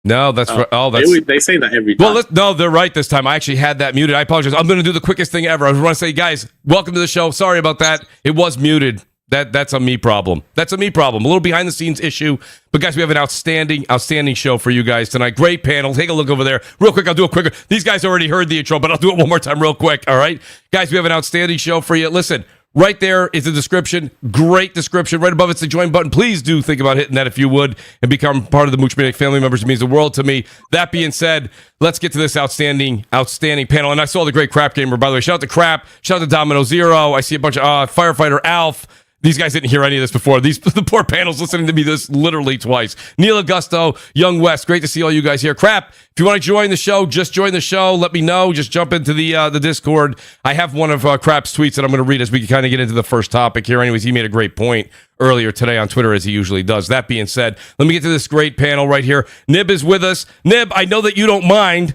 No, that's right. Oh, they say that every time. Well, no, they're right this time. I actually had that muted. I apologize. I'm going to do the quickest thing ever. I want to say, guys, welcome to the show. Sorry about that. It was muted. That's a me problem. That's a me problem. A little behind the scenes issue. But guys, we have an outstanding show for you guys tonight. Great panel. Take a look over there. Real quick, I'll do it quicker. These guys already heard the intro, but I'll do it one more time real quick. All right? Guys, we have an outstanding show for you. Listen, right there is the description. Great description. Right above it's the join button. Please do think about hitting that if you would and become part of the Mooch family members. It means the world to me. That being said, let's get to this outstanding panel. And I saw the great Crap Gamer, by the way. Shout out to Crap. Shout out to Domino Zero. I see a bunch of Firefighter Alf. These guys didn't hear any of this before. The poor panel's listening to me this literally twice. Neil Augusto, Young West. Great to see all you guys here. Crap, if you want to join the show, just join the show. Let me know. Just jump into the Discord. I have one of Crap's tweets that I'm going to read as we kind of get into the first topic here. Anyways, he made a great point earlier today on Twitter, as he usually does. That being said, let me get to this great panel right here. Nib is with us. Nib, I know that you don't mind.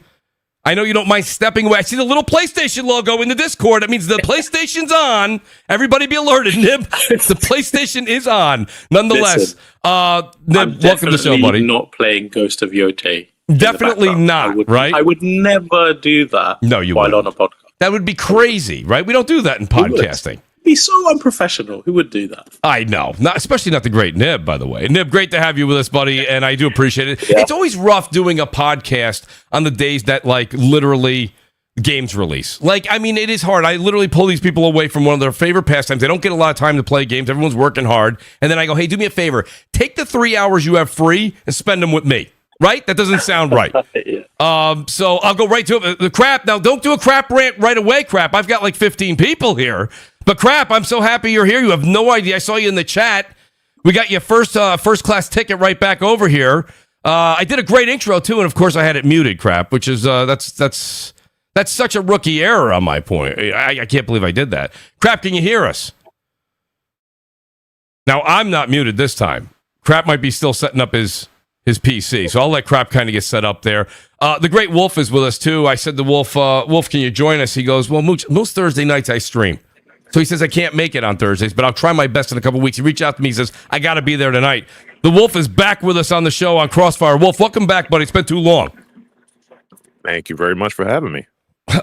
I know you don't mind stepping away. I see the little PlayStation logo in the Discord. That means the PlayStation's on. Everybody be alerted, Nib. The PlayStation is on. Nonetheless, Nib, welcome to the show, buddy. Not playing Ghost of Yotei. Definitely not, right? I would never do that. No, you while on a podcast. That would be crazy, right? We don't do that in podcasting. Be so unprofessional. Who would do that? I know, especially not the great Nib, by the way. Nib, great to have you with us, buddy, and I do appreciate it. Yeah. It's always rough doing a podcast on the days that, like, literally games release. Like, I mean, it is hard. I literally pull these people away from one of their favorite pastimes. They don't get a lot of time to play games. Everyone's working hard. And then I go, hey, do me a favor. Take the 3 hours you have free and spend them with me. Right? That doesn't sound right. Yeah. So I'll go right to it. The Crap. Now, don't do a Crap rant right away, Crap. I've got like 15 people here. But Crap, I'm so happy you're here. You have no idea. I saw you in the chat. We got your first class ticket right back over here. I did a great intro too, and of course I had it muted, Crap, which is that's such a rookie error on my point. I can't believe I did that. Crap, can you hear us? Now I'm not muted this time. Crap might be still setting up his PC, so I'll let Crap kind of get set up there. The great Wolf is with us too. I said to Wolf, Wolf, can you join us? He goes, well, most Thursday nights I stream. So he says, I can't make it on Thursdays, but I'll try my best in a couple weeks. He reached out to me. He says, I got to be there tonight. The Wolf is back with us on the show on CrossFire. Wolf, welcome back, buddy. It's been too long. Thank you very much for having me.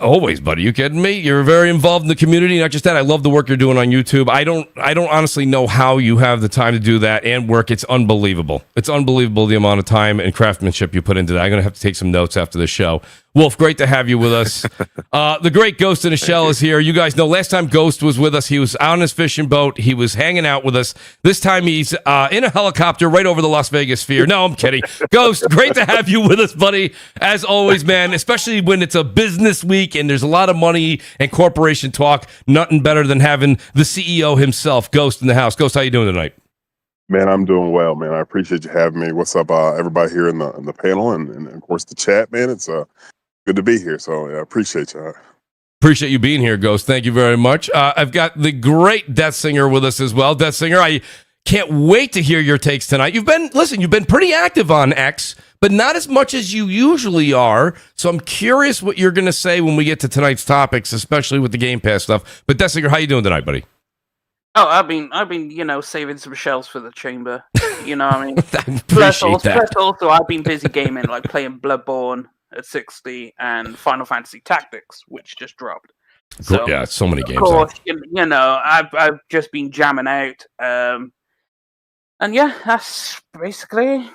Always, buddy. You kidding me? You're very involved in the community. Not just that, I love the work you're doing on YouTube. I don't honestly know how you have the time to do that and work. It's unbelievable. It's unbelievable the amount of time and craftsmanship you put into that. I'm going to have to take some notes after the show. Wolf, great to have you with us. The great Ghost in a Shell is here. You guys know last time Ghost was with us, he was on his fishing boat. He was hanging out with us. This time he's in a helicopter right over the Las Vegas Sphere. No, I'm kidding. Ghost, great to have you with us, buddy. As always, man, especially when it's a business week and there's a lot of money and corporation talk. Nothing better than having the CEO himself, Ghost, in the house. Ghost, how you doing tonight? Man, I'm doing well, man. I appreciate you having me. What's up, everybody here in the panel and of course the chat, man. It's good to be here. So I appreciate you. Appreciate you being here, Ghost. Thank you very much. I've got the great Death Singer with us as well. Death Singer, I can't wait to hear your takes tonight. You've been pretty active on X, but not as much as you usually are. So I'm curious what you're going to say when we get to tonight's topics, especially with the Game Pass stuff. But Death Singer, how you doing tonight, buddy? Oh, I've been, saving some shells for the chamber. You know what I mean? Plus also, I've been busy gaming, like playing Bloodborne at 60 and Final Fantasy Tactics, which just dropped. So, yeah, so many games. Of course, I've just been jamming out. And yeah, that's basically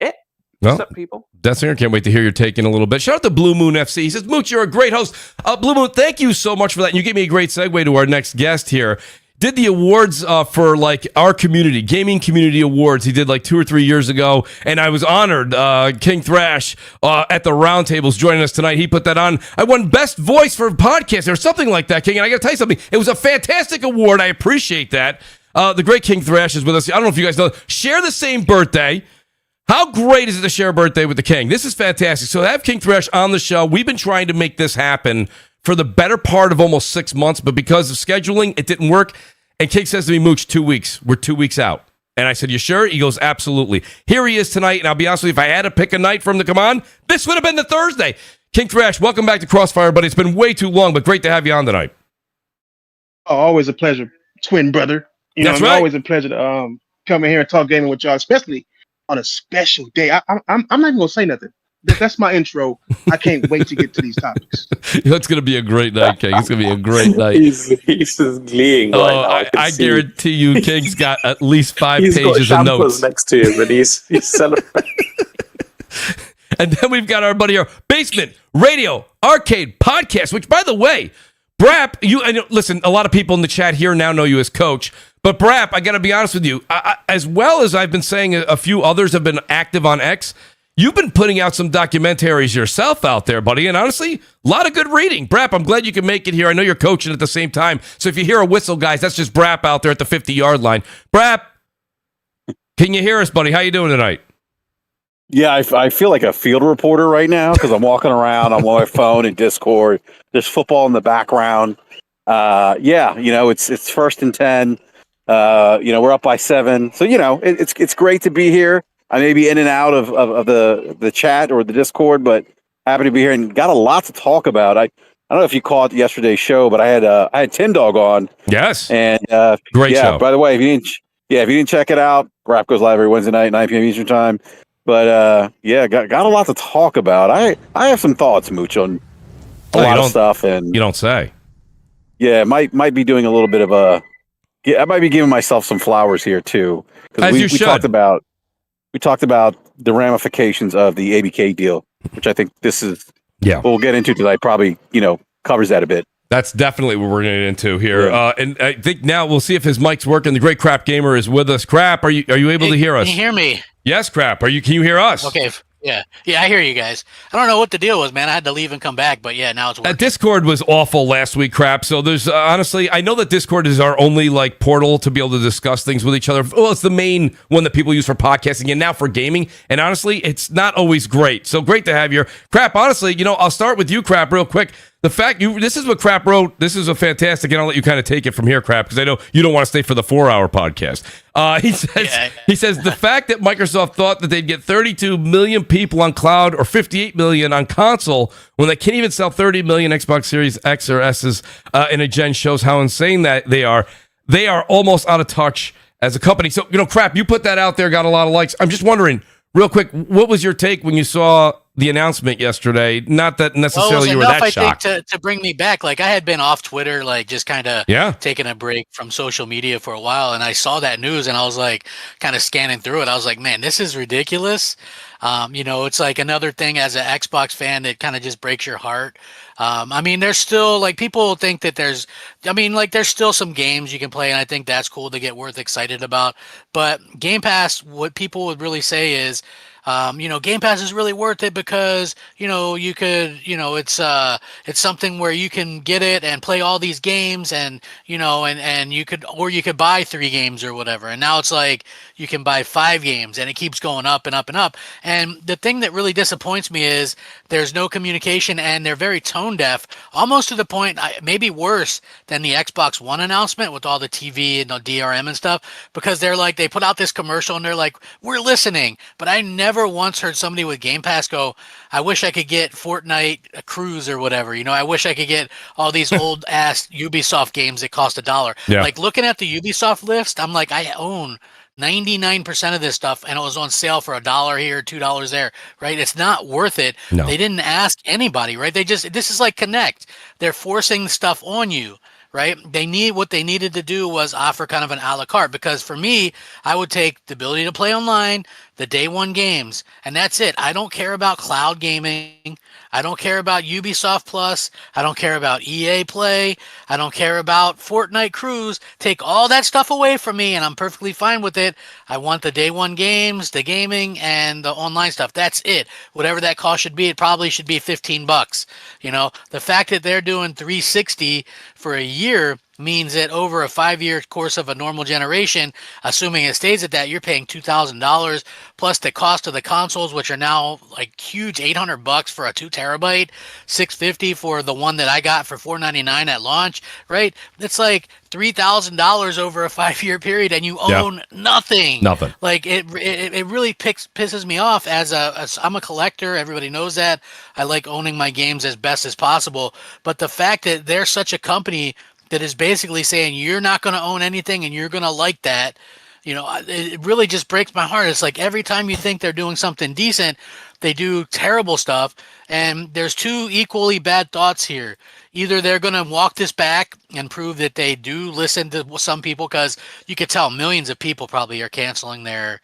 it. Well, What's up, people? Death Singer, can't wait to hear your take in a little bit. Shout out to Blue Moon FC. He says, Mooch, you're a great host. Blue Moon, thank you so much for that. And you gave me a great segue to our next guest here. Did the awards for like our community, gaming community awards. He did like 2 or 3 years ago, and I was honored. King Thrash at the roundtables joining us tonight. He put that on. I won best voice for podcast or something like that, King. And I got to tell you something. It was a fantastic award. I appreciate that. The great King Thrash is with us. I don't know if you guys know. Share the same birthday. How great is it to share a birthday with the King? This is fantastic. So to have King Thrash on the show, we've been trying to make this happen for the better part of almost 6 months, but because of scheduling, it didn't work. And King says to me, Mooch, 2 weeks. We're 2 weeks out. And I said, you sure? He goes, absolutely. Here he is tonight, and I'll be honest with you, if I had to pick a night for him to come on, this would have been the Thursday. King Thrash, welcome back to Crossfire, buddy. It's been way too long, but great to have you on tonight. Oh, always a pleasure, twin brother. That's right. Always a pleasure to come in here and talk gaming with y'all, especially on a special day. I'm not even gonna say nothing. That's my intro. I can't wait to get to these topics. It's going to be a great night, King. It's going to be a great night. He's just gleeing right now. I guarantee you, King's got at least 5 He's pages got of notes. next to him, and he's celebrating. And then we've got our buddy, our Basement Radio Arcade Podcast, which, by the way, Brap, listen, a lot of people in the chat here now know you as Coach, but Brap, I got to be honest with you, as well as I've been saying a few others have been active on X, you've been putting out some documentaries yourself out there, buddy, and honestly, a lot of good reading. Brap, I'm glad you can make it here. I know you're coaching at the same time, so if you hear a whistle, guys, that's just Brap out there at the 50-yard line. Brap, can you hear us, buddy? How you doing tonight? Yeah, I feel like a field reporter right now because I'm walking around. I'm on my phone in Discord. There's football in the background. It's 1st and 10. We're up by 7. So, it's great to be here. I may be in and out of the chat or the Discord, but happy to be here and got a lot to talk about. I don't know if you caught yesterday's show, but I had Tin Dog on. Yes. And great show. By the way, if you didn't check it out, Rap goes live every Wednesday night, 9 p.m. Eastern time. But got a lot to talk about. I have some thoughts, Mooch, on a lot of stuff, and you don't say. Yeah, might be doing a little bit of I might be giving myself some flowers here too, because we talked about the ramifications of the ABK deal, which I think this is. Yeah, we'll get into tonight. Probably covers that a bit. That's definitely what we're going to get into here. Yeah. And I think now we'll see if his mic's working. The great Crap Gamer is with us. Crap, are you able to hear us? Can you hear me? Yes, Crap. Can you hear us? Okay. Yeah, I hear you guys. I don't know what the deal was, man. I had to leave and come back, but yeah, now it's working. Discord was awful last week, Crap. So there's honestly, I know that Discord is our only portal to be able to discuss things with each other. Well, it's the main one that people use for podcasting and now for gaming. And honestly, it's not always great. So great to have you, Crap. Honestly, I'll start with you, Crap, real quick. The fact this is what Crap wrote. This is a fantastic, and I'll let you kind of take it from here, Crap, because I know you don't want to stay for the 4-hour podcast. He says the fact that Microsoft thought that they'd get 32 million people on cloud or 58 million on console when they can't even sell 30 million Xbox Series X or S's in a gen shows how insane that they are. They are almost out of touch as a company. So, Crap, you put that out there, got a lot of likes. I'm just wondering, real quick, what was your take when you saw the announcement yesterday? Not that necessarily you were that shocked. I think to bring me back, I had been off Twitter, just kind of taking a break from social media for a while, and I saw that news, and I was kind of scanning through it. I was like, man, this is ridiculous. It's like another thing as an Xbox fan that kind of just breaks your heart. There's still people think that there's still some games you can play, and I think that's cool to get worth excited about. But Game Pass, what people would really say is, Game Pass is really worth it because, you could, it's something where you can get it and play all these games and, and you could buy 3 games or whatever. And now it's you can buy 5 games and it keeps going up and up and up. And the thing that really disappoints me is there's no communication and they're very tone deaf, almost to the point, maybe worse than the Xbox One announcement with all the TV and the DRM and stuff, because they put out this commercial and they're like, we're listening. But I never once heard somebody with Game Pass go, I wish I could get Fortnite Cruise or whatever. I wish I could get all these old ass Ubisoft games that cost $1. Yeah. Looking at the Ubisoft list, I'm I own 99% of this stuff, and it was on sale for $1 here, $2 there, right? It's not worth it. No. They didn't ask anybody, right? This is like Connect. They're forcing stuff on you, right? What they needed to do was offer kind of an a la carte, because for me, I would take the ability to play online, the day one games, and that's it. I don't care about cloud gaming. I don't care about Ubisoft Plus. I don't care about EA Play. I don't care about Fortnite Cruise. Take all that stuff away from me, and I'm perfectly fine with it. I want the day one games, the gaming, and the online stuff. That's it. Whatever that cost should be, it probably should be $15. The fact that they're doing $360 for a year means that over a 5-year course of a normal generation, assuming it stays at that, you're paying $2,000 plus the cost of the consoles, which are now huge, $800 for a 2 terabyte, $650 for the one that I got for $499 at launch, right? It's $3,000 over a 5-year period, and you own nothing. Nothing. It really pisses me off as I'm a collector. Everybody knows that. I like owning my games as best as possible, but the fact that they're such a company that is basically saying you're not going to own anything and you're going to like that, it really just breaks my heart. It's like every time you think they're doing something decent, they do terrible stuff. And there's two equally bad thoughts here. Either they're going to walk this back and prove that they do listen to some people, because you could tell millions of people probably are canceling their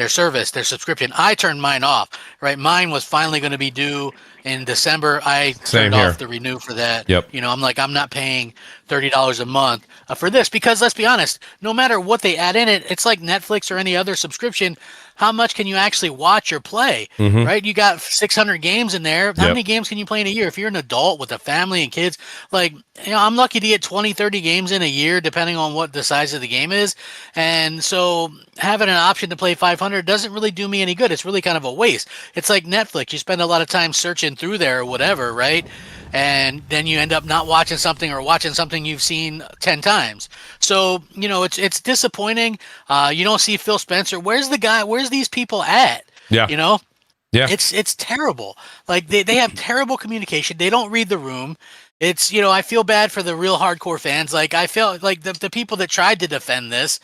service, their subscription. I turned mine off, right? Mine was finally going to be due in December. I turned off the renew for that. Yep. I'm like, I'm not paying $30 a month for this, because let's be honest, no matter what they add in it, it's like Netflix or any other subscription. How much can you actually watch or play, right? You got 600 games in there. How many games can you play in a year? If you're an adult with a family and kids, like, I'm lucky to get 20, 30 games in a year, depending on what the size of the game is. And so having an option to play 500 doesn't really do me any good. It's really kind of a waste. It's like Netflix. You spend a lot of time searching through there or whatever, right? And then you end up not watching something, or watching something you've seen 10 times. So, it's disappointing. You don't see Phil Spencer. Where's the guy? Where's these people at? Yeah. Yeah. It's terrible. Like they have terrible communication. They don't read the room. It's, I feel bad for the real hardcore fans. Like, I felt like the people that tried to defend this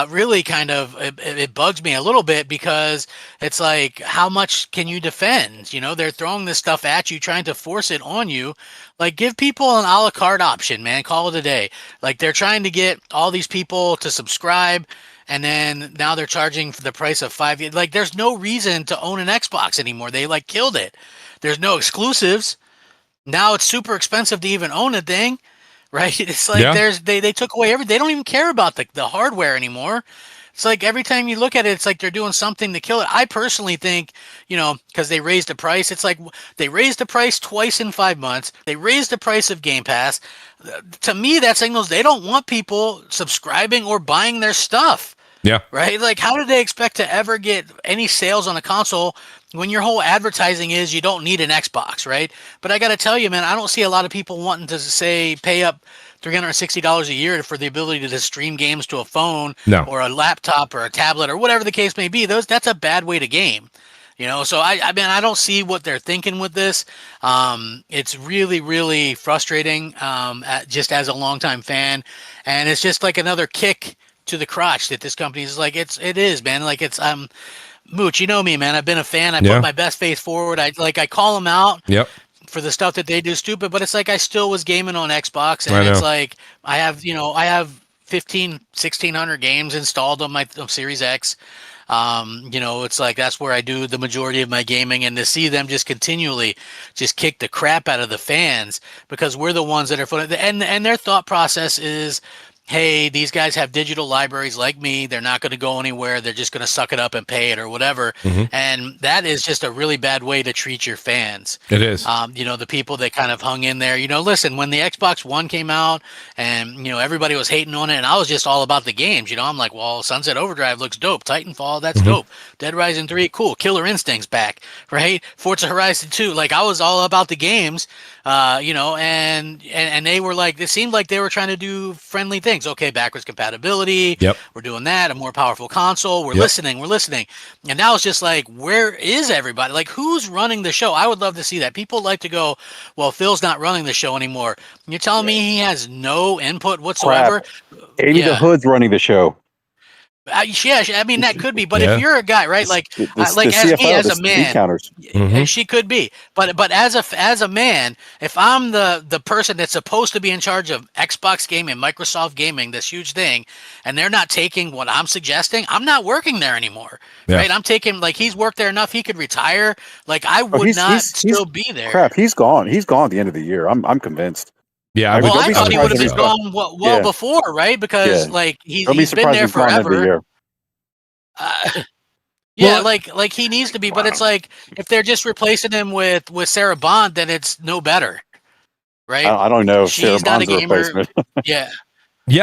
really kind of, it bugs me a little bit, because it's like, how much can you defend? They're throwing this stuff at you, trying to force it on you. Like, give people an a la carte option, man. Call it a day. Like, they're trying to get all these people to subscribe, and then now they're charging for the price of $5. Like, there's no reason to own an Xbox anymore. They killed it. There's no exclusives. Now it's super expensive to even own a thing, right? It's like they took away everything. They don't even care about the hardware anymore. It's like every time you look at it, it's like they're doing something to kill it. I personally think, because they raised the price. It's like they raised the price twice in 5 months. They raised the price of Game Pass. To me, that signals they don't want people subscribing or buying their stuff. Yeah. Right? Like, how do they expect to ever get any sales on a console when your whole advertising is you don't need an Xbox, right? But I got to tell you, man, I don't see a lot of people wanting to pay up $360 a year for the ability to stream games to a phone or a laptop or a tablet or whatever the case may be. That's a bad way to game. So I mean, I don't see what they're thinking with this. It's really, really frustrating, just as a longtime fan. And it's just like another kick to the crotch that this company is like, it is, man. Like, it's, Mooch, you know me, man. I've been a fan. I put my best face forward. I call them out for the stuff that they do stupid, but it's like I still was gaming on Xbox, and it's like I have 1,600 games installed on my Series X. It's like that's where I do the majority of my gaming, and to see them just continually just kick the crap out of the fans, because we're the ones that are and their thought process is, hey, these guys have digital libraries like me. They're not going to go anywhere. They're just going to suck it up and pay it or whatever. And that is just a really bad way to treat your fans. It is. The people that kind of hung in there. Listen, when the Xbox One came out and, everybody was hating on it, and I was just all about the games. I'm like, well, Sunset Overdrive looks dope. Titanfall, that's dope. Dead Rising 3, cool. Killer Instinct's back, right? Forza Horizon 2. Like, I was all about the games, and they were like, it seemed like they were trying to do friendly things. Okay, backwards compatibility. Yep. We're doing that. A more powerful console. We're listening. And now it's just like, where is everybody? Like, who's running the show? I would love to see that. People like to go, well, Phil's not running the show anymore. You're telling me he has no input whatsoever? Crap. 80 the Hood's running the show. Yeah, I mean, that could be, but if you're a guy, right, like as a man, and she could be, but as a man, if I'm the person that's supposed to be in charge of Xbox gaming, Microsoft gaming, this huge thing, and they're not taking what I'm suggesting, I'm not working there anymore, right? I'm taking, like, he's worked there enough, he could retire. Like, I would not still be there. Crap, he's gone. He's gone at the end of the year. I'm convied. Yeah, I thought he would have been gone well before, right? Because like he's been there forever. Like he needs to be, but it's like if they're just replacing him with Sarah Bond, then it's no better, right? I don't know if She's Sarah Bond's a replacement. Yeah,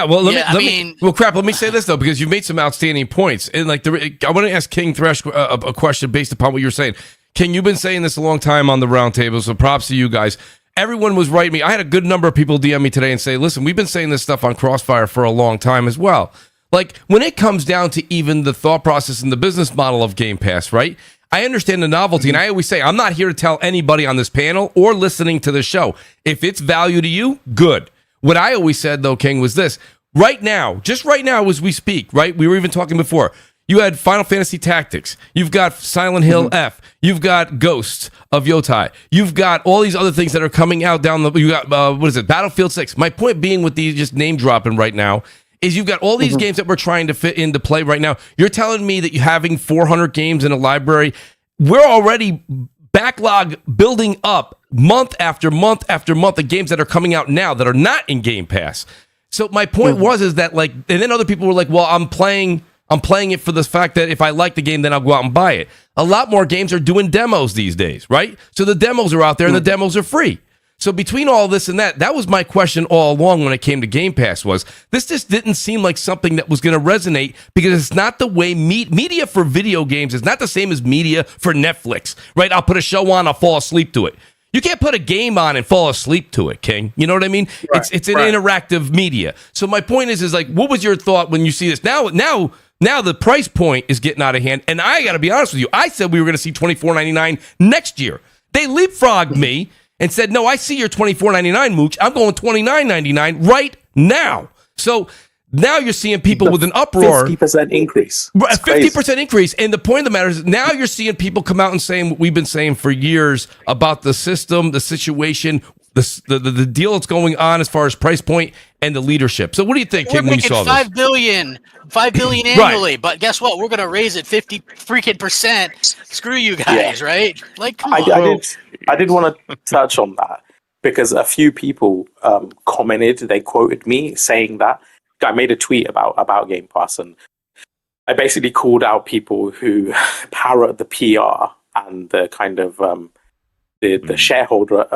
well, let me say this though, because you've made some outstanding points, and like I want to ask King Thresh a question based upon what you're saying. King, you've been saying this a long time on the roundtable, so props to you guys. Everyone was writing me. I had a good number of people DM me today and say, listen, we've been saying this stuff on CrossFire for a long time as well. Like, when it comes down to even the thought process and the business model of Game Pass, right? I understand the novelty, and I always say, I'm not here to tell anybody on this panel or listening to the show. If it's value to you, good. What I always said, though, King, was this. right now, just right now as we speak, right? We were even talking before. You had Final Fantasy Tactics. You've got Silent Hill F. You've got Ghosts of Yotei. You've got all these other things that are coming out down the. You got Battlefield 6. My point being with these just name dropping right now is you've got all these games that we're trying to fit into play right now. You're telling me that you're having 400 games in a library. We're already backlog building up month after month after month of games that are coming out now that are not in Game Pass. So my point is that like, and then other people were like, well, I'm playing it for the fact that if I like the game, then I'll go out and buy it. A lot more games are doing demos these days, right? So the demos are out there and the demos are free. So between all this and that was my question all along when it came to Game Pass was, this just didn't seem like something that was going to resonate because it's not the way media for video games is not the same as media for Netflix, right? I'll put a show on, I'll fall asleep to it. You can't put a game on and fall asleep to it, King. You know what I mean? Right, it's an interactive media. So my point is like, what was your thought when you see this? Now the price point is getting out of hand, and I got to be honest with you. I said we were going to see $24.99 next year. They leapfrogged me and said, "No, I see your $24.99, Mooch. I'm going $29.99 right now." So now you're seeing people with an uproar, 50% increase, a 50% increase. And the point of the matter is, now you're seeing people come out and saying what we've been saying for years about the system, the situation, the deal that's going on as far as price point and the leadership. So what do you think, King, when you saw this? $5 billion annually, right. But guess what? We're going to raise it 50% Screw you guys, right? Like, come on. I did want to touch on that because a few people commented, they quoted me saying that I made a tweet about Game Pass, and I basically called out people who parrot the PR and the kind of the shareholder,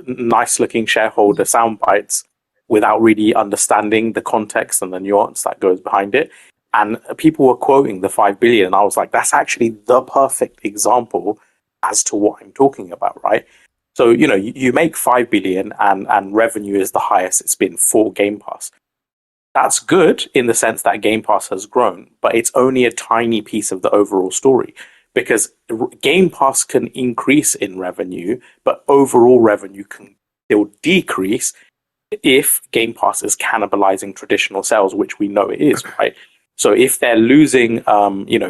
nice looking shareholder sound bites without really understanding the context and the nuance that goes behind it. And people were quoting the 5 billion. And I was like, that's actually the perfect example as to what I'm talking about, right? So, you know, you make 5 billion and revenue is the highest it's been for Game Pass. That's good in the sense that Game Pass has grown, but it's only a tiny piece of the overall story. Because Game Pass can increase in revenue, but overall revenue can still decrease if Game Pass is cannibalizing traditional sales, which we know it is, right? So if they're losing,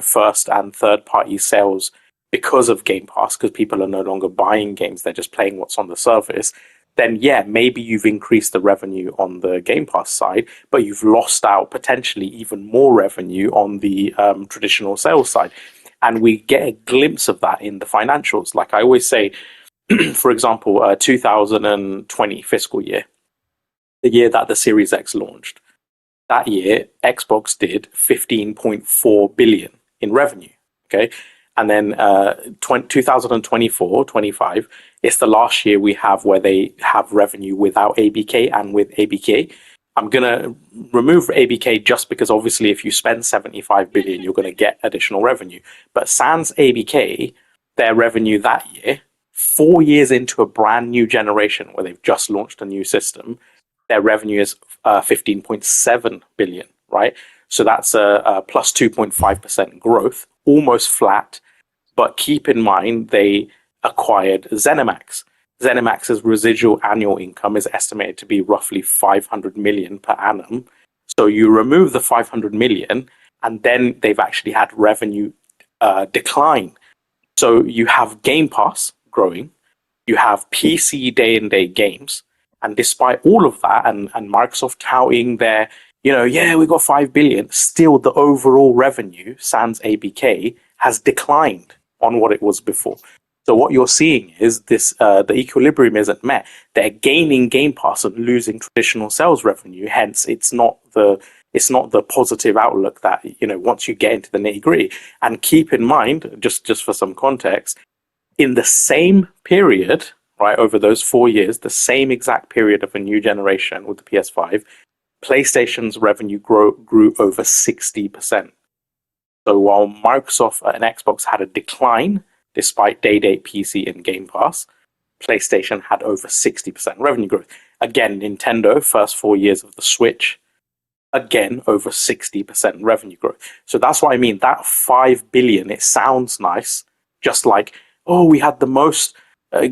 first and third party sales because of Game Pass, because people are no longer buying games, they're just playing what's on the surface, then yeah, maybe you've increased the revenue on the Game Pass side, but you've lost out potentially even more revenue on the traditional sales side. And we get a glimpse of that in the financials. Like I always say, for example, 2020 fiscal year, the year that the Series X launched, that year, Xbox did 15.4 billion in revenue. Okay. And then 2024-25, it's the last year we have where they have revenue without ABK and with ABK. I'm going to remove ABK just because obviously if you spend 75 billion, you're going to get additional revenue. But sans ABK, their revenue that year, 4 years into a brand new generation where they've just launched a new system, their revenue is 15.7 billion, right? So that's a plus 2.5% growth, almost flat. But keep in mind, they acquired ZeniMax. ZeniMax's residual annual income is estimated to be roughly 500 million per annum. So you remove the 500 million, and then they've actually had revenue decline. So you have Game Pass growing, you have PC day-and-date games, and despite all of that, and Microsoft touting their, we got 5 billion, still the overall revenue, sans ABK, has declined on what it was before. So what you're seeing is this: the equilibrium isn't met. They're gaining Game Pass and losing traditional sales revenue. Hence, it's not the positive outlook that once you get into the nitty gritty. And keep in mind, just for some context, in the same period, right over those 4 years, the same exact period of a new generation with the PS5, PlayStation's revenue grew over 60%. So while Microsoft and Xbox had a decline, despite day-date PC and Game Pass, PlayStation had over 60% revenue growth. Again, Nintendo, first 4 years of the Switch, again, over 60% revenue growth. So that's what I mean. That 5 billion, it sounds nice, just like, oh, we had the most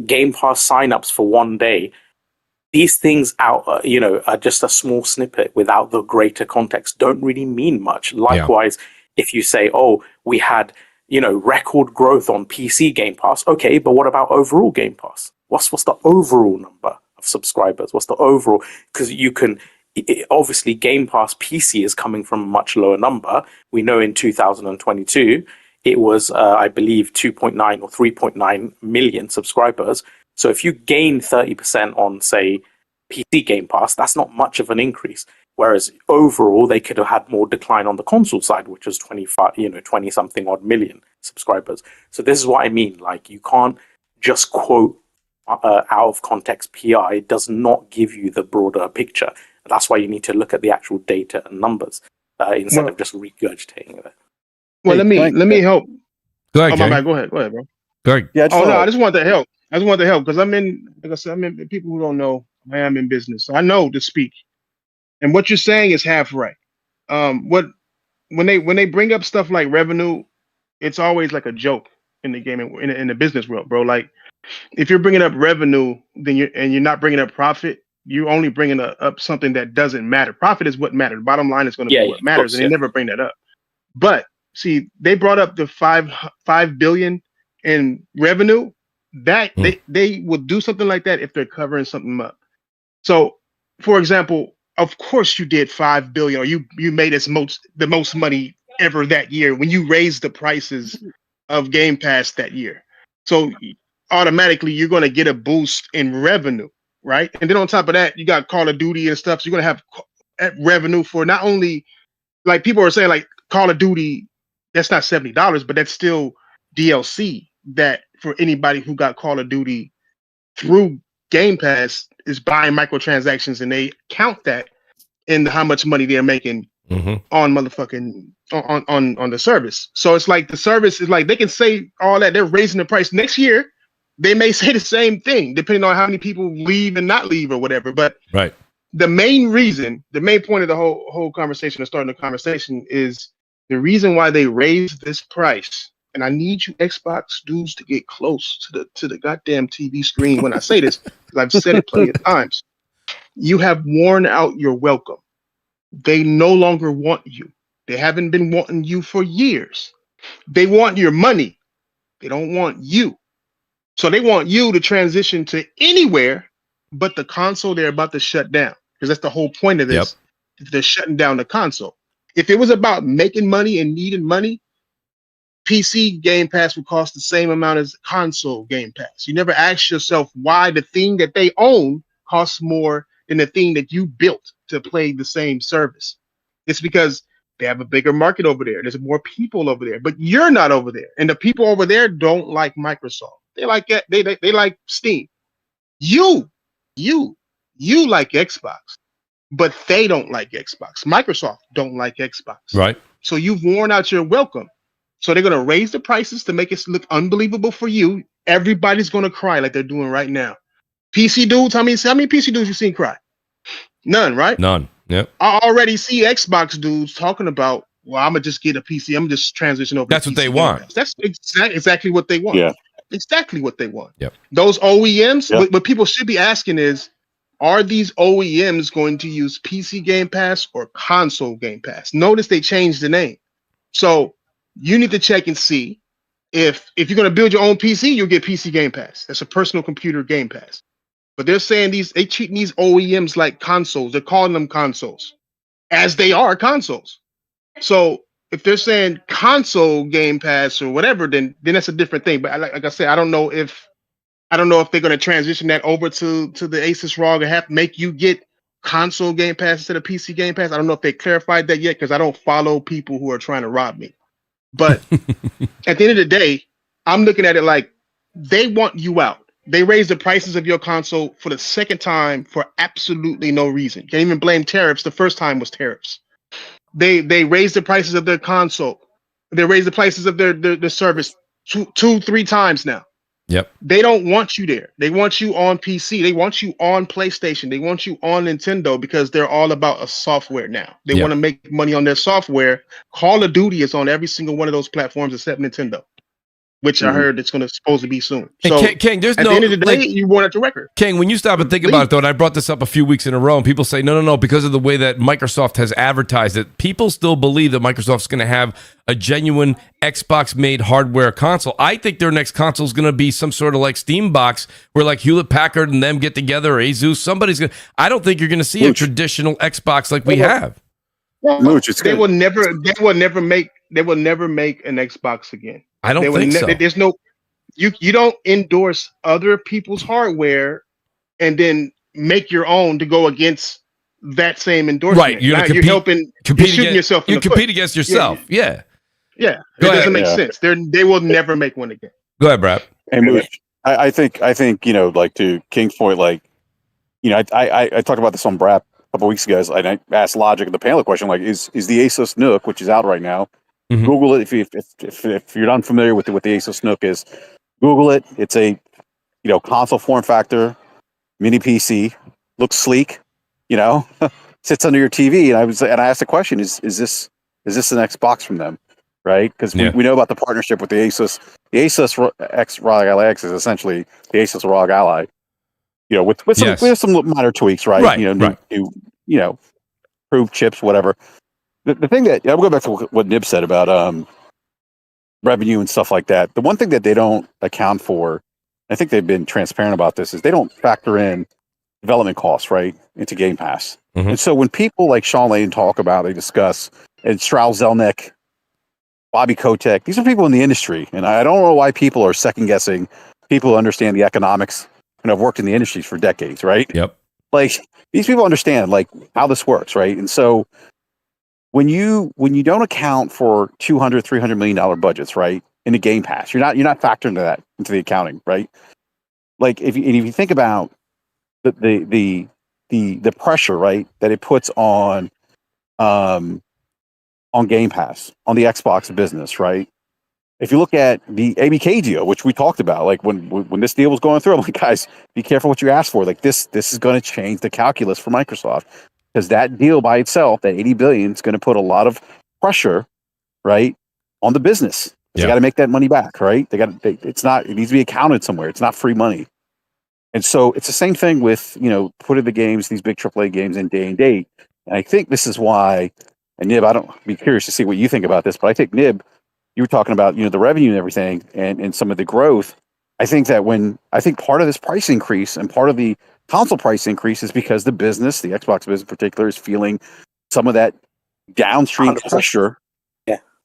Game Pass signups for one day. these things out, are just a small snippet without the greater context, don't really mean much. Likewise, if you say, oh, we had, record growth on PC Game Pass, okay, but what about overall Game Pass? What's the overall number of subscribers? What's the overall? Because you can, obviously, Game Pass PC is coming from a much lower number. We know in 2022, it was, I believe, 2.9 or 3.9 million subscribers. So if you gain 30% on, say, PC Game Pass, that's not much of an increase. Whereas overall, they could have had more decline on the console side, which was 20 something odd million subscribers. So this is what I mean. Like, you can't just quote out of context PI. It does not give you the broader picture. That's why you need to look at the actual data and numbers instead of just regurgitating it. Well, let me help. Go ahead, my bad. Go ahead, bro. Go ahead. Yeah, I just want to help. Because I'm in, like I said, people who don't know, I am in business, so I know to speak. And what you're saying is half right. When they bring up stuff like revenue, it's always like a joke in the game in the business world, bro. Like, if you're bringing up revenue, then you're not bringing up profit. You're only bringing up something that doesn't matter. Profit is what matters. Bottom line is going to be what matters, and they never bring that up. But see, they brought up the $5 billion in revenue. That they would do something like that if they're covering something up. So, for example, of course you did $5 billion, or you made the most money ever that year when you raised the prices of Game Pass that year. So automatically you're going to get a boost in revenue, right? And then on top of that, you got Call of Duty and stuff. So you're going to have revenue for not only, like, people are saying, like, Call of Duty, that's not $70, but that's still DLC that for anybody who got Call of Duty through Game Pass is buying microtransactions, and they count that in how much money they're making on motherfucking on the service. So it's like the service is like, they can say all that, they're raising the price. Next year they may say the same thing depending on how many people leave and not leave or whatever. But the main point of the whole conversation, or starting the conversation, is the reason why they raised this price. And I need you Xbox dudes to get close to the goddamn TV screen when I say this, because I've said it plenty of times. You have worn out your welcome. They no longer want you. They haven't been wanting you for years. They want your money. They don't want you. So they want you to transition to anywhere but the console they're about to shut down. Because that's the whole point of this. They're shutting down the console. If it was about making money and needing money, PC Game Pass would cost the same amount as console Game Pass. You never ask yourself why the thing that they own costs more than the thing that you built to play the same service. It's because they have a bigger market over there. There's more people over there, but you're not over there. And the people over there don't like Microsoft. They like they like Steam. You like Xbox, but they don't like Xbox. Microsoft don't like Xbox. Right. So you've worn out your welcome. So they're going to raise the prices to make it look unbelievable for you. Everybody's going to cry like they're doing right now. PC dudes, how many PC dudes you seen cry? None, right? None. Yep. I already see Xbox dudes talking about, well, I'm going to just get a PC. I'm going to just transition over. That's what they want. That's exactly what they want. Yeah. Exactly what they want. Yep. Those OEMs, what people should be asking is, are these OEMs going to use PC Game Pass or console Game Pass? Notice they changed the name. So you need to check and see if you're going to build your own PC, you'll get PC Game Pass. That's a personal computer Game Pass. But they're saying they treating these OEMs like consoles. They're calling them consoles, as they are consoles. So if they're saying console Game Pass or whatever, then that's a different thing. But like I said, I don't know if they're going to transition that over to the Asus ROG and make you get console Game Pass instead of PC Game Pass. I don't know if they clarified that yet, because I don't follow people who are trying to rob me. But at the end of the day, I'm looking at it like they want you out. They raised the prices of your console for the second time for absolutely no reason. Can't even blame tariffs. The first time was tariffs. They raised the prices of their console. They raised the prices of their service two, 3 times now. Yep. They don't want you there. They want you on PC. They want you on PlayStation. They want you on Nintendo, because they're all about a software now. They want to make money on their software. Call of Duty is on every single one of those platforms except Nintendo. which I heard it's supposed to be soon. Hey, So King, there's at no, the end of the day, like, you want it to record. King, when you stop and think about it, though, and I brought this up a few weeks in a row, and people say, no, because of the way that Microsoft has advertised it, people still believe that Microsoft's going to have a genuine Xbox-made hardware console. I think their next console is going to be some sort of like Steam box where like Hewlett-Packard and them get together, or Asus, somebody's going to... I don't think you're going to see a traditional Xbox like we have. Mooch, they will never make an Xbox again. I don't think so. There's no... You don't endorse other people's hardware and then make your own to go against that same endorsement. Right, you're shooting yourself in the foot. You compete against yourself. Yeah. It doesn't make sense. They will never make one again. Go ahead, Brad. Hey, Mooch, I think like to King's point, like I talked about this on Brad a couple weeks ago, and I asked Logic the panel question, like, is the Asus Nook, which is out right now, Google it if you're unfamiliar with what the Asus Nook is. Google it. It's a console form factor, mini PC, looks sleek, sits under your TV. And I asked the question: Is this an Xbox from them, right? Because we know about the partnership with the Asus. The Asus X ROG Ally X is essentially the Asus ROG Ally, with some minor tweaks, right? New improved chips, whatever. The thing that I'll go back to what Nib said about revenue and stuff like that. The one thing that they don't account for, I think they've been transparent about this, is they don't factor in development costs, right, into Game Pass. And so when people like Sean Lane they discuss, and Strauss Zelnick, Bobby Kotick, these are people in the industry, and I don't know why people are second guessing people who understand the economics and have worked in the industries for decades, right? Yep. Like, these people understand like how this works, right? And so when you don't account for $200-300 million budgets, right, in the Game Pass, you're not factoring that into the accounting, right? Like if you think about the pressure, right, that it puts on Game Pass, on the Xbox business, right? If you look at the ABK deal, which we talked about, like when this deal was going through, I'm like, guys, be careful what you ask for. Like this is going to change the calculus for Microsoft. Because that deal by itself, that $80 billion, is going to put a lot of pressure, right, on the business. They got to make that money back, right? It needs to be accounted somewhere. It's not free money. And so it's the same thing with, putting the games, these big AAA games in day and date. And I think this is why, and Nib, I don't be curious to see what you think about this, but I think Nib, you were talking about, the revenue and everything and some of the growth. I think that part of this price increase and part of the console price increase is because the business, the Xbox business in particular, is feeling some of that downstream 100%. Pressure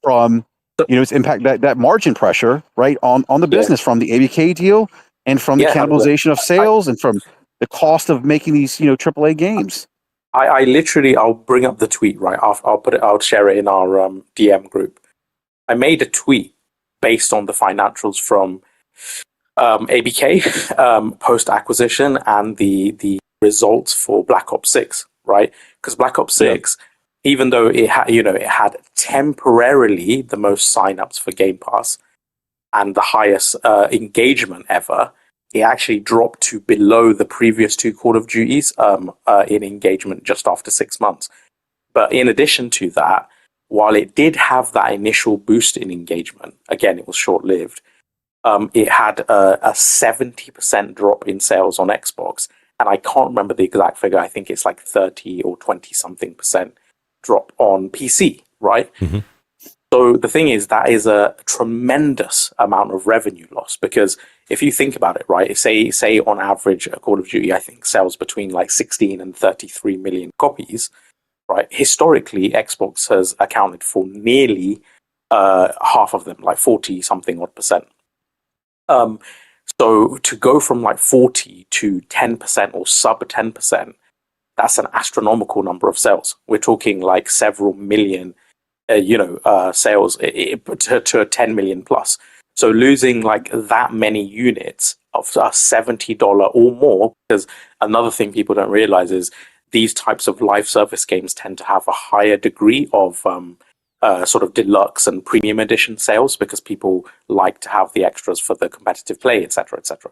from, its impact, that margin pressure, right, on the business from the ABK deal and from the cannibalization of sales and from the cost of making these, AAA games. I'll bring up the tweet, right? I'll share it in our DM group. I made a tweet based on the financials from ABK post acquisition and the results for Black Ops 6, right? Because Black Ops 6, even though it had temporarily the most signups for Game Pass and the highest engagement ever, it actually dropped to below the previous two Call of Duties in engagement just after 6 months. But in addition to that, while it did have that initial boost in engagement, again, it was short-lived. It had a 70% drop in sales on Xbox, and I can't remember the exact figure. I think it's like 30 or 20-something% drop on PC, right? So the thing is, that is a tremendous amount of revenue loss, because if you think about it, right, say on average, a Call of Duty, I think, sells between like 16 and 33 million copies, right? Historically, Xbox has accounted for nearly half of them, like 40-something odd percent. So to go from like 40 to 10% or sub 10%, that's an astronomical number of sales. We're talking like several million, sales to 10 million plus. So losing like that many units of a $70 or more, because another thing people don't realize is these types of live service games tend to have a higher degree of sort of deluxe and premium edition sales, because people like to have the extras for the competitive play, etc., etc.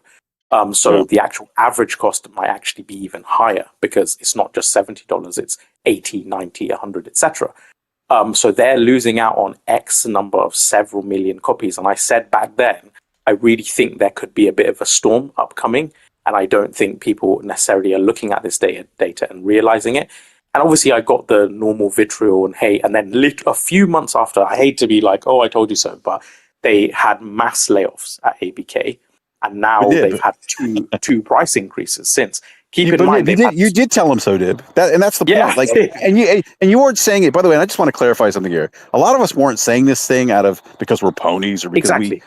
So the actual average cost might actually be even higher, because it's not just $70, it's 80, 90, 100, etc. So they're losing out on X number of several million copies. And I said back then, I really think there could be a bit of a storm upcoming. And I don't think people necessarily are looking at this data and realizing it. And obviously, I got the normal vitriol and hate. And then a few months after, I hate to be like, oh, I told you so, but they had mass layoffs at ABK. And now they've had two price increases since. Keep in mind, you did tell them so, Dib. That's the point. Yeah. Like, and you weren't saying it. By the way, and I just want to clarify something here. A lot of us weren't saying this thing because we're ponies or because we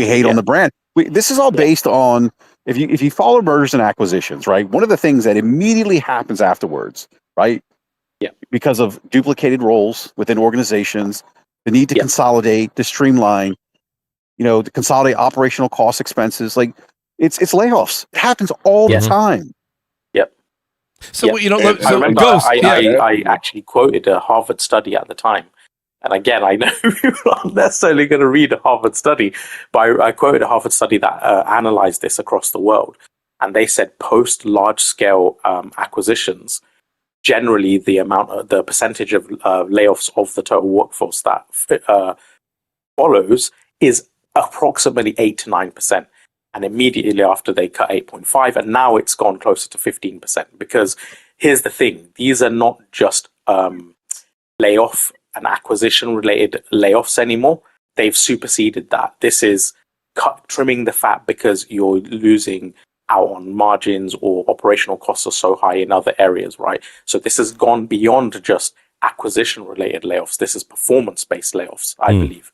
hate on the brand. This is all based on if you follow mergers and acquisitions, right? One of the things that immediately happens afterwards, right? Yeah. Because of duplicated roles within organizations, the need to consolidate, to streamline, to consolidate operational cost expenses. Like it's layoffs. It happens all the time. Yep. So I remember Ghost, I actually quoted a Harvard study at the time. And again, I know people aren't necessarily going to read a Harvard study, but I quoted a Harvard study that analyzed this across the world. And they said post large-scale acquisitions, generally the percentage of layoffs of the total workforce that follows is approximately 8 to 9%. And immediately after they cut 8.5, and now it's gone closer to 15%. Because here's the thing, these are not just layoff and acquisition related layoffs anymore. They've superseded that. This is trimming the fat because you're losing out on margins or operational costs are so high in other areas, right? So this has gone beyond just acquisition related layoffs. This is performance based layoffs, I believe.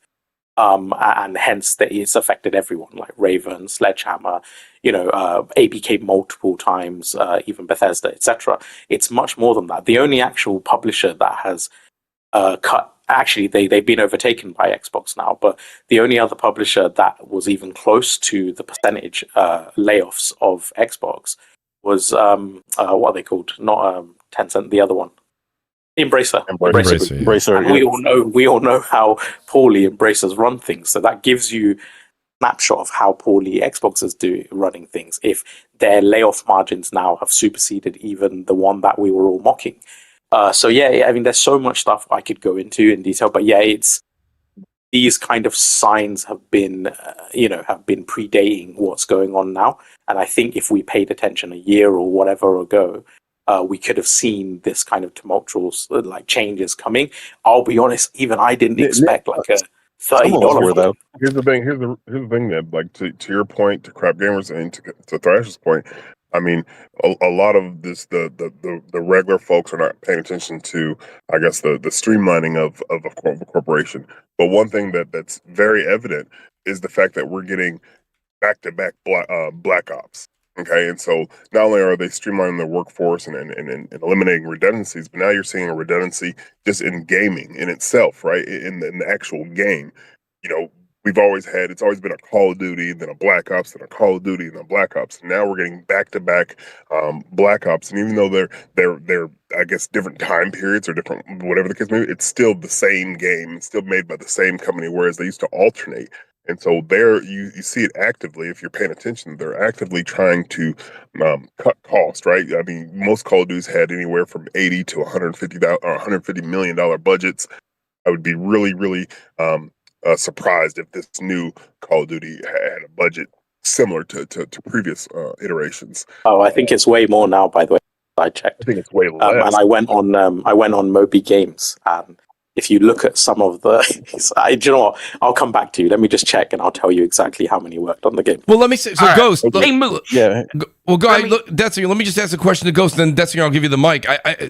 And hence it's affected everyone, like Raven, Sledgehammer, ABK multiple times, even Bethesda, etc. It's much more than that. The only actual publisher that has cut, actually they've been overtaken by Xbox now, but the only other publisher that was even close to the percentage layoffs of Xbox was what are they called? Not Tencent, the other one. Embracer. And we all know how poorly Embracers run things. So that gives you a snapshot of how poorly Xbox is running things. If their layoff margins now have superseded even the one that we were all mocking. I mean, there's so much stuff I could go into in detail, but it's these kind of signs have been predating what's going on now. And I think if we paid attention a year or whatever ago, we could have seen this kind of tumultuous changes coming. I'll be honest, even I didn't expect like a $30 though. Here's the thing. Here's the thing that, like, to your point, to Crap Gamers, and to Thrasher's point. I mean, a lot of this, the regular folks are not paying attention to, I guess, the streamlining of a corporation. But one thing that's very evident is the fact that we're getting back-to-back Black Ops. Okay, and so not only are they streamlining their workforce and eliminating redundancies, but now you're seeing a redundancy just in gaming in itself, right? In the actual game. We've always been a Call of Duty, then a Black Ops, then a Call of Duty, and a Black Ops. And now we're getting back-to-back Black Ops, and even though they're I guess different time periods or different whatever the case may be, it's still the same game. It's still made by the same company, whereas they used to alternate. And so there, you see it actively. If you're paying attention, they're actively trying to cut cost, right? I mean, most Call of Duties had anywhere from $80 to $150 million budgets. I would be really, really surprised if this new Call of Duty had a budget similar to previous iterations. Oh, I think it's way more now. By the way, I checked. I think it's way less. And I went on Moby Games. If you look at some of the, do you know what? I'll come back to you. Let me just check, and I'll tell you exactly how many worked on the game. Well, let me say. So, right. Ghost. Hey, Mooch. Yeah. Well, go ahead. Look, Detzinger, let me just ask a question to Ghost, then Detzinger, I'll give you the mic.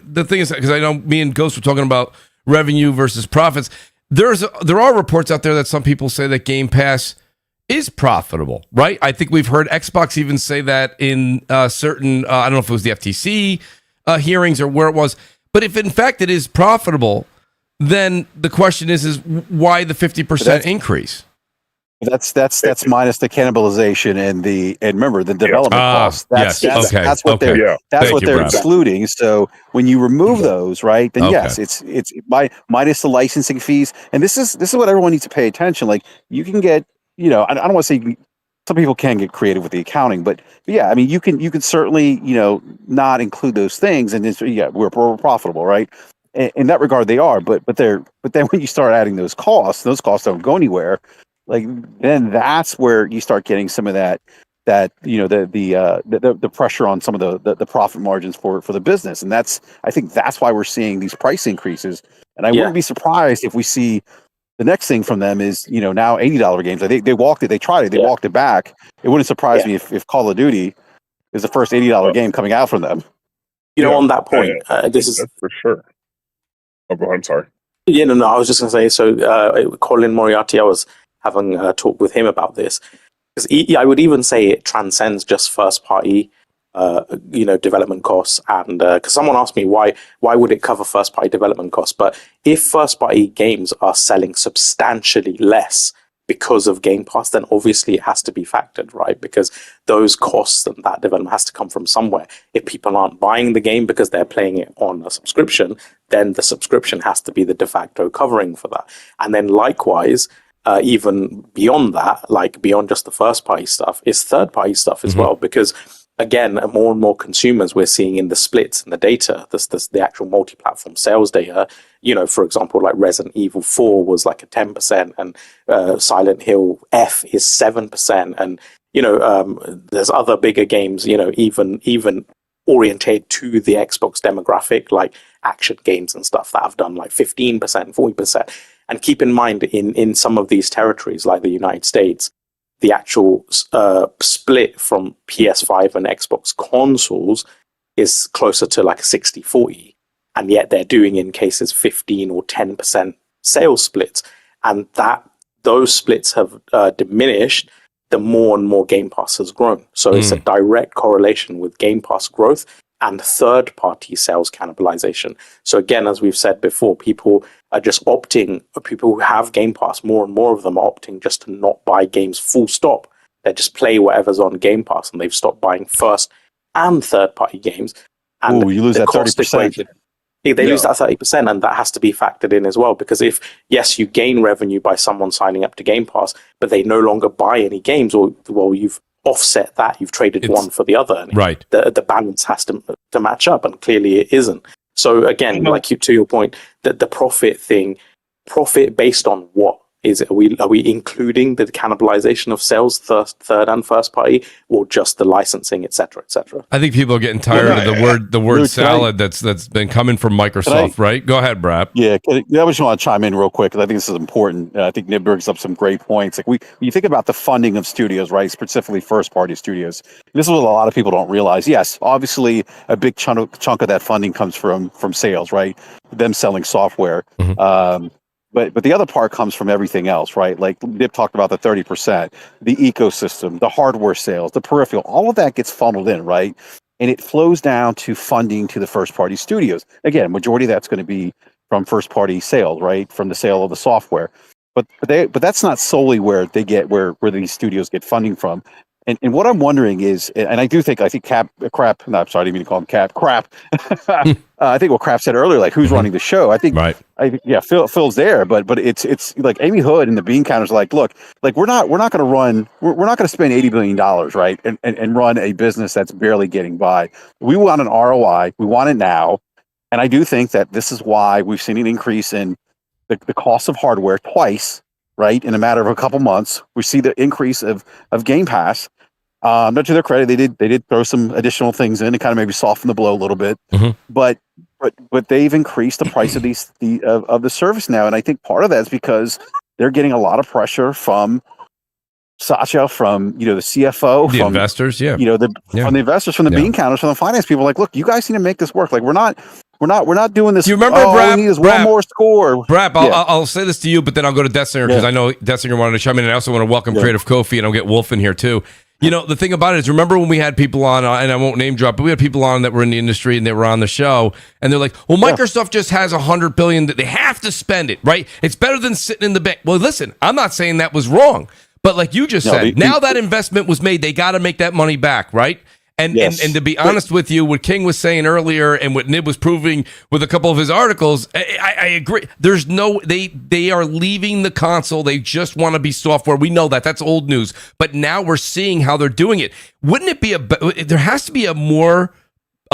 The thing is, because I know me and Ghost were talking about revenue versus profits. There are reports out there that some people say that Game Pass is profitable, right? I think we've heard Xbox even say that in certain, I don't know if it was the FTC hearings or where it was, but if in fact it is profitable, then the question is why the 50% increase? That's minus the cannibalization and remember the development costs. That's what they're excluding. So when you remove those, right, then yes, it's minus the licensing fees. And this is what everyone needs to pay attention. Like you can get, I don't want to say some people can get creative with the accounting, but yeah, I mean you can certainly not include those things, and we're profitable, right? In that regard, they are, but then when you start adding those costs don't go anywhere. like then that's where you start getting some of that the pressure on some of the profit margins for the business. And I think that's why we're seeing these price increases. And I wouldn't be surprised if we see the next thing from them is, now $80 games. I think they walked it, they tried it, they walked it back. It wouldn't surprise me if Call of Duty is the first $80 game coming out from them. On that point, this is for sure. Oh, I'm sorry. Yeah, no, I was just going to say, so Colin Moriarty, I was having a talk with him about this, because I would even say it transcends just first-party, development costs. And because someone asked me why would it cover first-party development costs? But if first-party games are selling substantially less because of Game Pass, then obviously it has to be factored, right? Because those costs and that development has to come from somewhere. If people aren't buying the game because they're playing it on a subscription, then the subscription has to be the de facto covering for that. And then likewise, even beyond that, like beyond just the first party stuff, is third party stuff as well. Because again, more and more consumers we're seeing in the splits and the data, the actual multi-platform sales data, for example, like Resident Evil 4 was like a 10%, and Silent Hill F is 7%. And, there's other bigger games, even oriented to the Xbox demographic, like action games and stuff that have done like 15%, 40%. And keep in mind, in some of these territories, like the United States, the actual split from PS5 and Xbox consoles is closer to like a 60-40. And yet they're doing in cases 15 or 10% sales splits. And those splits have diminished the more and more Game Pass has grown. So it's a direct correlation with Game Pass growth and third-party sales cannibalization. So again, as we've said before, people are just opting, people who have Game Pass, more and more of them are opting just to not buy games full stop. They just play whatever's on Game Pass, and they've stopped buying first and third-party games. And you lose that 30%. They lose that 30%, and that has to be factored in as well. Because if, yes, you gain revenue by someone signing up to Game Pass, but they no longer buy any games, you've offset that, you've traded one for the other, and the balance has to match up, and clearly it isn't. So again, to your point, that the profit based on what is it? Are we including the cannibalization of sales, third and first party, or just the licensing, etc., etc.? I think people are getting tired of the word salad that's been coming from Microsoft, right? Go ahead, Brap. Yeah, I just want to chime in real quick, because I think this is important. I think Nib brings up some great points. Like when you think about the funding of studios, right, specifically first party studios, this is what a lot of people don't realize. Yes, obviously a big chunk of that funding comes from sales, right? Them selling software. But the other part comes from everything else, right? Like Nip talked about the 30%, the ecosystem, the hardware sales, the peripheral, all of that gets funneled in, right? And it flows down to funding to the first party studios. Again, majority of that's going to be from first party sales, right? From the sale of the software. But that's not solely where they get where these studios get funding from. And what I'm wondering is, and I think Crap. No, I'm sorry, I didn't mean to call him Crap. I think what Crap said earlier, like who's running the show. I think, Phil's there, but it's like Amy Hood and the bean counters. Like, look, like we're not going to spend $80 billion, right, and run a business that's barely getting by. We want an ROI. We want it now, and I do think that this is why we've seen an increase in the cost of hardware twice, right, in a matter of a couple months. We see the increase of Game Pass. Not to their credit, they did throw some additional things in to kind of maybe soften the blow a little bit, but they've increased the price of the service now, and I think part of that is because they're getting a lot of pressure from Satya, from the CFO, the from investors, from the investors, from the bean counters, from the finance people. Like, look, you guys need to make this work. Like, we're not doing this. You remember, Brap? We need is one more score. Brap, I'll say this to you, but then I'll go to Deathsinger, because I know Deathsinger wanted to chime in, and I also want to welcome Creative Kofi, and I'll get Wolf in here too. The thing about it is, remember when we had people on, and I won't name drop, but we had people on that were in the industry and they were on the show, and they're like, well, Microsoft just has $100 billion that they have to spend it, right? It's better than sitting in the bank. Well, listen, I'm not saying that was wrong, but like you just said, now that investment was made, they got to make that money back, right? And to be honest with you, what King was saying earlier and what Nib was proving with a couple of his articles, I agree. There's they are leaving the console. They just want to be software. We know that. That's old news. But now we're seeing how they're doing it. Wouldn't it be there has to be a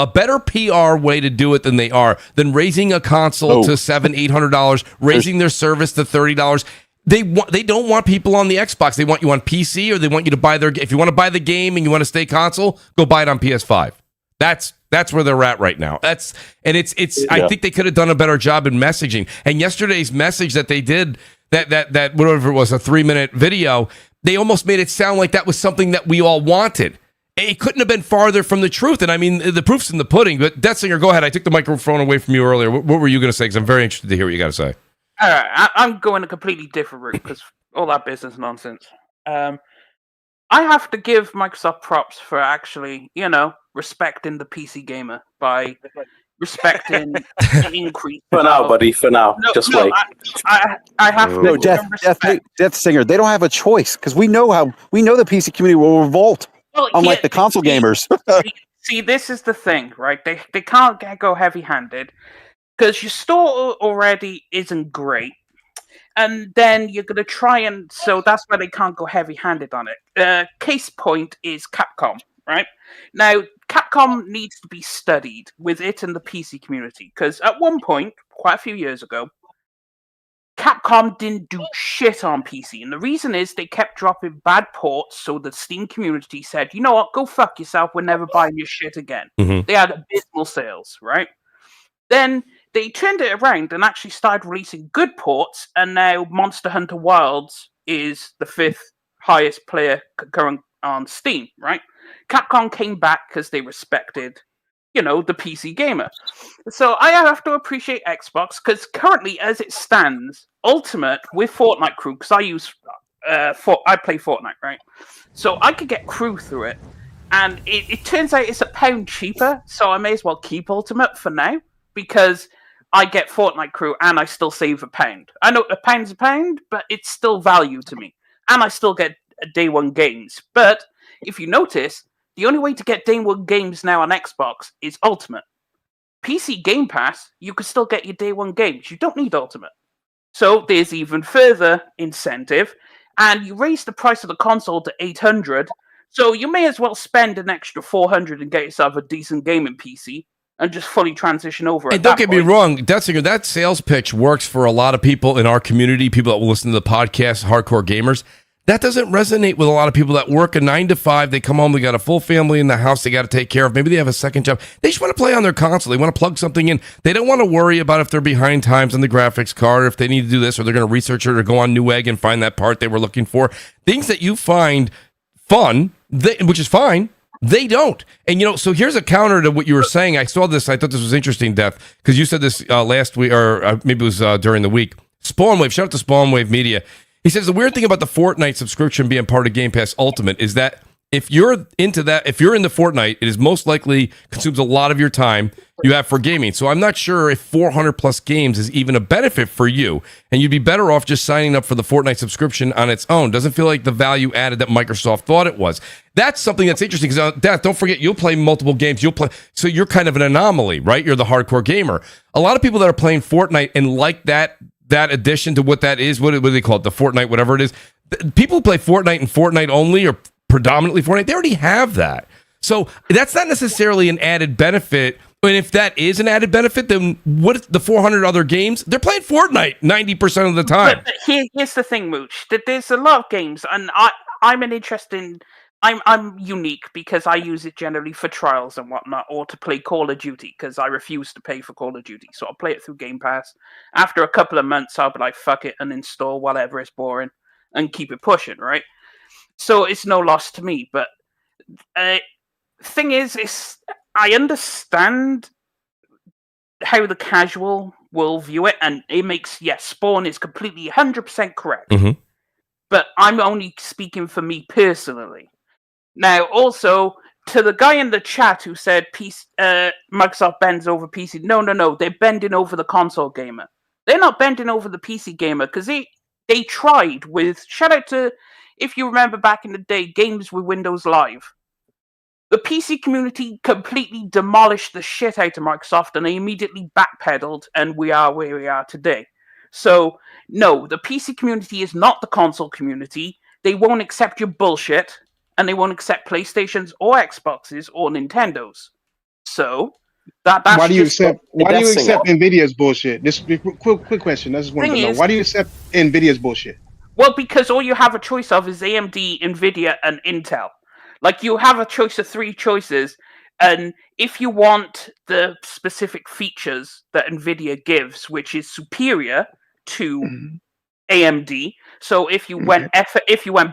better PR way to do it than raising a console to $700-$800, raising their service to $30. They don't want people on the Xbox. They want you on PC, or they want you to buy if you want to buy the game and you want to stay console, go buy it on PS5. That's where they're at right now. I think they could have done a better job in messaging. And yesterday's message that they did, that whatever it was, a 3-minute video, they almost made it sound like that was something that we all wanted. It couldn't have been farther from the truth. And I mean, the proof's in the pudding. But Deathsinger, go ahead. I took the microphone away from you earlier. What were you going to say? Because I'm very interested to hear what you got to say. All right, I'm going a completely different route because all that business nonsense. I have to give Microsoft props for actually, respecting the PC gamer by respecting the increase. For now, buddy. For now, wait. I have to. No, Death Singer. They don't have a choice because we know the PC community will revolt, unlike the console gamers. See, this is the thing, right? They can't go heavy-handed. Because your store already isn't great, and then you're going to try and... So that's why they can't go heavy-handed on it. Case point is Capcom, right? Now, Capcom needs to be studied with it and the PC community, because at one point, quite a few years ago, Capcom didn't do shit on PC, and the reason is they kept dropping bad ports, so the Steam community said, you know what, go fuck yourself, we're never buying your shit again. Mm-hmm. They had abysmal sales, right? Then they turned it around and actually started releasing good ports, and now Monster Hunter Wilds is the 5th highest player current on Steam, right? Capcom came back because they respected, the PC gamer. So I have to appreciate Xbox, because currently, as it stands, Ultimate with Fortnite Crew, because I play Fortnite, right? So I could get Crew through it, and it turns out it's £1 cheaper, so I may as well keep Ultimate for now, because I get Fortnite Crew and I still save £1. I know £1's £1, but it's still value to me. And I still get day one games. But if you notice, the only way to get day one games now on Xbox is Ultimate. PC Game Pass, you can still get your day one games. You don't need Ultimate. So there's even further incentive. And you raise the price of the console to $800. So you may as well spend an extra $400 and get yourself a decent gaming PC. And just fully transition over. And don't get me wrong, Deathsinger, that sales pitch works for a lot of people in our community, people that will listen to the podcast, hardcore gamers. That doesn't resonate with a lot of people that work a 9 to 5. They come home, they got a full family in the house they got to take care of. Maybe they have a second job. They just want to play on their console. They want to plug something in. They don't want to worry about if they're behind times on the graphics card, or if they need to do this, or they're going to research it or go on Newegg and find that part they were looking for. Things that you find fun, which is fine. They don't. And, so here's a counter to what you were saying. I saw this. I thought this was interesting, Death, because you said this last week, or maybe it was during the week. Spawnwave, shout out to Spawnwave Media. He says the weird thing about the Fortnite subscription being part of Game Pass Ultimate is that if you're into that, if you're into Fortnite, it is most likely consumes a lot of your time you have for gaming. So I'm not sure if 400 plus games is even a benefit for you, and you'd be better off just signing up for the Fortnite subscription on its own. Doesn't feel like the value added that Microsoft thought it was. That's something that's interesting, because Death, don't forget, you'll play multiple games. So you're kind of an anomaly, right? You're the hardcore gamer. A lot of people that are playing Fortnite and like that addition to what that is, what do they call it? The Fortnite, whatever it is. People who play Fortnite and Fortnite only, or predominantly Fortnite, they already have that. So that's not necessarily an added benefit. And if that is an added benefit, then what if the 400 other games, they're playing Fortnite 90% of the time. But here's the thing, Mooch, that there's a lot of games, and I'm unique because I use it generally for trials and whatnot, or to play Call of Duty, because I refuse to pay for Call of Duty. So I'll play it through Game Pass. After a couple of months, I'll be like, fuck it, and install whatever is boring and keep it pushing, right? So it's no loss to me. But thing is I understand how the casual will view it, and it makes, Spawn is completely 100% correct. Mm-hmm. But I'm only speaking for me personally. Now, also, to the guy in the chat who said Microsoft bends over PC, no, they're bending over the console gamer. They're not bending over the PC gamer, because they tried with, shout out to, if you remember back in the day, games with Windows Live. The PC community completely demolished the shit out of Microsoft, and they immediately backpedaled, and we are where we are today. So, no, the PC community is not the console community. They won't accept your bullshit, and they won't accept PlayStations or Xboxes or Nintendos. So, that's why do you accept Nvidia's bullshit? This quick question. I just want to know, why do you accept Nvidia's bullshit? Well, because all you have a choice of is AMD, Nvidia, and Intel. Like, you have a choice of 3 choices, and if you want the specific features that Nvidia gives, which is superior to AMD, so if you went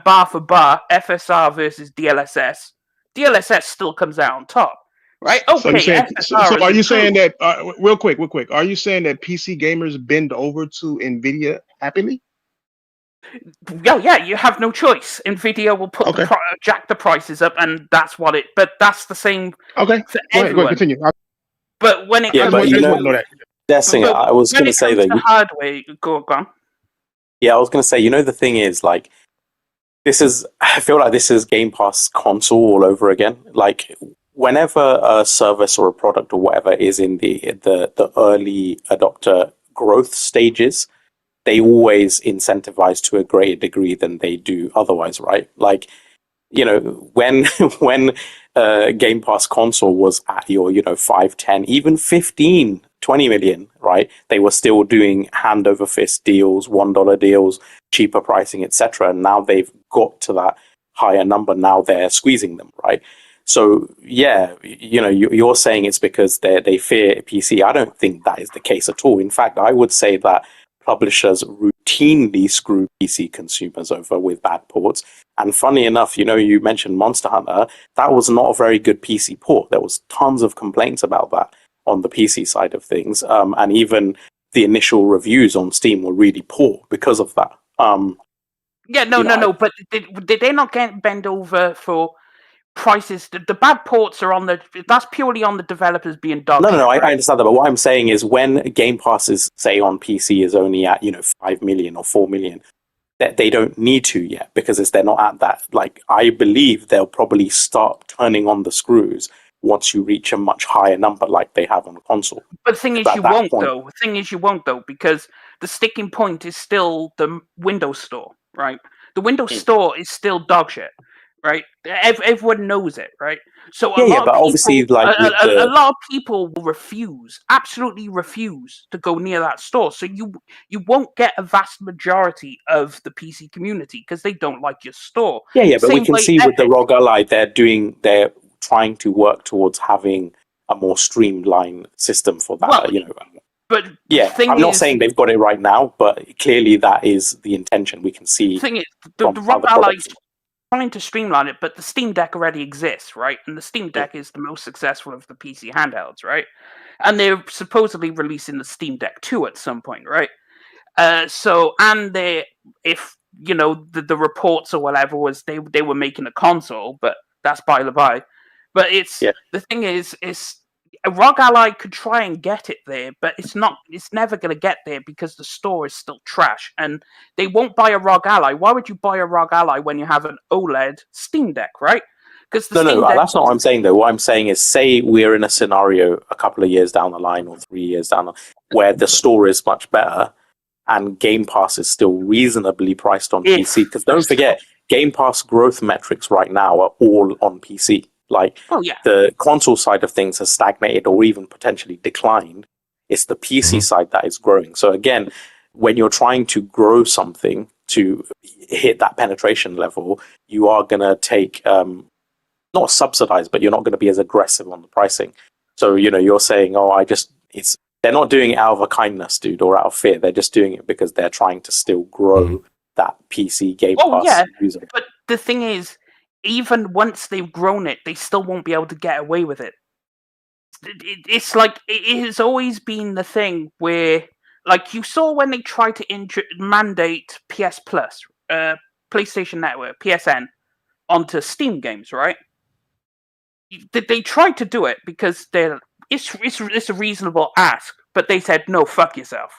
bar for bar, FSR versus DLSS, DLSS still comes out on top, right? So Okay, saying, FSR so are is you saying improved. that real quick? Are you saying that PC gamers bend over to Nvidia happily? Yeah, you have no choice. Nvidia will put jack the prices up, and that's what it. But that's the same Okay. for Go ahead, everyone. continue. But when it comes but to you know, Destiny, I was when going to it say comes that. to hardware, go on. Yeah, I was going to say, the thing is, like, I feel like this is Game Pass console all over again. Like, whenever a service or a product or whatever is in the early adopter growth stages, they always incentivize to a greater degree than they do otherwise, right? Like, when when Game Pass console was at your 5, 10, even 15, 20 million, right? They were still doing hand over fist deals, $1 deals, cheaper pricing, etc. And now they've got to that higher number. Now they're squeezing them, right? So yeah, you're saying it's because they fear PC. I don't think that is the case at all. In fact, I would say that publishers routinely screw PC consumers over with bad ports. And funny enough, you mentioned Monster Hunter. That was not a very good PC port. There was tons of complaints about that on the PC side of things. And even the initial reviews on Steam were really poor because of that. No. But did they not get bend over for prices? The bad ports are that's purely on the developers being dog shit, No, right? I understand that. But what I'm saying is when Game Pass is, say, on PC is only at, 5 million or 4 million, that they don't need to yet because they're not at that. Like, I believe they'll probably start turning on the screws once you reach a much higher number like they have on the console. But the thing is, you won't though, because the sticking point is still the Windows Store, right? The Windows Store is still dog shit, right? Everyone knows it, right? So a lot of people will absolutely refuse to go near that store. So you won't get a vast majority of the PC community because they don't like your store. Yeah, but we can see with the ROG Ally, they're trying to work towards having a more streamlined system for that. But yeah, I'm not saying they've got it right now, but clearly that is the intention. We can see. The thing is, the ROG Ally is trying to streamline it, but the Steam Deck already exists, right? And the Steam Deck is the most successful of the PC handhelds, right? And they're supposedly releasing the Steam Deck 2 at some point, right? If the reports or whatever was they were making a console, but that's by the by. But the thing is a ROG Ally could try and get it there, but it's never going to get there because the store is still trash, and they won't buy a ROG Ally. Why would you buy a ROG Ally when you have an OLED Steam Deck, right? Because that's not what I'm saying though. What I'm saying is, say we're in a scenario a couple of years down the line or 3 years down the line where the store is much better and Game Pass is still reasonably priced on PC. Because don't forget, Game Pass growth metrics right now are all on PC. Like, the console side of things has stagnated or even potentially declined. It's the PC side that is growing. So again, when you're trying to grow something to hit that penetration level, you are going to take, not subsidized, but you're not going to be as aggressive on the pricing. So, you're saying, they're not doing it out of a kindness, dude, or out of fear. They're just doing it because they're trying to still grow that PC Game Pass user. But the thing is, even once they've grown it, they still won't be able to get away with it. It's like it has always been the thing where, like, you saw when they tried to mandate PS Plus, PlayStation Network, PSN, onto Steam games, right? They tried to do it because it's a reasonable ask, but they said no, fuck yourself,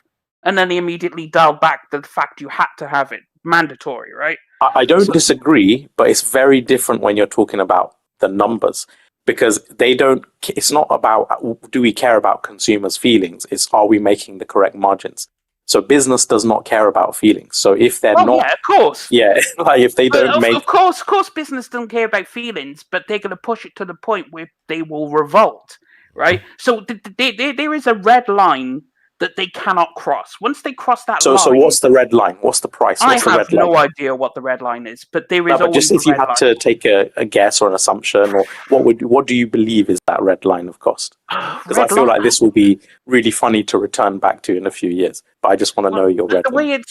and then they immediately dialed back the fact you had to have it mandatory, right? I don't disagree, but it's very different when you're talking about the numbers, because it's not about do we care about consumers' feelings, it's are we making the correct margins. So business does not care about feelings. So if they're not, yeah, of course, like if they don't make, of course, business don't care about feelings, but they're going to push it to the point where they will revolt, right? So there is a red line that they cannot cross. Once they cross that So line, what's the red line? What's the price? What's I the have red line? no idea what the red line is, but there is But always just if a you red had line. to take a guess or an assumption, or what do you believe is that red line of cost? Because I feel like this will be really funny to return back to in a few years. But I just want to know your red line.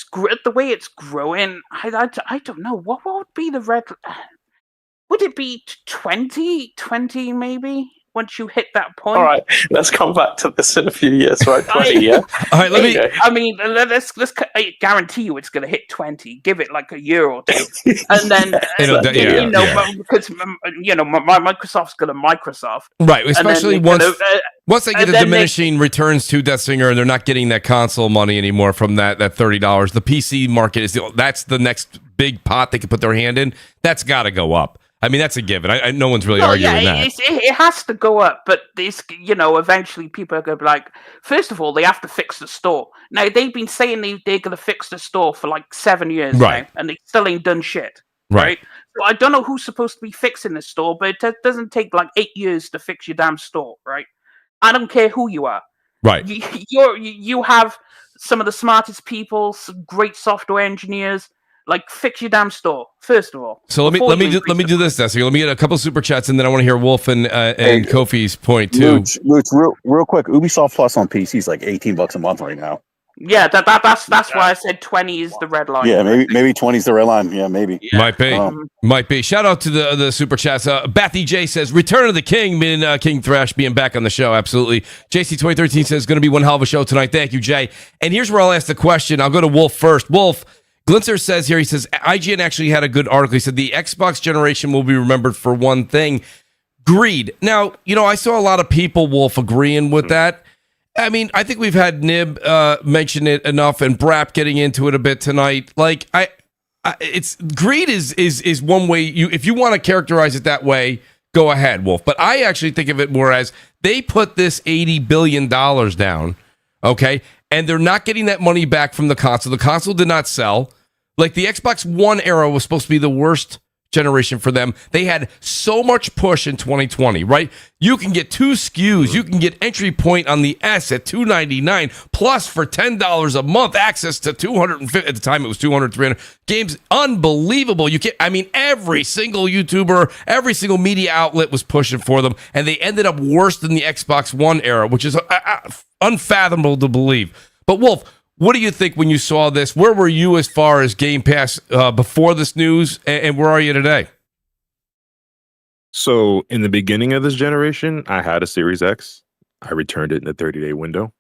The way it's growing, I don't know. What would be the red? Would it be 20 maybe? Once you hit that point. All right, let's come back to this in a few years, right? 20, yeah. All right, let me. I mean, let's I guarantee you it's going to hit 20. Give it like a year or two, and then because Microsoft's going to Microsoft, right? Especially once they get the diminishing returns to Death Singer, and they're not getting that console money anymore from that $30. The PC market that's the next big pot they can put their hand in. That's got to go up. I mean, that's a given. No one's really arguing that. It has to go up, but this, eventually people are going to be like, first of all, they have to fix the store. Now, they've been saying they're going to fix the store for like 7 years now, and they still ain't done shit. Right? So I don't know who's supposed to be fixing the store, but it doesn't take like 8 years to fix your damn store, right? I don't care who you are. Right. You have some of the smartest people, some great software engineers. Like, fix your damn store, first of all. So let me do this, Destiny. Let me get a couple super chats, and then I want to hear Wolf and Kofi's point too. Mooch, real quick. Ubisoft Plus on PC is like $18 a month right now. Yeah, that's why I said 20 is the red line. Yeah, maybe 20 is the red line. Yeah, maybe. Yeah. Might be. Shout out to the super chats. Bathy J says, "Return of the King," meaning King Thrash being back on the show. Absolutely. JC 2013 says, "Going to be one hell of a show tonight." Thank you, Jay. And here's where I'll ask the question. I'll go to Wolf first. Wolf. Glintzer says here, he says, IGN actually had a good article. He said, the Xbox generation will be remembered for one thing, greed. Now, I saw a lot of people, Wolf, agreeing with that. I mean, I think we've had Nib mention it enough and Brap getting into it a bit tonight. Like, it's greed is one way, if you want to characterize it that way, go ahead, Wolf. But I actually think of it more as they put this $80 billion down, okay, and they're not getting that money back from the console. The console did not sell. Like, the Xbox One era was supposed to be the worst generation for them. They had so much push in 2020, right? You can get 2 SKUs. You can get entry point on the S at $299, plus for $10 a month, access to 250, at the time it was 200, 300 games. Unbelievable. Every single YouTuber, every single media outlet was pushing for them, and they ended up worse than the Xbox One era, which is unfathomable to believe. But Wolf, what do you think when you saw this? Where were you as far as Game Pass before this news, and where are you today? So in the beginning of this generation, I had a Series X. I returned it in the 30-day window.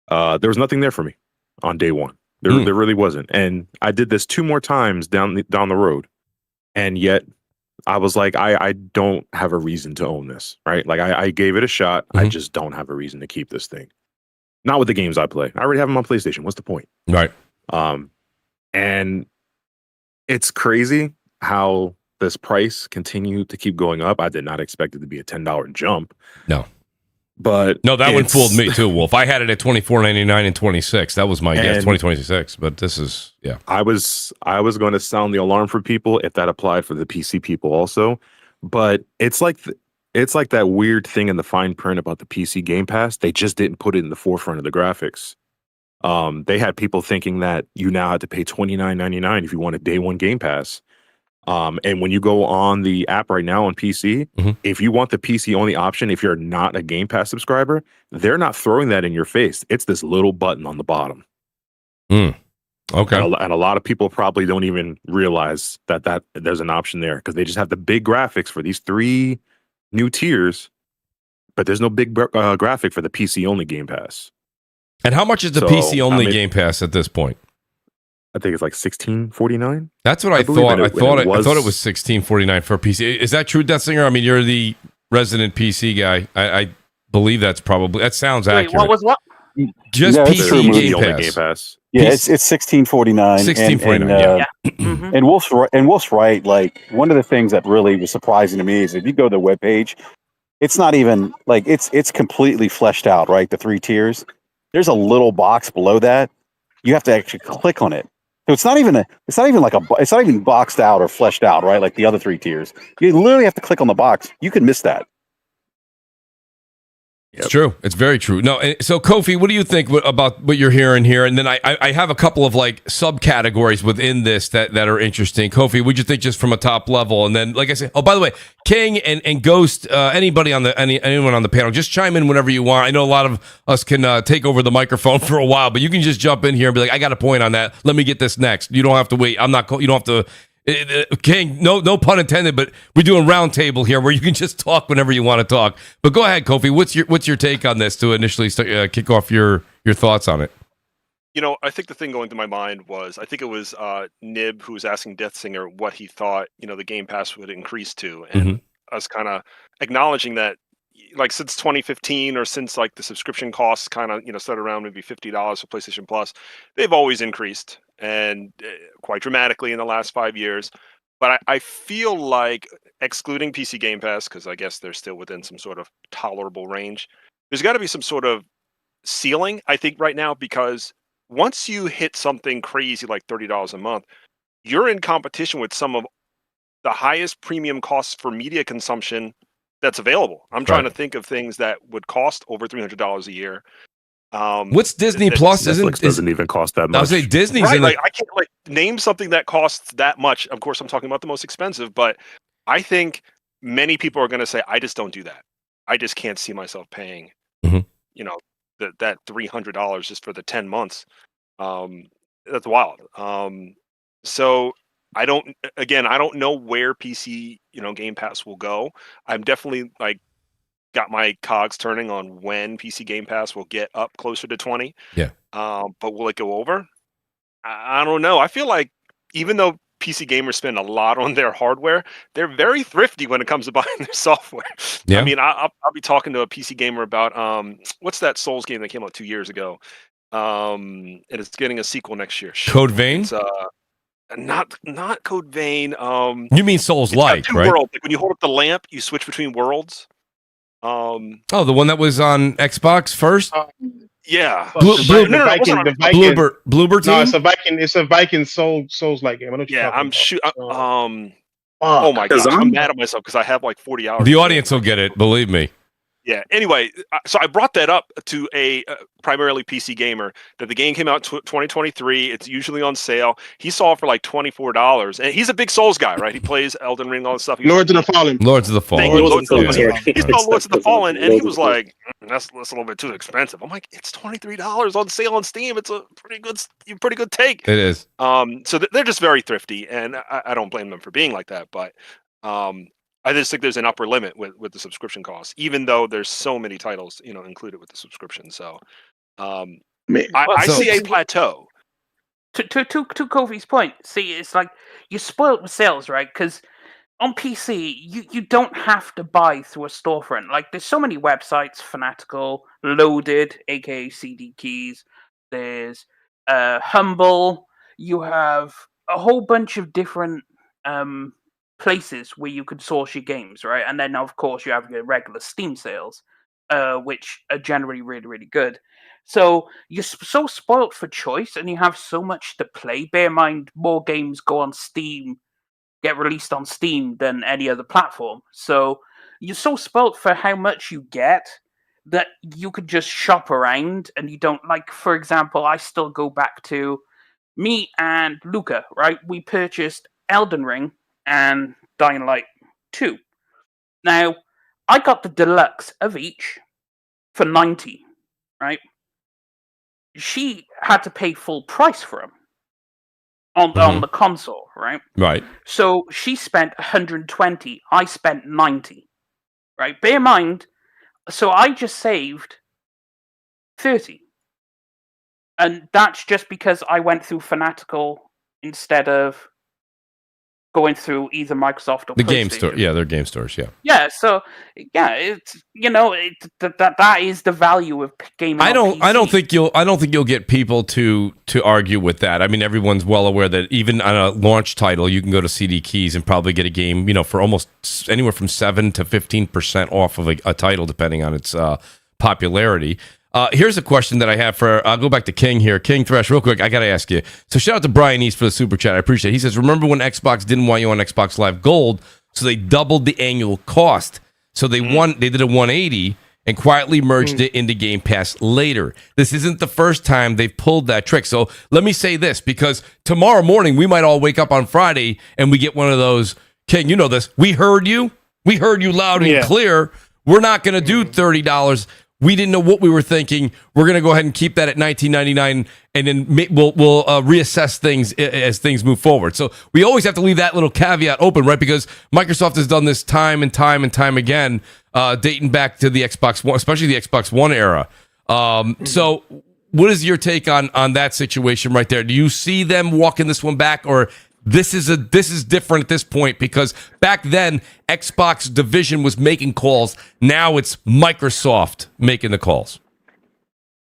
There was nothing there for me on day one. There really wasn't. And I did this 2 more times down the road. And yet I was like, I don't have a reason to own this, right? Like I gave it a shot. I just don't have a reason to keep this thing. Not with the games I play. I already have them on PlayStation. What's the point? Right. And it's crazy how this price continued to keep going up. I did not expect it to be a $10 jump. No. But no, that one fooled me too, Wolf. I had it at $24.99 and $26. That was my guess, 2026. But this is, yeah. I was going to sound the alarm for people if that applied for the PC people also. But it's like that weird thing in the fine print about the PC Game Pass. They just didn't put it in the forefront of the graphics. They had people thinking that you now had to pay $29.99 if you want a day one Game Pass. And when you go on the app right now on PC, if you want the PC only option, if you're not a Game Pass subscriber, they're not throwing that in your face. It's this little button on the bottom. Okay. And a lot of people probably don't even realize that there's an option there because they just have the big graphics for these 3 new tiers, but there's no big graphic for the PC only Game Pass. And how much is the PC only Game Pass at this point? I think it's like $16.49. That's what I thought. I thought it was $16.49 for PC. Is that true, Death Singer? I mean, you're the resident PC guy. I believe that sounds accurate. What? Just PC Game Pass. Yeah, it's $16.49. $16.49. And Wolf's right. Like, one of the things that really was surprising to me is if you go to the webpage, it's not even like it's completely fleshed out, right? The 3 tiers. There's a little box below that. You have to actually click on it. So it's not even boxed out or fleshed out, right? Like the other 3 tiers. You literally have to click on the box. You could miss that. It's true. It's very true. No, so Kofi, what do you think about what you're hearing here? And then I have a couple of like subcategories within this that are interesting. Kofi, what'd you think just from a top level? And then, like I said, oh, by the way, King and Ghost, anybody on anyone on the panel, just chime in whenever you want. I know a lot of us can take over the microphone for a while, but you can just jump in here and be like, I got a point on that. Let me get this next. You don't have to wait. You don't have to. King, no pun intended, but we're doing round table here where you can just talk whenever you want to talk. But go ahead, Kofi. What's your take on this to initially kick off your thoughts on it? I think the thing going through my mind was, I think it was Nib who was asking Death Singer what he thought, the Game Pass would increase to, and us kind of acknowledging that, like since 2015 or since like the subscription costs kind of set around maybe $50 for PlayStation Plus, they've always increased, and quite dramatically in the last 5 years. But I feel like, excluding PC Game Pass, because I guess they're still within some sort of tolerable range, there's got to be some sort of ceiling, I think, right now, because once you hit something crazy like $30 a month, you're in competition with some of the highest premium costs for media consumption that's available. I'm trying to think of things that would cost over $300 a year. What's Disney Plus? Netflix doesn't even cost that much. I would say Disney's right. Like, I can't name something that costs that much. Of course, I'm talking about the most expensive, but I think many people are going to say, I just don't do that. I just can't see myself paying, that $300 just for the 10 months. That's wild. So I don't know where PC, Game Pass will go. I'm definitely got my cogs turning on when PC Game Pass will get up closer to 20. Yeah. But will it go over? I don't know. I feel like even though PC gamers spend a lot on their hardware, they're very thrifty when it comes to buying their software. Yeah. I mean, I'll be talking to a PC gamer about what's that Souls game that came out 2 years ago? And it's getting a sequel next year. Code Vein? It's, not Code Vein. You mean Souls Light, right? Worlds. Like when you hold up the lamp, you switch between worlds. The one that was on Xbox first? Yeah. Bluebird team? No, it's a Viking Souls like game. I know what you're talking about. Oh my gosh, I'm mad at myself because I have like 40 hours. The audience will get it, believe me. Yeah. Anyway, so I brought that up to a primarily PC gamer that the game came out 2023. It's usually on sale. He saw it for like $24, and he's a big Souls guy, right? He plays Elden Ring, all this stuff. Lords of the Fallen. He saw Lords of the Fallen, and he was like, "That's a little bit too expensive." I'm like, "It's $23 on sale on Steam. It's a pretty good take." It is. So they're just very thrifty, and I don't blame them for being like that, but I just think there's an upper limit with the subscription costs, even though there's so many titles, included with the subscription. So, I see a plateau. To Kofi's point, see, it's like you're spoiled with sales, right? Because on PC, you don't have to buy through a storefront. Like, there's so many websites: Fanatical, Loaded, aka CD Keys. There's Humble. You have a whole bunch of different places where you could source your games, right? And then, of course, you have your regular Steam sales, which are generally really, really good. So you're so spoilt for choice, and you have so much to play. Bear in mind, more games get released on Steam than any other platform. So you're so spoilt for how much you get that you could just shop around, and you don't, like, for example, I still go back to me and Luca, right? We purchased Elden Ring and Dying Light 2. Now, I got the deluxe of each for $90, right? She had to pay full price for them on the console, right? Right. So she spent $120. I spent $90, right? Bear in mind, so I just saved $30. And that's just because I went through Fanatical instead of going through either Microsoft or the game store. Yeah, they're game stores. Yeah. Yeah. So yeah, it's that is the value of gaming. I don't think you'll get people to argue with that. I mean, everyone's well aware that even on a launch title, you can go to CD Keys and probably get a game, for almost anywhere from 7 to 15% off of a title, depending on its popularity. Here's a question that I have I'll go back to King here. King Thresh, real quick, I got to ask you. So shout out to Brian East for the super chat. I appreciate it. He says, remember when Xbox didn't want you on Xbox Live Gold, so they doubled the annual cost. So they did a 180, and quietly merged it into Game Pass later. This isn't the first time they've pulled that trick. So let me say this, because tomorrow morning we might all wake up on Friday and we get one of those, King, you know this, we heard you loud and clear. We're not going to do $30. We didn't know what we were thinking. We're going to go ahead and keep that at $19.99, and then we'll reassess things as things move forward. So we always have to leave that little caveat open, right? Because Microsoft has done this time and time again, dating back to the Xbox One, especially the Xbox One era. So what is your take on that situation right there? Do you see them walking this one back, or this is different at this point? Because back then Xbox division was making calls. Now it's Microsoft making the calls.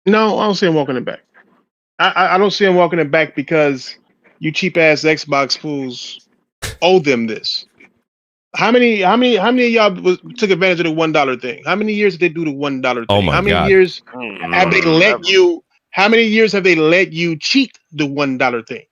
No, I don't see him walking it back. I don't see him walking it back because you cheap ass Xbox fools owe them this. How many of y'all took advantage of the $1 thing? How many years did they do the $1 thing? Oh my How many God. years have they let you? How many years have they let you cheat the $1 thing?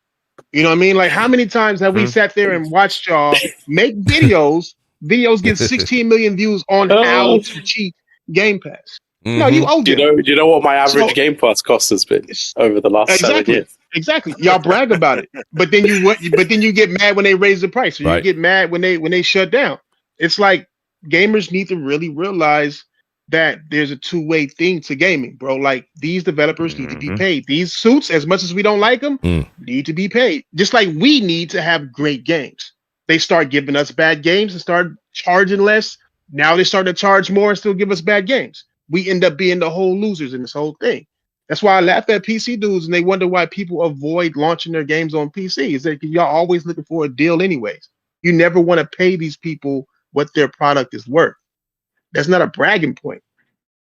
You know what I mean? Like, how many times have we sat there and watched y'all make videos? Videos get 16 million views on how to cheat Game Pass. No, you owe them. Do you know what my average Game Pass cost has been over the last 7 years? Exactly. Y'all brag about it, but then you get mad when they raise the price, or you get mad when they shut down. It's like gamers need to really realize that there's a two-way thing to gaming, bro. Like, these developers need to be paid. These suits, as much as we don't like them, need to be paid. Just like we need to have great games. They start giving us bad games and start charging less. Now they start to charge more and still give us bad games. We end up being the whole losers in this whole thing. That's why I laugh at PC dudes and they wonder why people avoid launching their games on PC. Is that y'all always looking for a deal anyways? You never want to pay these people what their product is worth. That's not a bragging point.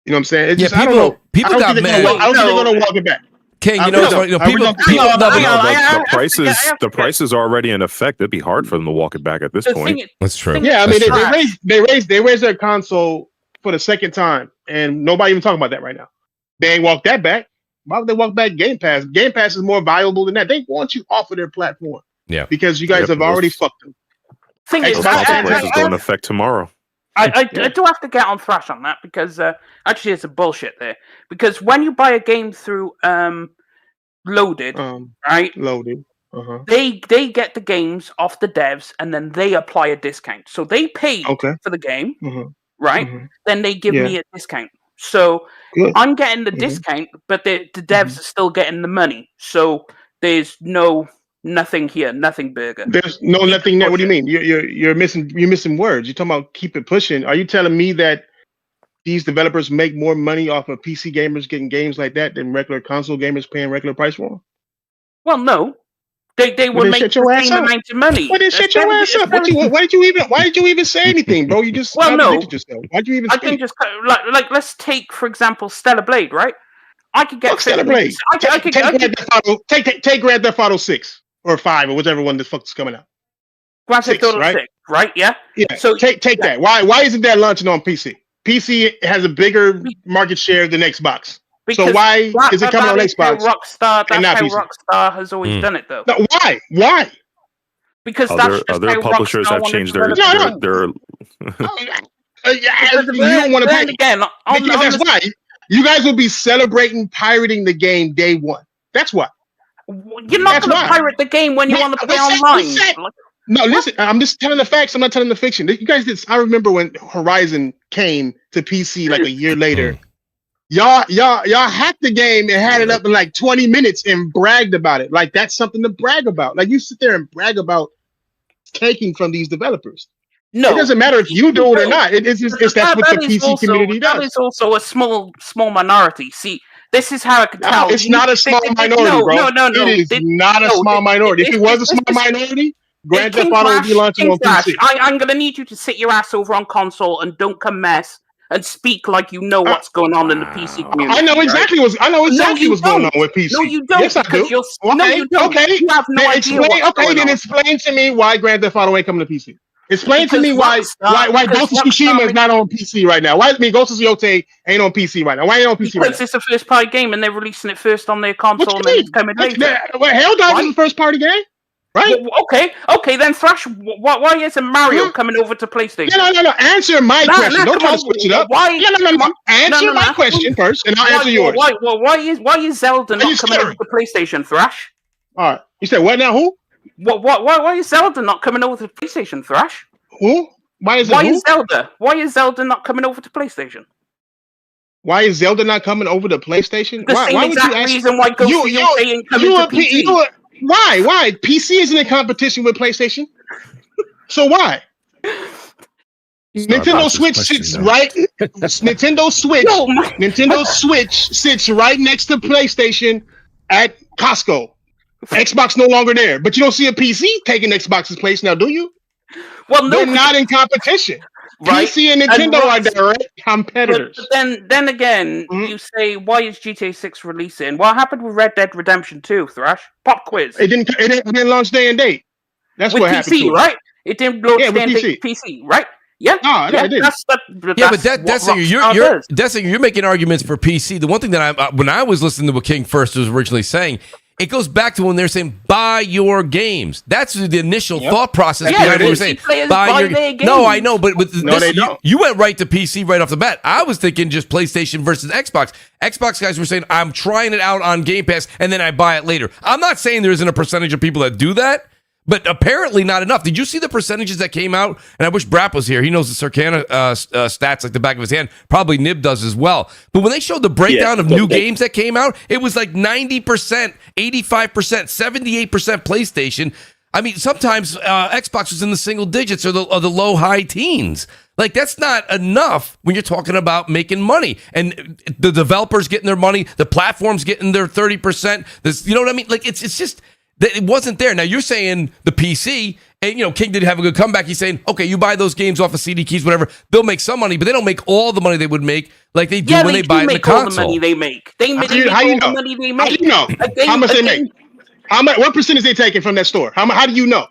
You know what I'm saying? It's just, I don't know. People got mad. I don't think they're going to walk it back. King, the price is already in effect. It'd be hard for them to walk it back at this point. That's true. Yeah, I mean, they raised their console for the second time, and nobody even talking about that right now. They ain't walked that back. Why would they walk back Game Pass? Game Pass is more valuable than that. They want you off of their platform. Yeah, because you guys have already fucked them. Those prices go into effect tomorrow. I do have to get on Thrash on that because actually it's a bullshit there. Because when you buy a game through Loaded, right? Loaded. They get the games off the devs and then they apply a discount. So they pay for the game, right? Then they give me a discount. So I'm getting the discount, but the devs are still getting the money. So there's nothing here, nothing burger. There's nothing there. What do you mean? You're missing words. You're talking about keep it pushing. Are you telling me that these developers make more money off of PC gamers getting games like that than regular console gamers paying regular price for them? Well, no. They would make the same amount of money. Well, then shut your ass up. Why did you even say anything, bro? You just contradicted yourself. Why did you even speak? I can just like let's take for example Stellar Blade, right? I could get Stellar Blade. Take Grand Theft Auto 6 or 5 or whichever one the fuck is coming out. Grand Theft Auto 6, right? Yeah. Yeah. So take that. Why isn't that launching on PC? PC has a bigger market share than Xbox. Because so why is it coming on Xbox? That's how Rockstar has always done it, though. No, why? Because other publishers have changed their. You don't want to pay again. Because that's why you guys will be celebrating pirating the game day one. That's why. You're not going to pirate the game when you want to play online. No, listen. I'm just telling the facts. I'm not telling the fiction. You guys did. I remember when Horizon came to PC like a year later. Y'all hacked the game and had it up in like 20 minutes and bragged about it. Like that's something to brag about. Like you sit there and brag about taking from these developers. No, it doesn't matter if you do it or not. It's that's what the PC community does. That is also a small minority. See, this is how I can tell. It's not a small minority, bro. No. It is not a small minority. If it was a small minority, Grand Theft Auto would be launching on PC. I'm going to need you to sit your ass over on console and don't come mess and speak like you know what's going on in the PC community. I know exactly what's going on with PC. No, you don't. Yes, I do. No, you don't. Okay. You have no idea. Then explain to me why Grand Theft Auto ain't coming to PC. Explain to me why Ghost of Tsushima is not on PC right now. Why Ghost of Yotei ain't on PC right now? Why ain't on PC right now? Because it's a first party game and they're releasing it first on their console and then it's coming later. Hell Dog is a first party game. Right? Okay. Then Thrash, why isn't Mario coming over to PlayStation? No. Answer my question. Don't try to switch it up. Why? No. Answer my question first, and I'll answer yours. Why is Zelda not coming over to PlayStation, Thrash? All right. You said what now? Who? Why is Zelda not coming over to PlayStation, Thrash? Who? Why is Zelda? Why is Zelda not coming over to PlayStation? Why is Zelda not coming over to PlayStation? The same exact reason why Ghost of Yotei ain't coming to PC. Why? PC isn't in competition with PlayStation. So why? Nintendo Switch sits right. Nintendo Switch sits right next to PlayStation at Costco. Xbox no longer there, but you don't see a PC taking Xbox's place now, do you? Well, they're not in competition. Right? PC and Nintendo are direct competitors. But then again, you say, why is GTA 6 releasing? What happened with Red Dead Redemption 2, Thrash? Pop quiz. It didn't launch day and date. That's with what PC, happened. Right? It didn't launch day and date PC, right? Yeah. No, it didn't. That's you're making arguments for PC. The one thing that when I was listening to what King First was originally saying, it goes back to when they're saying buy your games. That's the initial thought process behind what we're saying. Buy your games. No, I know, but they don't. You went right to PC right off the bat. I was thinking just PlayStation versus Xbox. Xbox guys were saying I'm trying it out on Game Pass and then I buy it later. I'm not saying there isn't a percentage of people that do that, but apparently not enough. Did you see the percentages that came out? And I wish Brap was here. He knows the Circana stats like the back of his hand. Probably Nib does as well. But when they showed the breakdown of new games that came out, it was like 90%, 85%, 78% PlayStation. I mean, sometimes Xbox was in the single digits or the low high teens. Like, that's not enough when you're talking about making money. And the developers getting their money, the platforms getting their 30%. You know what I mean? Like, it's just... It wasn't there. Now you're saying the PC, and King did have a good comeback. He's saying, okay, you buy those games off of CD keys, whatever. They'll make some money, but they don't make all the money they would make like they do when they buy the console. All the money they make. They make how you all know? the money they make. How do you know? How much they make? What percentage they taking from that store? How do you know?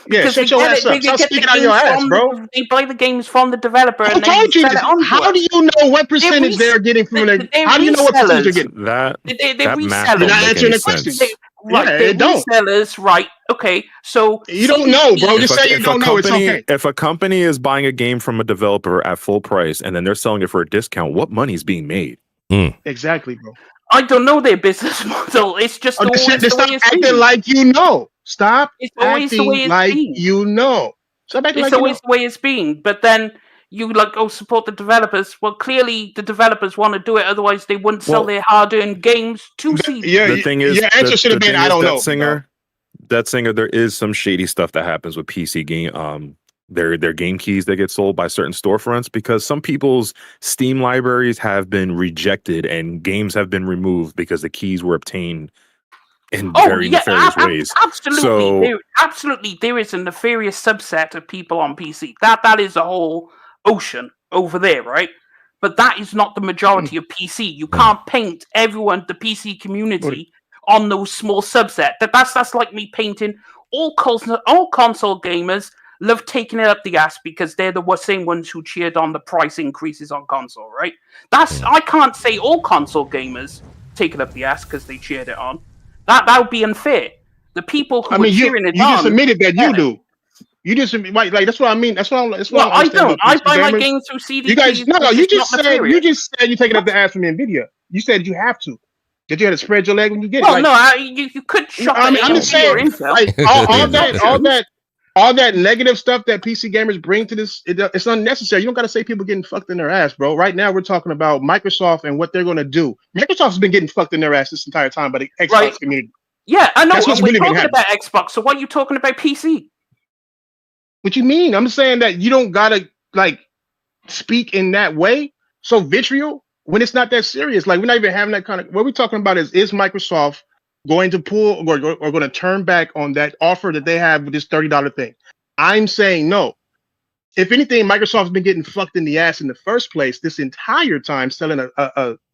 Yeah, shut your ass up. Stop speaking out your ass, bro. They buy the games from the developer and told you this. How do you know what percentage they're getting from their? How do you know what percentage they're getting? That resellers. You're not answering the question. They don't. Resellers, right? Okay, so you don't know, bro. Just say you don't know. It's okay. If a company is buying a game from a developer at full price and then they're selling it for a discount, what money is being made? Exactly, bro. I don't know their business model. It's just always the way it's stop acting like you know. Stop acting like you know. Stop acting like it's always the way it's been. But then you support the developers. Well, clearly the developers want to do it. Otherwise, they wouldn't sell their hard-earned games to CD. The thing is, your answer should have been, I don't know. That singer, there is some shady stuff that happens with PC game. Their game keys that get sold by certain storefronts because some people's Steam libraries have been rejected and games have been removed because the keys were obtained in very nefarious ways. Absolutely, there is a nefarious subset of people on PC. That is a whole ocean over there, right? But that is not the majority of PC. You can't paint everyone, the PC community, on those small subset. That's like me painting all console gamers love taking it up the ass because they're the same ones who cheered on the price increases on console, right? I can't say all console gamers take it up the ass because they cheered it on. That would be unfair. The people who are cheering it on... You just admitted that you do. You just like that's what I mean. That's what I don't. I buy my games through CD. You guys, you just said you take it up the ass from NVIDIA. You said you have to. That you had to spread your leg when you get it. Well, no, you could shop I'm just saying, like, all that negative stuff that PC gamers bring to this, it's unnecessary. You don't got to say people getting fucked in their ass, bro. Right now, we're talking about Microsoft and what they're going to do. Microsoft's been getting fucked in their ass this entire time by the Xbox community. Yeah, I know. We're talking about Xbox, so why are you talking about PC? What you mean? I'm saying that you don't got to, like, speak in that way, so vitriol, when it's not that serious. Like, we're not even having that kind of... What we're talking about is Microsoft going to pull or going to turn back on that offer that they have with this $30 thing? I'm saying no. If anything, Microsoft's been getting fucked in the ass in the first place this entire time, selling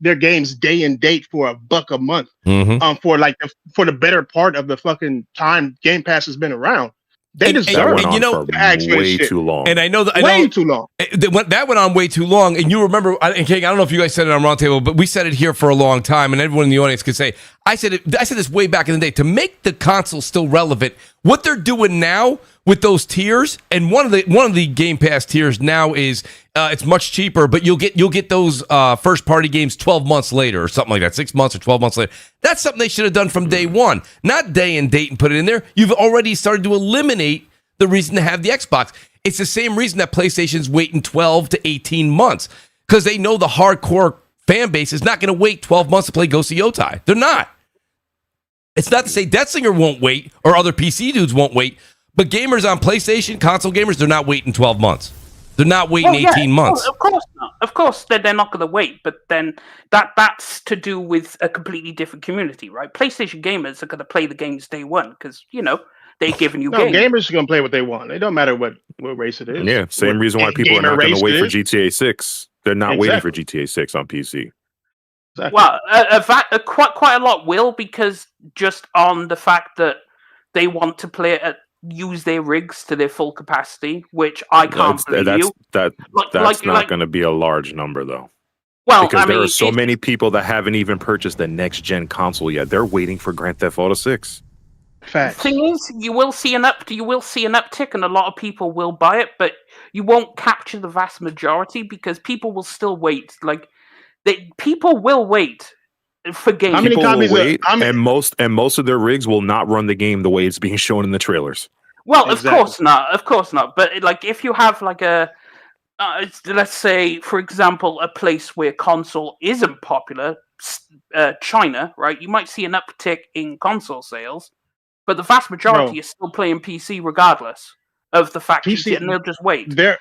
their games day and date for $1 a month. For the better part of the fucking time Game Pass has been around. They deserve it. You know, way too long. And I know that way too long. That went on way too long. And you remember, and King, I don't know if you guys said it on Roundtable, but we said it here for a long time, and everyone in the audience could say, I said this way back in the day, to make the console still relevant. What they're doing now with those tiers, and one of the Game Pass tiers now is it's much cheaper, but you'll get those first party games 12 months later or something like that, 6 months or 12 months later. That's something they should have done from day one, not day and date and put it in there. You've already started to eliminate the reason to have the Xbox. It's the same reason that PlayStation's waiting 12 to 18 months, because they know the hardcore fan base is not going to wait 12 months to play Ghost of Yotei. They're not. It's not to say Deathsinger won't wait or other PC dudes won't wait, but gamers on PlayStation, console gamers, they're not waiting 12 months. They're not waiting 18 months. Of course not. Of course, they're not going to wait, but then that's to do with a completely different community, right? PlayStation gamers are going to play the games day one because, they're giving you games. Gamers are going to play what they want. It don't matter what race it is. Yeah, same reason why people are not going to wait for GTA 6. They're not waiting for GTA 6 on PC. Exactly. Well, quite a lot will, because just on the fact that they want to play it use their rigs to their full capacity, which I can't believe. That's not going to be a large number, though. Well, because there are so many people that haven't even purchased the next gen console yet. They're waiting for Grand Theft Auto 6. Facts. The thing is, you will see an uptick, and a lot of people will buy it, but you won't capture the vast majority because people will still wait. People will wait for games. How many copies? And most of their rigs will not run the game the way it's being shown in the trailers. Well, exactly. Of course not. But if you have let's say, for example, a place where console isn't popular, China, right? You might see an uptick in console sales, but the vast majority is still playing PC regardless of the fact PC, and they'll just wait. There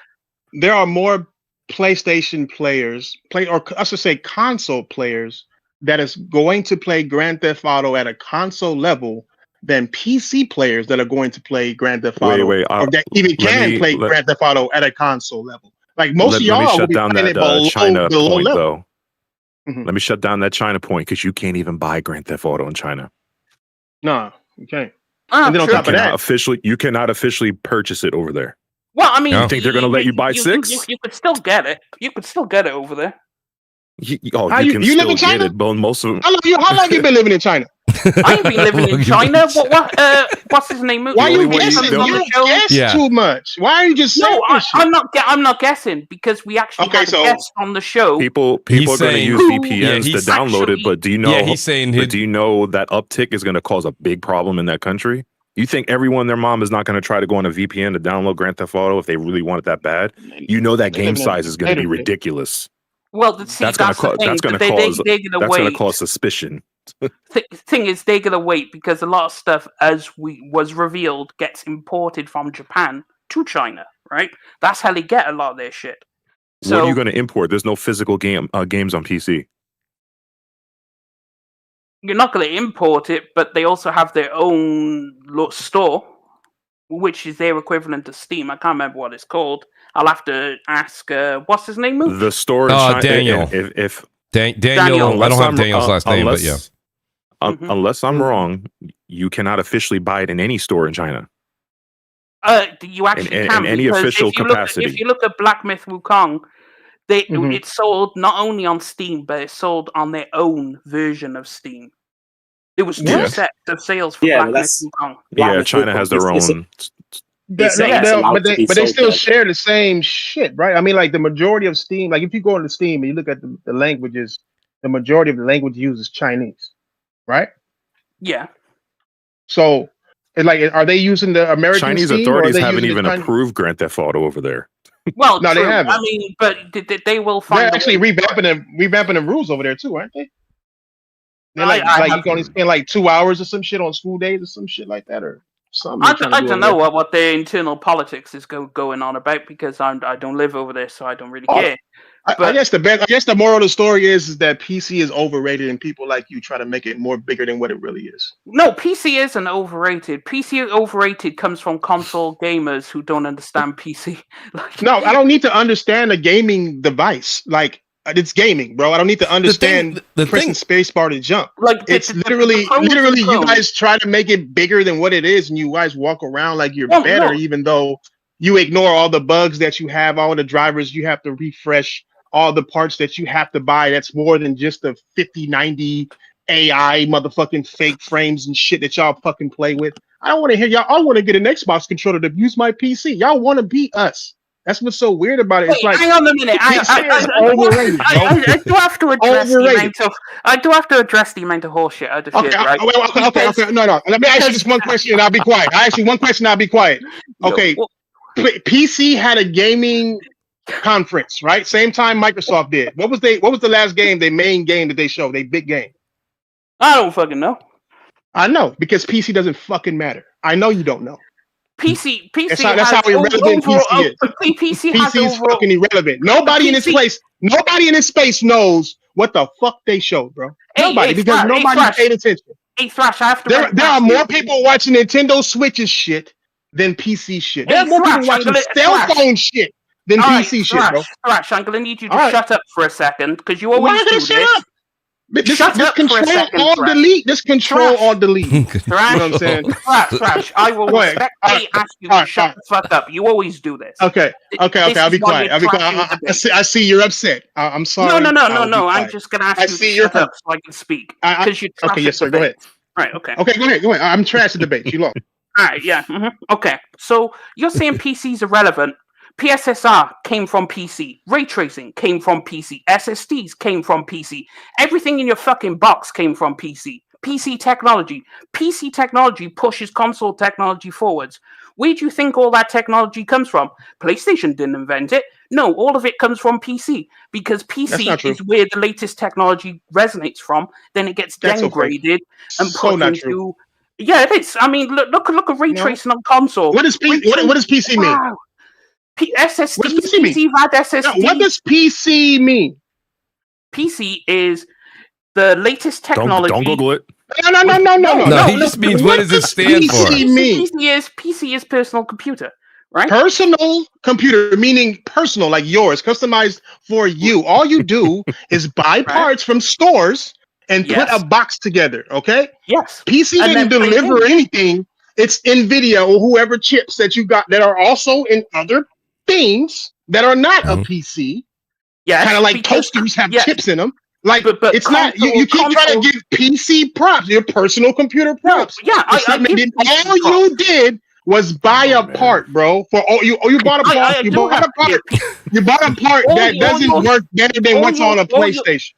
are more PlayStation players, or I should say console players, that is going to play Grand Theft Auto at a console level than PC players that are going to play Grand Theft Auto, or that even can play Grand Theft Auto at a console level. Like most of y'all will be playing it below China point, level. though. Mm-hmm. Let me shut down that China point, because you can't even buy Grand Theft Auto in China. No, you can't. And then on top of that, you cannot officially purchase it over there. Well, I mean, you think they're going to let you buy 6? You could still get it. You could still get it over there. You can still get it, but most of them. How long you been living in China? I ain't been living in China. What's his name? Why are you guessing? You guess too much. Why are you just saying this shit? I'm not guessing, because we actually had a guest on the show. People are going to use VPNs to download it, but do you know? Do you know that uptick is going to cause a big problem in that country? You think everyone, their mom, is not going to try to go on a VPN to download Grand Theft Auto if they really want it that bad? You know that game size is going to be ridiculous. Well, that's going to cause suspicion. Thing is, they're going to wait, because a lot of stuff, as was revealed, gets imported from Japan to China, right? That's how they get a lot of their shit. So, what are you going to import? There's no physical games on PC. You're not going to import it, but they also have their own store, which is their equivalent to Steam. I can't remember what it's called. I'll have to ask, what's his name? Mooch? The store in China. Daniel. Daniel. I don't have Daniel's last name, but yeah. Unless I'm wrong, you cannot officially buy it in any store in China. You actually can. In any official capacity. If you look at Black Myth Wukong, it's sold not only on Steam, but it's sold on their own version of Steam. It was 2 sets of sales for Black Myth Wukong. Yeah, China has their own. But they still share the same shit, right? I mean, like the majority of Steam, like if you go into Steam and you look at the languages, the majority of the language used is Chinese, right? Yeah. So, are they using the American Chinese Steam, authorities haven't even approved Grand Theft Auto over there. Well, no, they haven't. I mean, but they will find. They're actually revamping the rules over there too, aren't they? They're you can only spend 2 hours or some shit on school days or some shit like that, or something. I don't know what their internal politics is going on about, because I don't live over there, so I don't really care. I guess the moral of the story is that PC is overrated, and people like you try to make it more bigger than what it really is. No, PC isn't overrated. PC overrated comes from console gamers who don't understand PC. No, I don't need to understand a gaming device. Like, It's gaming, bro. I don't need to understand the pressing space bar to jump. Like it's literally you guys try to make it bigger than what it is, and you guys walk around like you're better, even though you ignore all the bugs that you have, all the drivers you have to refresh, all the parts that you have to buy. That's more than just the 5090 AI motherfucking fake frames and shit that y'all fucking play with. I don't want to hear y'all. I want to get an Xbox controller to use my PC. Y'all want to beat us. That's what's so weird about it. It's like, hang on a minute. I do have to address the amount of. I do have to address the amount of horseshit I just heard, right? Okay. No. Let me ask you just one question, and I'll be quiet. I ask you one question, and I'll be quiet. Okay. PC had a gaming conference, right? Same time Microsoft did. What was the last game? Their main game that they showed? Their big game. I don't fucking know. I know because PC doesn't fucking matter. I know you don't know. PC. That's how irrelevant PC is. PC is fucking irrelevant. Nobody in this space knows what the fuck they showed, bro. Nobody, because nobody paid attention. Hey, Thrash, I have to. There are more people watching Nintendo Switch's shit than PC shit. There are more people watching cell phone shit than PC shit, bro. Thrash, I'm gonna need you to shut up for a second because you always do this. Just control all delete. Just control all delete. You know what I'm saying? Thrash, I will respectfully ask you to shut the fuck up. You always do this. Okay. I'll be quiet. I see you're upset. I'm sorry. No. I'm just gonna ask you to shut up so I can speak. Okay, yes, sir. Go ahead. All right. Okay. Okay, go ahead. I'm trash at debate. You lost. All right. Yeah. Okay. So you're saying PC's irrelevant. PSSR came from PC. Ray tracing came from PC. SSDs came from PC. Everything in your fucking box came from PC. PC technology. PC technology pushes console technology forwards. Where do you think all that technology comes from? PlayStation didn't invent it. No, all of it comes from PC because PC is where the latest technology resonates from. Then it gets downgraded and put into. Yeah, it is. I mean, look at ray tracing on console. What does PC mean? SSD, PC VAD SSD. No, what does PC mean? PC is the latest technology. Don't Google it. No. He just means what does it stand for? PC is personal computer, right? Personal computer, meaning personal, like yours, customized for you. All you do is buy parts from stores and put a box together, okay? Yes. PC didn't deliver anything. It's NVIDIA or whoever chips that you got that are also in other things that are not a PC. Yeah, kind of like toasters have chips in them. Like, but it's not. You keep trying to give PC props, your personal computer props. No, all you did was buy a part, bro. You bought a part. You bought a part. You bought a part that doesn't work better than what's on a PlayStation.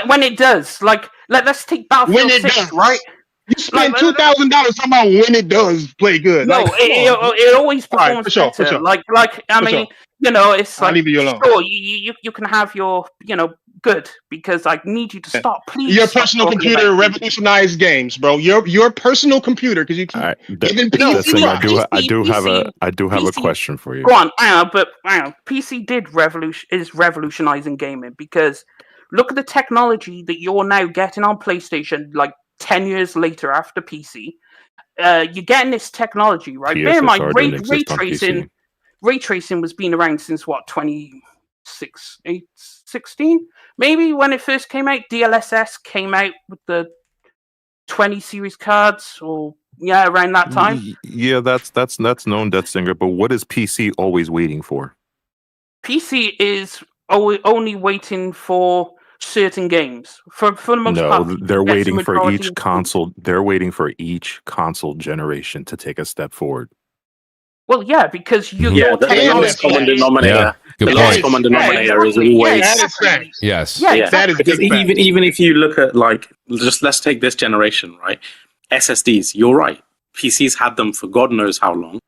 When it does, like let's take Battlefield 6, right? You spend $2,000 talking about when it does play good. No, it always performs better. For sure. Like I mean, you know, it's like, I'll leave you alone. Sure, you can have your, good, because I need you to stop. Please. Your personal computer revolutionized games, bro. Your personal computer, because you keep giving PC. I do have a question for you. Go on, but PC is revolutionizing gaming, because look at the technology that you're now getting on PlayStation, like 10 years later after PC. You're getting this technology, right? Bear in mind, ray tracing was being around since what, 2016? Maybe when it first came out. DLSS came out with the 20 series cards, or around that time. Yeah, that's known, Death Singer. But what is PC always waiting for? PC is only waiting for certain games for the most part. No, they're waiting for each console. They're waiting for each console generation to take a step forward. Well, yeah, because the lowest common denominator. The lowest common denominator is always yes. Yeah, that is because even if you look at, like, just let's take this generation, right? SSDs. You're right. PCs had them for God knows how long.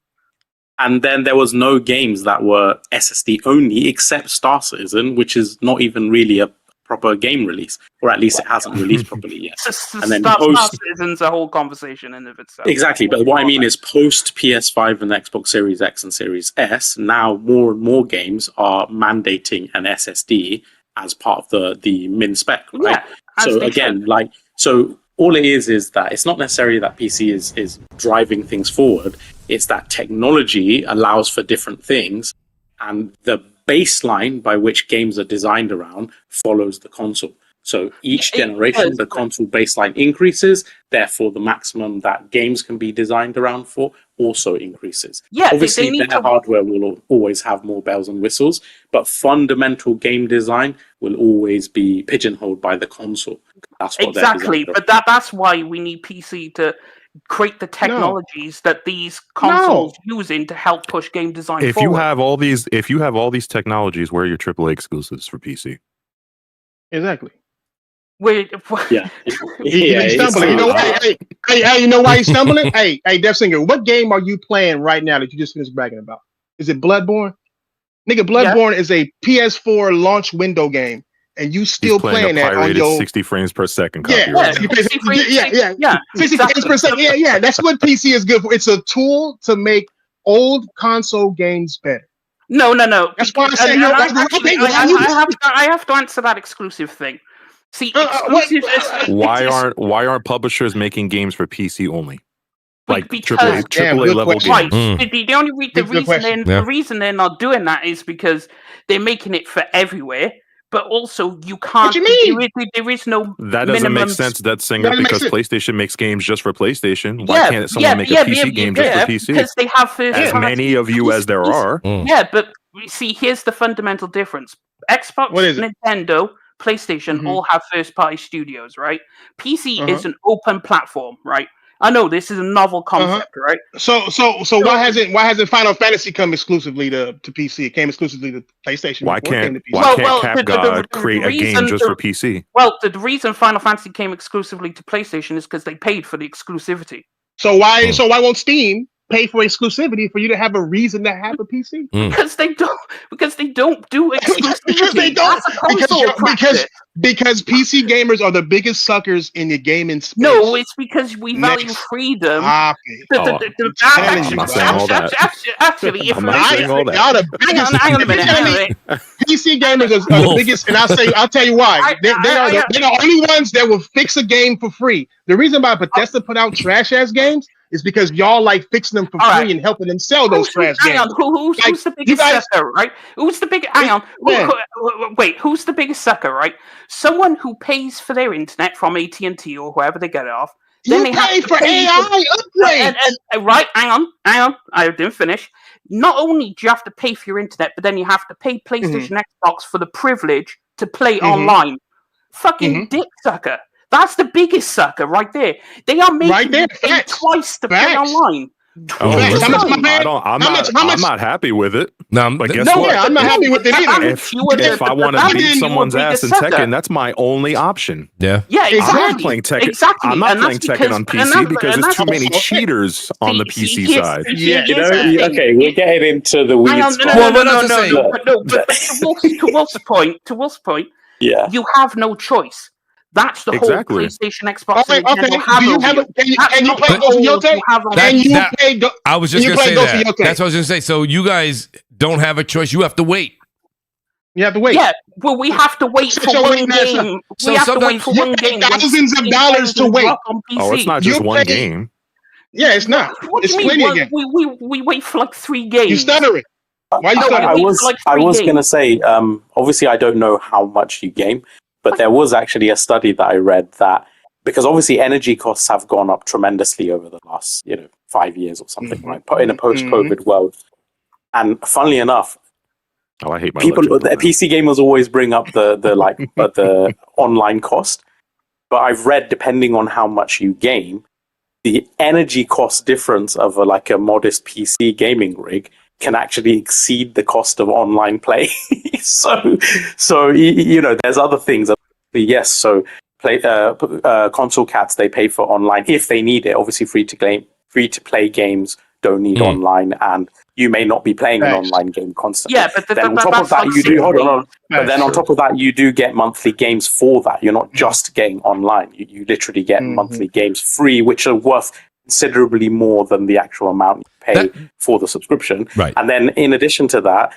And then there was no games that were SSD only except Star Citizen, which is not even really a proper game release, or at least it hasn't released properly yet. And then Star Citizen's a whole conversation in of itself. Exactly, but what I mean is post PS5 and Xbox Series X and Series S, now more and more games are mandating an SSD as part of the min spec, right? Yeah, so again, all it is that it's not necessarily that PC is driving things forward. It's that technology allows for different things, and the baseline by which games are designed around follows the console. So each generation, the console baseline increases. Therefore, the maximum that games can be designed around for also increases. Yeah, obviously, their hardware will always have more bells and whistles, but fundamental game design will always be pigeonholed by the console. That's what exactly. But that's why we need PC to create the technologies that these consoles using to help push game design forward. If you have all these technologies, where are your AAA exclusives for PC? Exactly. Yeah. He's stumbling. You know why? Hey, you know why he's stumbling? hey, Death Singer, what game are you playing right now that you just finished bragging about? Is it Bloodborne? Nigga, Bloodborne is a PS4 launch window game, and you still playing that on your 60 frames per second copy. Yeah, 60 frames per second. Yeah. That's what PC is good for. It's a tool to make old console games better. No. That's why I say I have to answer that exclusive thing. See, why aren't publishers making games for PC only? Like because AAA level games. Right. The reason they're not doing that is because they're making it for everywhere. But also, you can't. What do you mean? There is no. That doesn't make sense. That's Singer because PlayStation makes games just for PlayStation. Why can't someone make a PC game just for PC? Because they have as many of you as there are. Yeah, but see, here's the fundamental difference: Xbox, Nintendo, PlayStation all have first-party studios, right? PC is an open platform, right? I know this is a novel concept, right? So why hasn't Final Fantasy come exclusively to PC? It came exclusively to PlayStation. Why can't CapGod create a game just for PC? Well, the reason Final Fantasy came exclusively to PlayStation is because they paid for the exclusivity. So why won't Steam pay for exclusivity for you to have a reason to have a PC? Because they don't do exclusivity. Because PC gamers are the biggest suckers in the gaming space. No, it's because we value freedom. Actually, hang on a minute. PC gamers are the biggest, and I'll tell you why. They're the only ones that will fix a game for free. The reason why Bethesda put out trash ass games is because y'all like fixing them for free and helping them sell those trash games. Hang on, who's the biggest sucker, right? Who's the big? Hang on, wait, who's the biggest sucker, right? Someone who pays for their internet from AT&T or whoever they get it off. Then they pay for AI upgrades. Right, hang on, I didn't finish. Not only do you have to pay for your internet, but then you have to pay PlayStation, Xbox for the privilege to play online. Fucking dick sucker. That's the biggest sucker right there. They are making you pay twice to play online. I'm not happy with it. But guess what? I'm not happy with it either. If I want to beat someone's ass in Tekken, that's my only option. Yeah, exactly. I'm not playing Tekken. Exactly. I'm not playing Tekken on PC because there's too many cheaters on the PC side. Okay, we're getting into the weeds. To Wolf's point, you have no choice. That's the whole PlayStation, Xbox. Okay. Can you play Ghost of Yotei? I was just going to say that. That's what I was going to say. So you guys don't have a choice. You have to wait. You have to wait. Yeah, well, we have to wait for one game. We have to wait for one game. Thousands of dollars to wait. Oh, it's not just one game. Yeah, it's not. It's plenty of games. We wait for like 3 games. You stuttering. Why you stuttering? I was going to say, obviously, I don't know how much you game. But there was actually a study that I read that because obviously energy costs have gone up tremendously over the last 5 years or something, right? In a post-COVID world, and funnily enough, I hate my PC gamers always bring up the online cost. But I've read depending on how much you game, the energy cost difference of a modest PC gaming rig can actually exceed the cost of online play. so there's other things. Yes, so console cats, they pay for online if they need it. Obviously, free to play games don't need online, and you may not be playing an online game constantly. Yeah, but then on top of that, you do But then on top of that, you do get monthly games for that. You're not just getting online. You literally get monthly games free, which are worth considerably more than the actual amount you pay for the subscription. Right. And then in addition to that,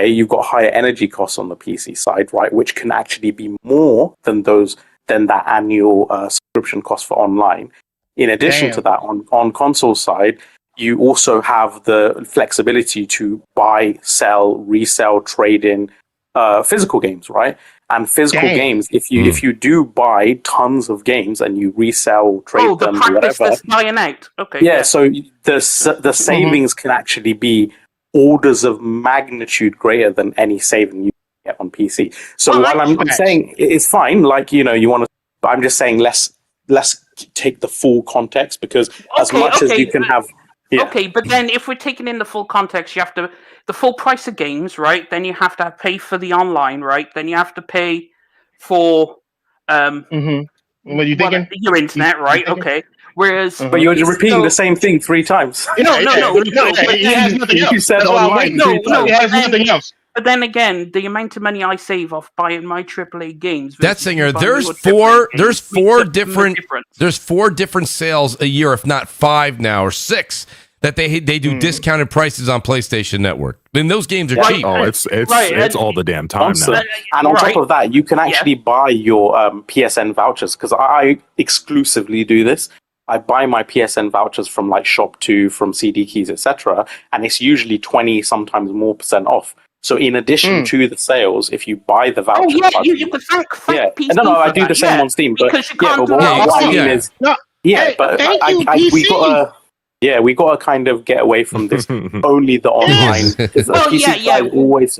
you've got higher energy costs on the PC side, right, which can actually be more than that annual subscription cost for online. In addition to that, on console side, you also have the flexibility to buy, sell, resell, trade in physical games, right? And physical games, if you do buy tons of games and you resell, trade them, the practice whatever. that's buying out. Okay. Yeah, so the savings can actually be orders of magnitude greater than any saving you get on PC. So while I'm saying it's fine, like, you know, you want to, but I'm just saying let's take the full context, because as much as you can have. Yeah. Okay, but then if we're taking in the full context, you have to the full price of games, right? Then you have to pay for the online, right? Then you have to pay for What you thinking? Your internet, right? Okay. Whereas, but you're repeating the same thing 3 times. No. He has nothing else. You said online. He has nothing else. But then again, the amount of money I save off buying my AAA games. That singer, there's four different sales a year, if not 5 now or 6, that they do discounted prices on PlayStation Network. I mean, those games are cheap. Oh, it's all the damn time now. And on top of that, you can actually buy your PSN vouchers, because I exclusively do this. I buy my PSN vouchers from like Shop2, from CD Keys, etc., and it's usually 20, sometimes more % off. So in addition to the sales, if you buy the voucher, you could thank PC. No, I do the same on Steam, but because you can't do what I mean is, we got to kind of get away from this. Only the online. Always.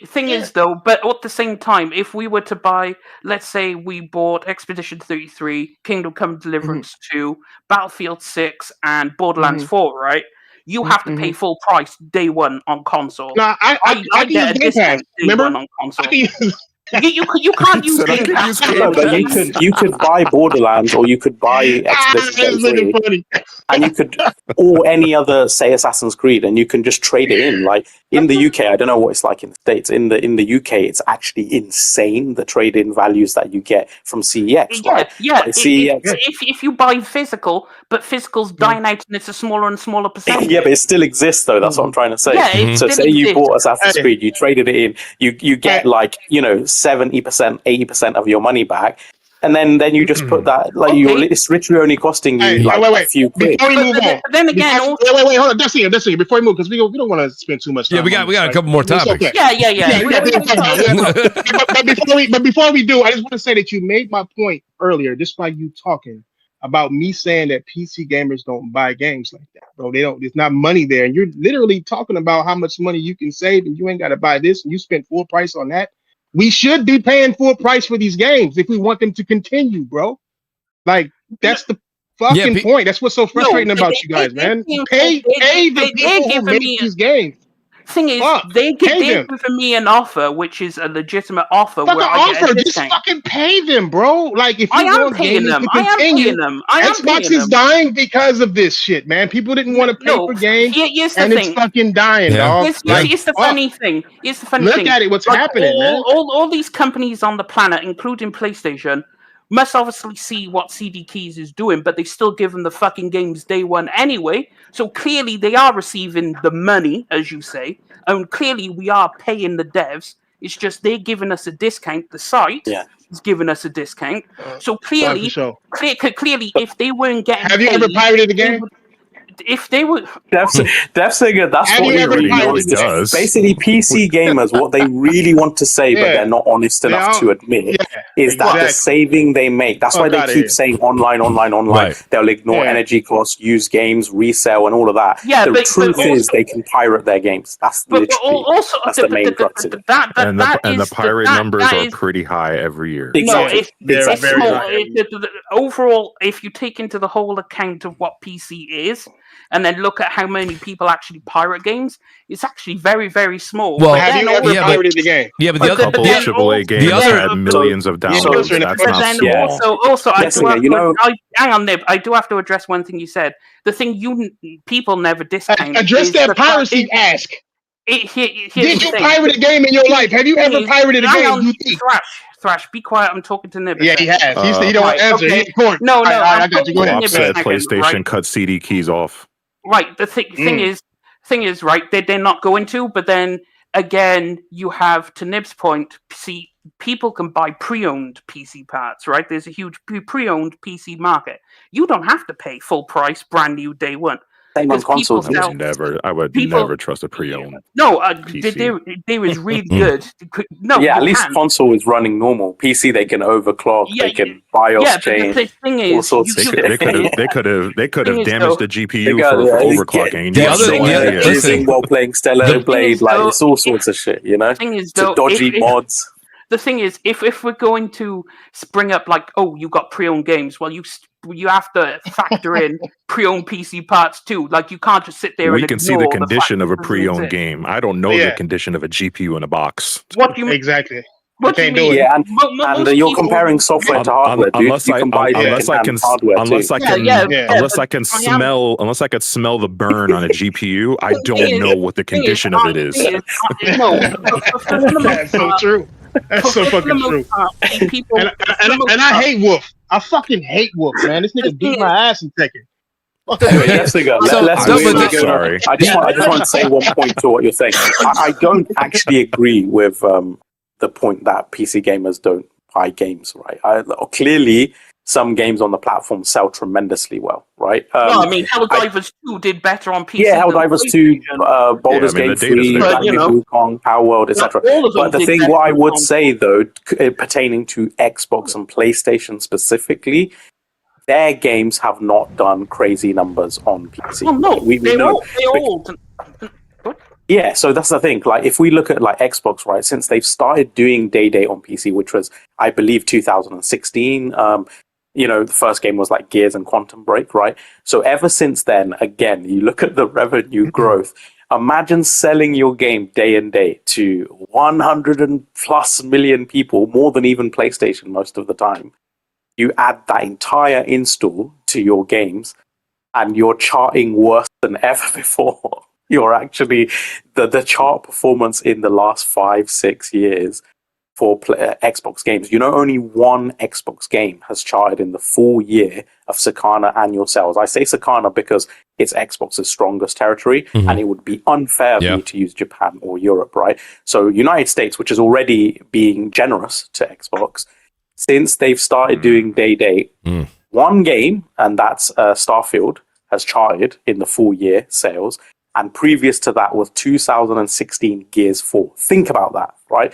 Thing is though, but at the same time, if we were to buy, let's say we bought Expedition 33, Kingdom Come Deliverance 2, Battlefield 6, and Borderlands 4, right? You have to pay full price day one on console. No, I get a discount day one on console. You can't use Game Pass. But you could buy Borderlands, or you could buy Expedition 33, and you could, or any other, say, Assassin's Creed, and you can just trade it in. Like in the UK, I don't know what it's like in the States. In the UK, it's actually insane, the trade-in values that you get from CEX. If you buy physical, but physical's dying out and it's a smaller and smaller percentage. Yeah, but it still exists though. That's what I'm trying to say. Yeah, so say you bought Assassin's Creed, you traded it in, you get 70%, 80% of your money back, and then you just put that it's literally only costing you a few quid. Before we move on, then again, hold on, that's it. Before we move, because we don't want to spend too much time. Yeah, we got a couple more topics. Okay. But before we do, I just want to say that you made my point earlier, just by you talking about me saying that PC gamers don't buy games like that, bro. They don't. There's not money there, and you're literally talking about how much money you can save, and you ain't got to buy this, and you spent full price on that. We should be paying full price for these games if we want them to continue, bro. Like, that's the fucking point. That's what's so frustrating about you guys, man. Pay the people who make these games. Thing is, they've given me an offer, which is a legitimate offer. Just fucking pay them, bro. Like, if you want paying them, Xbox is dying because of this shit, man. People didn't want to pay for games, and it's fucking dying, dog. It's the funny thing. Look at it. What's happening, man? All these companies on the planet, including PlayStation, must obviously see what CD Keys is doing, but they still give them the fucking games day one anyway. So clearly they are receiving the money, as you say, and clearly we are paying the devs. It's just they're giving us a discount. The site is giving us a discount. So clearly, clearly, if they weren't getting, have you ever pirated a game? If they were, that's what he really knows. Basically, PC gamers, what they really want to say, but they're not honest enough to admit, is that the saving they make. That's why they keep saying online. Right. They'll ignore energy costs, use games, resell, and all of that. Yeah, the truth is they can pirate their games. That's literally that's the main crux of it. And the pirate numbers are pretty high every year. Exactly. It's small. Overall, if you take into the whole account of what PC is, and then look at how many people actually pirate games, it's actually very, very small. Well, have you ever pirated the game? Yeah, but the other couple AAA games had millions of downloads. That's not also, hang on, Nib. I do have to address one thing you said. The thing people never discount. Address that piracy ask. Did you pirate a game in your life? Have you ever pirated a game? Thrash, be quiet. I'm talking to Nib. Yeah, he has. He don't want to answer. He's in court. No, I got you. Go ahead. Said PlayStation cut CD keys off. Right. The thing is, right, they're not going to, but then again, you have, to Nib's point, people can buy pre-owned PC parts, right? There's a huge pre-owned PC market. You don't have to pay full price, brand new day one. Same on consoles. I would never trust a pre-owned. No, PC. they was really good. No, yeah, at least console is running normal. PC they can overclock, they can BIOS change. The thing is, all sorts of shit. They could have damaged the GPU for overclocking. Listen, while playing Stellar Blade, like it's all sorts of shit, you know. Thing is, though, dodgy mods. The thing is, if we're going to bring up like, oh, you got pre-owned games, well, you have to factor in pre-owned PC parts too. Like, you can't just sit there. We and can see the condition of a pre-owned game. I don't know the condition of a GPU in a box. What do you mean? Exactly. What do you mean? Yeah, and you're comparing software to hardware, dude. Unless I can smell the burn on a GPU, I don't know what the condition of it is. That's so true. That's so fucking true. And I hate Wolf. I fucking hate Wolf, man. This nigga beat my ass in Tekken. Sorry. I just want to say one point to what you're saying. I don't actually agree with the point that PC gamers don't buy games, right? Clearly, some games on the platform sell tremendously well, right? No, I mean, Helldivers 2 did better on PC. Yeah, Helldivers 2, Baldur's Gate 3, Wukong, Power World, etc. But the thing what I would say, though, pertaining to Xbox and PlayStation specifically, their games have not done crazy numbers on PC. Oh, no, they all. Yeah, so that's the thing. Like, if we look at like Xbox, right, since they've started doing Day on PC, which was, I believe, 2016. The first game was like Gears and Quantum Break, right? So ever since then, again, you look at the revenue growth. Imagine selling your game day and day to 100+ million people, more than even PlayStation most of the time. You add that entire install to your games, and you're charting worse than ever before. You're actually the chart performance in the last 5-6 years for Xbox games. Only one Xbox game has charted in the full year of Circana annual sales. I say Circana because it's Xbox's strongest territory, and it would be unfair for me to use Japan or Europe, right? So United States, which is already being generous to Xbox, since they've started doing Day, one game, and that's Starfield, has charted in the full year sales. And previous to that was 2016 Gears 4. Think about that, right?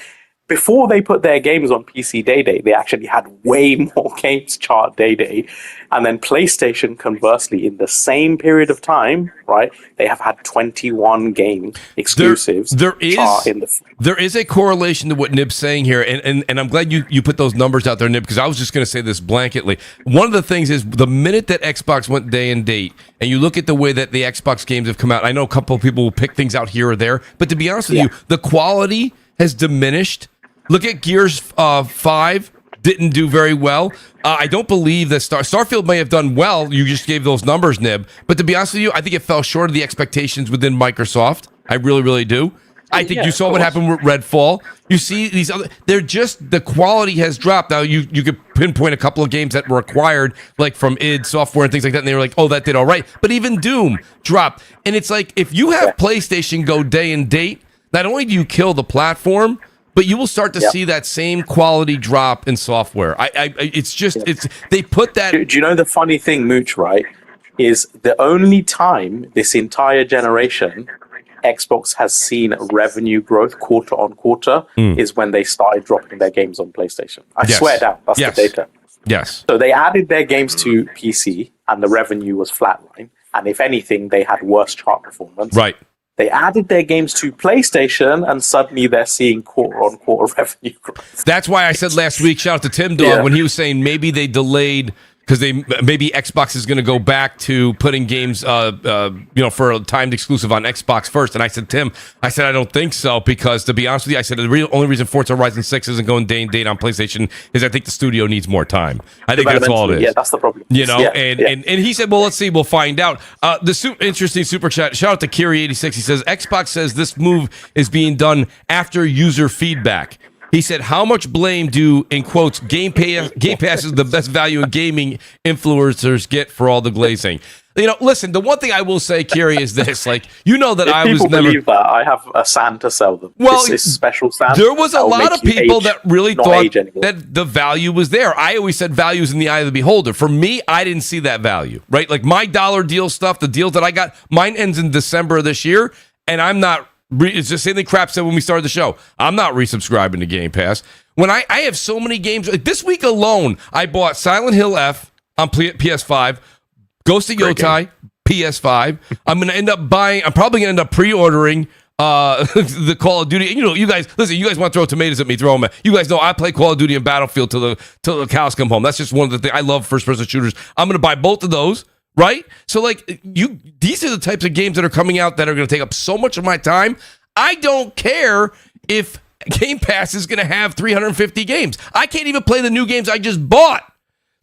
Before they put their games on PC Day, they actually had way more games chart Day. And then PlayStation, conversely, in the same period of time, right, they have had 21 game exclusives. There is a correlation to what Nib's saying here, and I'm glad you put those numbers out there, Nib, because I was just going to say this blanketly. One of the things is the minute that Xbox went day and date, and you look at the way that the Xbox games have come out, I know a couple of people will pick things out here or there, but to be honest with you, the quality has diminished. Look at Gears 5, didn't do very well. I don't believe that Starfield may have done well. You just gave those numbers, Nib. But to be honest with you, I think it fell short of the expectations within Microsoft. I really, really do. I think you saw what happened with Redfall. You see these other, the quality has dropped. Now, you could pinpoint a couple of games that were acquired, like from id Software and things like that, and they were like, oh, that did all right. But even Doom dropped. And it's like, if you have PlayStation go day and date, not only do you kill the platform, but you will start to see that same quality drop in software. They put that. Do you know the funny thing, Mooch? Right, is the only time this entire generation Xbox has seen revenue growth quarter on quarter is when they started dropping their games on PlayStation. I swear down, that's the data. Yes. So they added their games to PC, and the revenue was flatline. And if anything, they had worse chart performance. Right. They added their games to PlayStation, and suddenly they're seeing quarter-on-quarter revenue growth. That's why I said last week, shout out to Tim Dog, when he was saying maybe they delayed because maybe Xbox is going to go back to putting games, for a timed exclusive on Xbox first. And I said, Tim, I don't think so, because to be honest with you, I said the only reason Forza Horizon 6 isn't going day and date on PlayStation is I think the studio needs more time. I think that's all it is. Yeah, that's the problem. And he said, well, let's see, we'll find out. Interesting super chat. Shout out to Kiri86. He says, Xbox says this move is being done after user feedback. He said, how much blame do, in quotes, Game Pass is the best value in gaming influencers get for all the glazing? You know, listen, the one thing I will say, Kiri, is this. Like, you know that if I people was never... believe that, I have a sand to sell them. Well, this special sand. There was a lot of people that really thought that the value was there. I always said value is in the eye of the beholder. For me, I didn't see that value, right? Like my dollar deal stuff, the deals that I got, mine ends in December of this year, and I'm not... It's the same thing Crap said when we started the show. I'm not resubscribing to Game Pass. When I have so many games... Like this week alone, I bought Silent Hill F on PS5, Ghost of Yotei, PS5. I'm going to end up buying... I'm probably going to end up pre-ordering the Call of Duty. You know, you guys... Listen, you guys want to throw tomatoes at me, throw them at... You guys know I play Call of Duty and Battlefield till the cows come home. That's just one of the things. I love first-person shooters. I'm going to buy both of those. Right? So, like, these are the types of games that are coming out that are going to take up so much of my time. I don't care if Game Pass is going to have 350 games. I can't even play the new games I just bought.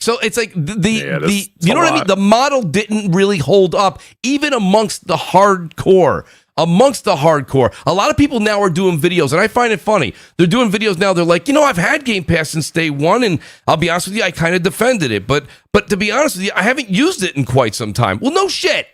So it's like the you know what I mean? The model didn't really hold up, even amongst the hardcore. A lot of people now are doing videos, and I find it funny. They're doing videos now. They're like, I've had Game Pass since day one, and I'll be honest with you, I kind of defended it. But to be honest with you, I haven't used it in quite some time. Well, no shit.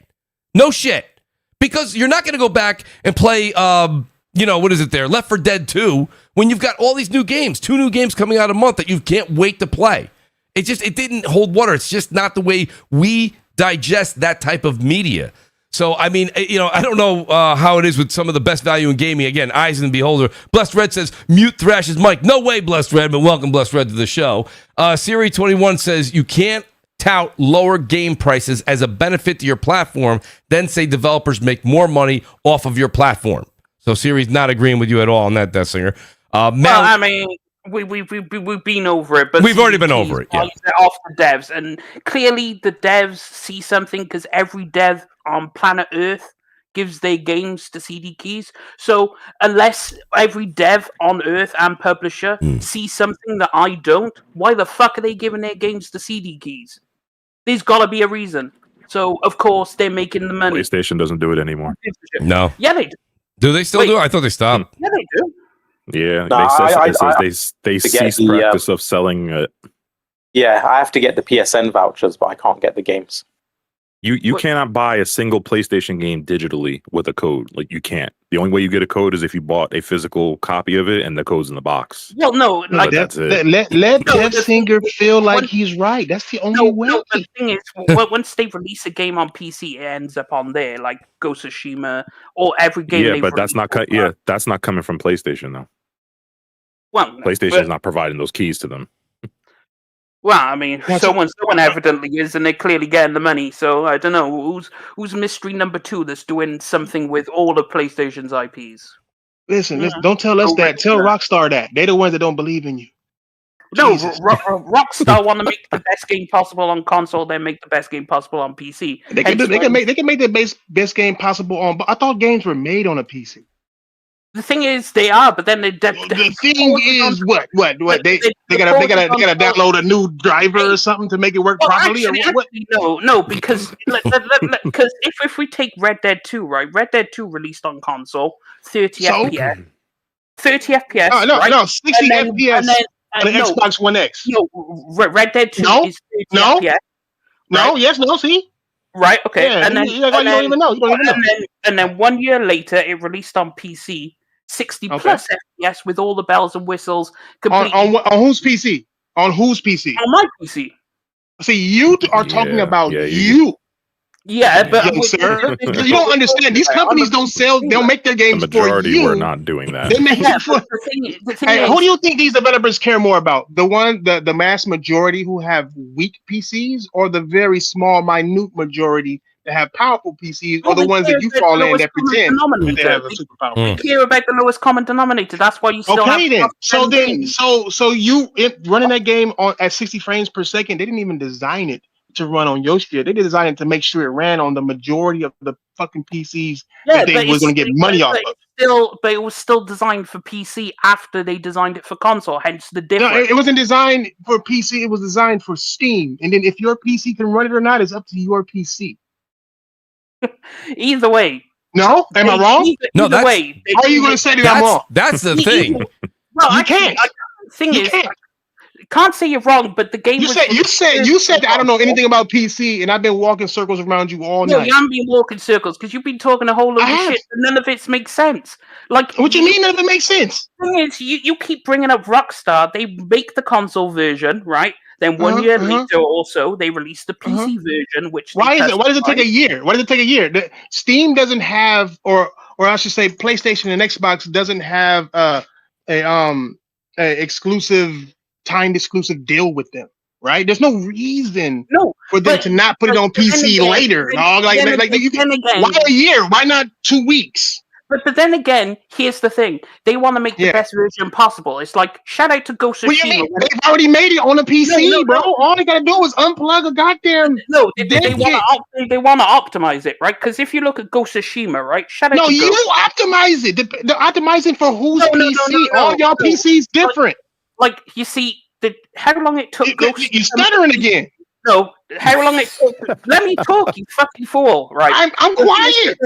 Because you're not going to go back and play, what is it there? Left 4 Dead 2, when you've got all these new games, 2 new games coming out a month that you can't wait to play. It didn't hold water. It's just not the way we digest that type of media. So, I mean, I don't know how it is with some of the best value in gaming. Again, eyes in the beholder. Blessed Red says, mute Thrash's mic. No way, Blessed Red, but welcome, Blessed Red, to the show. Siri21 says, you can't tout lower game prices as a benefit to your platform, then say developers make more money off of your platform. So, Siri's not agreeing with you at all on that, Death Singer. Well, I mean... We've been over it, but we've already been over it. Yeah. Off the devs, and clearly the devs see something because every dev on planet Earth gives their games to CD keys. So unless every dev on Earth and publisher see something that I don't, why the fuck are they giving their games to CD keys? There's got to be a reason. So of course they're making the money. PlayStation doesn't do it anymore. No. Yeah, they do. Do they still do it? I thought they stopped. Yeah, they do. Yeah, they ceased practice of selling it. Yeah, I have to get the PSN vouchers, but I can't get the games. You cannot buy a single PlayStation game digitally with a code. Like, you can't. The only way you get a code is if you bought a physical copy of it and the code's in the box. Well, no, like that's it. Let Death Singer feel like he's right. That's the only way. No, the thing is, once they release a game on PC, it ends up on there, like Ghost of Tsushima or every game. Yeah, but that's not that's not coming from PlayStation though. Well, PlayStation's not providing those keys to them. Well, I mean, someone evidently is, and they're clearly getting the money. So I don't know who's mystery number 2 that's doing something with all of PlayStation's IPs. Listen, don't tell us that. Tell Rockstar that. They're the ones that don't believe in you. No, Rockstar want to make the best game possible on console, then make the best game possible on PC. They can make the best game possible on. But I thought games were made on a PC. The thing is, they are, but then the thing is, what they gotta download a new driver or something to make it work properly. Actually, no, because if we take Red Dead 2, right? Red Dead 2 released on console, 30 FPS. 60 FPS on the Xbox One X. No, Red Dead 2 is 30 FPS. Right? See. Right. Okay. Yeah, and then you don't even know. And then 1 year later, it released on PC, 60 plus FPS with all the bells and whistles. On whose PC? On whose PC? On my PC. See, you are talking about you. Yeah, but sir, you don't understand. These companies don't make their games for you. The majority were not doing that. They make it for. Who do you think these developers care more about? The mass majority who have weak PCs, or the very small, minute majority that have powerful PCs, or the ones that you fall in that pretend that they have a superpower? They care about the lowest common denominator. That's why you still have. So you running that game at 60 frames per second. They didn't even design it to run on your shit. They designed it to make sure it ran on the majority of the fucking PCs that they were going to get money off of. But it was still designed for PC after they designed it for console, hence the difference. No, it wasn't designed for PC, it was designed for Steam. And then if your PC can run it or not is up to your PC. Either way. No? Am I wrong? Either way. How are you going to say that I'm wrong? That's the thing. Well, You actually, can't. Thing You is, can't. can't say you're wrong, but the game. You said that I don't know anything about PC, and I've been walking circles around you all No, night. you haven't been walking circles because you've been talking a whole load of shit, and none of it makes sense. Like, what you mean none of it makes sense? The thing is, you keep bringing up Rockstar. They make the console version, right? Then 1 year later, also they release the PC version. Which why does it take a year? Why does it take a year? Steam doesn't have, or I should say, PlayStation and Xbox doesn't have a exclusive timed exclusive deal with them, right? There's no reason for them to not put it on PC later. Dog. Why a year? Why not 2 weeks? But then again, here's the thing: they want to make the best version possible. It's like shout out to Ghost of Tsushima. They've already made it on a PC, bro. All they gotta do is unplug a goddamn. No, they want to optimize it, right? Because if you look at Ghost of Tsushima, right? Shout out to you optimize it. They're optimizing for whose PC? All y'all PCs different. Like you see, how long it took? You stuttering again. No, how long it took? Let me talk, you fucking fool! Right? I'm quiet.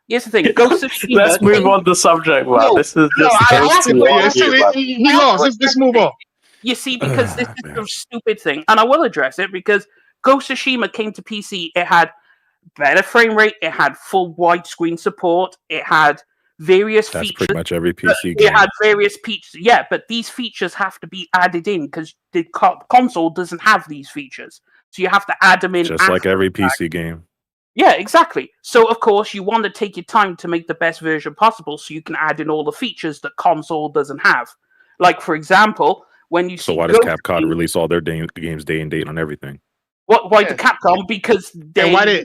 Here's the thing. Ghost of Tsushima. Let's move on to the subject. Wow, this is he lost. Let's move on. You see, because this is a stupid thing, and I will address it because Ghost of Tsushima came to PC. It had better frame rate. It had full widescreen support. It had various features. That's pretty much every PC game. It had various features. Yeah, but these features have to be added in because the console doesn't have these features. So you have to add them in. Just like every PC game. Yeah, exactly. So, of course, you want to take your time to make the best version possible so you can add in all the features that console doesn't have. Like, for example, when you So why does Capcom release all their games day and date on everything? Why do Capcom? Because they know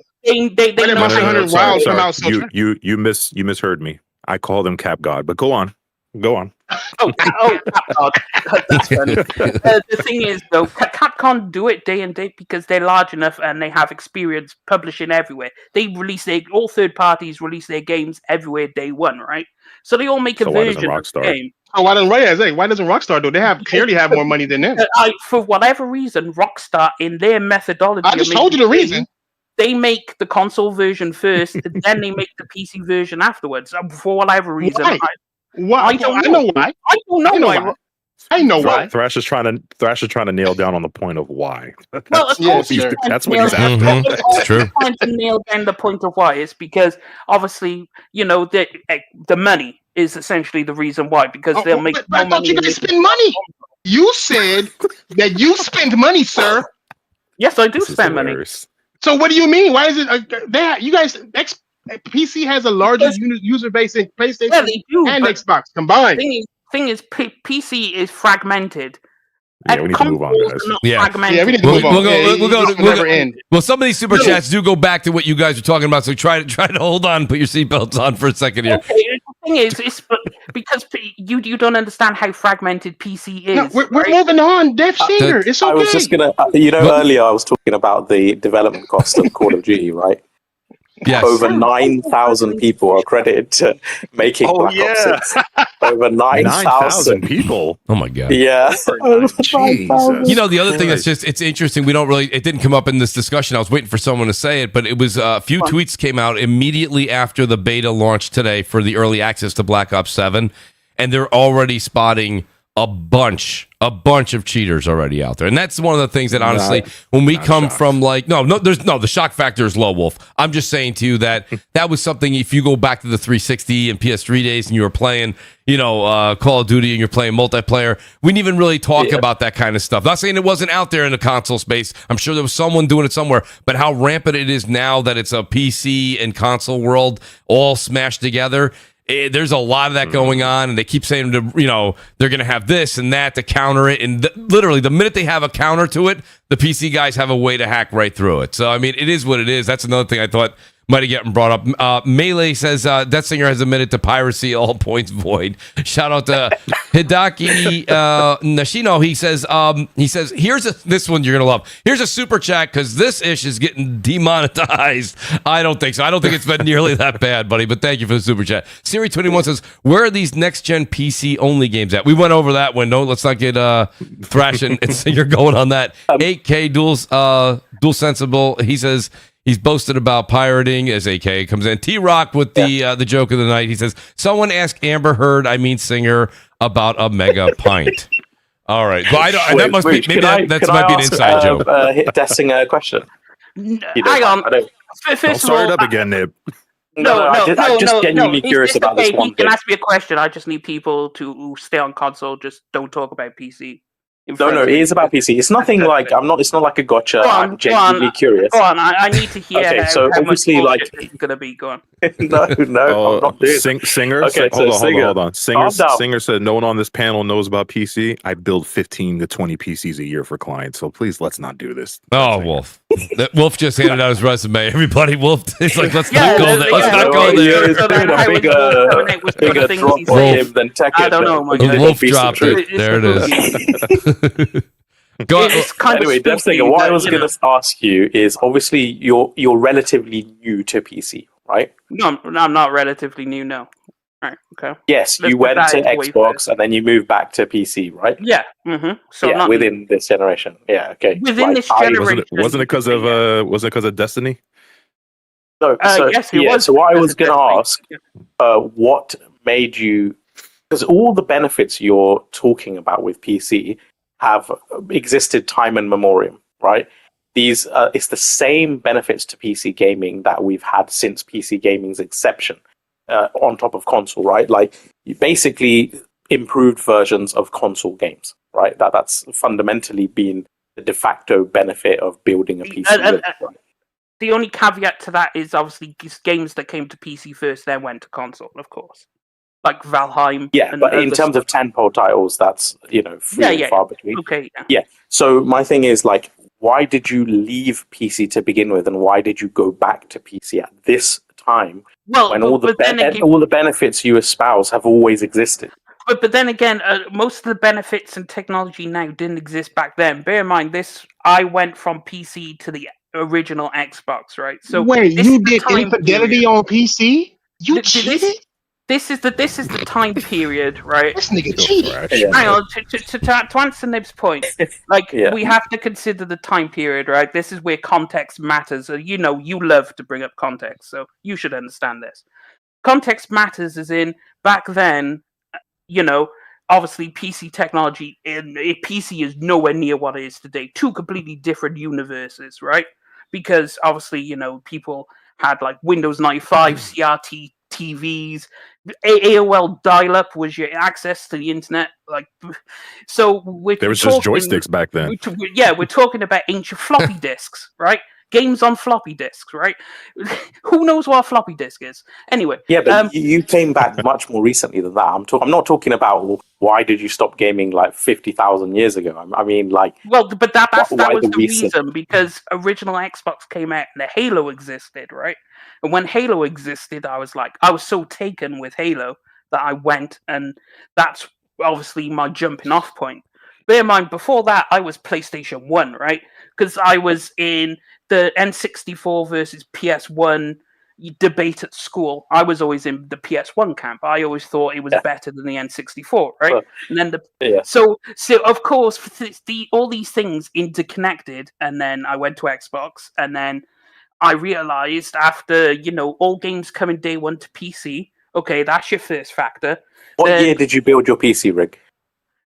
Wild come out. You misheard me. I call them Cap God, but go on. Capcom. That's funny. The thing is, though, Capcom do it day and date because they're large enough and they have experience publishing everywhere. They release all third parties release their games everywhere day one, right? So they all make a version of the game. Oh, why doesn't Rockstar do? They clearly have more money than them. For whatever reason, Rockstar in their methodology. I just told you the reason. They make the console version first, and then they make the PC version afterwards. For whatever reason, I don't know why. I know why. Thrash is trying to nail down on the point of why. That's what he's after. It's true. Trying to nail down the point of why is because obviously the money is essentially the reason why because they'll make more money. I thought you guys spend money. You said that you spend money, sir. Yes, I do spend money. So what do you mean? Why is it that you guys? PC has a larger user base in PlayStation and Xbox combined. Thing is, PC is fragmented. Yeah, we need to move on, guys. We need to move on. We'll go. Well, some of these super chats do go back to what you guys were talking about, so try to hold on, put your seatbelts on for a second here. Okay, the thing is, it's because you don't understand how fragmented PC is. No, we're moving on. Death Singer, it's okay. I was just gonna, earlier I was talking about the development cost of Call of Duty, right? Yes. Over 9,000 people are credited to making Black Ops 6. Over 9,000 people. Oh my god. Yeah. Jesus. You know, the other thing that's it's interesting. It didn't come up in this discussion. I was waiting for someone to say it, but it was a few tweets came out immediately after the beta launched today for the early access to Black Ops 7, and they're already spotting a bunch of cheaters already out there. And that's one of the things that honestly, when we come from the shock factor is low, Wolf. I'm just saying to you that was something, if you go back to the 360 and PS3 days and you were playing, Call of Duty and you're playing multiplayer, we didn't even really talk about that kind of stuff. Not saying it wasn't out there in the console space. I'm sure there was someone doing it somewhere, but how rampant it is now that it's a PC and console world all smashed together. There's a lot of that going on, and they keep saying they're going to have this and that to counter it. And literally, the minute they have a counter to it, the PC guys have a way to hack right through it. So, I mean, it is what it is. That's another thing I thought might have gotten brought up. Melee says Death Singer has admitted to piracy, all points void. Shout out to Hidaki Nashino. He says this one you're gonna love. Here's a super chat because this ish is getting demonetized. I don't think so. I don't think it's been nearly that bad, buddy. But thank you for the super chat. Siri21 says, where are these next gen PC only games at? We went over that one. No, let's not get Thrash and Singer going on that. 8K dual sensible. He says. He's boasted about pirating as AK comes in. T-Rock with the joke of the night. He says, someone ask Amber Heard, Singer, about a mega pint. All right. Well, that must be maybe that might be an inside joke. Testing a question. Hang on. Don't start it up again, Nib. I'm just genuinely curious about this one thing. You thing. can ask me a question. I just need people to stay on console. Just don't talk about PC. No, it is about PC. It's nothing like it's not like a gotcha. I'm genuinely curious. Go on, I need to hear how obviously, much it's gonna be. Go on. no, I'm not doing Singer. Okay, hold on. Singer said no one on this panel knows about PC. I build 15 to 20 PCs a year for clients, so please let's not do this. Oh, Wolf. Wolf just handed out his resume. Everybody, Wolf. It's like let's not go there. Let's not go there. It's doing a bigger drop for him than Tech. I don't know. Wolf dropped it. There it is. Anyway, Dev Singer, what I was going to ask you is obviously you're relatively new to PC, right? No, I'm not relatively new. No. Right. Okay. Yes, you went to Xbox and then you moved back to PC, right? Yeah. Mm-hmm. So within this generation. Yeah. Okay. Within this generation, wasn't it because of Destiny? No. Yes, it was. So what I was going to ask, what made you? Because all the benefits you're talking about with PC have existed time and memoriam, right? These it's the same benefits to PC gaming that we've had since PC gaming's inception. On top of console, right? Like you basically improved versions of console games, right? That's fundamentally been the de facto benefit of building a PC. The only caveat to that is obviously games that came to PC first, then went to console, of course. Like Valheim. Yeah, but in terms of tentpole titles, that's few and far between. Okay. Yeah. So my thing is like, why did you leave PC to begin with, and why did you go back to PC at this time? Well, when all the benefits you espouse have always existed. But then again, most of the benefits and technology now didn't exist back then. Bear in mind, I went from PC to the original Xbox, right? So wait, you did Infidelity on PC? You cheated? This is the time period, right? This nigga cheated. Hang on, to answer Nib's point, we have to consider the time period, right? This is where context matters. You love to bring up context, so you should understand this. Context matters as in, back then, obviously PC technology, PC is nowhere near what it is today. Two completely different universes, right? Because obviously, people had like Windows 95, CRT, TVs, AOL dial-up was your access to the internet. So there was just joysticks back then. We're talking about ancient floppy disks, right? Games on floppy disks, right? Who knows what a floppy disk is? Anyway. Yeah, but you came back much more recently than that. I'm not talking about why did you stop gaming like 50,000 years ago. I mean, like. Well, but that was the reason, because original Xbox came out and the Halo existed, right? And when Halo existed, I was so taken with Halo that I went, and that's obviously my jumping off point. Bear in mind, before that, I was PlayStation 1, right? Because I was in the N64 versus PS1 debate at school. I was always in the PS1 camp. I always thought it was better than the N64, right? And then so of course, all these things interconnected, and then I went to Xbox, and then I realized after, all games coming day one to PC, okay, that's your first factor. What year did you build your PC rig?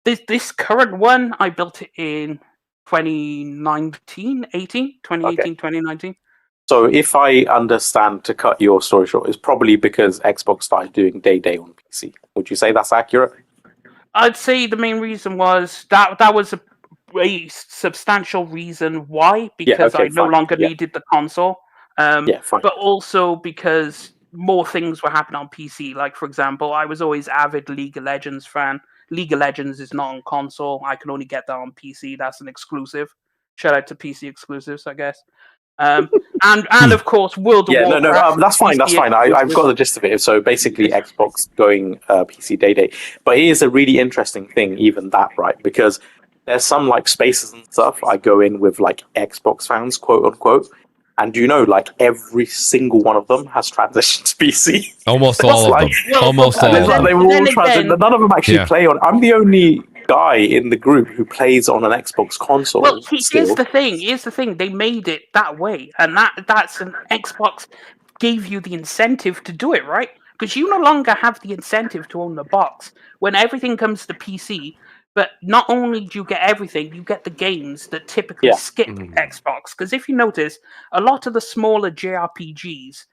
This current one, I built it in 2019. So if I understand, to cut your story short, it's probably because Xbox started doing day on PC. Would you say that's accurate? I'd say the main reason was that was a substantial reason why, because I no longer needed the console. But also because more things were happening on PC. Like, for example, I was always avid League of Legends fan. League of Legends is not on console. I can only get that on PC. That's an exclusive. Shout out to PC exclusives, I guess. And of course, World of Warcraft. No, that's fine. That's fine. I've got the gist of it. So basically, Xbox going PC day. But it is a really interesting thing, even that, right? Because there's some like spaces and stuff I go in with like Xbox fans, quote unquote. And every single one of them has transitioned to PC. Almost all of them. Almost all of them. They were all transitioned. None of them actually play on. I'm the only guy in the group who plays on an Xbox console. Well, here's the thing. They made it that way, and that's an Xbox gave you the incentive to do it, right? because you no longer have the incentive to own the box when everything comes to PC. But not only do you get everything, you get the games that typically skip Xbox. Because if you notice, a lot of the smaller JRPGs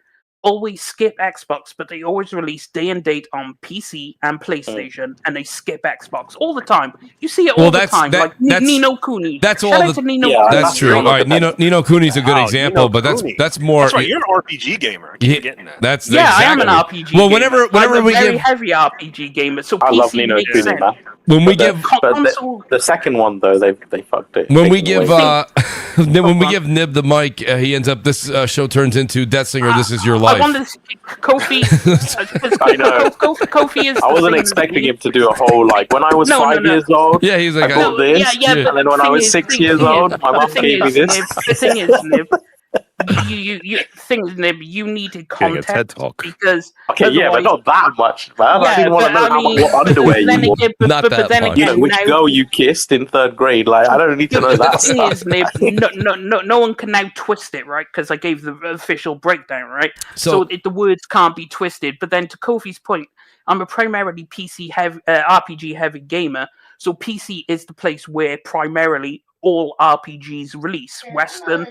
always skip Xbox, but they always release day and date on PC and PlayStation, and they skip Xbox all the time. You see it all the time, like Ni no Kuni. That's all. That's true. All right, Ni no Kuni's a good example, but that's more. That's right. You're an RPG gamer. I keep getting that. That's I am an RPG. Well, gamer. whenever I'm we very give heavy RPG gamer, so I PC love Ni no makes Kuni, sense. man. When we But give the second one though, they fucked it. When we give when we give Nib the mic, he ends up. This show turns into Death Singer. This is your life. I wanted to Kofi. I know. Kofi is. I wasn't expecting him to do a whole like when I was 5 years old. Yeah, he's like, I bought this, and then when I was 6 years old, my mom gave me this. The thing is, Nib. Nib, you needed context because but not that much, man. I didn't want to know what underwear you wore. Not that much. You know which girl you kissed in 3rd grade. Like I don't need to know that. The thing is, Nib, no one can now twist it, right? Because I gave the official breakdown, right? So the words can't be twisted. But then to Kofi's point, I'm a primarily PC heavy, RPG heavy gamer. So PC is the place where primarily all RPGs release. Western,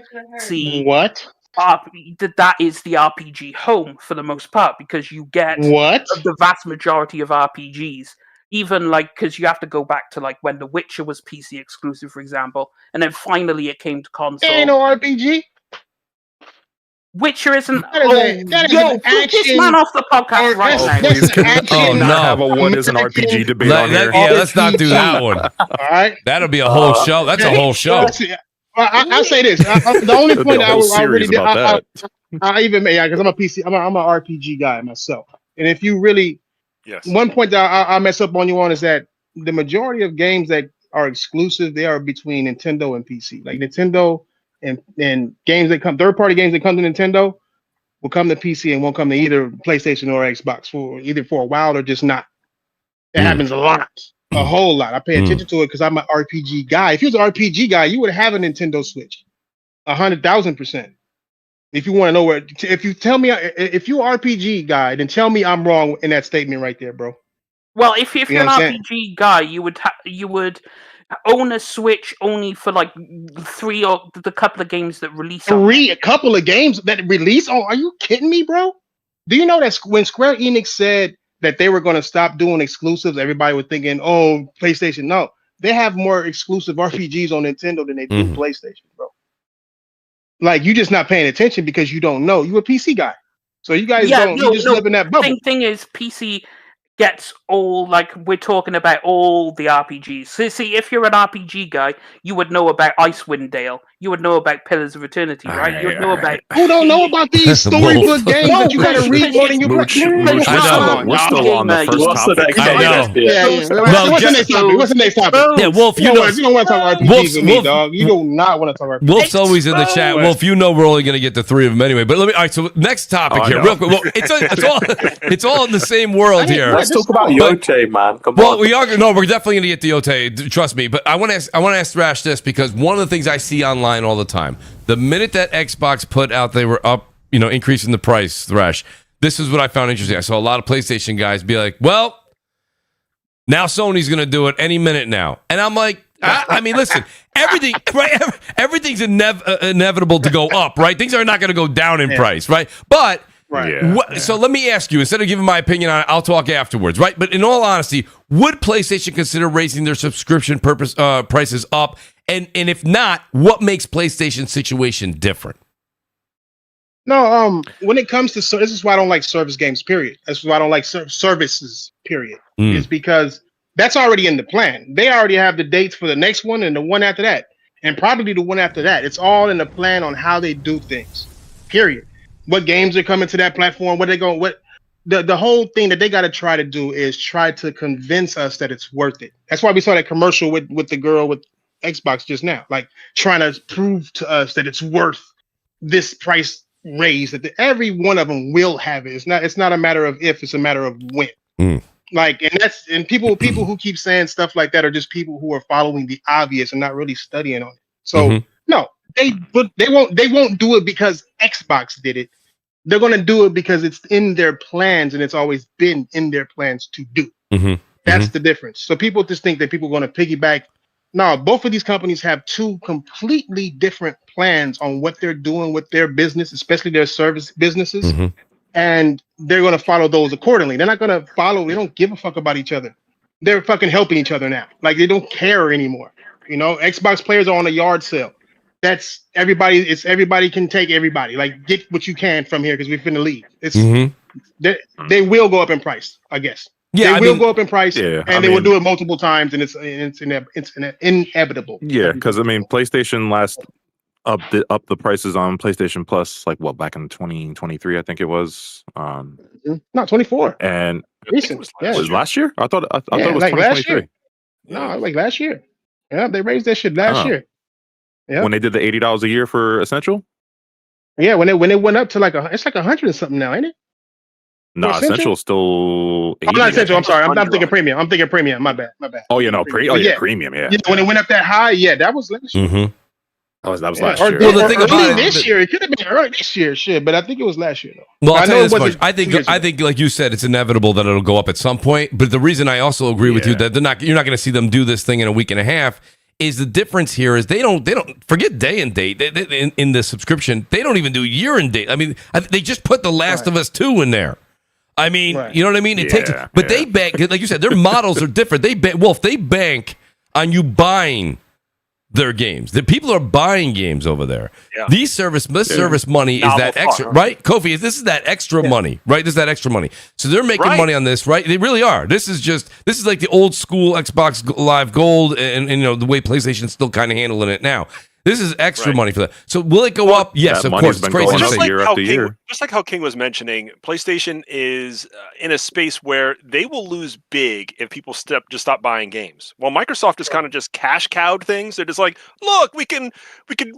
what? That is the RPG home for the most part because you get the vast majority of RPGs. Even like because you have to go back to like when The Witcher was PC exclusive, for example, and then finally it came to console. Ain't no RPG. Witcher isn't. Put this man off the podcast right now. Please, can we not have a what is an RPG debate on here? Yeah, let's not do that one. All right, that'll be a whole show. That's a whole show. I'll say this. The only point I really did, I even made because I'm a PC. I'm an RPG guy myself, and if you really, one point that I mess up on you on is that the majority of games that are exclusive, they are between Nintendo and PC. Like Nintendo. And games that come, third-party games that come to Nintendo will come to PC and won't come to either PlayStation or Xbox for either for a while or just not. It happens a lot, a whole lot. I pay attention to it because I'm an RPG guy. If you was an RPG guy, you would have a Nintendo Switch, 100,000%. If you want to know where, if you tell me, if you're an RPG guy, then tell me I'm wrong in that statement right there, bro. Well, if you're an RPG guy, you would own a Switch only for like 3 or the couple of games that release. A couple of games that release? Oh, are you kidding me, bro? Do you know that when Square Enix said that they were going to stop doing exclusives, everybody was thinking, oh, PlayStation. No, they have more exclusive RPGs on Nintendo than they do PlayStation, bro. Like, you're just not paying attention because you don't know. You're a PC guy. So you guys you just live in that bubble. Thing is, PC gets all, like, we're talking about all the RPGs. So, see, if you're an RPG guy, you would know about Icewind Dale. You would know about Pillars of Eternity, right? You would know about... Who don't know about these storybook games that you gotta read more than you Mooch, I know. We're still on the first topic. What's the next topic? Yeah, Wolf, you don't want to talk RPGs with me, dog. You do not want to talk RPGs. Wolf's always in the chat. Wolf, you know we're only going to get to 3 of them anyway. But all right, so next topic here, real quick. Well, it's all in the same world here. Let's talk about Yotei, man. Come on. We're definitely going to get to Yotei. Trust me. But I want to ask Thrash this because one of the things I see online all the time, the minute that Xbox put out they were up, increasing the price, Thrash, this is what I found interesting. I saw a lot of PlayStation guys be like, well, now Sony's going to do it any minute now. And I'm like, I mean, listen, everything's inevitable to go up, right? Things are not going to go down in price, right? But so let me ask you, instead of giving my opinion on it, I'll talk afterwards, right? But in all honesty, would PlayStation consider raising their subscription prices up? And if not, what makes PlayStation's situation different? No, when it comes to this is why I don't like service games, period. That's why I don't like services, period. Is because that's already in the plan. They already have the dates for the next one and the one after that, and probably the one after that. It's all in the plan on how they do things, period. What games are coming to that platform? What they going? What the whole thing that they got to try to do is try to convince us that it's worth it. That's why we saw that commercial with the girl with Xbox just now, like trying to prove to us that it's worth this price raise. That every one of them will have it. It's not a matter of if, it's a matter of when. Like, and people who keep saying stuff like that are just people who are following the obvious and not really studying on it. So no, they won't do it because Xbox did it. They're going to do it because it's in their plans, and it's always been in their plans to do. That's the difference. So people just think that people are going to piggyback. No, both of these companies have two completely different plans on what they're doing with their business, especially their service businesses, and they're going to follow those accordingly. They're not going to follow. They don't give a fuck about each other. They're fucking helping each other now. Like they don't care anymore. You know, Xbox players are on a yard sale. That's everybody. It's everybody can take everybody. Like get what you can from here because we're finna leave. It's they will go up in price, I guess. Yeah, they will go up in price, and they will do it multiple times, and it's inevitable. Yeah, because I mean, PlayStation up the prices on PlayStation Plus, like back in 2023, I think it was. Not 24. And recent. It was last year. I thought it was like 2023. No, like last year. Yeah, they raised that shit last year. Yeah, when they did the $80 a year for Essential. Yeah, when it went up to it's like 100 and something now, ain't it? No, Essential is still 80. I'm not Essential. I'm sorry. I'm thinking premium. I'm thinking premium. My bad. Oh, premium. Yeah. When it went up that high, that was last year. That was last year. Well, the thing about this year, it could have been early this year, shit, but I think it was last year though. Well, I'll tell you this much. I think, like you said, it's inevitable that it'll go up at some point. But the reason I also agree with you that you're not going to see them do this thing in a week and a half is the difference here is they don't forget day and date in the subscription. They don't even do year and date. I mean, they just put The Last of Us 2 in there. I mean, you know what I mean? It takes, but they bank, like you said, their models are different. They bank on you buying their games. The people are buying games over there. Yeah. This service money is that extra, right? Kofi, this is that extra money, right? This is that extra money. So they're making money on this, right? They really are. This is like the old school Xbox Live Gold, and you know the way PlayStation's still kind of handling it now. This is extra money for that. So will it go up? Yes, of course. It's crazy. Just like how King was mentioning, PlayStation is in a space where they will lose big if people just stop buying games. Well, Microsoft is kind of just cash cowed things. They're just like, look, we can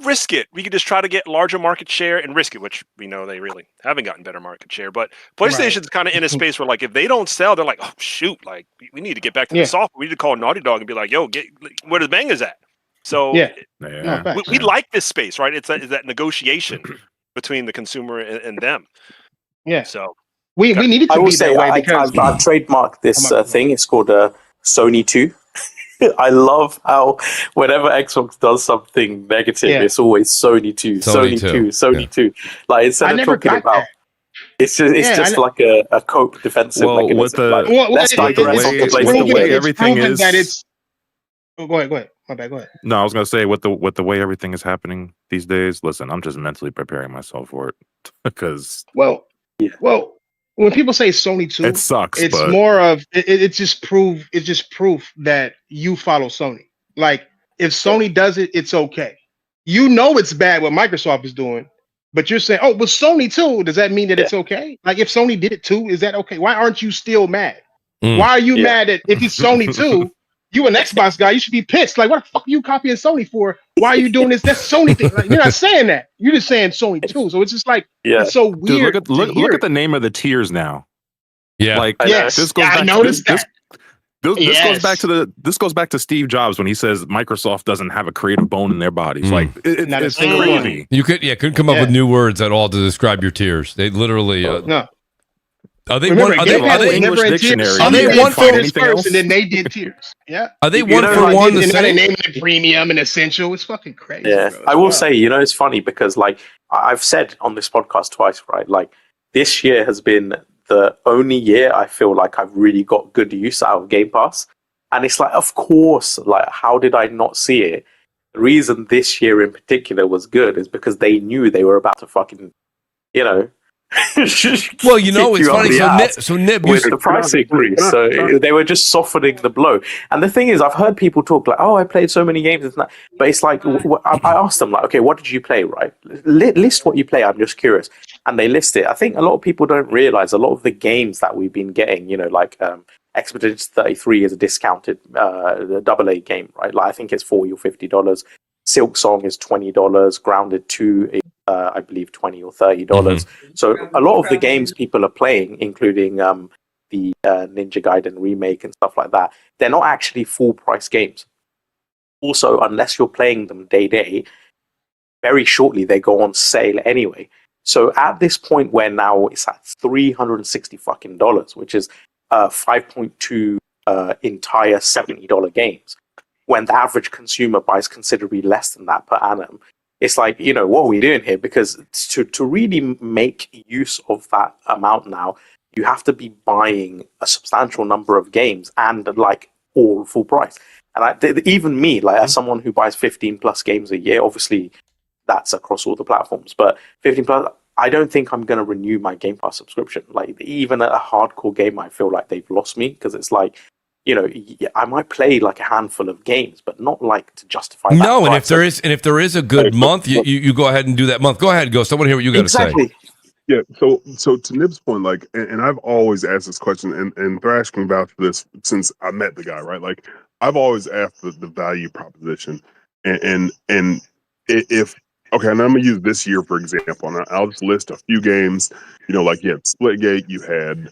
risk it. We can just try to get larger market share and risk it, which we know they really haven't gotten better market share. But PlayStation's kind of in a space where, like, if they don't sell, they're like, oh shoot, like we need to get back to the software. We need to call Naughty Dog and be like, yo, get where the bang is at. So we like this space, right? It's that negotiation between the consumer and them. Yeah. So we needed to be that way because I've trademarked this thing. It's called Sony 2. I love how whenever Xbox does something negative, it's always Sony 2, Sony 2. Like instead of talking about that. It's just like a cope defensive mechanism. The way everything is. Go ahead. My bad. Go ahead. No, I was gonna say with the way everything is happening these days. Listen, I'm just mentally preparing myself for it because. Well, when people say Sony 2, it sucks. It's more of it's just proof. It's just proof that you follow Sony. Like if Sony does it, it's okay. You know it's bad what Microsoft is doing, but you're saying, oh, but Sony too. Does that mean that it's okay? Like if Sony did it too, is that okay? Why aren't you still mad? Why are you mad at if it's Sony too? You an Xbox guy, you should be pissed. Like, what the fuck are you copying Sony for? Why are you doing this? That's Sony thing. Like, you're not saying that. You're just saying Sony too. So it's just like it's so weird. Dude, look at the name of the tiers now. Yeah. Like this goes back. This goes back to Steve Jobs when he says Microsoft doesn't have a creative bone in their bodies. Like it's crazy. You couldn't come up with new words at all to describe your tiers. They literally no. Are they one? Are they English dictionary? Are they one for this first, and then they did tiers? Yeah. Are they one for one? And they named it premium and essential. It's fucking crazy. Yeah, bro. I will say, it's funny because like I've said on this podcast twice, right? Like this year has been the only year I feel like I've really got good use out of Game Pass, and it's like, of course, like how did I not see it? The reason this year in particular was good is because they knew they were about to fucking, well, it's funny. So Nib, with the price increase, so they were just softening the blow. And the thing is, I've heard people talk like, "Oh, I played so many games," but it's like I asked them like, "Okay, what did you play? Right? List what you play. I'm just curious." And they list it. I think a lot of people don't realize a lot of the games that we've been getting. Like Expedition 33 is a discounted AA game, right? Like I think it's $40 or $50. Silk Song is $20. Grounded 2 is I believe $20 or $30. So a lot of the games people are playing, including the Ninja Gaiden remake and stuff like that, they're not actually full price games. Also, unless you're playing them day, very shortly they go on sale anyway. So at this point where now it's at $360 fucking dollars, which is 5.2 entire $70 games, when the average consumer buys considerably less than that per annum, it's like, you know, what are we doing here? Because to really make use of that amount now, you have to be buying a substantial number of games and like all full price. And even me, like as someone who buys 15 plus games a year, obviously that's across all the platforms, but 15 plus, I don't think I'm going to renew my Game Pass subscription. Like even a hardcore game, I feel like they've lost me, because it's like, you know, I might play like a handful of games, but not like to justify that. No, and if there is a good month, you go ahead and do that month. Go ahead, Ghost. I want to hear what you got to say. Yeah, so to Nib's point, like, and I've always asked this question, and Thrash can vouch for this since I met the guy, right? Like, I've always asked the value proposition, and if okay, and I'm gonna use this year for example, and I'll just list a few games. You know, like you had Splitgate, you had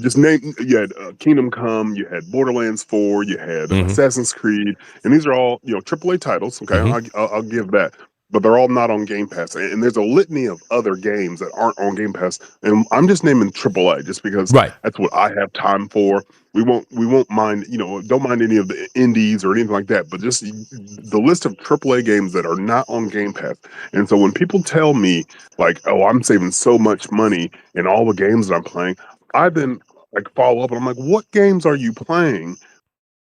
just name, you had Kingdom Come, you had Borderlands 4, you had Assassin's Creed, and these are all, you know, AAA titles. Okay, I'll give that, but they're all not on Game Pass, and there's a litany of other games that aren't on Game Pass, and I'm just naming AAA just because that's what I have time for. We won't mind, you know, don't mind any of the indies or anything like that, but just the list of AAA games that are not on Game Pass. And so when people tell me like, oh, I'm saving so much money in all the games that I'm playing, I then like follow up and I'm like, what games are you playing?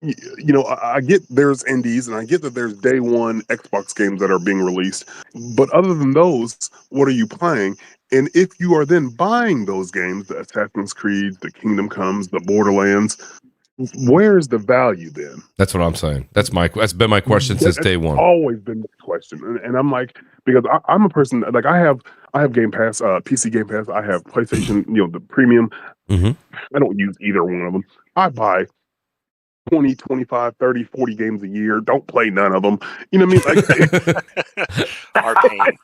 You know, I get there's indies and I get that there's day one Xbox games that are being released, but other than those, what are you playing? And if you are then buying those games, the Assassin's Creed, the Kingdom Comes, the Borderlands, where's the value then? That's what I'm saying. That's been my question since day one. Always been my question, and I'm like, because I'm a person like I have Game Pass, PC Game Pass, I have PlayStation, you know, the premium. I don't use either one of them. I buy 20, 25, 30, 40 games a year. Don't play none of them. You know what I mean? Like, our pain.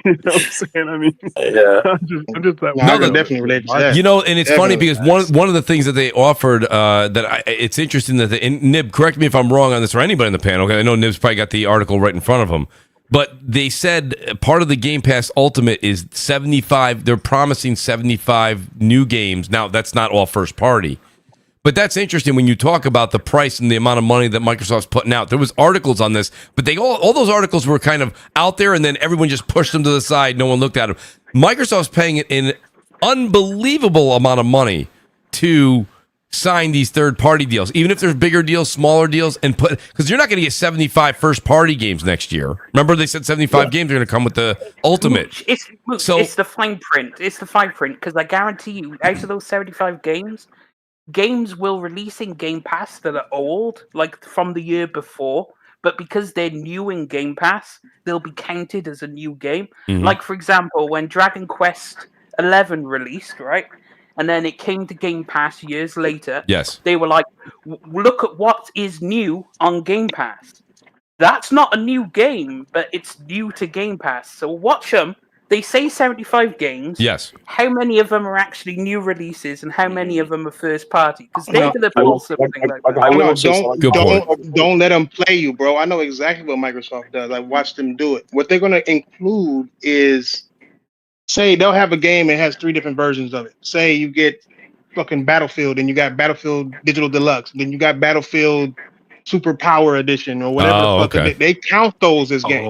You know what I'm saying? I mean, I'm just that. I can definitely relate to that. You know, and it's funny because one of the things that they offered it's interesting that Nib, correct me if I'm wrong on this, or anybody in the panel. Okay, I know Nib's probably got the article right in front of him, but they said part of the Game Pass Ultimate is 75. They're promising 75 new games. Now that's not all first party. But that's interesting when you talk about the price and the amount of money that Microsoft's putting out. There was articles on this, but all those articles were kind of out there, and then everyone just pushed them to the side. No one looked at them. Microsoft's paying an unbelievable amount of money to sign these third-party deals, even if there's bigger deals, smaller deals, and because you're not going to get 75 first-party games next year. Remember, they said 75 games are going to come with the Ultimate. It's the fine print. It's the fine print, because I guarantee you, out of those 75 games will release in Game Pass that are old, like from the year before, but because they're new in Game Pass, they'll be counted as a new game. Like, for example, when Dragon Quest 11 released, right? And then it came to Game Pass years later. Yes. They were like, look at what is new on Game Pass. That's not a new game, but it's new to Game Pass. So watch them. They say 75 games. Yes. How many of them are actually new releases, and how many of them are first party? Because they're going to pull something like that. Don't let them play you, bro. I know exactly what Microsoft does. I watched them do it. What they're going to include is, say they'll have a game that has 3 different versions of it. Say you get fucking Battlefield, and you got Battlefield Digital Deluxe, then you got Battlefield Super Power Edition or whatever the fuck. They count those as games.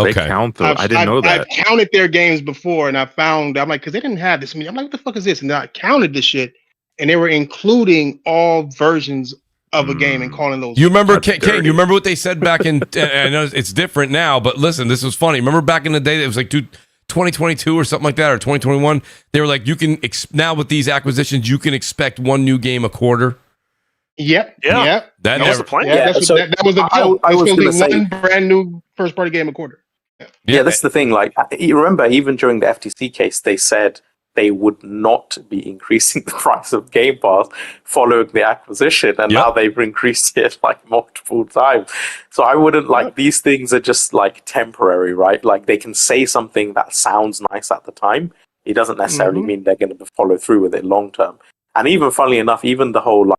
They count those. I didn't know that. I've counted their games before, and I'm like, because they didn't have this. I'm like, what the fuck is this? And I counted this shit, and they were including all versions of a game and calling those. You remember, Kane, you remember what they said back in, I know it's different now, but listen, this was funny. Remember back in the day, it was like, 2022 or something like that, or 2021, they were like, you can, now with these acquisitions, you can expect 1 new game a quarter. Yep. That was the plan. That was the deal. I was going to say one brand new first party game a quarter. Yeah, that's the thing. Like, you remember, even during the FTC case, they said they would not be increasing the price of Game Pass following the acquisition, and now they've increased it like multiple times. So I wouldn't like, these things are just like temporary, right? Like, they can say something that sounds nice at the time. It doesn't necessarily mean they're going to follow through with it long term. And even funnily enough, even the whole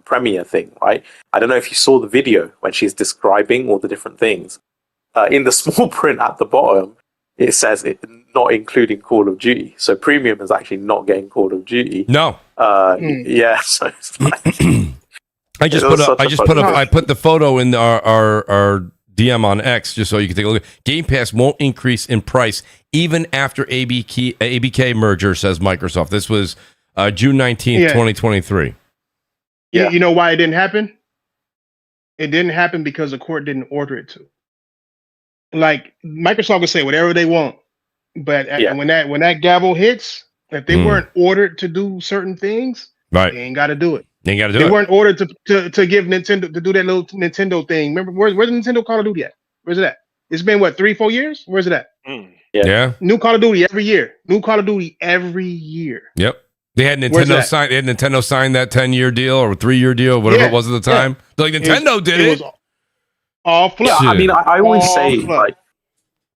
Premiere thing, right? I don't know if you saw the video when she's describing all the different things. in the small print at the bottom, it says it not including Call of Duty. So premium is actually not getting Call of Duty. No. Yeah. So it's like, I put the photo in our DM on X just so you can take a look. Game Pass won't increase in price even after ABK merger, says Microsoft. This was June 19th, 2023. Yeah. You know why it didn't happen? It didn't happen because the court didn't order it to. Like Microsoft will say whatever they want, but when that gavel hits, if they weren't ordered to do certain things, right, they ain't got to do it. They weren't ordered to give Nintendo to do that little Nintendo thing. Remember where's the Nintendo Call of Duty at? Where's it at? It's been what 3-4 years? Where's it at? Yeah. New Call of Duty every year. New Call of Duty every year. Yep. They had Nintendo sign. They had Nintendo sign that 10-year deal or 3-year deal, whatever it was at the time. Like Nintendo did it. All fluff. Yeah, I mean, I always say like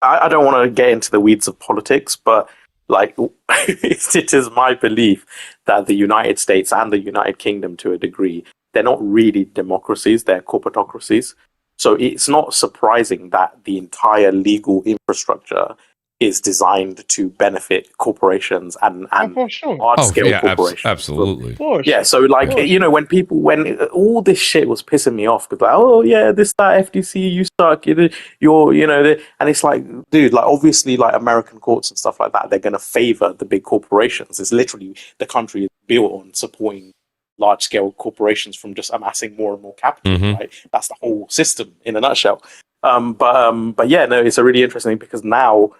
I don't want to get into the weeds of politics, but like it is my belief that the United States and the United Kingdom, to a degree, they're not really democracies; they're corporatocracies. So it's not surprising that the entire legal infrastructure is designed to benefit corporations and large-scale corporations. Absolutely. Yeah, so like, you know, when all this shit was pissing me off, because like, oh yeah, that FTC, you suck, you're, you know, and it's like, dude, like obviously like American courts and stuff like that, they're going to favor the big corporations. It's literally the country is built on supporting large-scale corporations from just amassing more and more capital, right? That's the whole system in a nutshell. But yeah, no, it's a really interesting thing because now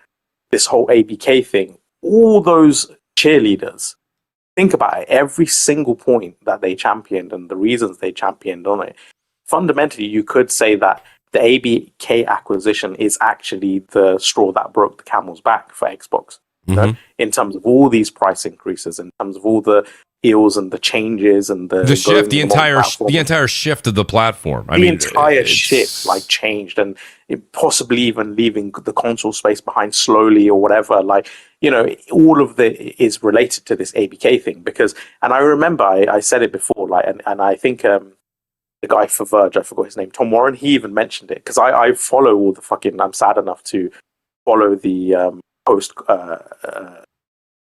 this whole ABK thing, all those cheerleaders, think about it, every single point that they championed and the reasons they championed on it, fundamentally, you could say that the ABK acquisition is actually the straw that broke the camel's back for Xbox. You know? In terms of all these price increases, in terms of all the deals and the changes and the shift, the entire shift of the platform. The entire shift like changed, and possibly even leaving the console space behind slowly or whatever. Like, you know, all of is related to this ABK thing because, and I remember I said it before, like, and I think the guy for Verge, I forgot his name, Tom Warren, he even mentioned it because I follow all the fucking. I'm sad enough to follow the post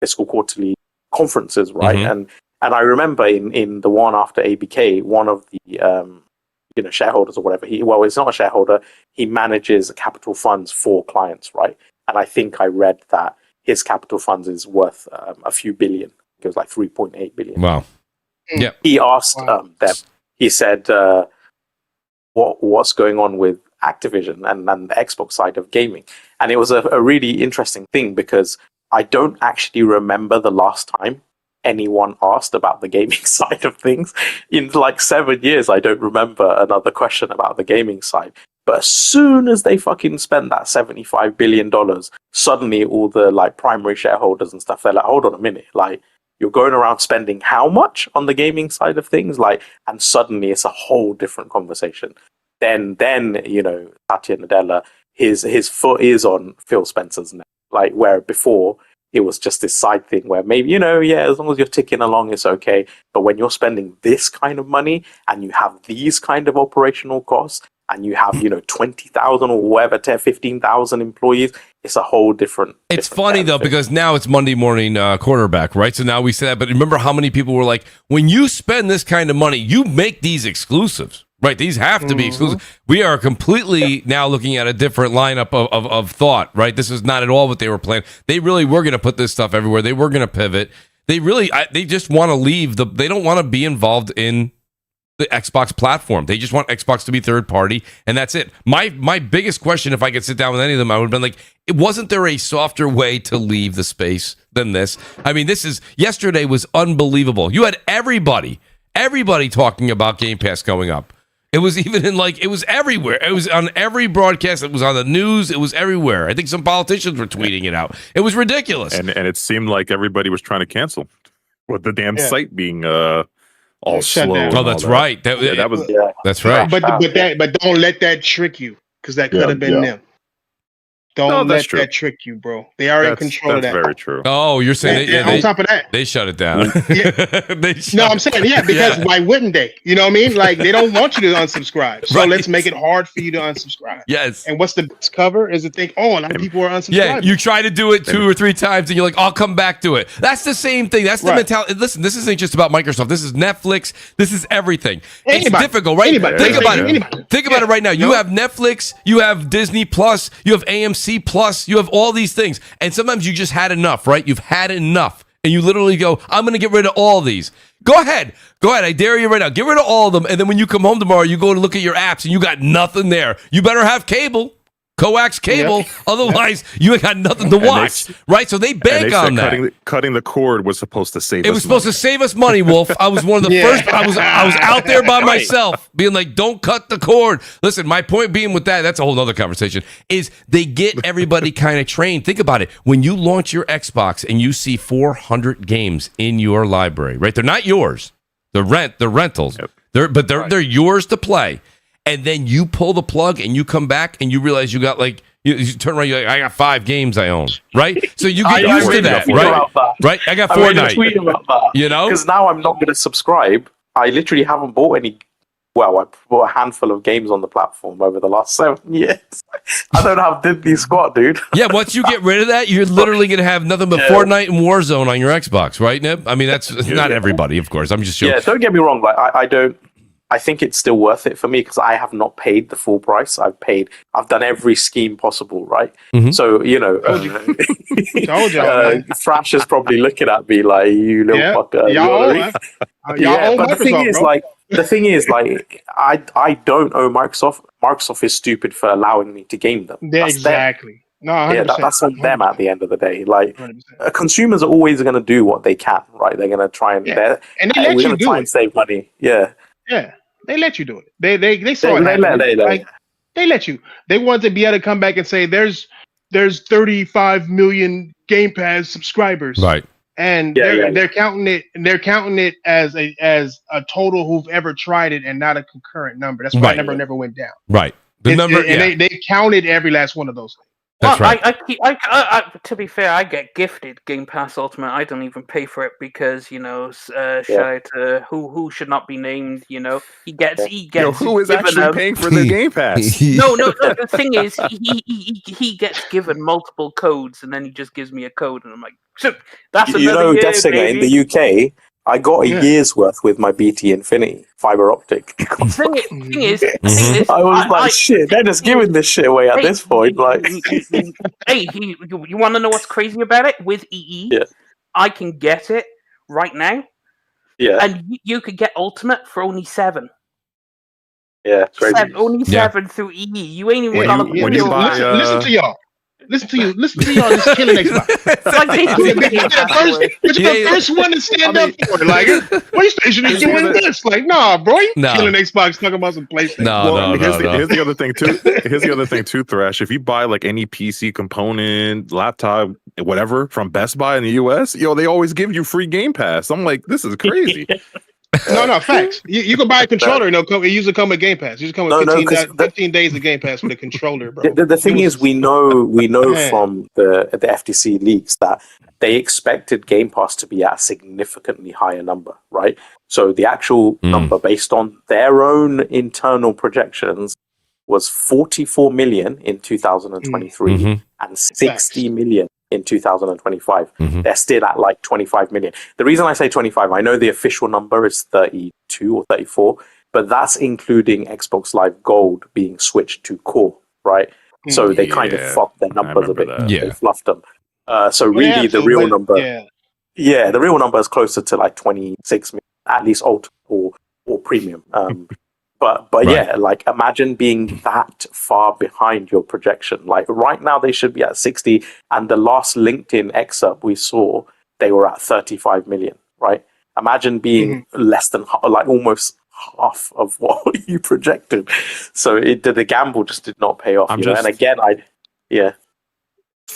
fiscal quarterly conferences, right? And I remember in the one after ABK, one of the shareholders or whatever, it's not a shareholder, he manages capital funds for clients, right? And I think I read that his capital funds is worth a few billion. It was like 3.8 billion. Wow. Yeah. He asked them, he said, what's going on with Activision and the Xbox side of gaming? And it was a really interesting thing because I don't actually remember the last time anyone asked about the gaming side of things. In like 7 years, I don't remember another question about the gaming side. But as soon as they fucking spent that $75 billion, suddenly all the like primary shareholders and stuff, they're like, hold on a minute, like you're going around spending how much on the gaming side of things? Like, and suddenly it's a whole different conversation. Then you know, Satya Nadella, his foot is on Phil Spencer's neck. Like where before it was just this side thing where maybe, you know, yeah, as long as you're ticking along, it's okay. But when you're spending this kind of money and you have these kind of operational costs and you have, you know, 20,000 or whatever, 15,000 employees, it's a whole different. It's funny though, because now it's Monday morning quarterback, right? So now we say that, but remember how many people were like, when you spend this kind of money, you make these exclusives. Right, these have to be exclusive. We are completely now looking at a different lineup of thought, right? This is not at all what they were planning. They really were going to put this stuff everywhere. They were going to pivot. They really, they just want to leave. They don't want to be involved in the Xbox platform. They just want Xbox to be third party, and that's it. My biggest question, if I could sit down with any of them, I would have been like, wasn't there a softer way to leave the space than this? I mean, yesterday was unbelievable. You had everybody talking about Game Pass going up. It was even it was everywhere. It was on every broadcast. It was on the news. It was everywhere. I think some politicians were tweeting it out. It was ridiculous. And it seemed like everybody was trying to cancel with the damn site being all slow. Oh, that's right. That's right. But don't let that trick you because that could have been them. Don't let that trick you, bro. They are in control of that. That's very true. Oh, you're saying on top of that, they shut it down. I'm saying because why wouldn't they? You know what I mean? Like they don't want you to unsubscribe, so let's make it hard for you to unsubscribe. Yes. And what's the best cover is to think, a lot of people are unsubscribing. Yeah, you try to do it 2 or 3 times, and you're like, I'll come back to it. That's the same thing. That's the mentality. Listen, this isn't just about Microsoft. This is Netflix. This is everything. It's difficult, right? Think about it. Think about it right now. You have Netflix. You have Disney Plus. You have AMC Plus. You have all these things. And sometimes you just had enough, right? You've had enough. And you literally go, I'm going to get rid of all these. Go ahead. I dare you right now. Get rid of all of them. And then when you come home tomorrow, you go to look at your apps and you got nothing there. You better have cable. Coax cable, otherwise you ain't got nothing to watch, right? So they bank on that. Cutting the cord was supposed to save. It was supposed to save us money, Wolf. I was one of the first. I was out there by myself, being like, "Don't cut the cord." Listen, my point being with that's a whole other conversation. Is they get everybody kind of trained. Think about it. When you launch your Xbox and you see 400 games in your library, right? They're not yours. They're rentals. Yep. They're yours to play. And then you pull the plug and you come back and you realize you got you turn around, you're like, I got 5 games I own, right? So you get used to that, right? Right? I got Fortnite. I tweet about that. You know? Because now I'm not going to subscribe. I literally haven't bought any. Well, I bought a handful of games on the platform over the last 7 years. I don't have Diddly squat, dude. Yeah, once you get rid of that, you're literally going to have nothing but Fortnite and Warzone on your Xbox, right, Nib? I mean, that's not everybody, of course. I'm just joking. Yeah, don't get me wrong. Like, I think it's still worth it for me because I have not paid the full price. I've done every scheme possible, right? Mm-hmm. So, Thrash is probably looking at me like, you little fucker. But the thing is, I don't owe Microsoft. Microsoft is stupid for allowing me to game them. Exactly. No, 100%. That's on them at the end of the day. Like, 100%. Consumers are always going to do what they can, right? They're going to try and we're going to try and save money. Yeah. Yeah, they let you do it. They saw it. They let you. They want to be able to come back and say there's 35 million Game Pass subscribers, right? And they're counting it. They're counting it as a total who've ever tried it, and not a concurrent number. That's why that number never went down. Right. The number, they counted every last one of those things. That's right. To be fair, I get gifted Game Pass Ultimate. I don't even pay for it because shout out to who should not be named. He gets. Who is actually paying for the Game Pass? No. The thing is, he gets given multiple codes, and then he just gives me a code, and I'm like, so that's another year, Deathsinger in the UK. I got a year's worth with my BT Infinity fiber optic. Thing is, I was like, shit, they're just giving this shit away at this point. Like, hey, you want to know what's crazy about it? With EE, I can get it right now. Yeah, and you could get Ultimate for only 7. Yeah, crazy. Only 7 through EE. You ain't even gonna listen to y'all. Listen to y'all just killing Xbox. But you're the first one to stand up for it. Like, PlayStation is doing this. Like, nah, bro, you killing Xbox, talking about some PlayStation. Here's the other thing too. Here's the other thing too, Thrash. If you buy like any PC component, laptop, whatever from Best Buy in the US, they always give you free Game Pass. I'm like, this is crazy. No, facts. You can buy a controller and it usually come with Game Pass. You just come with 15 days of Game Pass with a controller, bro. The thing is, we know from the FTC leaks that they expected Game Pass to be at a significantly higher number, right? So the actual number based on their own internal projections was 44 million in 2023 and 60 million in 2025. They're still at like 25 million. The reason I say 25, I know the official number is 32 or 34, but that's including Xbox Live Gold being switched to Core, right? So they kind of fucked their numbers a bit. They fluffed them. So really the real number, the real number is closer to like 26 million, at least Ultimate or Premium. But like imagine being that far behind your projection. Like right now they should be at 60, and the last LinkedIn excerpt we saw, they were at 35 million, right? Imagine being less than almost half of what you projected. So the gamble just did not pay off. And again,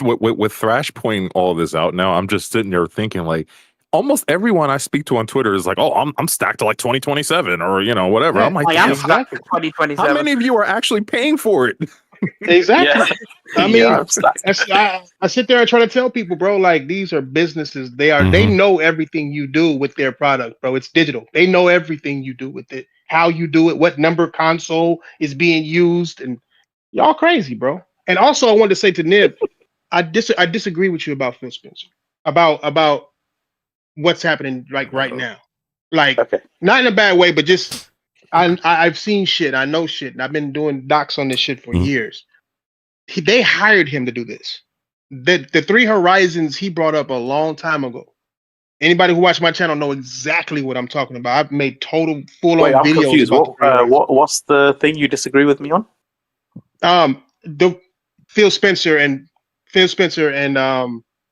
with Thrash pointing all this out now, I'm just sitting there thinking like, almost everyone I speak to on Twitter is like, "Oh, I'm stacked to like 2027 or whatever." I'm like, I'm stacked to 2027. How many of you are actually paying for it? Exactly. Yeah. I mean, Yeah, I sit there and try to tell people, bro, like these are businesses. They know everything you do with their product, bro. It's digital. They know everything you do with it, how you do it, what number console is being used, and y'all crazy, bro. And also, I wanted to say to Nib, I disagree with you about Phil Spencer, about what's happening like right now, like Okay. not in a bad way, but just I've seen shit, I know shit, and I've been doing docs on this shit for years. They hired him to do this. The three horizons he brought up a long time ago. Anybody who watched my channel know exactly what I'm talking about. I've made total full-on I'm videos confused. about the three horizons. What's the thing you disagree with me on? The Phil Spencer and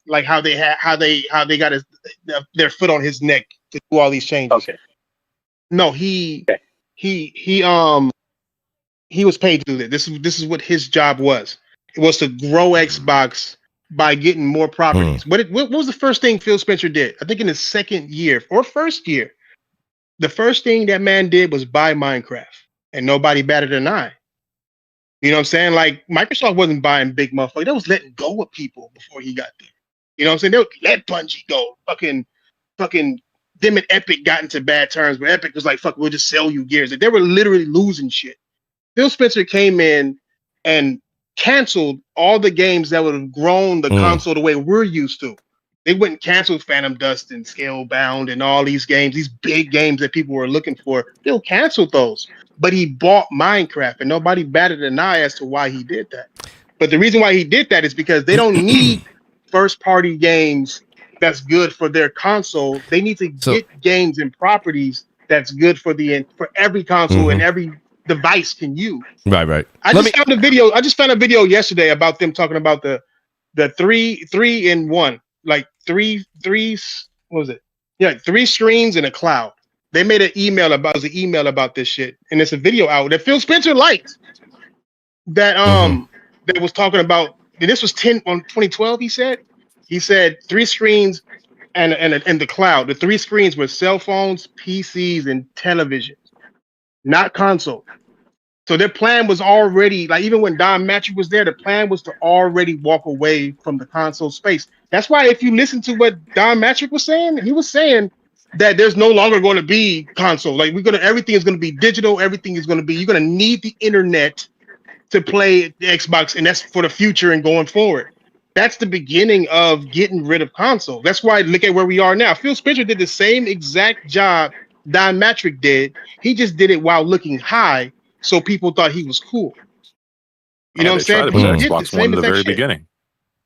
like how they got their foot on his neck to do all these changes. Okay. No, he was paid to do that. This is what his job was. It was to grow Xbox by getting more properties. What was the first thing Phil Spencer did? I think in his second year or first year, the first thing that man did was buy Minecraft, and nobody batted an eye. You know what I'm saying? Like Microsoft wasn't buying big motherfuckers. They was letting go of people before he got there. You know what I'm saying? They would let Bungie go. Fucking them and Epic got into bad terms, but Epic was like, fuck, we'll just sell you Gears. Like, they were literally losing shit. Phil Spencer came in and canceled all the games that would have grown the console the way we're used to. They went and canceled Phantom Dust and Scalebound and all these games, these big games that people were looking for. Phil canceled those, but he bought Minecraft, and nobody batted an eye as to why he did that. But the reason why he did that is because they don't need first-party games that's good for their console. They need to get games and properties that's good for every console and every device can use. Right. I just found a video yesterday about them talking about the three in one, like three what was it? Yeah, 3 screens and a cloud. They made an email about this shit, and it's a video out that Phil Spencer liked. That that was talking about. And this was 2012. He said 3 screens and the cloud. The 3 screens were cell phones, PCs, and televisions, not console. So their plan was already, like, even when Don Matrick was there, the plan was to already walk away from the console space. That's why if you listen to what Don Matrick was saying, he was saying that there's no longer going to be console. Like, everything is going to be digital. Everything is going to be, you're going to need the internet to play the Xbox, and that's for the future and going forward. That's the beginning of getting rid of console. That's why look at where we are now. Phil Spencer did the same exact job Don Matrick did. He just did it while looking high, so people thought he was cool. You know what I'm saying? They tried to put Xbox One in the very beginning.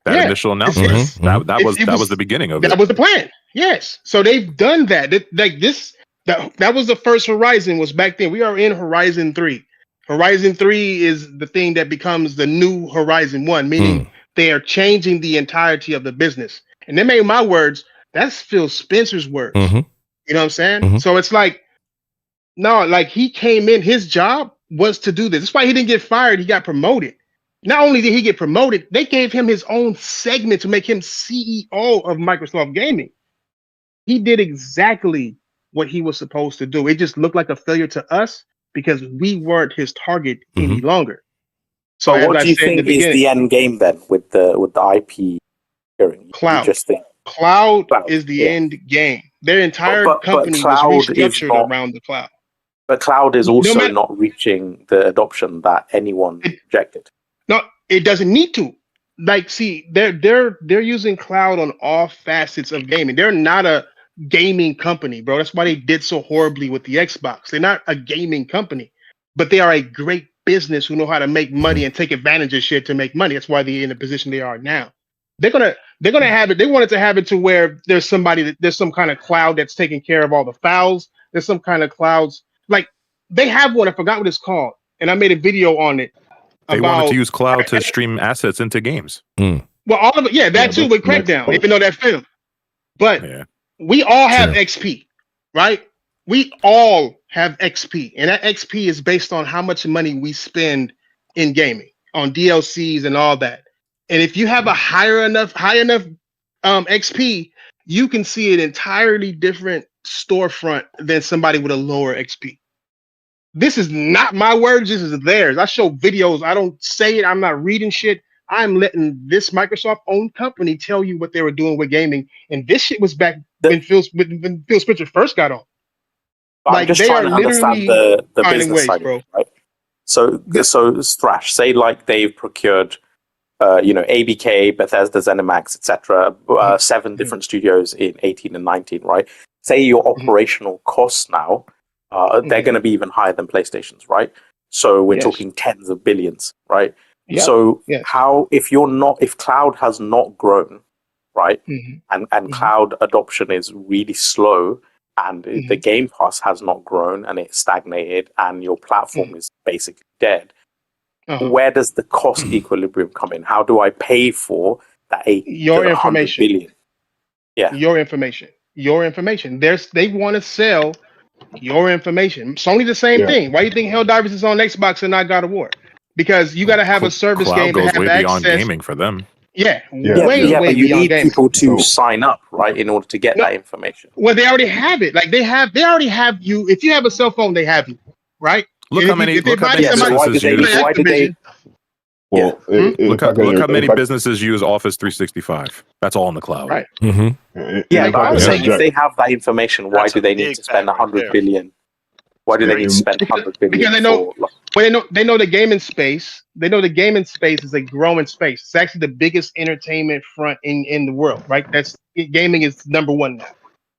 That initial announcement, that was the beginning of it. That was the plan. Yes. So they've done that. That was the first Horizon, was back then. We are in Horizon 3. Horizon 3 is the thing that becomes the new Horizon 1, meaning they are changing the entirety of the business. And they made my words, that's Phil Spencer's words. You know what I'm saying? So it's like, no, like, he came in, his job was to do this. That's why he didn't get fired, he got promoted. Not only did he get promoted, they gave him his own segment to make him CEO of Microsoft Gaming. He did exactly what he was supposed to do. It just looked like a failure to us because we weren't his target any longer. So what do you think is the end game then with the IP hearing? Cloud. Cloud is the end game. Their entire company was restructured around the cloud. But cloud is also not reaching the adoption that anyone projected. No, it doesn't need to. Like, see, they're using cloud on all facets of gaming. They're not a gaming company, bro. That's why they did so horribly with the Xbox. They're not a gaming company, but they are a great business who know how to make money and take advantage of shit to make money. That's why they're in the position they are now. They're gonna have it. They wanted to have it to where there's some kind of cloud that's taking care of all the files. There's some kind of clouds. Like, they have one. I forgot what it's called, and I made a video on it. They wanted to use cloud to stream assets into games. Well, all of it, that too with Crackdown, even though that failed. But we all have XP, right? We all have XP, and that XP is based on how much money we spend in gaming on DLCs and all that. And if you have a high enough XP, you can see an entirely different storefront than somebody with a lower XP. This is not my words. This is theirs. I show videos. I don't say it. I'm not reading shit. I'm letting this Microsoft-owned company tell you what they were doing with gaming. And this shit was back when Phil Spencer first got on. I'm just trying to understand the business ways, side, bro. Right? So Thrash, say like they've procured, ABK, Bethesda, ZeniMax, etc., 7 different studios in 18 and 19, right? Say your operational costs now, they're going to be even higher than PlayStation's, right? So we're talking tens of billions, right? Yeah. So how, if cloud has not grown, right, and cloud adoption is really slow, and the Game Pass has not grown and it's stagnated, and your platform is basically dead, where does the cost equilibrium come in? How do I pay for that your information? Billion? Yeah, your information. They want to sell your information. Sony the same thing. Why do you think Helldivers is on Xbox and not God of War? Because you got to have a service cloud game to goes have way access. beyond gaming for them. Way but you beyond need gaming. people to sign up, right, in order to get that information. Well, they already have it. Like they already have you. If you have a cell phone, they have you, right? Look how many businesses use. Well, look how many businesses use Office 365. That's all in the cloud. Right. Yeah, but I'm saying if they have that information, why do they need to spend 100 billion? Why do they need to spend 100 billion? Because they know the gaming space. They know the gaming space is a growing space. It's actually the biggest entertainment front in the world, right? Gaming is number one now.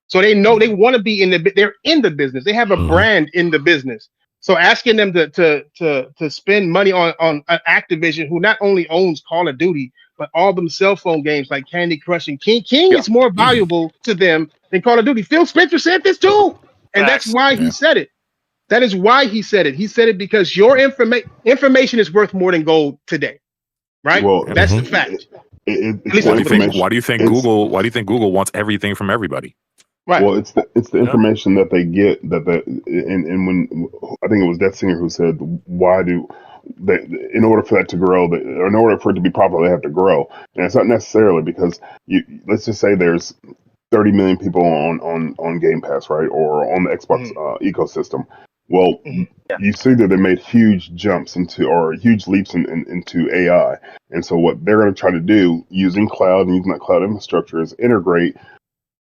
So they know they want to be they're in the business. They have a brand in the business. So asking them to spend money on Activision, who not only owns Call of Duty, but all them cell phone games like Candy Crush and King is more valuable to them than Call of Duty. Phil Spencer said this too. And that's why he said it. That is why he said it. He said it because your information is worth more than gold today. Right? Well, that's the fact. Why do you think Google wants everything from everybody? Right. Well, it's the information that they get and when I think it was Death Singer who said, why do they, in order for that to grow, or in order for it to be popular, they have to grow. And it's not necessarily because let's just say there's 30 million people on Game Pass, right, or on the Xbox ecosystem. Well, you see that they made huge jumps huge leaps into AI, and so what they're going to try to do using cloud and using that cloud infrastructure is integrate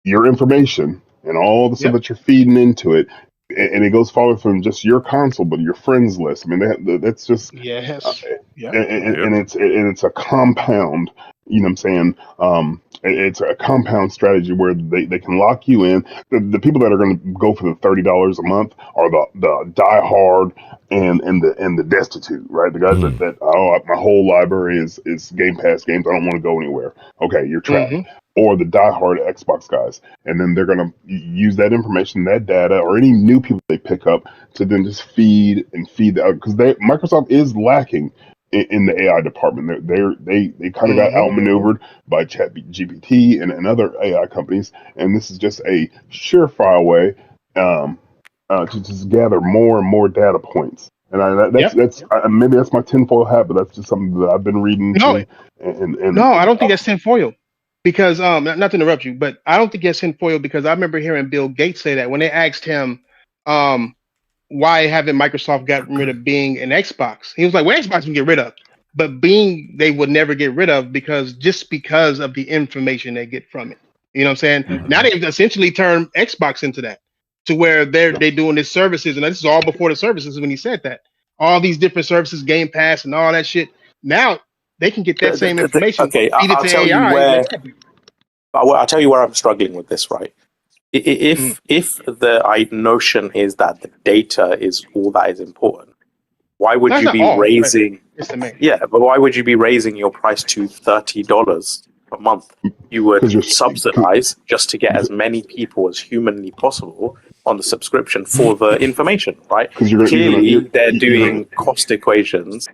your information and all the stuff that you're feeding into it, and it goes farther from just your console, but your friends list. I mean, that's just and it's a compound. You know what I'm saying? It's a compound strategy where they can lock you in. The people that are going to go for the $30 a month are the diehard and the destitute, right? The guys that my whole library is Game Pass games. I don't want to go anywhere. Okay, you're trapped. Or the diehard Xbox guys, and then they're going to use that information, that data, or any new people they pick up to then just feed out, because Microsoft is lacking in the AI department. They kind of got outmaneuvered by ChatGPT and other AI companies, and this is just a surefire way to just gather more and more data points. And maybe that's my tinfoil hat, but that's just something that I've been reading. No, I don't think that's tinfoil. Because not to interrupt you, but I don't think that's tinfoil, because I remember hearing Bill Gates say that when they asked him why haven't Microsoft gotten rid of Bing and Xbox, he was like, well, Xbox can get rid of, but Bing they would never get rid of because of the information they get from it. You know what I'm saying? Now they've essentially turned Xbox into that, to where they're doing these services, and this is all before the services when he said that. All these different services, Game Pass and all that shit. Now they can get that same information. Okay, I'll tell you where I'm struggling with this, right? If the notion is that the data is all that is important, why would you be raising? But why would you be raising your price to $30 a month? You would subsidize just to get as many people as humanly possible on the subscription for the information, right? Clearly, they're doing cost equations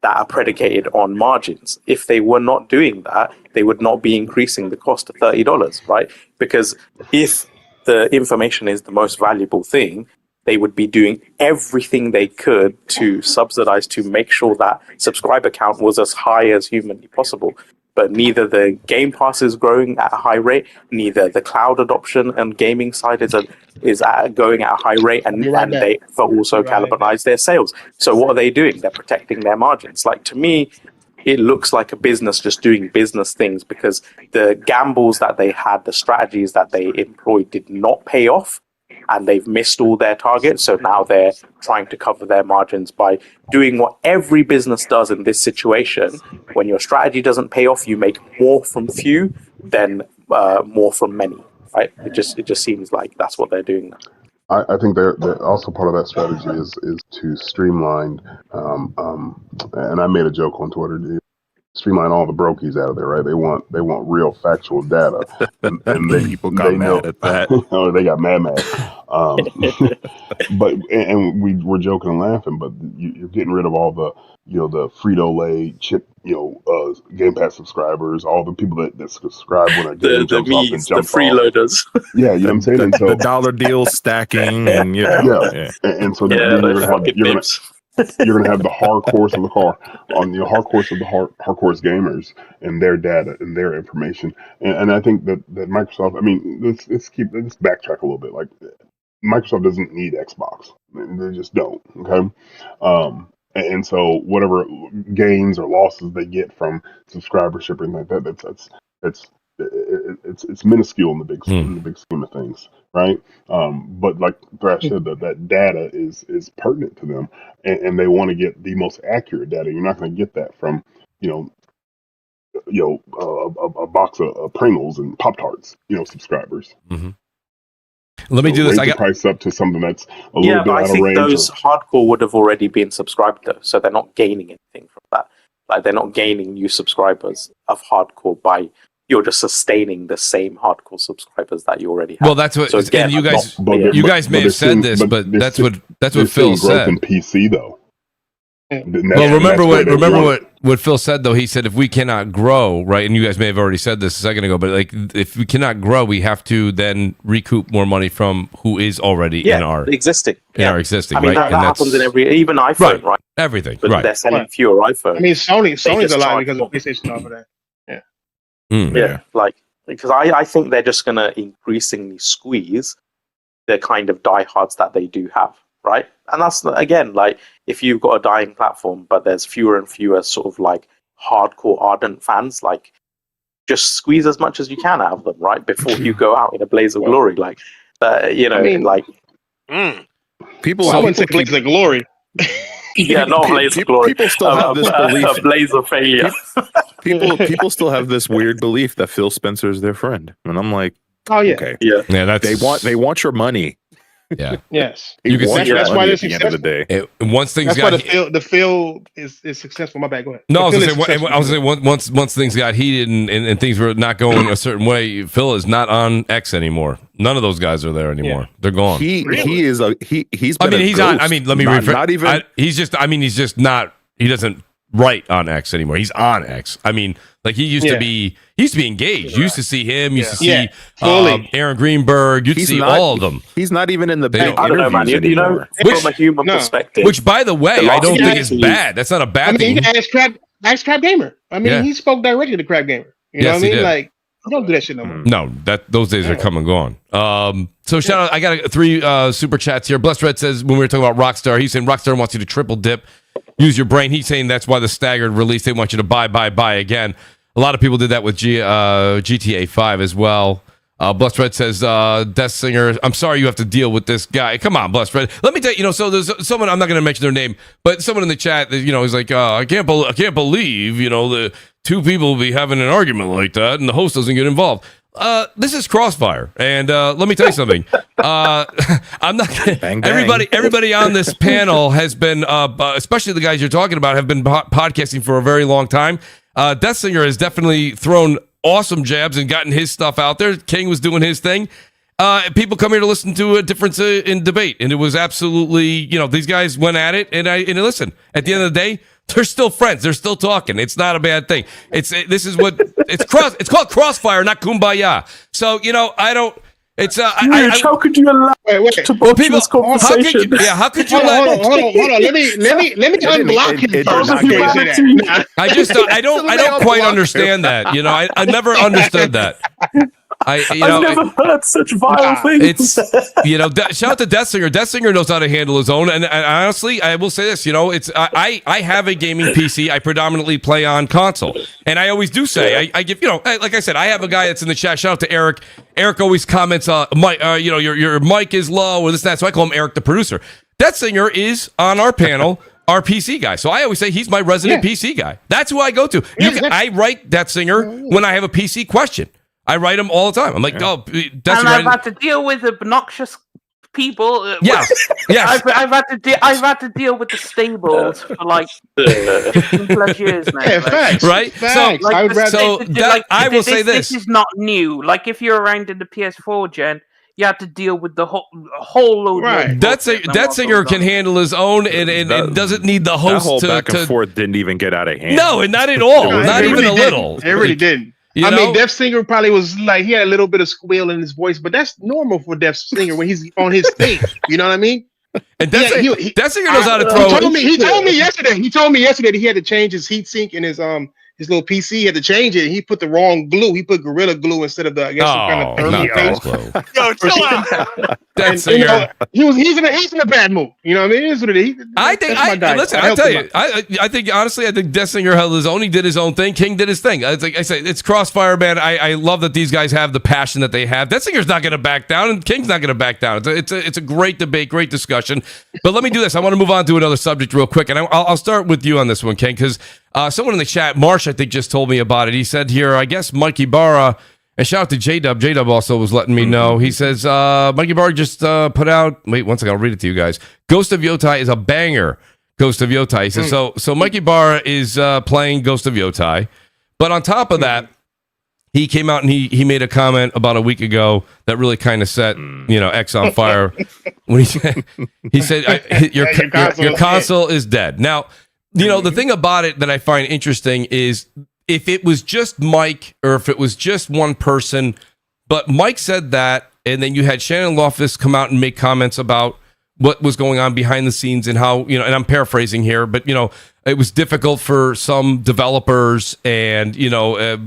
that are predicated on margins. If they were not doing that, they would not be increasing the cost to $30, right? Because if the information is the most valuable thing, they would be doing everything they could to subsidize, to make sure that subscriber count was as high as humanly possible. but neither the Game Pass is growing at a high rate, neither the cloud adoption and gaming side is going at a high rate, and they've also cannibalized their sales. So what are they doing? They're protecting their margins. Like, to me, it looks like a business just doing business things, because the gambles that they had, the strategies that they employed did not pay off, and they've missed all their targets. So now they're trying to cover their margins by doing what every business does in this situation. When your strategy doesn't pay off, you make more from few than more from many, right? It just seems like that's what they're doing now. I think they're also part of that strategy is to streamline, and I made a joke on Twitter, streamline all the brokies out of there, right? They want real factual data, and people got mad at that. Oh, they got mad. But we were joking and laughing, but you're getting rid of all the the Frito-Lay chip Game Pass subscribers, all the people that subscribe when a game jumps off and jumps the freeloaders. Yeah, you know what I'm saying? And so the dollar deal stacking, and and so then you're gonna have the hardcores of the hardcores gamers and their data and their information, and I think that Microsoft. I mean, let's backtrack a little bit. Like, Microsoft doesn't need Xbox; they just don't. Okay. And so whatever gains or losses they get from subscribership and like that, it's minuscule in the big scheme of things, right? But like Thrash said, that data is pertinent to them, and they want to get the most accurate data. You're not going to get that from a box of Pringles and Pop-Tarts, subscribers. Mm-hmm. Let me do this. I got the price up to something that's a little bit out of range. Yeah, but I think those hardcore would have already been subscribed though, so they're not gaining anything from that. Like, they're not gaining new subscribers of hardcore by. You're just sustaining the same hardcore subscribers that you already have. Well, that's what. So again, and you guys may have said this, but that's what Phil said. In PC though. Well, remember what Phil said though. He said if we cannot grow, right, and you guys may have already said this a second ago, but like if we cannot grow, we have to then recoup more money from who is already in our existing. Our existing, I mean, right? that happens in even iPhone, right? Everything, but they're selling fewer iPhones. I mean, Sony's alive because of PlayStation off of that. Yeah, like, because I think they're just going to increasingly squeeze the kind of diehards that they do have, right? And that's, again, like, if you've got a dying platform, but there's fewer and fewer sort of like hardcore ardent fans, like, just squeeze as much as you can out of them, right? Before you go out in a blaze of glory, like, people. I wouldn't say blaze of glory. Yeah, not blaze of glory. People still have this belief. A blaze of failure. People still have this weird belief that Phil Spencer is their friend, and I'm like, oh yeah, okay, yeah. That's they want your money. Yeah. Yes. You can see that's why they're at the end of the day. Once things that's got why the field is successful. My bad. Go ahead. No, I was gonna say once things got heated and things were not going a certain way, Phil is not on X anymore. None of those guys are there anymore. Yeah. They're gone. He's been he's on. I mean, let me rephrase. Not even. He's just not. He doesn't write on X anymore. He's on X. I mean, like he used to be. He used to be engaged. You used to see him. Used to see Aaron Greenberg. You'd see all of them. He's not even in the big I don't know, man. You know, from a human perspective. Which, by the way, I don't think is bad. That's not a bad thing. You can ask Crab Gamer. I mean, he spoke directly to Crab Gamer. You know what I mean? Like, don't do that shit no more. No, those days are come and gone. So shout out. I got 3 super chats here. Blessed Red says when we were talking about Rockstar, he's saying Rockstar wants you to triple dip, use your brain. He's saying that's why the staggered release. They want you to buy again. A lot of people did that with GTA 5 as well. Blessed Red says, Death Singer, I'm sorry you have to deal with this guy. Come on, Blessed Red. Let me tell you, so there's someone, I'm not going to mention their name, but someone in the chat, is like, I can't believe, the 2 people will be having an argument like that and the host doesn't get involved. This is CrossFire, and let me tell you something. I'm not gonna, everybody on this panel has been, especially the guys you're talking about, have been podcasting for a very long time. Death Singer has definitely thrown awesome jabs and gotten his stuff out there. King was doing his thing. People come here to listen to a difference in debate, and it was absolutely, these guys went at it, and listen. At the end of the day, they're still friends. They're still talking. It's not a bad thing. It's called CrossFire, not Kumbaya. So I don't. It's how could you allow to botch this conversation? How could you hold on. Let me unblock him. I don't quite understand that. You know, I never understood that. I've never heard such vile things. It's shout out to Death Singer. Death Singer knows how to handle his own. And honestly, I will say this. I have a gaming PC. I predominantly play on console, and I always do say I give like I said, I have a guy that's in the chat. Shout out to Eric. Eric always comments, Mike, your mic is low or this and that. So I call him Eric the producer. Death Singer is on our panel. Our PC guy. So I always say he's my resident PC guy. That's who I go to. I write Death Singer when I have a PC question. I write them all the time. I'm like, Death Singer. And I've had to deal with obnoxious people. Yes. I've had to deal with the stables for like 15 plus years now. Yeah, facts. Right? Facts. I will say this. This is not new. Like if you're around in the PS4 gen, you have to deal with the whole load. Right. Death Singer can handle his own and doesn't need the host that whole to back and forth didn't even get out of hand. No, and not at all. Not even a little. It really didn't. I mean, Death Singer probably was like, he had a little bit of squeal in his voice, but that's normal for Death Singer when he's on his thing. You know what I mean? And Death Singer knows how to throw. He told me yesterday that he had to change his heat sink in his little PC. He had to change it. He put the wrong glue. He put Gorilla Glue instead of the Yo, chill out. Death Singer. He's in a bad mood. You know what I mean? It is what it is. I'll tell you. I think honestly, Death Singer held his own. He did his own thing. King did his thing. It's like I say, it's CrossFire, man. I love that these guys have the passion that they have. Death Singer's not going to back down, and King's not going to back down. It's a great debate, great discussion. But let me do this. I want to move on to another subject real quick, and I'll start with you on this one, King, because someone in the chat, Marsh, I think, just told me about it. He said here, I guess Mike Ybarra, and shout out to J-Dub. J-Dub also was letting me know. He says, Mike Ybarra just put out, wait, one second, I'll read it to you guys. Ghost of Yotei is a banger. Ghost of Yotei. He says, so Mike Ybarra is playing Ghost of Yotei. But on top of that, he came out and he made a comment about a week ago that really kind of set X on fire. When he said your console is dead. Now, the thing about it that I find interesting is if it was just Mike or if it was just one person, but Mike said that, and then you had Shannon Loftus come out and make comments about what was going on behind the scenes and how, and I'm paraphrasing here, but, it was difficult for some developers and,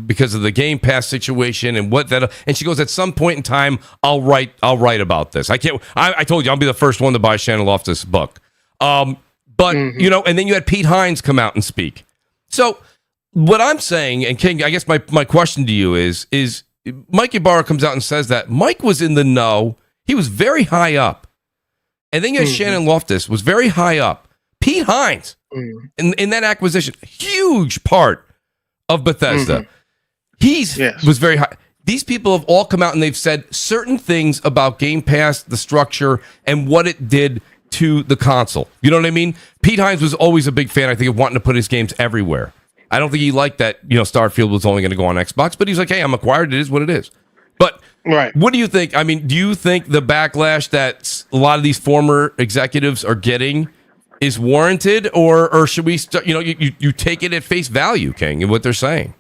because of the Game Pass situation and and she goes, at some point in time, I'll write about this. I told you, I'll be the first one to buy Shannon Loftus' book. But, and then you had Pete Hines come out and speak. So what I'm saying, and King, I guess my question to you is Mike Ybarra comes out and says that Mike was in the know. He was very high up. And then you had Shannon Loftus was very high up. Pete Hines in that acquisition, huge part of Bethesda. Was very high. These people have all come out and they've said certain things about Game Pass, the structure, and what it did to the console. You know what I mean? Pete Hines was always a big fan, I think, of wanting to put his games everywhere. I don't think he liked that, Starfield was only going to go on Xbox, but he's like, hey, I'm acquired. It is what it is. But what do you think? I mean, do you think the backlash that a lot of these former executives are getting is warranted, or should we start, you take it at face value, King, and what they're saying?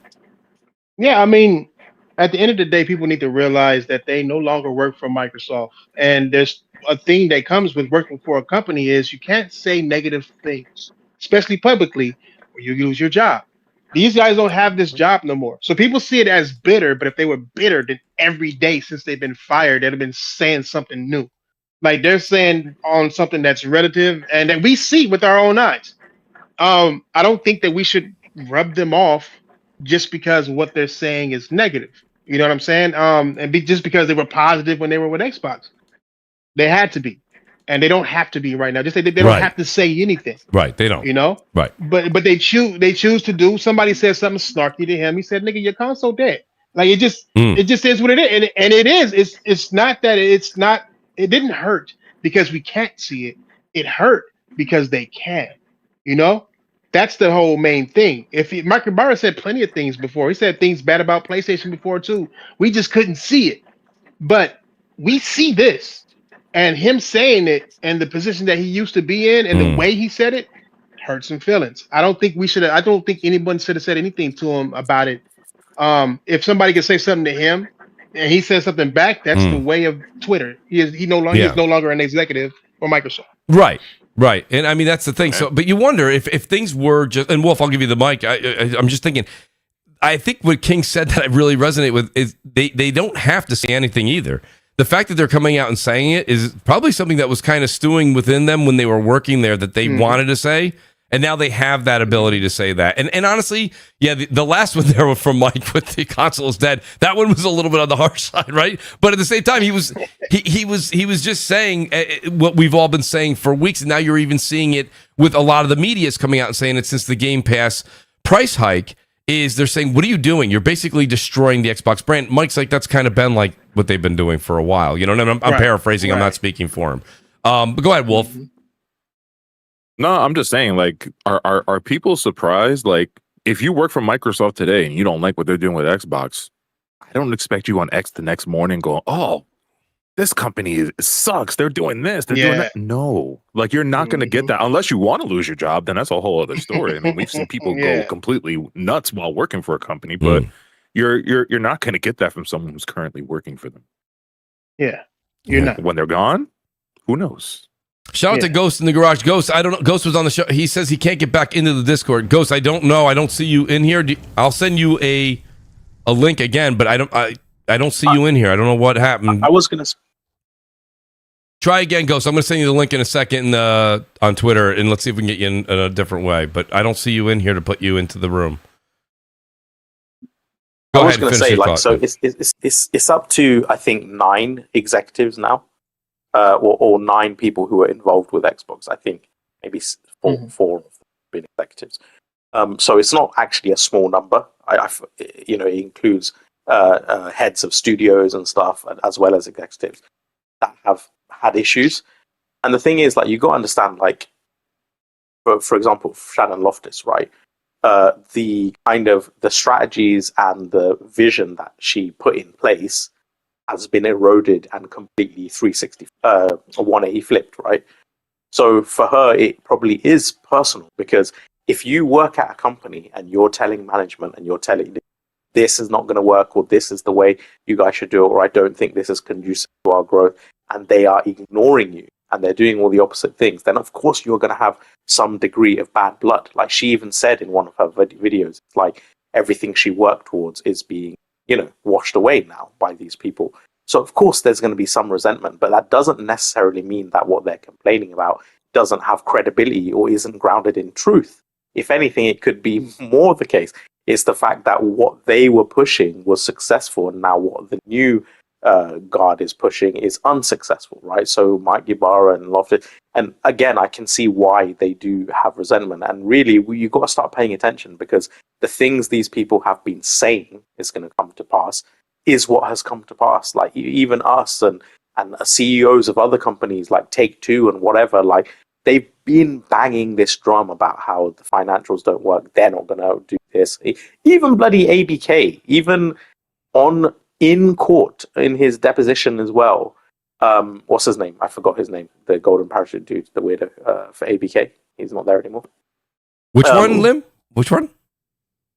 Yeah, I mean, at the end of the day, people need to realize that they no longer work for Microsoft. And there's a thing that comes with working for a company is you can't say negative things, especially publicly, or you lose your job. These guys don't have this job no more. So people see it as bitter, but if they were bitter, then every day since they've been fired, they'd have been saying something new. Like they're saying on something that's relative and that we see with our own eyes. I don't think that we should rub them off just because what they're saying is negative. You know what I'm saying? Just because they were positive when they were with Xbox. They had to be. And they don't have to be right now. Just they don't have to say anything. Right. They don't. Right. But they choose to do. Somebody said something snarky to him. He said, "Nigga, your console dead." Like it just is what it is. And it is. It's not that it's not. It didn't hurt because we can't see it. It hurt because they can. That's the whole main thing. Mike Ybarra said plenty of things before. He said things bad about PlayStation before too. We just couldn't see it. But we see this. And him saying it and the position that he used to be in and the way he said it hurt some feelings. I don't think anyone should have said anything to him about it. If somebody could say something to him and he says something back, that's the way of Twitter. He is no longer an executive for Microsoft. Right. And I mean, that's the thing. So, but you wonder if things were just, and Wolf, I'll give you the mic. I'm just thinking, I think what King said that I really resonate with is they don't have to say anything either. The fact that they're coming out and saying it is probably something that was kind of stewing within them when they were working there that they wanted to say. And now they have that ability to say that. And honestly, the last one there from Mike with the console is dead. That one was a little bit on the harsh side, right? But at the same time, he was just saying what we've all been saying for weeks. And now you're even seeing it with a lot of the media's coming out and saying it since the Game Pass price hike. Is they're saying, what are you doing? You're basically destroying the Xbox brand. Mike's like, that's kind of been like what they've been doing for a while. You know, and I'm paraphrasing. I'm not speaking for him. But go ahead, Wolf. No, I'm just saying, like, are people surprised? Like, if you work for Microsoft today and you don't like what they're doing with Xbox, I don't expect you on X the next morning going, oh, this company sucks. They're doing this. They're doing that. No, like, you're not going to get that unless you want to lose your job. Then that's a whole other story. I mean, we've seen people go completely nuts while working for a company, but you're not going to get that from someone who's currently working for them. Yeah, you're not. When they're gone, who knows? Shout out to Ghost in the garage. Ghost, I don't know. Ghost was on the show. He says he can't get back into the Discord. Ghost, I don't know. I don't see you in here. I'll send you a link again, but I don't see you in here. I don't know what happened. I was gonna try again, Ghost. I'm gonna send you the link in a second on Twitter, and let's see if we can get you in a different way. But I don't see you in here to put you into the room. I was going to say, like, so it's up to, I think, 9 executives now, or 9 people who are involved with Xbox. I think maybe 4 of them have been executives. So it's not actually a small number. It includes heads of studios and stuff, as well as executives that have had issues. And the thing is, like, you got to understand, like, for example, Shannon Loftus, right? The kind of the strategies and the vision that she put in place has been eroded and completely 180 flipped, right? So for her, it probably is personal, because if you work at a company and you're telling management and you're telling this is not going to work, or this is the way you guys should do it, or I don't think this is conducive to our growth, and they are ignoring you and they're doing all the opposite things, then of course you're going to have some degree of bad blood. Like she even said in one of her videos, it's like everything she worked towards is being, washed away now by these people. So of course there's going to be some resentment, but that doesn't necessarily mean that what they're complaining about doesn't have credibility or isn't grounded in truth. If anything, it could be more the case. It's the fact that what they were pushing was successful, and now what the new guard is pushing is unsuccessful, right? So Mike Ybarra and Loftus, and again, I can see why they do have resentment. And really, you got to start paying attention, because the things these people have been saying is going to come to pass is what has come to pass. Like even us and CEOs of other companies like Take-Two and whatever, like they've been banging this drum about how the financials don't work. They're not going to do this. Even bloody ABK, even in court in his deposition as well. What's his name? I forgot his name. The golden parachute dude, the weirdo for ABK. He's not there anymore. Which one, Lim? Which one?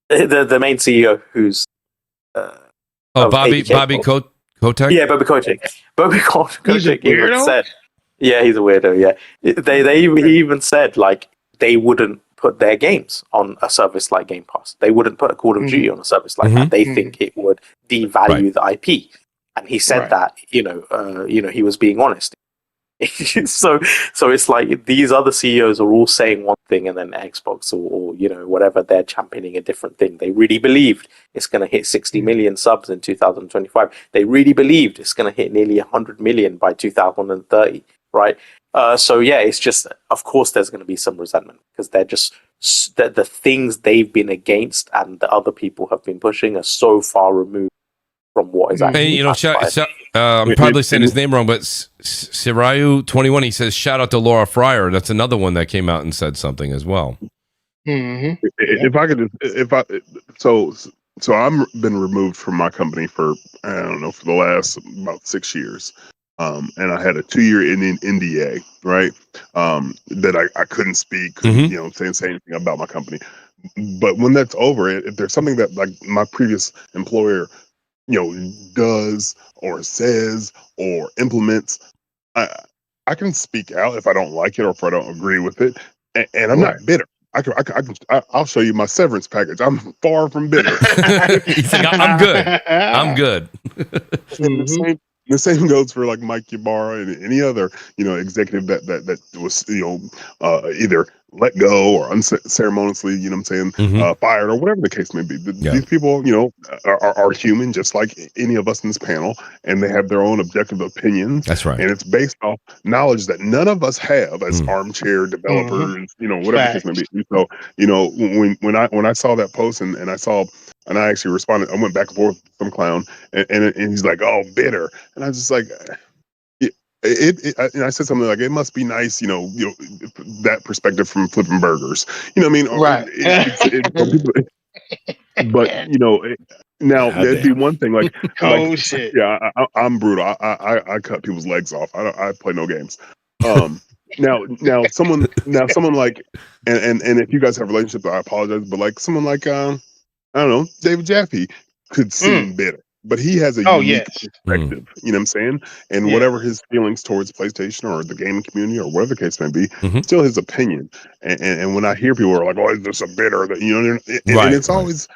The main CEO who's Bobby Kotick? Yeah, Bobby Kotick. Bobby Kotick. He's a weirdo? Said, yeah, he's a weirdo. Yeah, he even said like they wouldn't put their games on a service like Game Pass. They wouldn't put a Call of Duty on a service like that. They think it would devalue the IP. And he said that he was being honest. so it's like these other CEOs are all saying one thing, and then Xbox or whatever, they're championing a different thing. They really believed it's going to hit 60 million subs in 2025. They really believed it's going to hit nearly 100 million by 2030, right? So yeah, it's just, of course there's going to be some resentment, because they're just the things they've been against and the other people have been pushing are so far removed from what is actually I'm probably saying his name wrong, but Sirayu21, he says, shout out to Laura Fryer. That's another one that came out and said something as well. If I could, so I'm been removed from my company for, I don't know, for the last about 6 years. And I had a 2-year NDA, right? That I couldn't speak, couldn't, say anything about my company. But when that's over, if there's something that like my previous employer does or says or implements, I can speak out if I don't like it or if I don't agree with it, and I'm not bitter. I'll show you my severance package. I'm far from bitter. He's like, I'm good. I'm good. The same goes for like Mike Ybarra and any other, executive that was, either let go or unceremoniously, fired or whatever the case may be. These people, are human just like any of us in this panel, and they have their own objective opinions. That's right. And it's based off knowledge that none of us have as armchair developers, whatever the case may be. So, when I saw that post and I actually responded, I went back and forth with some clown and he's like, oh, bitter. And I was just like, and I said something like, it must be nice, that perspective from flipping burgers. You know what I mean? Right. But, now that'd be one thing. Like, shit. Yeah, I'm brutal. I cut people's legs off. I play no games. Now someone like, and if you guys have relationships, I apologize. But like someone like, I don't know, David Jaffe could seem bitter, but he has a unique perspective. You know what I'm saying? And whatever his feelings towards PlayStation or the gaming community or whatever the case may be, still his opinion. And when I hear people are like, "Oh, is this a bitter?" And it's always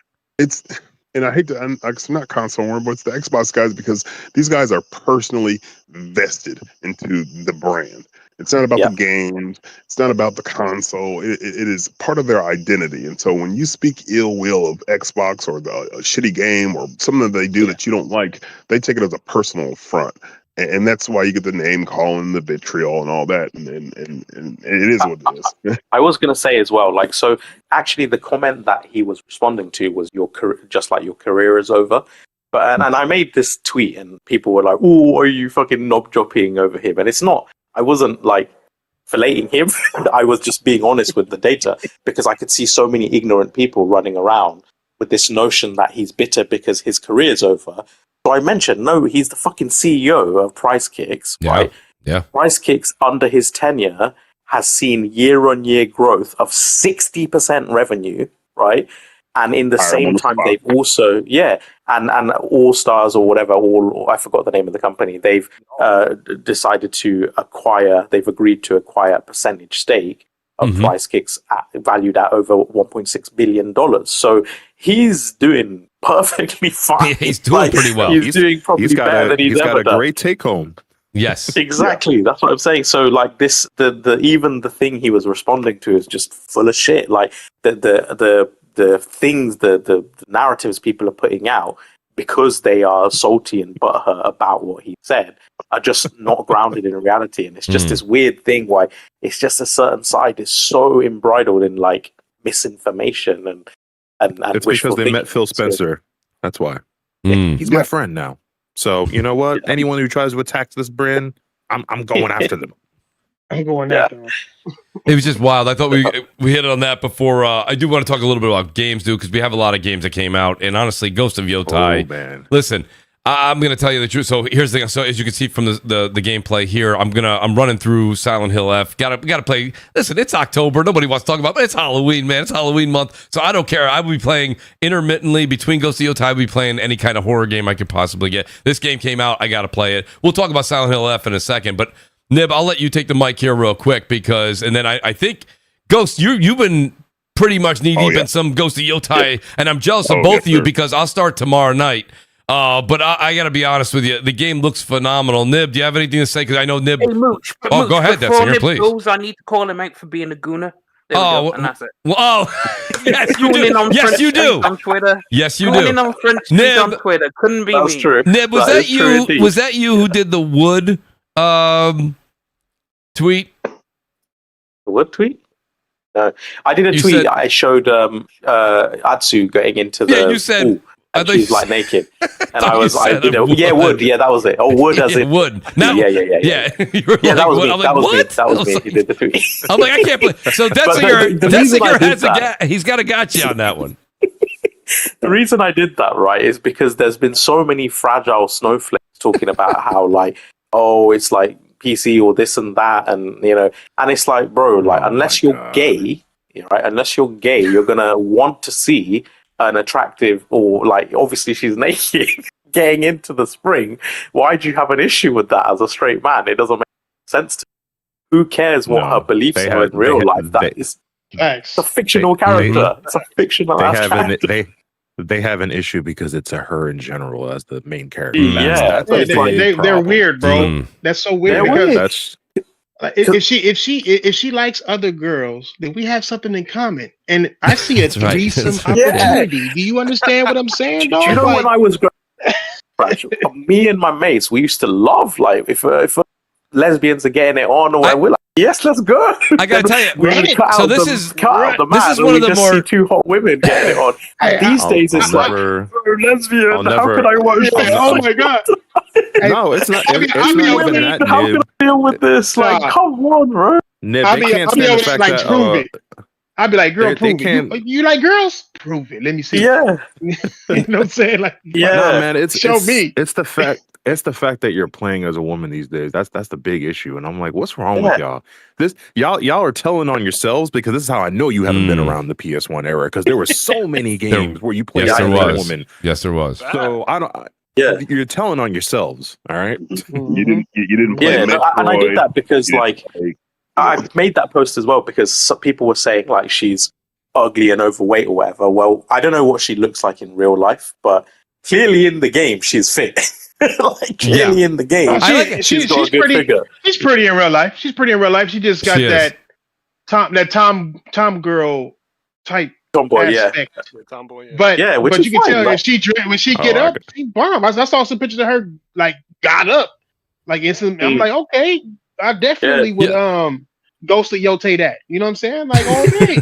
and I hate to, I'm not console war, but it's the Xbox guys, because these guys are personally vested into the brand. It's not about the games. It's not about the console. It is part of their identity. And so when you speak ill will of Xbox or a shitty game or something that they do that you don't like, they take it as a personal affront. And that's why you get the name calling, the vitriol, and all that. And it is what it is. I was going to say as well, like, so actually the comment that he was responding to was your career, just like your career is over. But and I made this tweet and people were like, "Oh, are you fucking knob jopping over him?" And it's not. I wasn't like filleting him. I was just being honest with the data, because I could see so many ignorant people running around with this notion that he's bitter because his career's over. So I mentioned, no, he's the fucking CEO of Price Kicks, right? Yeah. Price Kicks under his tenure has seen year-on-year growth of 60% revenue, right? And in the same time, they've also, and All Stars or whatever, I forgot the name of the company, they've decided to acquire, they've agreed to acquire a percentage stake of Price Kicks valued at over $1.6 billion. So he's doing perfectly fine. Yeah, he's doing pretty well. He's doing probably better than he's ever done. He's got a great take home. Yes, exactly. That's what I'm saying. So like this, even the thing he was responding to is just full of shit. Like the things, the narratives people are putting out, because they are salty and butthurt about what he said, are just not grounded in reality. And it's just this weird thing why it's just a certain side is so embroiled in like misinformation and it's because they met Phil Spencer. That's why. He's my friend now. So you know what? Anyone who tries to attack this brand, I'm going after them. I'm going after them. It was just wild. I thought we hit on that before. I do want to talk a little bit about games, dude, because we have a lot of games that came out. And honestly, Ghost of Yotei. Oh, man. Listen, I'm going to tell you the truth. So here's the thing. So as you can see from the gameplay here, I'm running through Silent Hill F. Got to play. Listen, it's October. Nobody wants to talk about it, but it's Halloween, man. It's Halloween month. So I don't care. I will be playing intermittently between Ghost of Yotei. I will be playing any kind of horror game I could possibly get. This game came out. I got to play it. We'll talk about Silent Hill F in a second, but Nib, I'll let you take the mic here real quick and then I think, Ghost, you've been pretty much knee-deep in some Ghost of Yotei, and I'm jealous of both of you because I'll start tomorrow night. But I got to be honest with you. The game looks phenomenal. Nib, do you have anything to say? Because I know Nib... Hey, Mooch, go ahead, Detsinger, please. Goes, I need to call him out for being a gooner. There we go, and that's it. Well, yes, you do. Yes, you do. On Twitter. Yes, you do. On French Nib, on Twitter. Couldn't be me. True. Nib, was that you? Was that you who did the wood tweet? The wood tweet? No, I did a tweet. I showed Atsu getting into the. Yeah, you said. And she's like naked, and I was like, wood. Yeah, that was it. Oh, wood as it. Wood. Now, yeah. That was me. That was me. He did the tweet. I'm like, I can't believe. So Detsinger has he's got a gotcha on that one. The reason I did that, right, is because there's been so many fragile snowflakes talking about how like, oh, it's like PC or this and that, and and it's like, bro, like unless you're gay, right? Unless you're gay, you're gonna want to see an attractive, or like obviously she's naked, getting into the spring. Why do you have an issue with that as a straight man? It doesn't make sense to me. Who cares what her beliefs are in real life? That is it's a fictional character. It's a fictional character. They have an issue because it's a her in general as the main character. They're weird, bro. That's so weird because if she likes other girls, then we have something in common. And I see a threesome opportunity. Do you understand what I'm saying, dog? You know, when I was me and my mates, we used to love like if lesbians are getting it on, or we're like, yes, let's go. I gotta tell you, so this is one of the more two hot women getting it on. And these days, it's like lesbian. How can I watch? Oh my god! No, it's not. How can I deal with this? Like, come on, bro. I'll be like, prove it. I'd be like, girl, prove it. You like girls? Prove it. Let me see. Yeah. You know what I'm saying? Like, no, man, show me. It's the fact. It's the fact that you're playing as a woman these days. That's the big issue. And I'm like, what's wrong with y'all? Y'all are telling on yourselves, because this is how I know you haven't been around the PS1 era, because there were so many games where you played as a woman. Yes, there was. So I don't. You're telling on yourselves. All right. You didn't play. And I did that because I made that post as well because some people were saying like she's ugly and overweight or whatever. Well, I don't know what she looks like in real life, but clearly in the game she's fit. Clearly in the game, she's got a good figure. She's pretty in real life. She's pretty in real life. She just got that Tom girl type tomboy, tomboy. But you can tell when she get up, she bomb. I saw some pictures of her like got up, like instant. I'm like, okay, I definitely would Ghost of Yotei that. You know what I'm saying? Like all day.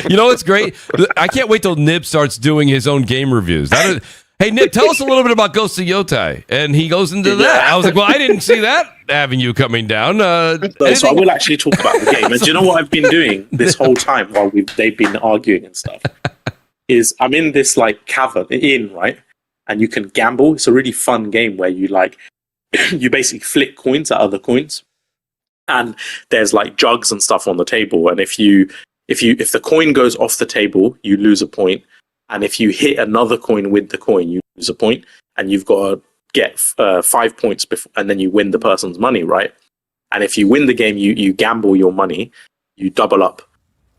You know what's great? I can't wait till Nib starts doing his own game reviews. Hey, Nick, tell us a little bit about Ghost of Yotei. And he goes into that. I was like, well, I didn't see that avenue coming down. So I will actually talk about the game. And do you know what I've been doing this whole time while they've been arguing and stuff? Is I'm in this like cavern, right? And you can gamble. It's a really fun game where you you basically flick coins at other coins. And there's like jugs and stuff on the table. And if the coin goes off the table, you lose a point. And if you hit another coin with the coin, you lose a point, and you've got to get 5 points and then you win the person's money, right? And if you win the game, you gamble your money, you double up.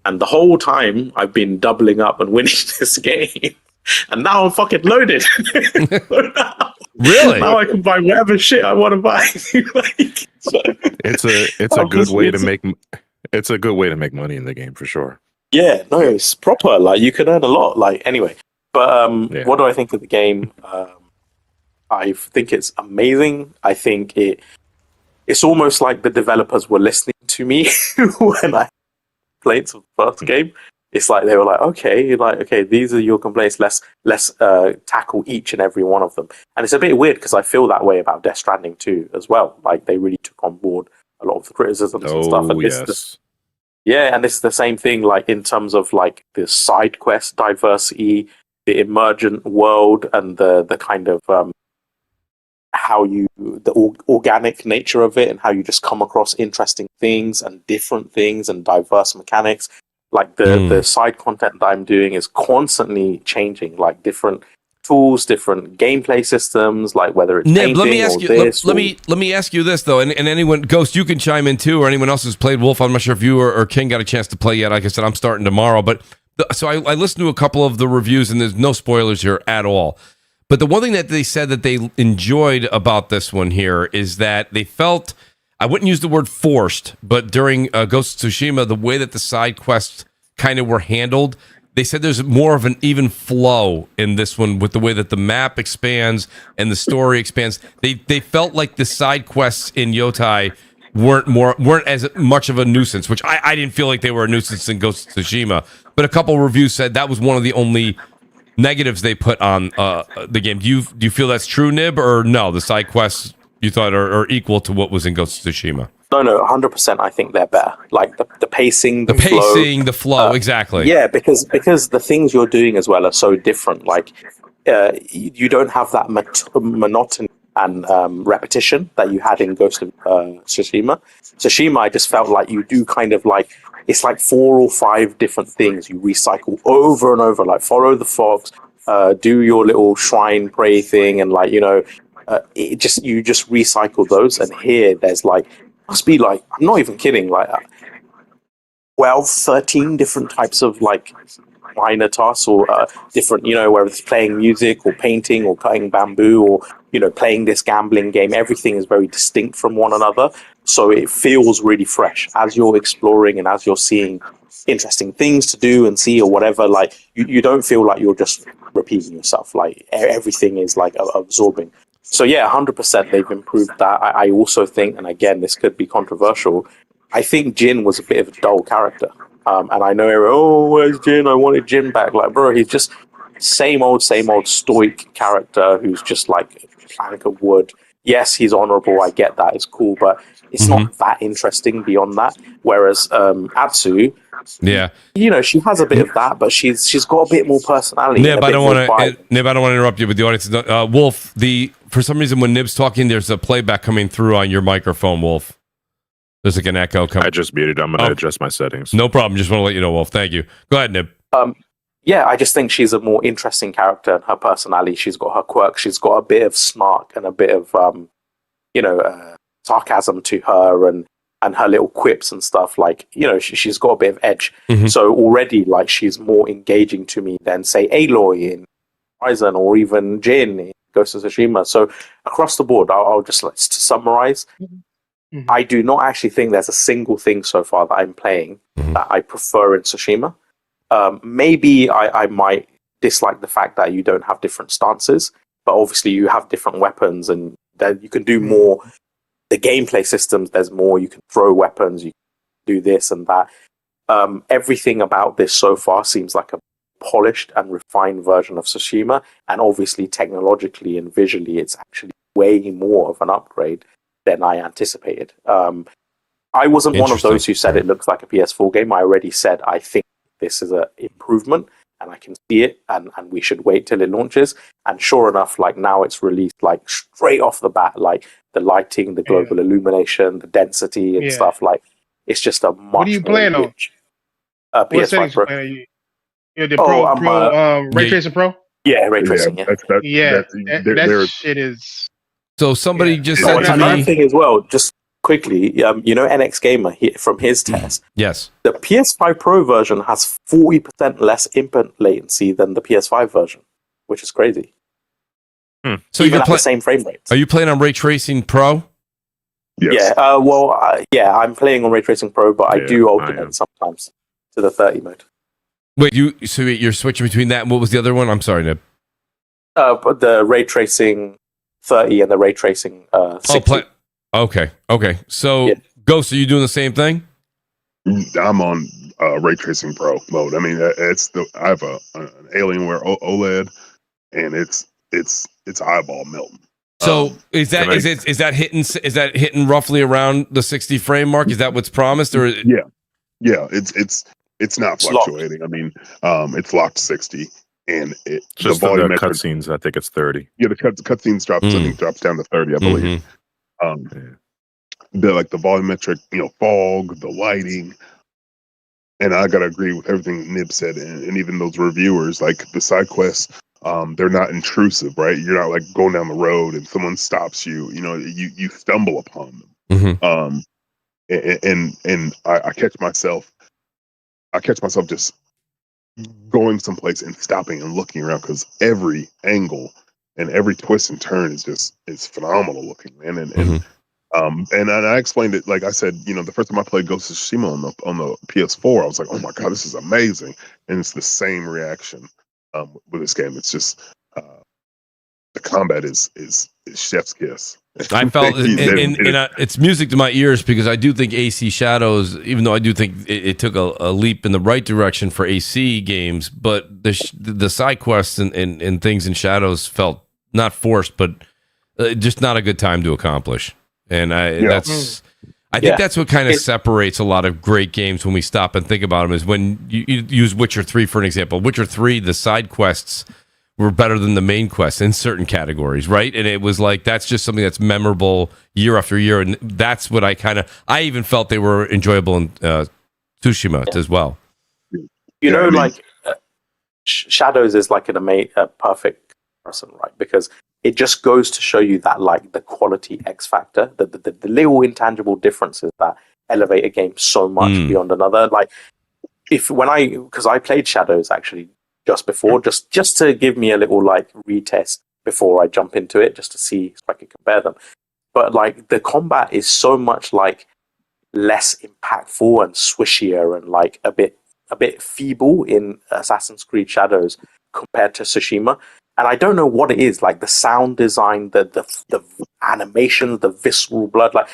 And the whole time I've been doubling up and winning this game, and now I'm fucking loaded. Really? Now I can buy whatever shit I want to buy. It's a good way to make. It's a good way to make money in the game for sure. Yeah, no, it's proper. Like you can earn a lot. Like anyway, but what do I think of the game? I think it's amazing. I think it's almost like the developers were listening to me when I complaints of the first game. It's like they were like, okay, these are your complaints. Let's tackle each and every one of them. And it's a bit weird because I feel that way about Death Stranding too, as well. Like they really took on board a lot of the criticisms and stuff. And and it's the same thing, like in terms of like the side quest diversity, the emergent world, and the kind of the organic nature of it, and how you just come across interesting things and different things and diverse mechanics. Like the side content that I'm doing is constantly changing, like different tools, different gameplay systems, like whether it's Nib, let me ask you. Let me ask you this though, and anyone, Ghost, you can chime in too, or anyone else who's played Wolf. I'm not sure if you or King got a chance to play yet. Like I said, I'm starting tomorrow, but so I listened to a couple of the reviews, and there's no spoilers here at all. But the one thing that they said that they enjoyed about this one here is that they felt, I wouldn't use the word forced, but during Ghost of Tsushima, the way that the side quests kind of were handled, they said there's more of an even flow in this one with the way that the map expands and the story expands. They felt like the side quests in Yotei weren't as much of a nuisance, which I didn't feel like they were a nuisance in Ghost of Tsushima. But a couple of reviews said that was one of the only negatives they put on the game. Do you feel that's true, Nib, or no? The side quests you thought are equal to what was in Ghost of Tsushima? No, 100%. I think they're better. Like the pacing, the flow, exactly. Yeah, because the things you're doing as well are so different. Like you don't have that monotony and repetition that you had in Ghost of Tsushima. Tsushima, I just felt like you do kind of like, it's like 4 or 5 different things you recycle over and over, like follow the fox, do your little shrine pray thing, and like, you know, you just recycle those. And here there's like, must be like, I'm not even kidding, like 12, 13 different types of like minor tasks, or different, you know, whether it's playing music or painting or cutting bamboo, or, you know, playing this gambling game. Everything is very distinct from one another, so it feels really fresh as you're exploring and as you're seeing interesting things to do and see or whatever. Like you don't feel like you're just repeating yourself. Like everything is like absorbing. So yeah, 100% they've improved that. I also think, and again, this could be controversial, I think Jin was a bit of a dull character. And I know, oh, where's Jin? I wanted Jin back. Like, bro, he's just same old stoic character who's just like a plank of wood. Yes, he's honorable. I get that. It's cool, but it's not that interesting beyond that. Whereas Atsu, yeah, you know, she has a bit of that, but she's got a bit more personality. Nib, I don't want to interrupt you with the audience. Wolf, for some reason when Nib's talking, there's a playback coming through on your microphone, Wolf. There's like an echo coming. I just muted. I'm going to adjust my settings. No problem. Just want to let you know, Wolf. Thank you. Go ahead, Nib. Yeah, I just think she's a more interesting character, and her personality. She's got her quirks. She's got a bit of snark and a bit of, sarcasm to her, and her little quips and stuff. Like, you know, she's got a bit of edge. So already, like, she's more engaging to me than, say, Aloy in Horizon, or even Jin in Ghost of Tsushima. So across the board, I'll just to summarize. I do not actually think there's a single thing so far that I'm playing that I prefer in Tsushima. Maybe I might dislike the fact that you don't have different stances, but obviously you have different weapons, and that you can do more. The gameplay systems, there's more. You can throw weapons, you can do this and that. Everything about this so far seems like a polished and refined version of Tsushima, and obviously technologically and visually, it's actually way more of an upgrade than I anticipated. I wasn't one of those who said it looks like a PS4 game. I already said I think this is an improvement, and I can see it, and we should wait till it launches. And sure enough, like now it's released like straight off the bat, like the lighting, the global illumination, the density and stuff. Like it's just a much. What are you playing on? PS5 Pro. Ray Tracing Pro. Yeah, Ray Tracing. That shit is. So somebody just said to another me, thing as well, just quickly, you know, NX Gamer from his test. Yes, the PS5 Pro version has 40% less input latency than the PS5 version, which is crazy. So even at the same frame rates. Are you playing on Ray Tracing Pro? Yes. Yeah. I'm playing on Ray Tracing Pro, but I do alternate sometimes to the 30 mode. Wait, you're switching between that and what was the other one? I'm sorry, Nib. But the Ray Tracing 30 and the Ray Tracing 60. Okay. So, Ghost, are you doing the same thing? I'm on Ray Tracing Pro mode. I mean, I have an Alienware OLED, and it's eyeball melting. So is that hitting roughly around the 60 frame mark? Is that what's promised, or yeah, it's not fluctuating. I mean, it's locked to 60. And just the volume cutscenes, I think it's 30. Yeah, the cutscenes drops down to 30, I believe. The volumetric, fog, the lighting, and I gotta agree with everything Nib said, and even those reviewers. Like the side quests, they're not intrusive, right? You're not like going down the road and someone stops you. You stumble upon them. And I catch myself just going someplace and stopping and looking around, because every angle and every twist and turn is phenomenal looking, man. And I explained it, like I said, the first time I played Ghost of Tsushima on the PS4, I was like, oh my god, this is amazing. And it's the same reaction with this game. It's just the combat is chef's kiss. I felt it's music to my ears, because I do think AC Shadows, even though I do think it took a leap in the right direction for AC games, but the side quests and things in Shadows felt not forced, but just not a good time to accomplish. And I think that's what kind of separates a lot of great games when we stop and think about them, is when you use Witcher 3 for an example. Witcher 3, the side quests were better than the main quests in certain categories, right? And it was like, that's just something that's memorable year after year. And that's what I even felt they were enjoyable in Tsushima as well. Shadows is like a perfect comparison, right? Because it just goes to show you that like the quality X factor, the little intangible differences that elevate a game so much beyond another. Like because I played Shadows actually just before, just to give me a little like retest before I jump into it, just to see if I could compare them. But like the combat is so much like less impactful and swishier and like a bit feeble in Assassin's Creed Shadows compared to Tsushima. And I don't know what it is, like the sound design, the animation, the visceral blood, like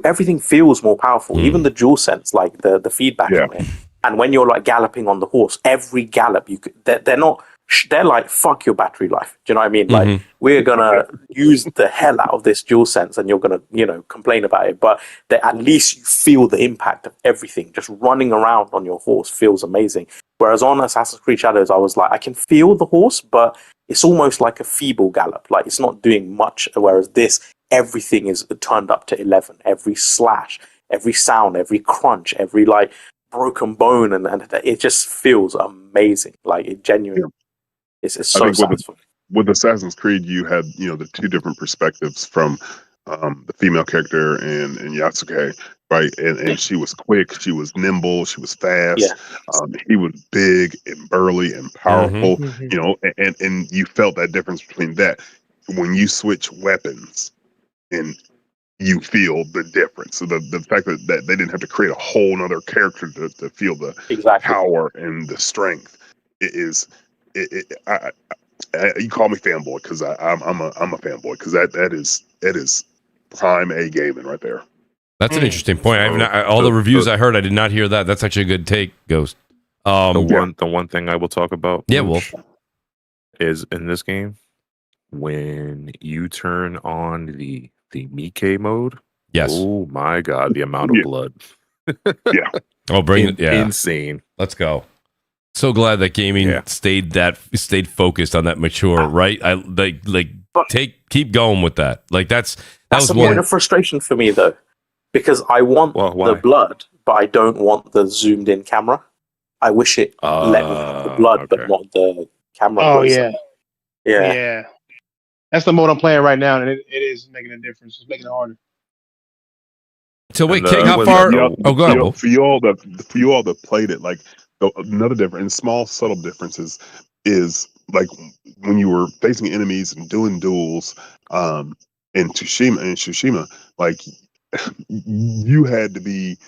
everything feels more powerful. Even the DualSense, like the feedback on it. And when you're like galloping on the horse, every gallop they're like, fuck your battery life. Do you know what I mean? Like, we're gonna use the hell out of this DualSense, and you're gonna, complain about it. But at least you feel the impact of everything. Just running around on your horse feels amazing. Whereas on Assassin's Creed Shadows, I was like, I can feel the horse, but it's almost like a feeble gallop. Like, it's not doing much. Whereas this, everything is turned up to 11. Every slash, every sound, every crunch, every like broken bone, and it just feels amazing. Like, it genuinely. It's so satisfying. With Assassin's Creed, you had the two different perspectives from the female character and Yatsuke, right? And she was quick, she was nimble, she was fast. Yeah. He was big and burly and powerful, and you felt that difference between that. When you switch weapons, and you feel the difference. So the fact that they didn't have to create a whole other character to feel the power and the strength you call me fanboy because I'm a fanboy because that is prime A gaming right there. That's an interesting point. All the reviews I heard, I did not hear that. That's actually a good take, Ghost. The one thing I will talk about, Wolf, is in this game when you turn on the Miike mode. Yes. Oh my God, the amount of blood. Yeah. Oh, bring it. Yeah. Insane. Let's go. So glad that gaming stayed focused on that mature, right? I keep going with that. Like that's a point of frustration for me though, because I want the blood, but I don't want the zoomed in camera. I wish it let me have the blood, but not the camera. Oh yeah. That's the mode I'm playing right now, and it is making a difference. It's making it harder. So wait, King, how far? Go ahead. For you all that played it, like. Another difference, and small subtle differences, is like when you were facing enemies and doing duels in Tsushima, like you had to be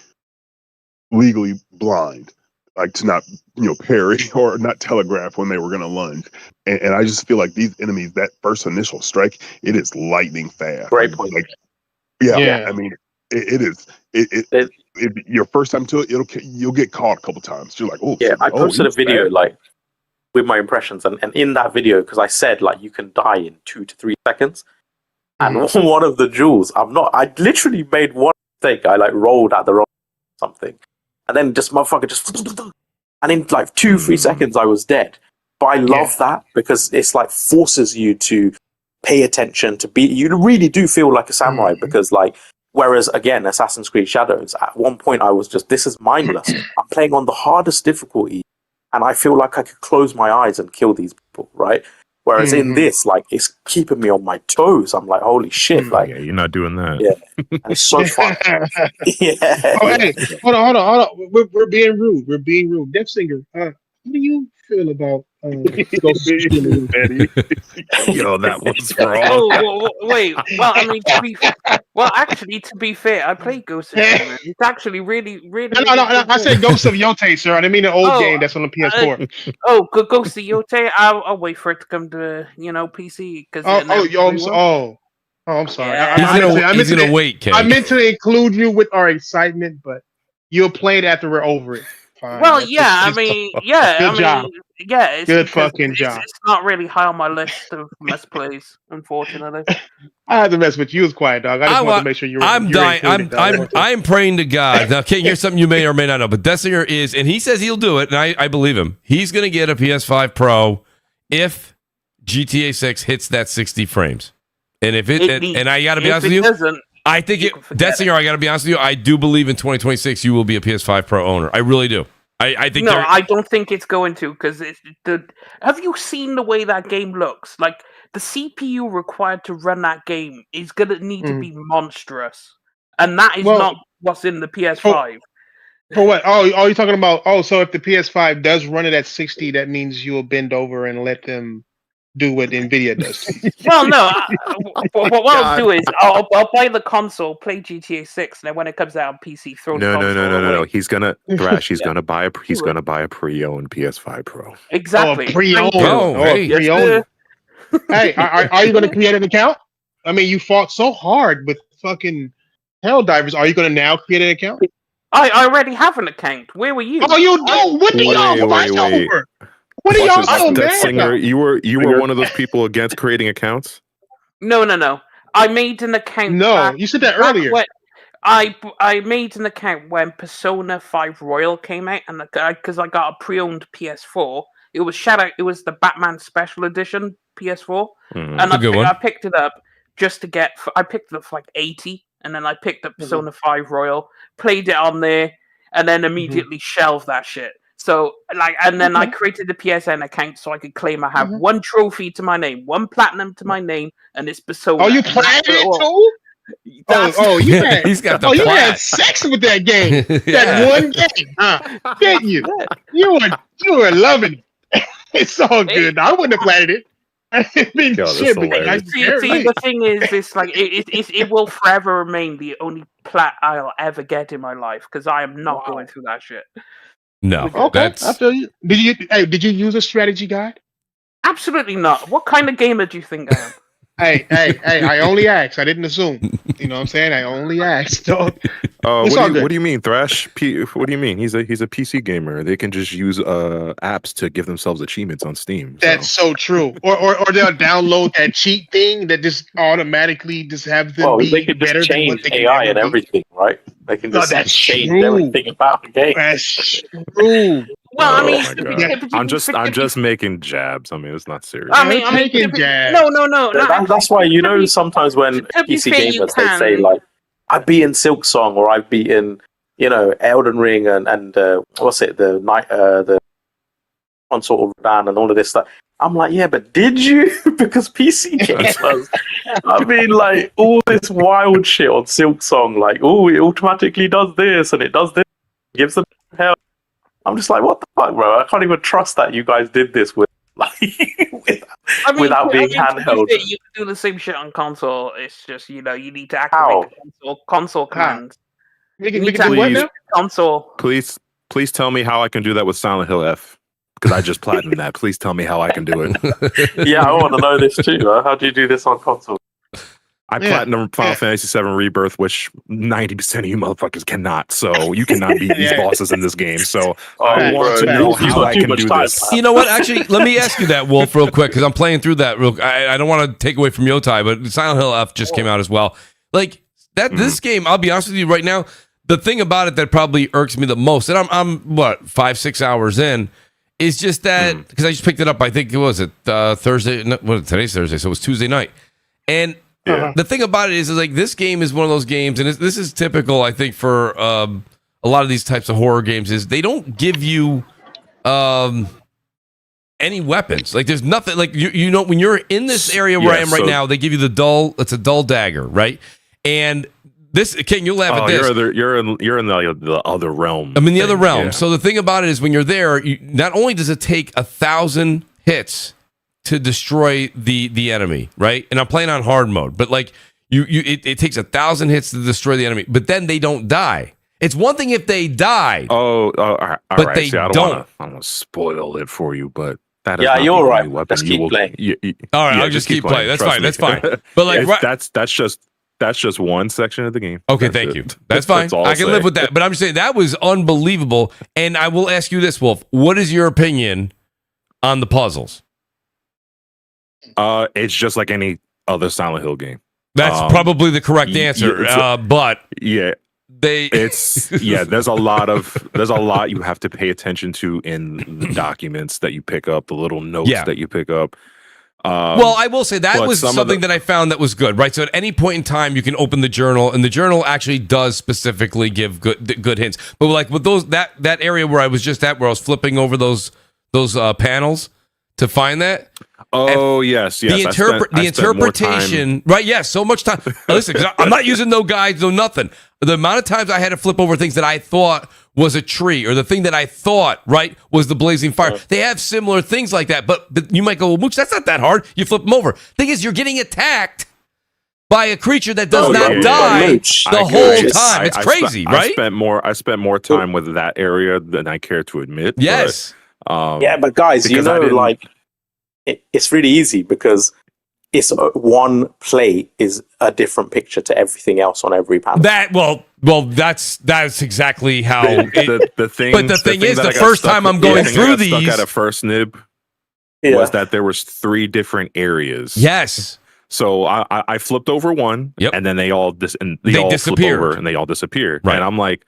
legally blind, like to not parry or not telegraph when they were going to lunge, and I just feel like these enemies, that first initial strike, it is lightning fast. Great point. Like, yeah. I mean, it is. Your first time to it, you'll get caught a couple times. You're like, oh yeah. I posted a video like with my impressions, and in that video, because I said like you can die in 2 to 3 seconds, and one of the duels, I literally made one mistake. I like rolled at the wrong something, and then motherfucker and in like 2-3 seconds I was dead. But I love that because it's like forces you to pay attention you really do feel like a samurai because like. Whereas, again, Assassin's Creed Shadows, at one point I was this is mindless. I'm playing on the hardest difficulty, and I feel like I could close my eyes and kill these people, right? Whereas in this, like, it's keeping me on my toes. I'm like, holy shit. Like, you're not doing that. Yeah. And it's so fun. Oh, hey, hold on. We're being rude. Death Singer, how do you feel about that was wrong. Oh, wait. Well, I mean, to be fair, I played Ghost of Yotei. It's actually really. No. I said Ghost of Yotei, sir. I didn't mean the old game that's on the PS4. Ghost of Yotei. I'll wait for it to come to PC because. I'm sorry. Yeah. He's gonna wait, Kay. I meant to include you with our excitement, but you'll play it after we're over it. Fine. Well, Good job. Yeah, good fucking job. It's not really high on my list of must plays, unfortunately. I had to mess with you, quiet dog. I just wanted to make sure you were. I'm dying. I'm praying to God. Now, King, here's something you may or may not know, but Dessinger is, and he says he'll do it, and I believe him. He's going to get a PS5 Pro if GTA 6 hits that 60 frames, and if and I got to be honest with you. I think Dessinger, I got to be honest with you. I do believe in 2026 you will be a PS5 Pro owner. I really do. I think no, I don't think it's going to, because have you seen the way that game looks? Like, the CPU required to run that game is going to need to be monstrous. And that is not what's in the PS5. For what? Oh, you're talking about, so if the PS5 does run it at 60, that means you'll bend over and let them do what NVIDIA does. Well, no. What I'll do is I'll buy the console, play GTA 6, and then when it comes out on PC, throw the console No. He's gonna Thrash. He's gonna buy a pre-owned PS5 Pro. Exactly. Oh, pre-owned. Pre-owned. Hey, are you gonna create an account? I mean, you fought so hard with fucking Helldivers. Are you gonna now create an account? I already have an account. Where were you? Oh, you do? What do y'all fight over? What are y'all so mad Singer, about? you were one of those people against creating accounts? No. I made an account. No, you said that earlier. I made an account when Persona 5 Royal came out, and because I got a pre-owned PS4, it was the Batman Special Edition PS4, and I picked it up just to get. I picked it up for like 80, and then I picked up Persona 5 Royal, played it on there, and then immediately shelved that shit. So, and then I created the PSN account so I could claim I have one trophy to my name, one platinum to my name, and it's Persona. Oh, you played it too? He's got the you had sex with that game. That one game, huh? Didn't you? You were loving it. It's all good. I wouldn't have played it. The thing is, it's like it will forever remain the only plat I'll ever get in my life, because I am not going through that shit. No. Okay. I feel you. Did you use a strategy guide? Absolutely not. What kind of gamer do you think I am? Hey, I only asked. I didn't assume. You know what I'm saying? I only asked. Dog. What do you mean, Thrash? What do you mean? He's a PC gamer. They can just use apps to give themselves achievements on Steam. That's so true. Or they'll download that cheat thing that just automatically just have them be they can better just than what change they can AI ever and be. everything, right? They can just change true. everything about the game. That's true. Well, I mean, I'm just making jabs. I mean, it's not serious. I mean, jabs. No. That's why sometimes when PC gamers they say like, I've beaten Silksong or I've beaten Elden Ring and what's it, the Consort of Rodan and all of this stuff. I'm like, yeah, but did you? Because PC gamers, I mean, like all this wild shit on Silksong, like, it automatically does this and it does this, gives them hell. I'm just like, what the fuck, bro? I can't even trust that you guys did this without being handheld. You can do the same shit on console. It's just you need to activate the console commands. We can do what now? Console. Please tell me how I can do that with Silent Hill F. Because I just platinumed that. Please tell me how I can do it. Yeah, I want to know this too. How do you do this on console? I platinum Final Fantasy VII Rebirth, which 90% of you motherfuckers cannot. So you cannot beat these bosses in this game. So I want to know how I can do this. You know what? Actually, let me ask you that, Wolf, real quick, because I'm playing through that. I don't want to take away from Yotei, but Silent Hill F just came out as well. Like that, this game. I'll be honest with you right now. The thing about it that probably irks me the most, and I'm 5-6 hours in, is just that because I just picked it up. I think Thursday. Today's Thursday, so it was Tuesday night, and. The thing about it is like this game is one of those games, and this is typical, I think, for a lot of these types of horror games. Is they don't give you any weapons. Like there's nothing. Like you know when you're in this area where I am right now, they give you the dull. It's a dull dagger, right? And this, King, you'll laugh at this. You're in the other realm. I'm in the other realm. Yeah. So the thing about it is when you're there, not only does it take 1,000 hits to destroy the enemy, right? And I'm playing on hard mode, but like it takes 1,000 hits to destroy the enemy, but then they don't die. It's one thing if they die. All right. But they I don't want to spoil it for you, but that is you're all right. Weapon. Let's keep playing. All right, I'll just keep playing. That's fine. That's fine. But like that's just one section of the game. Okay, thank you. That's fine. I can live with that. But I'm just saying that was unbelievable. And I will ask you this, Wolf. What is your opinion on the puzzles? It's just like any other Silent Hill game. That's probably the correct answer. But there's a lot you have to pay attention to in the documents that you pick up, the little notes that you pick up. Well, I will say that was something that I found that was good, right? So at any point in time, you can open the journal, and the journal actually does specifically give good hints. But like with those that area where I was just at, where I was flipping over those panels to find that. Oh, yes. The interpretation, right? Yes, so much time. Listen, 'cause I'm not using no guides, no nothing. The amount of times I had to flip over things that I thought was a tree, or the thing that I thought, right, was the blazing fire. They have similar things like that, but you might go, well, Mooch, that's not that hard. You flip them over. Thing is, you're getting attacked by a creature that does not die the whole time. It's crazy, right? I spent more time with that area than I care to admit. Yes. But guys, you know, like, it's really easy because it's one play is a different picture to everything else on every panel. That's exactly how the thing. But the thing is, the first time I'm going through these, stuck at a first nib was that there was 3 different areas. Yes. So I flipped over one, and then they all disappeared, and they all disappeared. Right. And I'm like,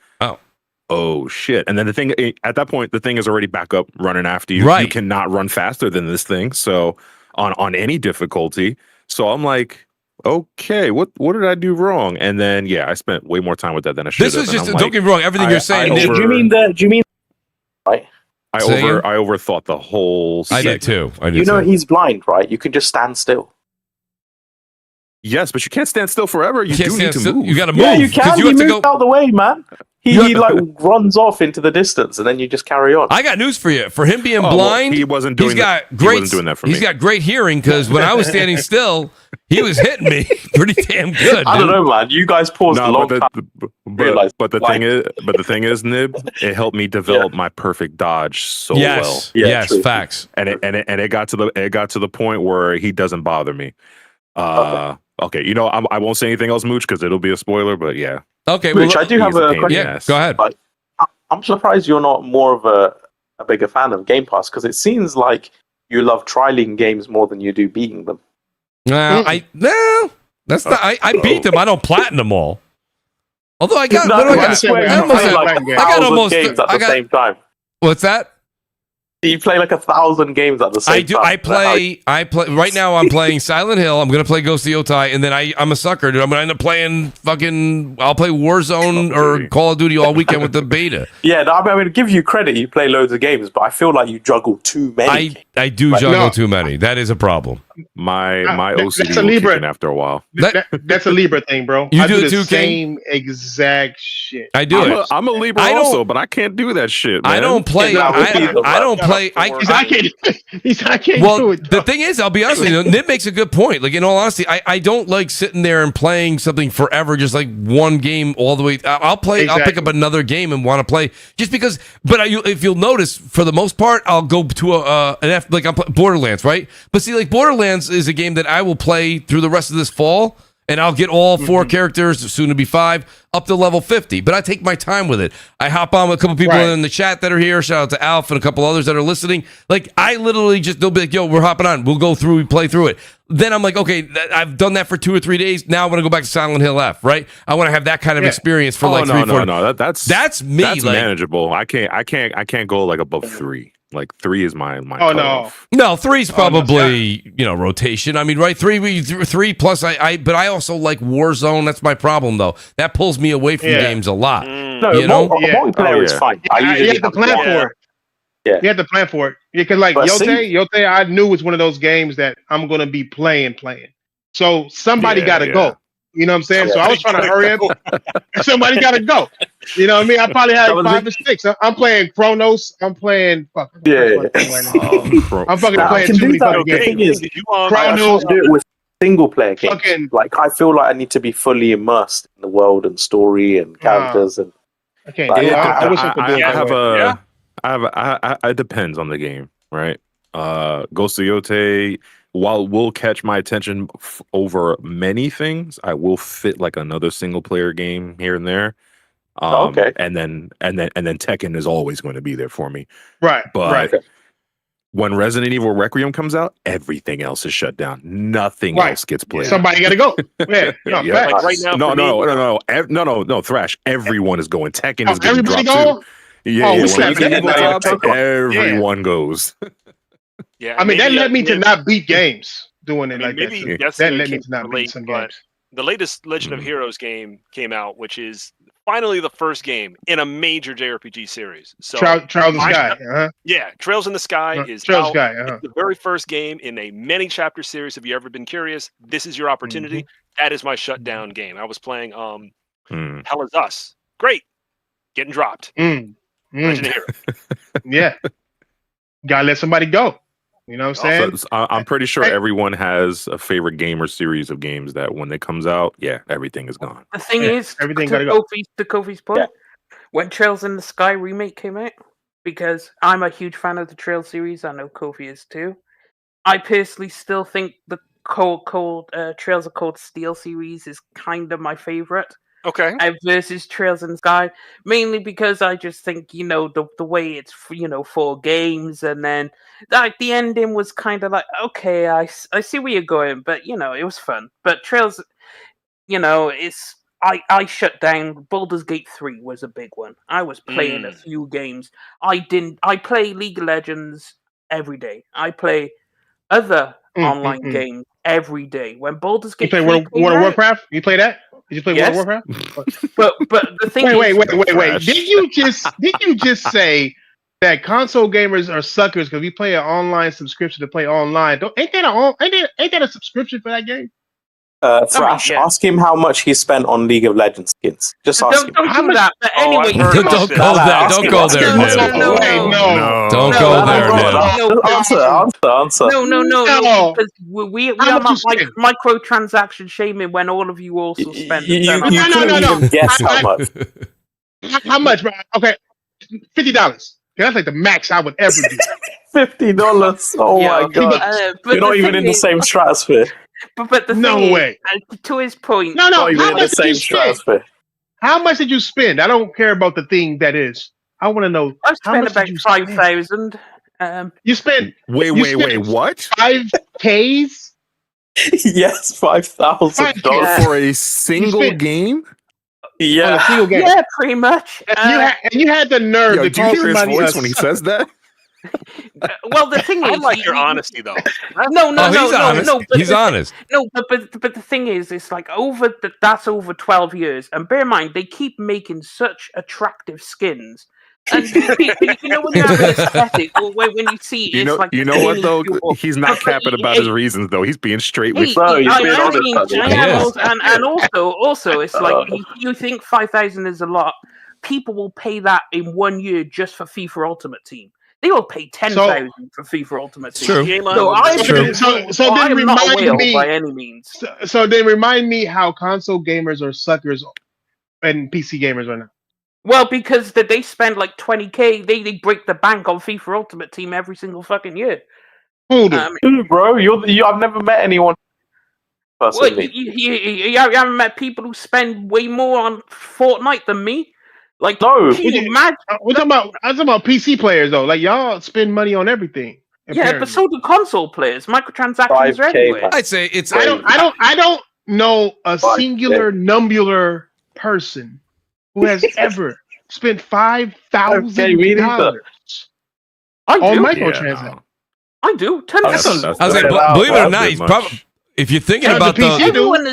oh shit! And then the thing at that point, the thing is already back up running after you. Right. You cannot run faster than this thing. So on any difficulty. So I'm like, okay, what did I do wrong? And then I spent way more time with that than I should have. This is just don't get me wrong. Everything you're saying. Do you mean right? I overthought the whole segment. I did too. You know he's blind, right? You can just stand still. Yes, but you can't stand still forever. You do need to move. You got to move. Yeah, you can. You He moved out the way, man. He like runs off into the distance, and then you just carry on. I got news for you. For him being blind, he wasn't doing that. He wasn't doing that for me. He's got great hearing because when I was standing still, he was hitting me pretty damn good. I don't know, man. You guys paused a long time. But the thing is, Nib, it helped me develop my perfect dodge so well. Yes, true. Facts. And it got to the point where he doesn't bother me. Okay, you know, I won't say anything else, Mooch, because it'll be a spoiler. But yeah. Okay, Mooch, I do have a question. Yeah, go ahead. Like, I'm surprised you're not more of a bigger fan of Game Pass because it seems like you love trialing games more than you do beating them. That's not. I beat them. I don't platinum them all. Although I got, almost games at the same time. What's that? You play like 1,000 games at the same time. I play right now. I'm playing Silent Hill. I'm gonna play Ghost of Yotei, and then I'm a sucker, dude. I'm gonna end up playing I'll play Warzone or Call of Duty all weekend with the beta. Yeah, no, I'm going to give you credit. You play loads of games, but I feel like you juggle too many. I do juggle too many. That is a problem. My OCD will kick in after a while. That's a Libra thing, bro. You I do the too, same exact shit. I do it. I'm a Libra also, but I can't do that shit, man. I don't play. I don't play. I can't do it. The thing is, I'll be honest with you, Nib makes a good point. Like, in all honesty, I don't like sitting there and playing something forever, just like one game all the way. I'll play. Exactly. I'll pick up another game and want to play just because. But if you'll notice, for the most part, I'll go to like I'm Borderlands, right? But see, like Borderlands is a game that I will play through the rest of this fall. And I'll get all 4 characters, soon to be 5, up to level 50. But I take my time with it. I hop on with a couple people in the chat that are here. Shout out to Alf and a couple others that are listening. Like, I literally they'll be like, yo, we're hopping on. We'll go through, we play through it. Then I'm like, okay, I've done that for 2 or 3 days. Now I want to go back to Silent Hill F, right? I want to have that kind of experience for 3, 4. No. That's me. That's like, manageable. I can't go like above 3. Like 3 is my cutoff. No, 3's probably rotation. I mean, right? 3 plus. But I also like Warzone. That's my problem though. That pulls me away from games a lot. Multiplayer is fine. You have to plan for it. Yeah, you have to plan for it. Because like Yotei, I knew was one of those games that I'm gonna be playing. So somebody got to go. You know what I'm saying? So I was trying to hurry up. Somebody got to go. You know what I mean? I probably had 5 or 6. I'm playing Chronos. I'm playing I'm fucking playing too many fucking games. Chronos do it with single player games. Like I feel like I need to be fully immersed in the world and story and characters and. I can't do it. I wish I could do it. It depends on the game, right? Ghost of Yotei. While it will catch my attention over many things, I will fit like another single player game here and there. And then Tekken is always going to be there for me. Right. But when Resident Evil Requiem comes out, everything else is shut down. Nothing else gets played. Somebody got to go. Yeah. Like right now. No. Thrash. Everyone is going. Tekken is getting dropped too. Yeah. Everyone goes. Yeah, I mean, that maybe, led me to Nib- not beat games doing it I mean, like that. maybe Too. Destiny That led me came to not beat late, some but games. the latest Legend of Heroes game came out, which is finally the first game in a major JRPG series. So Trials of the my- Sky. Yeah, Trails in the Sky is Trails out. of the Sky. It's the very first game in a many chapter series. Have you ever been curious? This is your opportunity. That is my shutdown game. I was playing Hell is Us. Great. Getting dropped. Legend of Heroes. Yeah. Gotta let somebody go. You know what I'm saying? So, I'm pretty sure everyone has a favorite game or series of games that when it comes out, everything is gone. The thing is, everything to gotta go. Kofi's point, when Trails in the Sky remake came out, because I'm a huge fan of the Trail series, I know Kofi is too. I personally still think the Trails of Cold Steel series is kind of my favorite. Okay. Versus Trails in the Sky, mainly because I just think the way it's 4 games, and then like the ending was kind of like, okay, I see where you're going, but it was fun. But Trails, it's I shut down. Baldur's Gate 3 was a big one. I was playing a few games. I play League of Legends every day. I play other online games every day. When Baldur's Gate 3 came World of Warcraft? You play that? Did you play World of Warcraft? But the thing wait. Did you just say that console gamers are suckers because we play an online subscription to play online? Ain't that a subscription for that game? Thrash, ask him how much he spent on League of Legends skins. Just ask him. Don't do that. But anyway, don't go there. Don't go there, Nib. No. Don't go there, Nib. Answer. No. Because we are not microtransaction shaming when all of you also spend. You couldn't even guess how much. How much, bro? Okay, $50. That's like the max I would ever do. $50. Oh my god! You're not even in the same stratosphere. But the thing way. Is, to his point, no. Not even in the same stratosphere. How much did you spend? I don't care about the thing that is. I want to know. I spent about 5,000. You spent. Wait, what? 5Ks? Yes, $5,000 for a single game. Yeah, a single game. Yeah, pretty much. And you had the nerve to do you call hear his somebody voice when he says that? Well, the thing is, I like your honesty, though. No. He's honest. No, but the thing is, it's like that's over 12 years, and bear in mind they keep making such attractive skins. And you know when you have an aesthetic, or when you see it, it's like you know what though? He's not capping about his reasons though. He's being straight with you. And also, it's like you think 5,000 is a lot. People will pay that in 1 year just for FIFA Ultimate Team. They will pay 10,000 for FIFA Ultimate Team. So then remind me by any means. So then remind me how console gamers are suckers and PC gamers are not. Well, because they spend like 20K, they break the bank on FIFA Ultimate Team every single fucking year. Who do? Bro, I've never met anyone. Well, you haven't met people who spend way more on Fortnite than me. Like, no, I'm talking about PC players though. Like y'all spend money on everything. Yeah, but so do console players. Microtransactions are everywhere. I'd say it's. I don't know a singular numbular person who has ever spent $5,000 on microtransactions. I do. I was like, believe it or not, he's probably. If you're thinking about everyone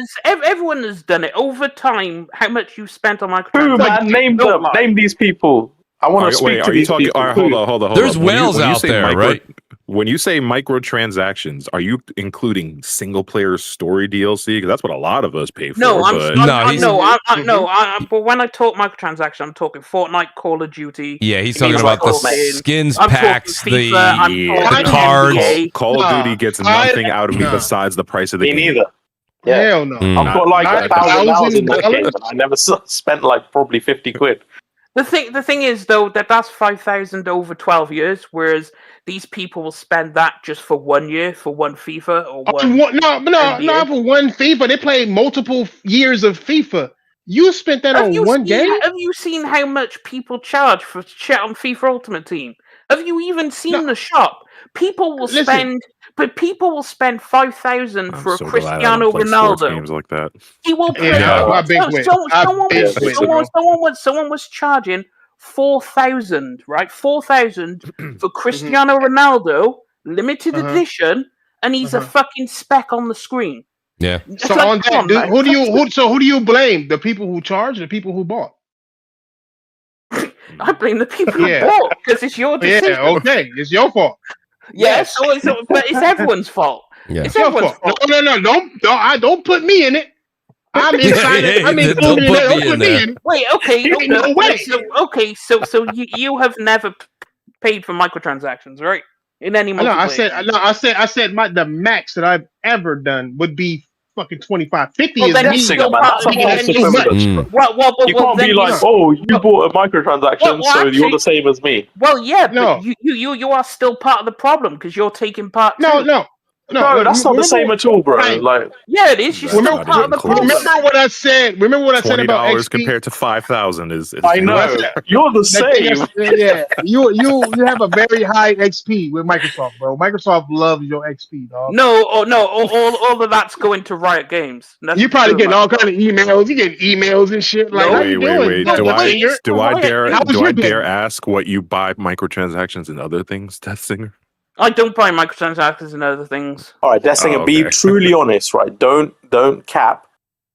has done it over time. How much you spent on microtransactions? Who, man? Name these people. I want to speak to these people. All right, hold on. There's whales out there, right? When you say microtransactions, are you including single player story DLC? Because that's what a lot of us pay for. No, but when I talk microtransactions, I'm talking Fortnite, Call of Duty. Yeah, he's talking about the skins packs, the cards. Call of Duty gets nothing out of me besides the price of the game. Me neither. Yeah. Hell no. I've got like $1,000 in that game, and I never spent like probably 50 quid. The thing is though that's 5,000 over 12 years, whereas these people will spend that just for 1 year, for one FIFA or one. No, for one FIFA. They play multiple years of FIFA. You spent that on one game. Have you seen how much people charge for shit on FIFA Ultimate Team? Have you even seen the shop? People will spend 5,000 for a Cristiano Ronaldo. Games like that. He will play. Someone was charging 4,000, right? 4,000 for Cristiano Ronaldo limited edition, and he's a fucking speck on the screen. Yeah. So on that, who do you blame? The people who charged, or the people who bought? I blame the people who bought because it's your decision. Yeah, okay, it's your fault. Yeah, but it's everyone's fault. Yeah. It's everyone's fault. No, don't put me in it. I'm inside it. I'm included in it. Don't put me in it. Wait, okay. No way. So you have never paid for microtransactions, right? In any multiplayer. I said the max that I've ever done would be fucking 25, 50 well, is then me. you can't be like, oh, you bought a microtransaction, so you're the same as me. Well, yeah, but you are still part of the problem because you're taking part. No, that's not the same at all, bro. Like, yeah, it is. You're still part of the problem. Remember what I said about $20 XP? compared to 5,000 is I know you're the same. Yeah, you have a very high XP with Microsoft, bro. Microsoft loves your XP, dog. No, all of that's going to Riot Games. You probably getting all kind of emails. You get emails and shit. Like, wait. Do I dare ask what you buy microtransactions and other things, Death Singer? I don't buy microtransactions and other things. All right, Death Singer, be truly honest, right? Don't cap.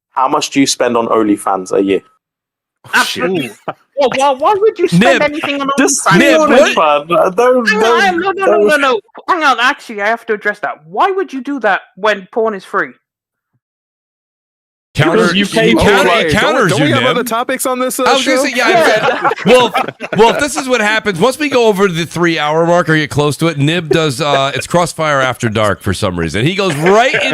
How much do you spend on OnlyFans a year? Absolutely. Well, why would you spend anything on OnlyFans? No. Hang on, actually, I have to address that. Why would you do that when porn is free? Counters you. Don't we have other topics on this? I was going to say, well, if this is what happens, once we go over the 3-hour mark or get close to it, Nib does it's Crossfire After Dark for some reason. He goes right into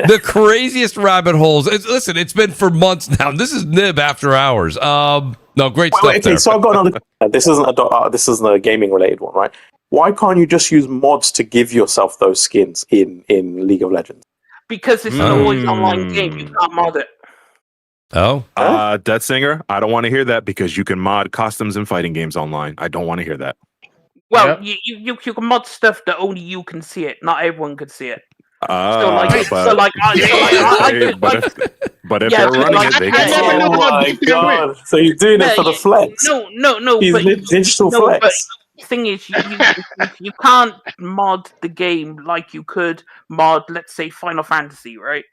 the craziest rabbit holes. Listen, it's been for months now. This is Nib After Hours. No, great stuff. Okay, so I've got another. This isn't a gaming related one, right? Why can't you just use mods to give yourself those skins in League of Legends? Because it's an always online game. You can't mod it. Oh? Death Singer, I don't want to hear that because you can mod costumes in fighting games online. I don't want to hear that. Well, you can mod stuff that only you can see it. Not everyone can see it. But if they're running it, they can. Oh my god! So you're doing it for the flex? No. He's digital flex. The thing is, you can't mod the game like you could mod, let's say, Final Fantasy, right?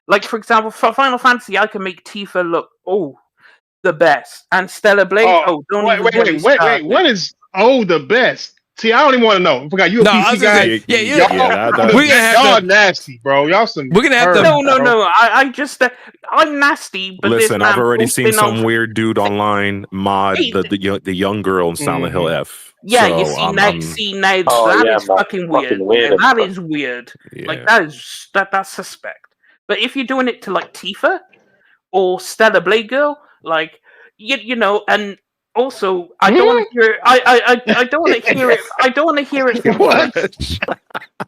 Like, for example, for Final Fantasy, I can make Tifa look the best, and Stellar Blade. Wait! What is the best? See, I don't even want to know. I forgot you a PC guy. Y'all nasty, bro. Y'all some. We're gonna have to. No. I'm nasty. But listen, I've already seen some weird dude online mod the young girl in Silent Hill F. Yeah, so, you see now that is fucking weird. That is weird. Yeah. Like that's suspect. But if you're doing it to like Tifa or Stellar Blade Girl, like you know, and also I don't want to hear. I don't want to hear it. I don't want to hear it from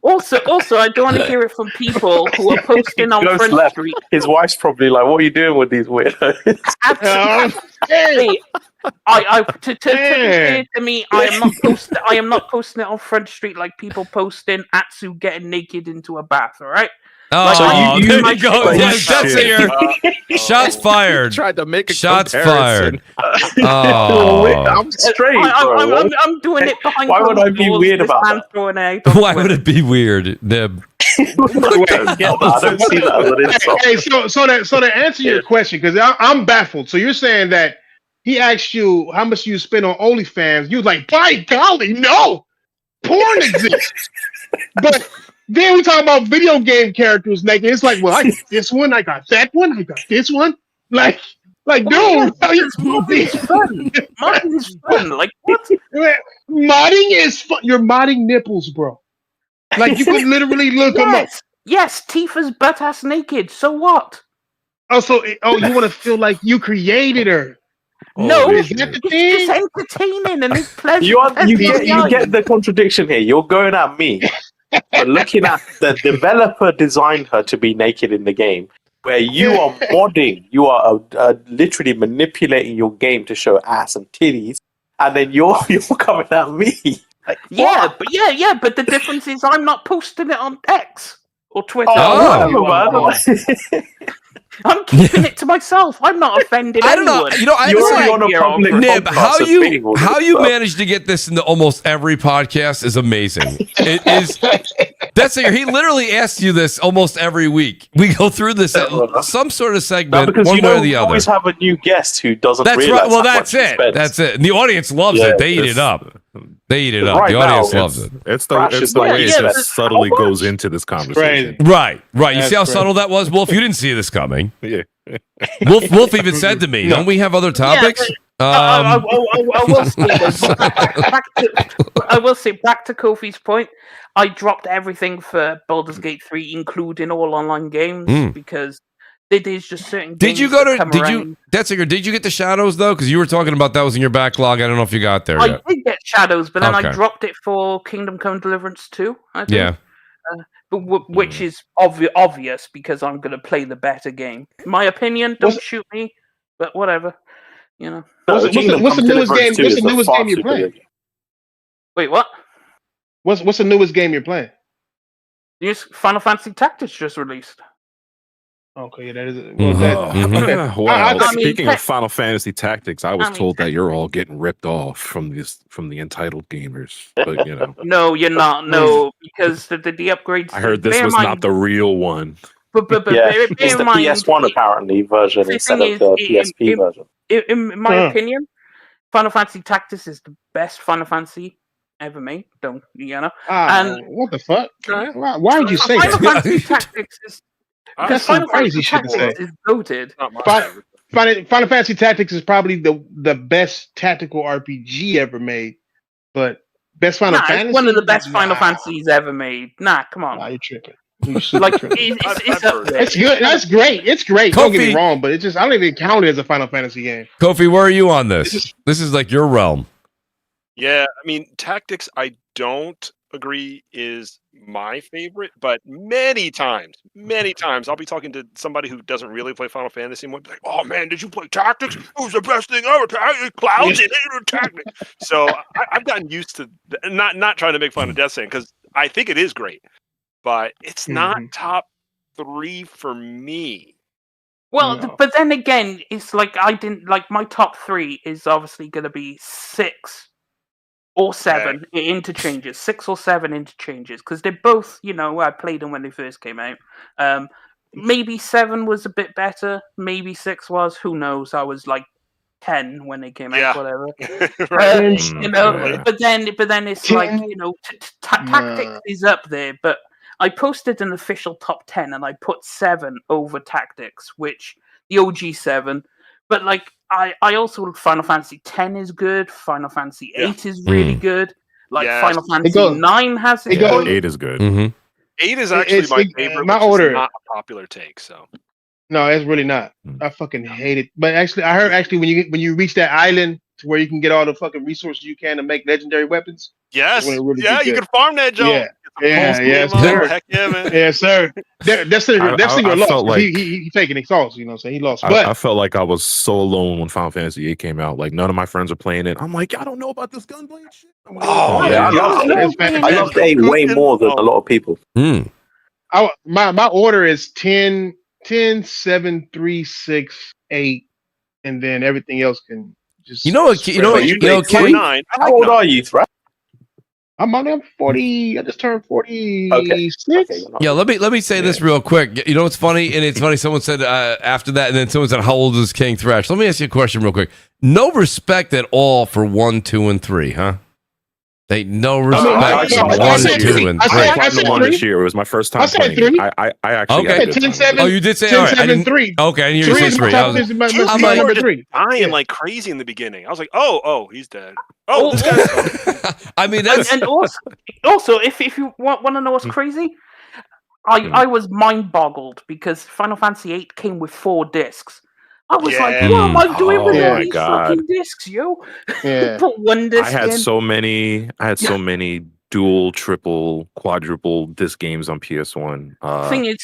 Also, I don't want to hear it from people who are posting on Front Street. His wife's probably like, "What are you doing with these weirdos?" Absolutely. To me, I am not posting it on Front Street like people posting Atsu getting naked into a bath. All right. Oh, so you go. That's your shots fired. Tried to make a shots comparison. fired. I'm straight, bro. I'm doing it behind. Why would I be weird about that? Why would it be weird, Nib? I don't see that as an insult. Hey, so to answer your question, because I'm baffled. So you're saying that he asked you how much you spend on OnlyFans. You was like, by golly, no, porn exists, but. Then we talk about video game characters naked. It's like, well, I got this one, I got that one, I got this one. Like, dude, modding is fun. Modding is fun. Like, what? Modding is fun. You're modding nipples, bro. Like, you could literally look them up. Yes, Tifa's butt ass naked. So what? You want to feel like you created her? No, is that the thing? It's entertaining and it's pleasant. You get the contradiction here. You're going at me. But looking at the developer designed her to be naked in the game, where you are modding, you are literally manipulating your game to show ass and titties, and then you're coming at me. Like, but the difference is I'm not posting it on X or Twitter. I'm keeping it to myself. I'm not offending I don't know. anyone. You know, I You're was on a public Nib, podcast admitting all how this you stuff. managed to get this into almost every podcast is amazing. It is. That's he literally asks you this almost every week. We go through this some sort of segment, because one you way know or the we other. always have a new guest who doesn't That's realize right. Well, how that's much he it. spends. That's it. And the audience loves it. They eat it up. They eat it up. Right The audience now, loves it. It's the Crash it's is the like, way it yeah, just subtly goes into this conversation. Right. You That's see how great. subtle that was, Wolf? You didn't see this coming. Yeah. Wolf even said to me, "Don't we have other topics?" I will say, I will say, back to Kofi's point, I dropped everything for Baldur's Gate 3, including all online games, because it is just certain games. Did you go to? Did you get the Shadows though? Because you were talking about that was in your backlog. I don't know if you got there yet. I did get Shadows, but then Okay. I dropped it for Kingdom Come Deliverance 2. I think. Yeah. Which is obvious because I'm going to play the better game. My opinion, don't shoot me, but whatever. You know. What's the newest game? What's the newest game you're playing? Wait, what? What's the newest game you're playing? Yes, Final Fantasy Tactics just released. Okay, that is it. Well, Well, speaking of Final Fantasy Tactics, I was told that you're all getting ripped off from the entitled gamers. But you know, no, you're not. No, because the upgrades. I heard this was not the real one. But it's the PS1 apparently version instead of the PSP version. In my opinion, Final Fantasy Tactics is the best Final Fantasy ever made. Don't you know? And what the fuck? Why would you say Final that? Fantasy Tactics is That's some crazy shit to say. is goated. Final Fantasy Tactics is probably the best tactical RPG ever made, but best Final Fantasy. It's one of the best Final Fantasies ever made. Nah, come on. Nah, you're tripping. Like it's up there. It's good. That's great. It's great. Don't get me wrong, but it's just I don't even count it as a Final Fantasy game. Kofi, where are you on this? This is like your realm. Yeah, I mean, Tactics, I don't agree is my favorite, but many times, I'll be talking to somebody who doesn't really play Final Fantasy and will be like, "Oh man, did you play Tactics? It was the best thing ever. Clouds in Tactics." So I've gotten used to not trying to make fun of Death Sand because I think it is great, but it's not top 3 for me. Well, but then again, it's like I didn't like my top 3 is obviously going to be 6 or 7 interchanges, 6 or 7 interchanges, because they're both, you know, I played them when they first came out. Maybe 7 was a bit better, maybe 6 was, who knows? I was like 10 when they came out, whatever. You know, but then it's like, you know, Tactics is up there, but I posted an official top 10 and I put 7 over Tactics, which the OG 7, but like I also Final Fantasy 10 is good. Final Fantasy 8 is really good. Like Final Fantasy 9 has it. 8 is good. 8 is actually my favorite. My which order is not a popular take. So no, it's really not. I fucking hate it. But actually, I heard when you reach that island to where you can get all the fucking resources you can to make legendary weapons. Yes, really you can farm that, Joe. Yeah, sir. Heck yeah, man. Yeah, sir. That's I lost. felt like He taking his loss, you know what I'm saying? He lost. I felt like I was so alone when Final Fantasy 8 came out. Like none of my friends are playing it. I'm like, I don't know about this gunblade shit. I loved 8 way more than a lot of people. My order is 10, 7, 3, 6, 8, and then everything else can just. How old are you, Threat? I'm 40. I just turned 46. Okay, Yeah, let me say this real quick. You know what's funny? And it's funny. Someone said after that, and then someone said, "How old is King Thrash?" Let me ask you a question real quick. No respect at all for 1, 2, and 3, huh? They no respect for 1, 2, and 3. I played the 1 this year. It was my first time playing. 3. I actually got 10, 7. Oh, you did say 10, 7, 3. Okay, I didn't hear you say 3. I'm my number 3. Dying like crazy in the beginning. I was like, oh, he's dead. Oh, this guy's I mean, that's and also if you want to know what's crazy, I was mind boggled because Final Fantasy 8 came with 4 discs. I was like, what am I doing with all these fucking discs, yo? Put 1 disc I had in. so many dual, triple, quadruple disc games on PS1. Thing is,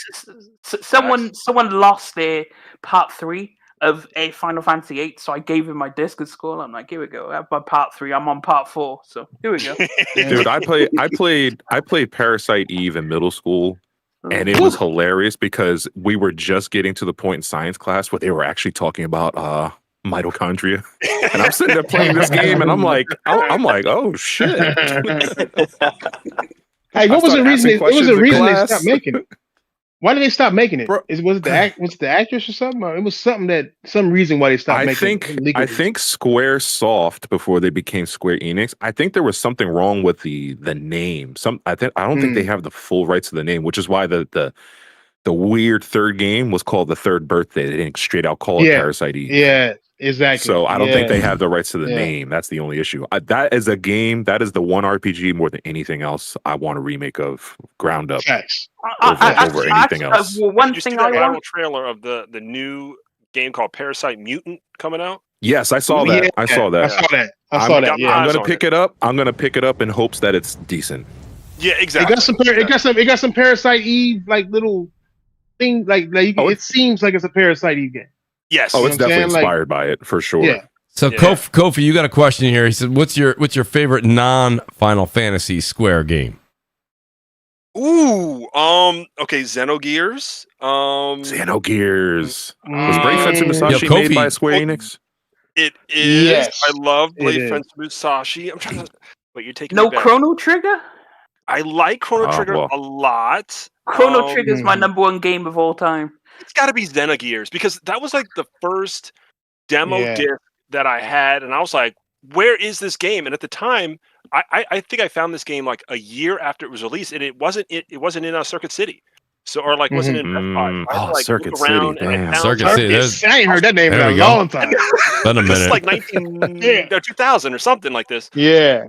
someone lost their part 3 of a Final Fantasy 8, so I gave him my disc at school. I'm like, here we go. I have my part 3. I'm on part 4, so here we go. Dude, I played Parasite Eve in middle school. And it was hilarious because we were just getting to the point in science class where they were actually talking about mitochondria, and I'm sitting there playing this game, and I'm like, oh shit. Hey, what was the reason? It was a reason they class. stopped making it. Why did they stop making it? Bro, Was it the actress or something? Or it was some reason why they stopped making it. I think SquareSoft, before they became Square Enix, I think there was something wrong with the name. I don't think they have the full rights to the name, which is why the weird third game was called The Third Birthday. They didn't straight out call it Parasite Eve. Yeah, exactly. So I don't think they have the rights to the name. That's the only issue. That is a game. That is the one RPG more than anything else I want a remake of ground up over anything else. One Did you thing see that I viral want. trailer of the new game called Parasite Mutant coming out? Yes, I saw that. I saw that. I saw that. I'm gonna pick it up. I'm gonna pick it up in hopes that it's decent. Yeah, exactly. It got some Parasite Eve like little thing like it seems like it's a Parasite Eve game. Yes. Oh, it's definitely inspired by it for sure. Yeah. So Kofi, you got a question here. He said, "What's your favorite non-Final Fantasy Square game?" Ooh, okay, Xenogears. Xenogears. Was Brave Fencer Musashi made by Square Enix? It is. Yes, I love Blade Fencer Musashi. I'm trying to. Wait, you're taking No me back. Chrono Trigger. I like Chrono Trigger a lot. Chrono Trigger is my number one game of all time. It's got to be Xenogears because that was like the first demo disc that I had, and I was like, "Where is this game?" And at the time, I think I found this game like a year after it was released, and it wasn't in Circuit City, wasn't in Best Buy. I had to, Circuit City, damn. Circuit City. I ain't heard that name in a long time. Been a minute. It's like 2000 or something like this. Yeah.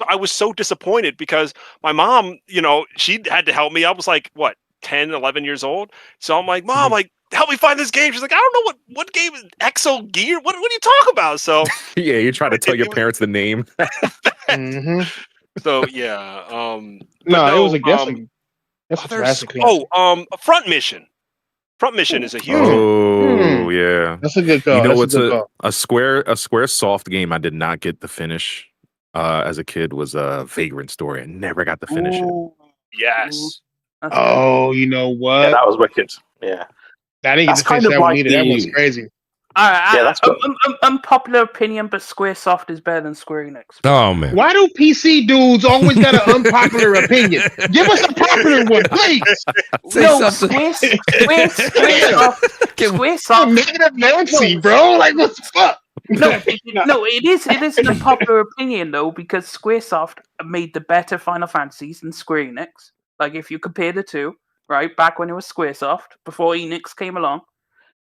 I was so disappointed because my mom, she had to help me. I was like, what, 10, 11 years old? So I'm like, Mom, help me find this game. She's like, I don't know what game is Exo Gear. What are you talking about? So yeah, you're trying to tell your parents the name. So yeah. No, it was a guessing. That's a classic. Front Mission. Front Mission is a huge one. Yeah. That's a good call. You know what's a Square Soft game I did not get to finish as a kid was a Vagrant Story. I never got to finish it. Yes. Oh, you know what? Yeah, that was wicked. Yeah. I didn't get to finish that one either. That was crazy. That's unpopular opinion, but SquareSoft is better than Square Enix. Oh man! Why do PC dudes always got an unpopular opinion? Give us a popular one, please. SquareSoft. Negative Nancy, bro. Like what the fuck? No, it is an unpopular opinion though because SquareSoft made the better Final Fantasies than Square Enix. Like if you compare the two, right back when it was SquareSoft before Enix came along.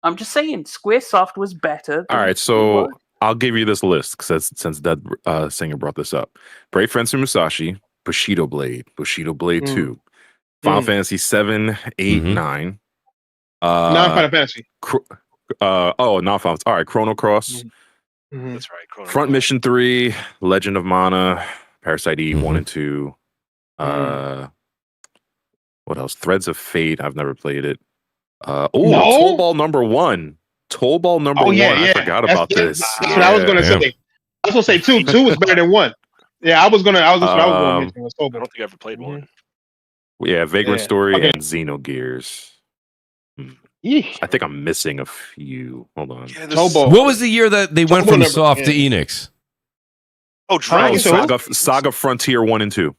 I'm just saying, SquareSoft was better. All right, so I'll give you this list since that singer brought this up. Brave Fencer Musashi, Bushido Blade 2, Final Fantasy 7, 8, 9. Non-Final Fantasy. Non-Final. All right, Chrono Cross. That's right. Chrono Front Cross. Mission 3, Legend of Mana, Parasite Eve 1 and 2. What else? Threads of Fate. I've never played it. Toll Ball number 1. Toll Ball number 1. I forgot about this. That's what I was gonna say. I was gonna say 2. 2 was better than 1. Yeah, I was gonna mention was Toll Ball. I don't think I ever played one. Yeah, Vagrant Story and Xenogears. I think I'm missing a few. Hold on. Yeah, what was the year that they went from Soft to Enix? Dragon Saga Frontier 1 and 2.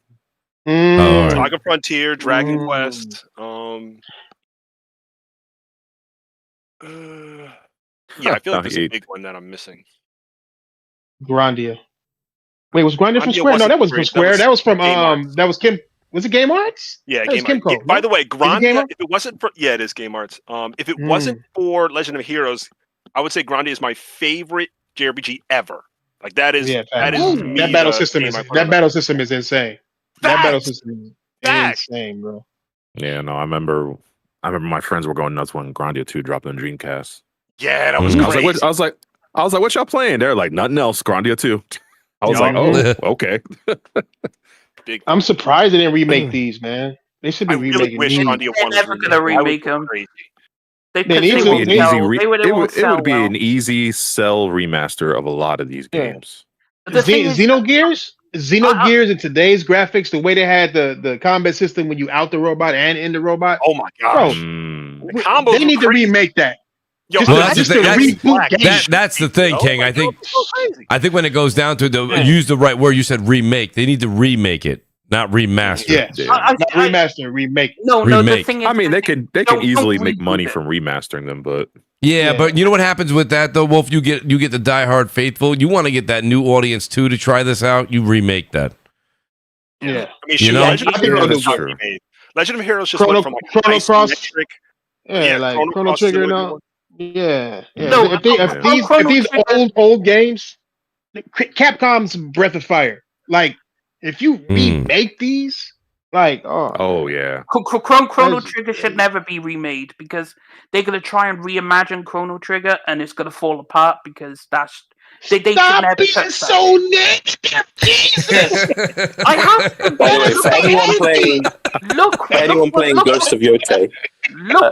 Saga Frontier, Dragon Quest. I feel like there's a big one that I'm missing. Grandia. Wait, was Grandia from Square? No, that was from Square. That was from that was Kim. Was it Game Arts? Yeah, Game Arts. By the way, Grandia. If it wasn't for it is Game Arts. If it wasn't for Legend of Heroes, I would say Grandia is my favorite JRPG ever. Like that is that battle system is insane. That battle system is insane, bro. Yeah, no, I remember my friends were going nuts when Grandia 2 dropped on Dreamcast. Yeah, that was crazy. I was like, what y'all playing? They're like, nothing else, Grandia 2. I was like, oh, okay. I'm surprised they didn't remake these, man. They should be remaking these. They're never gonna remake them. It would be an easy sell remaster of a lot of these games. Xenogears? Xenogears in today's graphics, the way they had the combat system when you out the robot and in the robot. Oh my Bro, gosh. Mm. The combos they need were to crazy. remake that. Yo, Just Well, to, that's just the to thing. reboot games. That's the thing, King. I think crazy. when it goes down to use the right word. You said remake. They need to remake it, not remaster. Yes. Yeah. Not remaster, remake. No, the Remake. thing is, I mean, they can don't easily make reboot money it. from remastering them, but Yeah, but you know what happens with that though, Wolf? You get the diehard faithful. You want to get that new audience too to try this out. You remake that. Yeah. I mean, shoot, know? Legend of Heroes that's is not true. remade. Legend of Heroes just Chrono- went from like Chrono Cross. isometric. Yeah, like Chrono Cross is Trigger and another all. one. Yeah. No, if these Chrono old games, Capcom's Breath of Fire. Like, if you remake these, like, oh yeah, Chrono Trigger should never be remade because they're gonna try and reimagine Chrono Trigger and it's gonna fall apart because that's they should stop never being touch so negative, Jesus. I have to. By the way, for anyone playing Ghost of Yotei,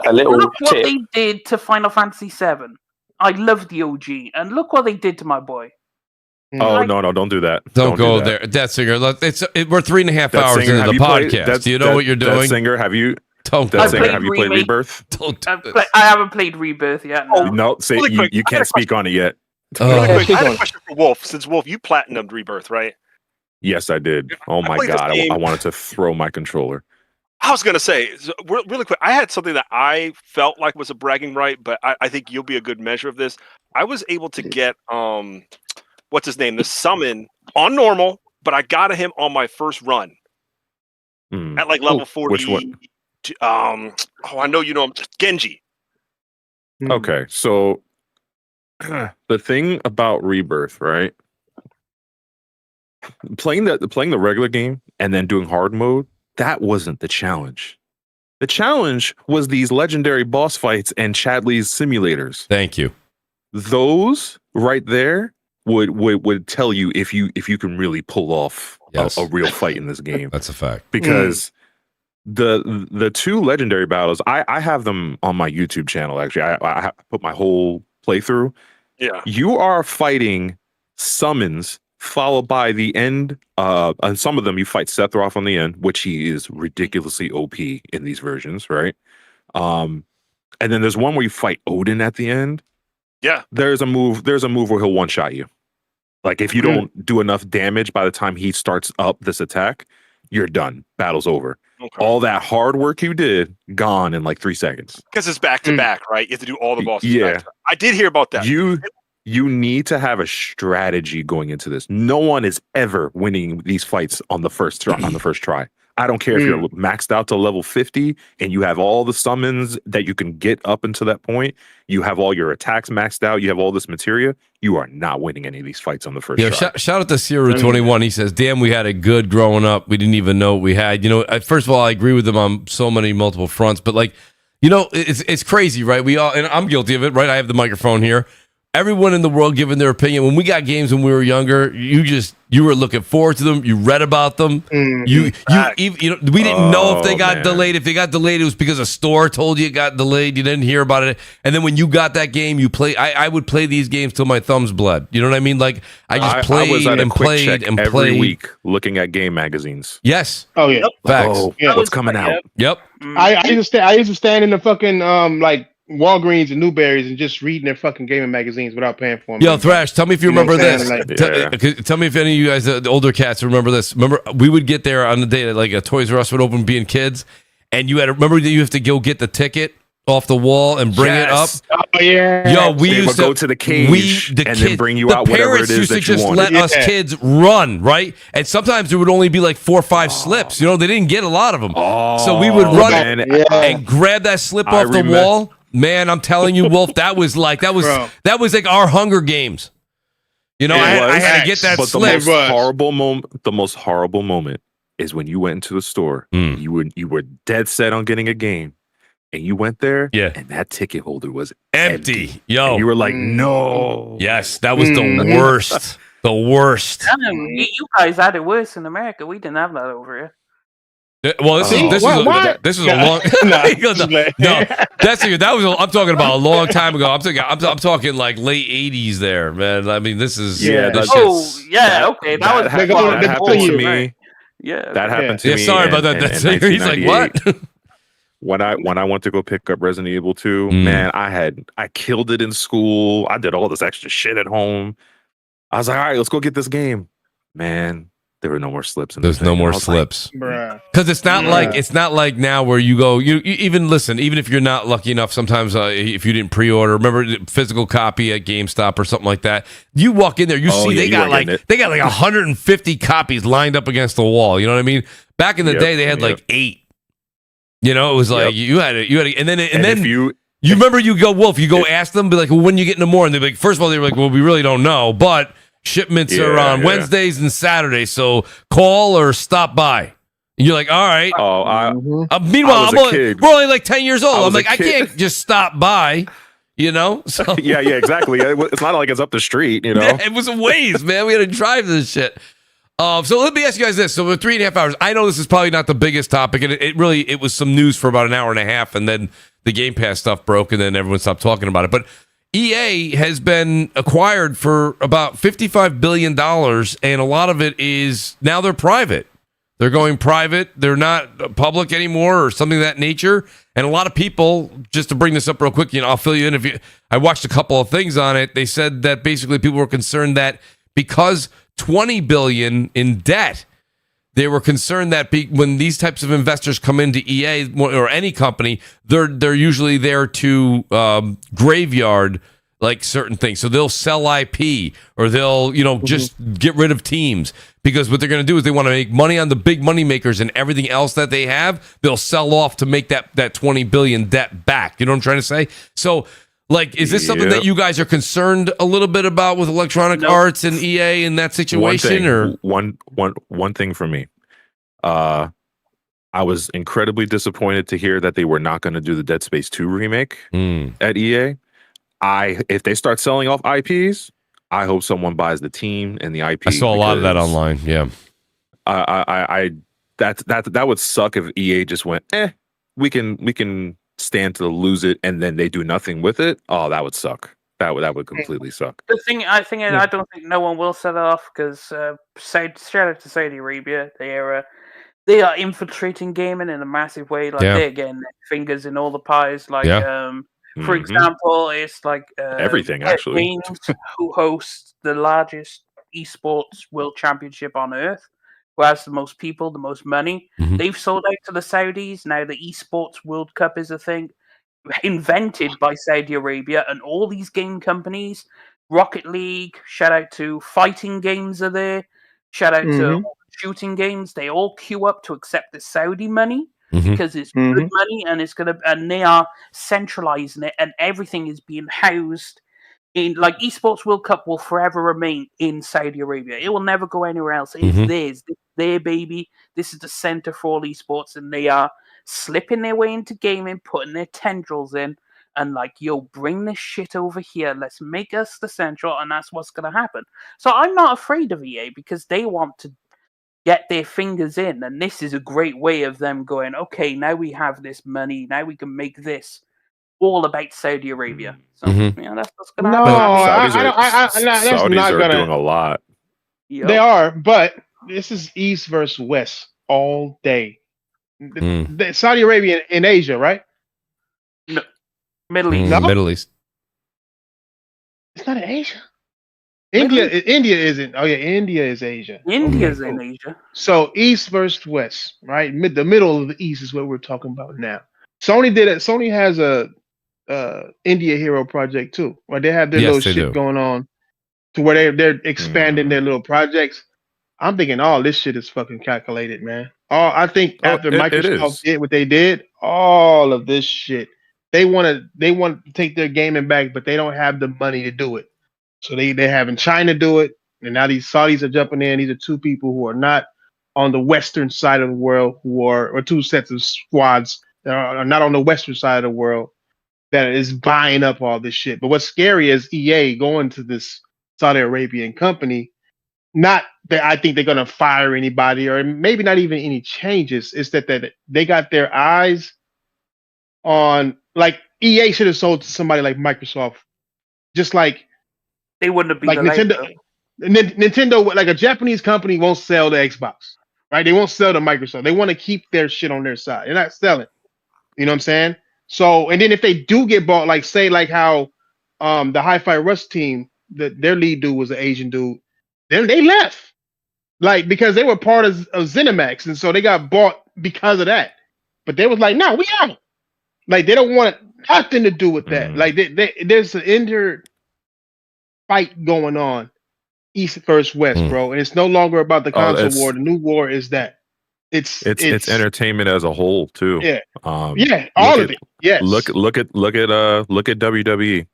a little look what tip. they did to Final Fantasy VII. I love the OG, and look what they did to my boy. Oh no, don't do that. Don't go do that. there. Death Singer. Look, we're 3.5 Death hours Singer, into have the you played- podcast. Death- Do you know Death- what you're Death doing? Singer, have you? Don't. Death Singer, played have you played Remake. Rebirth? Don't. I haven't played Rebirth yet. No. No, say Really quick, you I got can't a speak on it yet. Really quick, I had on a it. question for Wolf. Since Wolf, you platinumed Rebirth, right? Yes, I did. Oh my played this god, game. I wanted to throw my controller. I was gonna say really quick. I had something that I felt like was a bragging right, but I think you'll be a good measure of this. I was able to get what's his name, the summon on normal, but I got him on my first run at like level 40. Which one? I know you know him, Genji. Okay, so the thing about Rebirth, right? Playing the regular game and then doing hard mode, that wasn't the challenge. The challenge was these legendary boss fights and Chadley's simulators. Thank you. Those right there would tell you if you can really pull off a real fight in this game. That's a fact. Because the two legendary battles, I have them on my YouTube channel. Actually, I put my whole playthrough. Yeah, you are fighting summons followed by the end. And some of them you fight Sephiroth on the end, which he is ridiculously OP in these versions, right? And then there's one where you fight Odin at the end. Yeah, there's a move where he'll one shot you. Like if you don't do enough damage by the time he starts up this attack, you're done. Battle's over. Okay. All that hard work you did, gone in like 3 seconds. Because it's back to back, right? You have to do all the bosses. Yeah, back to back. I did hear about that. You need to have a strategy going into this. No one is ever winning these fights on the first try. I don't care if you're maxed out to level 50 and you have all the summons that you can get up until that point. You have all your attacks maxed out. You have all this materia. You are not winning any of these fights on the first try. Shout out to Siru21. He says, damn, we had it good growing up. We didn't even know what we had. You know, first of all, I agree with him on so many multiple fronts. But like, you know, it's crazy, right? We all, and I'm guilty of it, right? I have the microphone here. Everyone in the world giving their opinion. When we got games when we were younger, you were looking forward to them. You read about them. We didn't know if they got delayed. If they got delayed, it was because a store told you it got delayed. You didn't hear about it. And then when you got that game, you play. I would play these games till my thumbs bled. You know what I mean? Like I just played was at a and quick played check and every played week looking at game magazines. Yes. Oh yeah. Facts. What's coming out? Yep. I used to stand in the fucking like Walgreens and Newberries and just reading their fucking gaming magazines without paying for them. Yo, Thrash, tell me if you remember this. Like, Tell me if any of you guys, the older cats, remember this. Remember, we would get there on the day that like a Toys R Us would open, being kids, and you had to remember that you have to go get the ticket off the wall and bring it up. Oh yeah. Yo, we They used would to go to the cage and then bring you out whatever it is used to that you just wanted. let us kids run, right? And sometimes there would only be like 4 or 5 slips. You know, they didn't get a lot of them. So we would run and grab that slip off the wall. Man, I'm telling you, Wolf, that was like our Hunger Games. You know, I had to get that slip. The most horrible moment is when you went into the store. You were dead set on getting a game, and you went there, and that ticket holder was empty. Yo, and you were like, no. Yes, that was the worst. The worst. You guys had it worse in America. We didn't have that over here. Well, this is a long. I'm talking about a long time ago. I'm talking like late '80s there, man. I mean, this is okay. That happened to me. Yeah, that happened to me. Sorry about that. He's like, what? When I went to go pick up Resident Evil 2, man, I killed it in school. I did all this extra shit at home. I was like, all right, let's go get this game. Man, there were no more slips. There's no more slips. Because it's not like now where you go, you even listen, even if you're not lucky enough, sometimes if you didn't pre-order, remember the physical copy at GameStop or something like that, you walk in there, they got like 150 copies lined up against the wall. You know what I mean? Back in the day, they had like 8. You know, it was like you had it, and then if you remember, you go ask them, be like, well, when you get into more, and they're like, first of all, they're like, well, we really don't know, but shipments are on Wednesdays and Saturdays, so call or stop by. And you're like, all right. Meanwhile, we're only like 10 years old. I'm like, I can't just stop by. You know? So yeah, exactly. It's not like it's up the street. You know, it was a ways, man. We had to drive this shit. So let me ask you guys this. So for 3.5 hours, I know this is probably not the biggest topic, and it was some news for about an hour and a half, and then the Game Pass stuff broke, and then everyone stopped talking about it. But EA has been acquired for about $55 billion, and a lot of it is now they're private. They're going private. They're not public anymore or something of that nature. And a lot of people, just to bring this up real quick, I'll fill you in. I watched a couple of things on it. They said that basically people were concerned that because $20 billion in debt, they were concerned that when these types of investors come into EA or any company, they're usually there to graveyard like certain things. So they'll sell IP or they'll just get rid of teams, because what they're going to do is they want to make money on the big money makers, and everything else that they have they'll sell off to make that 20 billion debt back. You know what I'm trying to say? So like, is this something that you guys are concerned a little bit about with Electronic Arts and EA in that situation? One thing for me, I was incredibly disappointed to hear that they were not going to do the Dead Space 2 remake at EA. If they start selling off IPs, I hope someone buys the team and the IP. I saw a lot of that online. Yeah, that would suck if EA just went, we can stand to lose it, and then they do nothing with it. Oh, that would suck. That would completely suck. The thing I don't think no one will set it off, because shout out to Saudi Arabia. They are infiltrating gaming in a massive way. Like they're getting their fingers in all the pies. Like for example, it's like everything actually. Games, who hosts the largest esports world championship on earth, who has the most people, the most money. They've sold out to the Saudis. Now the esports World Cup is a thing invented by Saudi Arabia, and all these game companies, Rocket League, shout out to fighting games are there, shout out to shooting games, they all queue up to accept the Saudi money because it's good money, and and they are centralizing it, and everything is being housed in, like, esports World Cup will forever remain in Saudi Arabia. It will never go anywhere else. It's theirs. It's their baby. This is the center for all esports, and they are slipping their way into gaming, putting their tendrils in, and like, yo, bring this shit over here. Let's make us the central, and that's what's going to happen. So I'm not afraid of EA, because they want to get their fingers in, and this is a great way of them going, okay, now we have this money, now we can make this all about Saudi Arabia. So that's what's going to happen. Saudis are doing a lot. Yep. They are, but this is East versus West all day. Saudi Arabia in Asia, right? No, Middle East. No? Middle East. It's not in Asia. India isn't. Oh yeah, India is Asia. India's in Asia. So East versus West, right? The middle of the East is what we're talking about now. Sony did it. Sony has a India Hero project too, where they have their little shit going on, to where they're expanding their little projects. I'm thinking all this shit is fucking calculated, man. I think after Microsoft did what they did, all of this shit, they want to take their gaming back, but they don't have the money to do it. So they're having China do it, and now these Saudis are jumping in. These are two people who are not on the Western side of the world, or two sets of squads that are not on the Western side of the world, that is buying up all this shit. But what's scary is EA going to this Saudi Arabian company not that I think they're gonna fire anybody or maybe not even any changes. It's that they got their eyes on, like, EA should have sold to somebody like Microsoft, just like they wouldn't have been like Nintendo. Nintendo, like a Japanese company, won't sell to Xbox, right? They won't sell to Microsoft. They want to keep their shit on their side. They're not selling. You know what I'm saying? So, and then if they do get bought, like say like how the Hi-Fi Rush team, their lead dude was an Asian dude, then they left, like, because they were part of ZeniMax, and so they got bought because of that. But they was like, no, we out. Like, they don't want nothing to do with that. Like, there's an inner fight going on, East versus West, bro, and it's no longer about the console war. The new war is that it's entertainment as a whole too. Yeah, all of it. Yes. Look at WWE.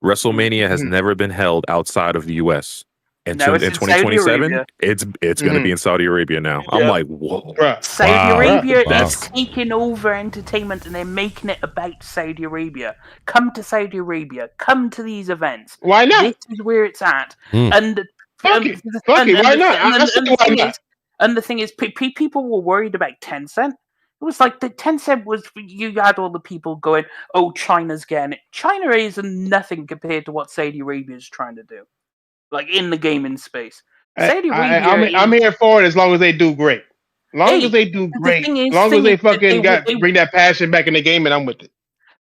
WrestleMania has never been held outside of the US. And in 2027, it's going to be in Saudi Arabia now. I'm like, whoa. Saudi Arabia is taking over entertainment and they're making it about Saudi Arabia. Come to Saudi Arabia. Come to these events. Why not? This is where it's at. And why not? And the thing is, people were worried about Tencent. It was like the Tencent was, you had all the people going, oh, China's getting it. China is nothing compared to what Saudi Arabia is trying to do. Like in the gaming space. Saudi Arabia, I'm here for it as long as they do great. As long as they do great. As long as they fucking bring that passion back in the game, and I'm with it.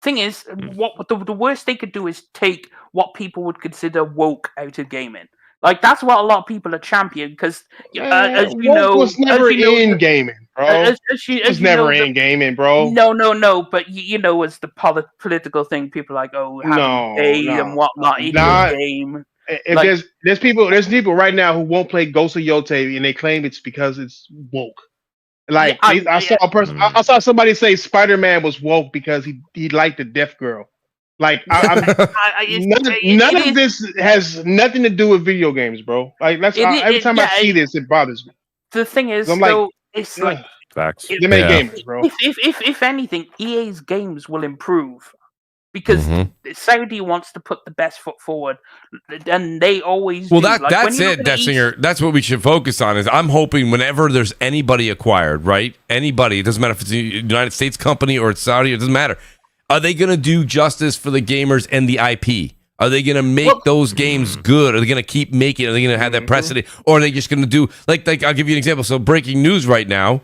Thing is, what the worst they could do is take what people would consider woke out of gaming. Like, that's what a lot of people are championing, because as you know, was never in gaming, bro. It was never in gaming, bro. No. But you know, as the political thing, people are like, oh, and whatnot in the game. If like, there's people right now who won't play Ghost of Yotei, and they claim it's because it's woke. Like, I saw somebody say Spider-Man was woke because he liked the deaf girl. Like, none of this has nothing to do with video games, bro. Like, every time I see this, it bothers me. The thing is, it's like facts. They make games, bro. If anything, EA's games will improve. Because Saudi wants to put the best foot forward, and they always do. That's it, Dessinger. That's what we should focus on. Is I'm hoping whenever there's anybody acquired, right? Anybody, it doesn't matter if it's a United States company or it's Saudi, it doesn't matter. Are they going to do justice for the gamers and the IP? Are they going to make those games good? Are they going to keep making it? Are they going to have that precedent? Or are they just going to do, like, I'll give you an example. So breaking news right now,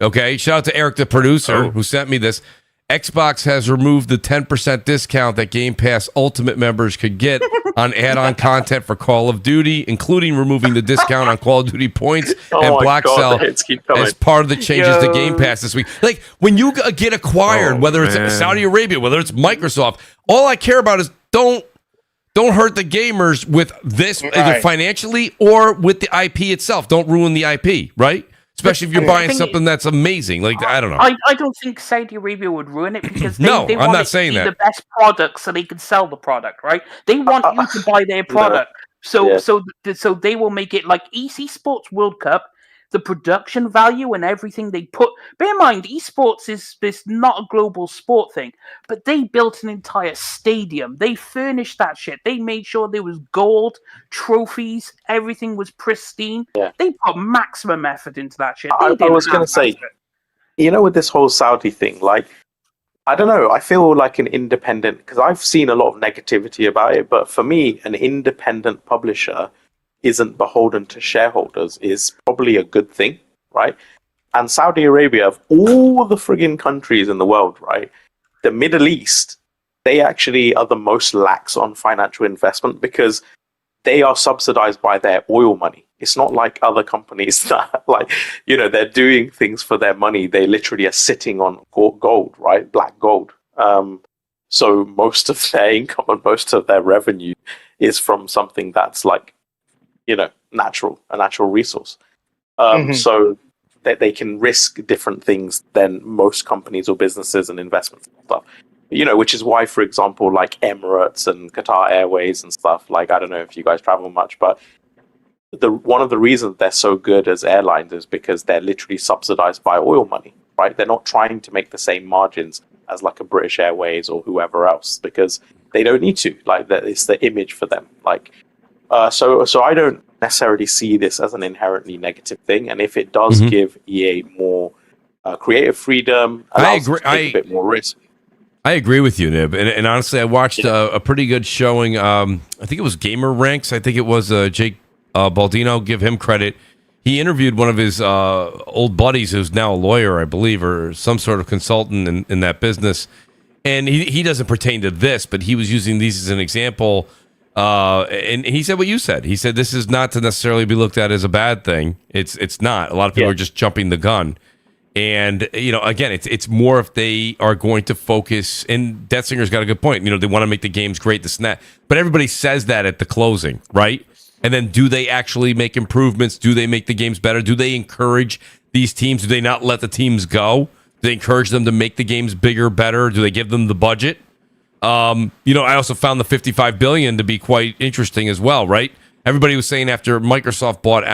okay? Shout out to Eric, the producer, who sent me this. Xbox has removed the 10% discount that Game Pass Ultimate members could get on add-on content for Call of Duty, including removing the discount on Call of Duty points and Black Cell as part of the changes to Game Pass this week. Like, when you get acquired, whether it's Saudi Arabia, whether it's Microsoft, all I care about is don't hurt the gamers with this, either financially or with the IP itself. Don't ruin the IP, right? Especially if you're buying something that's amazing. Like, I don't know. I don't think Saudi Arabia would ruin it because they I'm want not saying that. The best product so they can sell the product, right? They want you to buy their product. So they will make it like EC Sports World Cup. The production value and everything they put. Bear in mind, esports is not a global sport thing, but they built an entire stadium. They furnished that shit. They made sure there was gold, trophies, everything was pristine. Yeah. They put maximum effort into that shit. I was going to say, you know, with this whole Saudi thing, like, I don't know, I feel like an independent, because I've seen a lot of negativity about it, but for me, an independent publisher isn't beholden to shareholders is probably a good thing, right? And Saudi Arabia, of all the friggin' countries in the world, right, the Middle East, they actually are the most lax on financial investment because they are subsidized by their oil money. It's not like other companies that, like, you know, they're doing things for their money. They literally are sitting on gold, right? Black gold. So most of their income and most of their revenue is from something that's like, you know, a natural resource. So that they can risk different things than most companies or businesses and investments and stuff. You know, which is why, for example, like Emirates and Qatar Airways and stuff, like, I don't know if you guys travel much, but one of the reasons they're so good as airlines is because they're literally subsidized by oil money, right? They're not trying to make the same margins as like a British Airways or whoever else because they don't need to. Like, that it's the image for them. Like, so I don't necessarily see this as an inherently negative thing. And if it does give EA more creative freedom, allows them to take a bit more risk. I agree with you, Nib. And honestly, I watched a pretty good showing. I think it was Gamer Ranks. I think it was Jake Baldino. Give him credit. He interviewed one of his old buddies who's now a lawyer, I believe, or some sort of consultant in that business. And he doesn't pertain to this, but he was using these as an example. And he said what you said. He said this is not to necessarily be looked at as a bad thing. It's not. A lot of people are just jumping the gun. And, again, it's more if they are going to focus. And Death Singer's got a good point. They want to make the games great, this and that. But everybody says that at the closing, right? And then do they actually make improvements? Do they make the games better? Do they encourage these teams? Do they not let the teams go? Do they encourage them to make the games bigger, better? Do they give them the budget? I also found the $55 billion to be quite interesting as well, right? Everybody was saying after Microsoft bought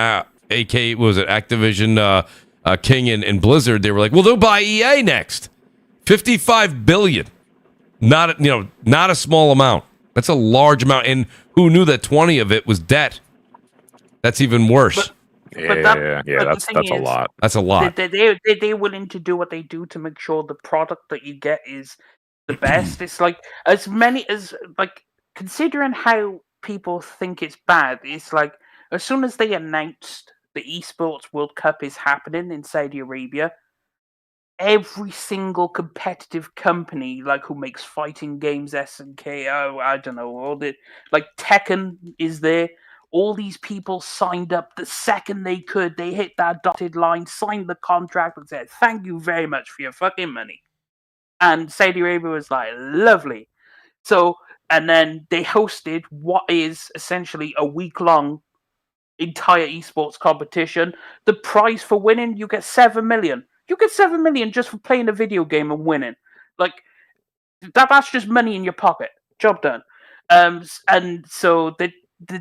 Activision, King and Blizzard, they were like, well, they'll buy EA next. $55 billion. Not a small amount. That's a large amount. And who knew that 20 of it was debt? That's even worse. That's a lot. That's a lot. They're willing to do what they do to make sure the product that you get is the best. It's like considering how people think it's bad, it's like as soon as they announced the Esports World Cup is happening in Saudi Arabia, every single competitive company who makes fighting games, SNK, I don't know, all the Tekken is there. All these people signed up the second they could. They hit that dotted line, signed the contract, and said, "Thank you very much for your fucking money." And Saudi Arabia was like, "Lovely." So, and then they hosted what is essentially a week-long entire esports competition. The prize for winning, you get 7 million. You get 7 million just for playing a video game and winning. That's just money in your pocket. Job done. And so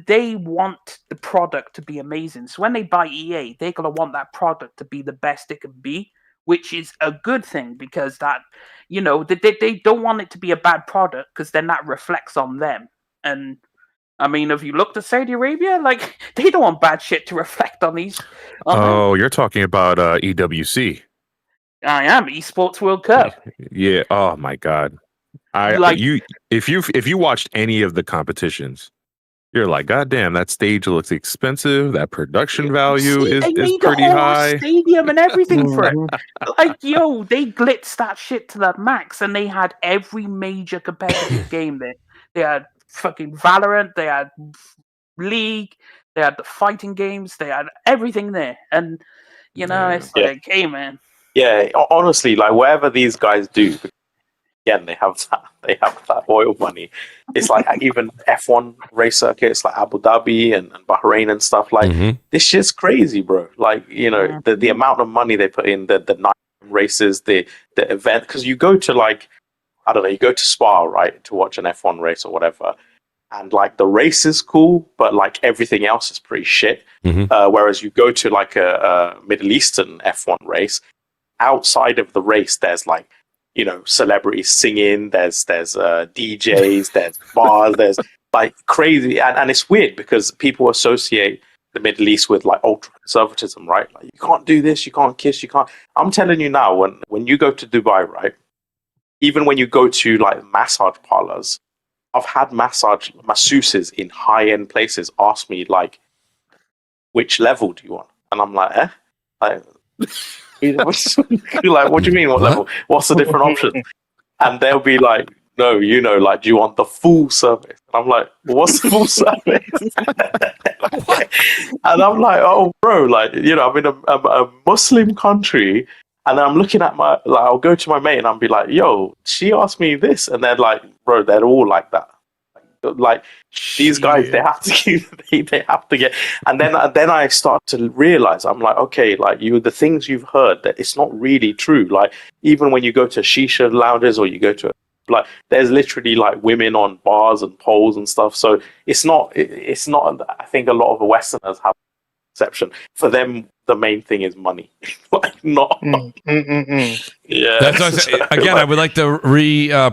they want the product to be amazing. So when they buy EA, they're going to want that product to be the best it can be, which is a good thing because that, they don't want it to be a bad product because then that reflects on them. And I mean, if you looked at Saudi Arabia, they don't want bad shit to reflect on these. You're talking about EWC. I am Esports World Cup. Yeah. Oh my God. If you watched any of the competitions, you're like, God damn, that stage looks expensive. That production value is pretty high. Stadium and everything for it. They blitzed that shit to the max, and they had every major competitive game there. They had fucking Valorant, they had League, they had the fighting games, they had everything there. And it's like, hey man. Yeah, honestly, whatever these guys do, again, they have that oil money. It's like even F1 race circuits like Abu Dhabi and Bahrain and stuff. This shit's crazy, bro. The amount of money they put in, the night races, the event. Because you go to you go to Spa, right, to watch an F1 race or whatever. And the race is cool, but everything else is pretty shit. Whereas you go to a Middle Eastern F1 race, outside of the race, there's celebrities singing, there's DJs, there's bars, there's crazy, and it's weird because people associate the Middle East with ultra conservatism, right? You can't do this, you can't kiss, you can't. I'm telling you now, when you go to Dubai, right, even when you go to massage parlors, I've had masseuses in high end places ask me which level do you want, and I'm like, what do you mean? What level? What's the different options? And they'll be like, no, do you want the full service? And I'm like, well, what's the full service? And I'm like, oh, bro, I'm in a Muslim country, and I'm looking at I'll go to my mate and I'll be like, yo, she asked me this, and they're like, bro, they're all like that. These guys, they have to get, and then I start to realize, I'm like, okay, the things you've heard, that it's not really true. Even when you go to shisha lounges or you go to there's literally women on bars and poles and stuff. So it's not. I think a lot of the Westerners have exception. For them, the main thing is money. Like, not. Yeah. That's what I say. Again, I would like to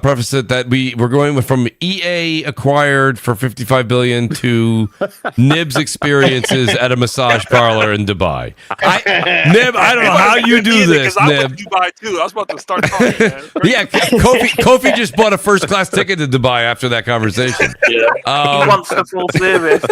preface it that we're going from EA acquired for $55 billion to Nib's experiences at a massage parlor in Dubai. Nib, I don't know how you do this, Nib. Dubai too. I was about to start talking, man. Yeah, Kofi just bought a first class ticket to Dubai after that conversation. Yeah. He wants the full service.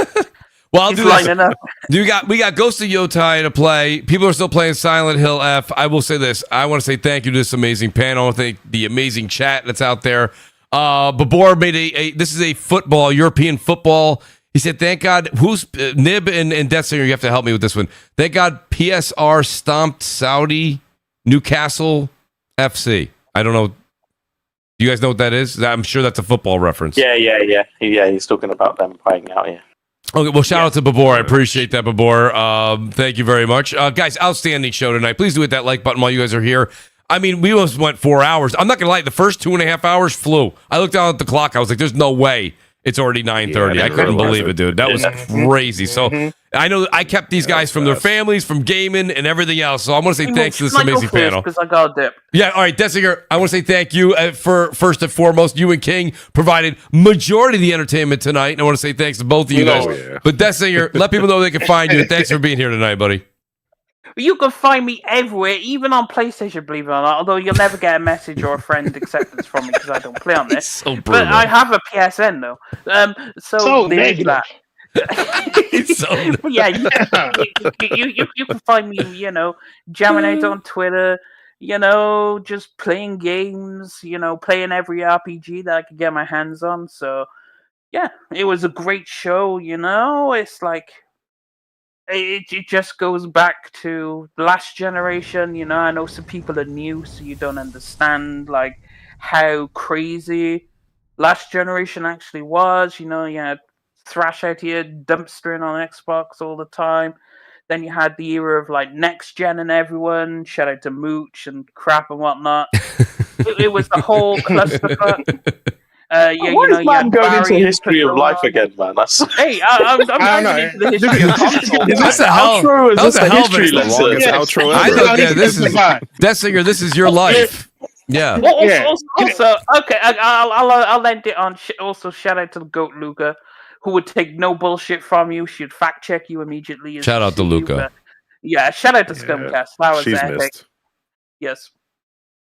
Well, I'll do this. We got Ghost of Yotei to play. People are still playing Silent Hill F. I will say this. I want to say thank you to this amazing panel. I want to thank the amazing chat that's out there. Babor made this is a football, European football. He said, thank God, who's Nib and Death Singer, you have to help me with this one. Thank God PSR stomped Saudi Newcastle FC. I don't know. Do you guys know what that is? I'm sure that's a football reference. Yeah. He's talking about them playing out, yeah. Okay, well, shout out to Babor. I appreciate that, Babor. Thank you very much. Guys, outstanding show tonight. Please do hit that like button while you guys are here. I mean, we almost went 4 hours. I'm not going to lie. The first 2.5 hours flew. I looked down at the clock. I was like, there's no way it's already 9:30. Yeah, I couldn't believe it, dude. That was crazy. So I know I kept these guys from their families, from gaming, and everything else. So I want to say thanks to this amazing panel. Because I got a dip. Yeah, all right, Dessinger, I want to say thank you for first and foremost. You and King provided majority of the entertainment tonight, and I want to say thanks to both of you guys. Yeah. But Dessinger, let people know they can find you. Thanks for being here tonight, buddy. You can find me everywhere, even on PlayStation, believe it or not. Although you'll never get a message or a friend acceptance from me because I don't play on this. So but I have a PSN though, so there's that. You can find me, jamming out on Twitter, just playing games, playing every RPG that I could get my hands on. So yeah, it was a great show. It's like. It just goes back to the last generation, I know some people are new, so you don't understand like how crazy last generation actually was. You had Thrash out here dumpstering on Xbox all the time. Then you had the era of like next gen and everyone. Shout out to Mooch and crap and whatnot. it was the whole clusterfuck. Why is man going into the history of life again, man? Hey, I'm going into the history of console. Is this the outro? Is this the history lesson? Outro I thought, this is Dessinger. This is your life. Yeah. Also, okay, I'll end it on. Also, shout out to the goat Luca, who would take no bullshit from you. She'd fact check you immediately. Shout out to Luca. Yeah, shout out to Scumcast. That was epic. Missed. Yes.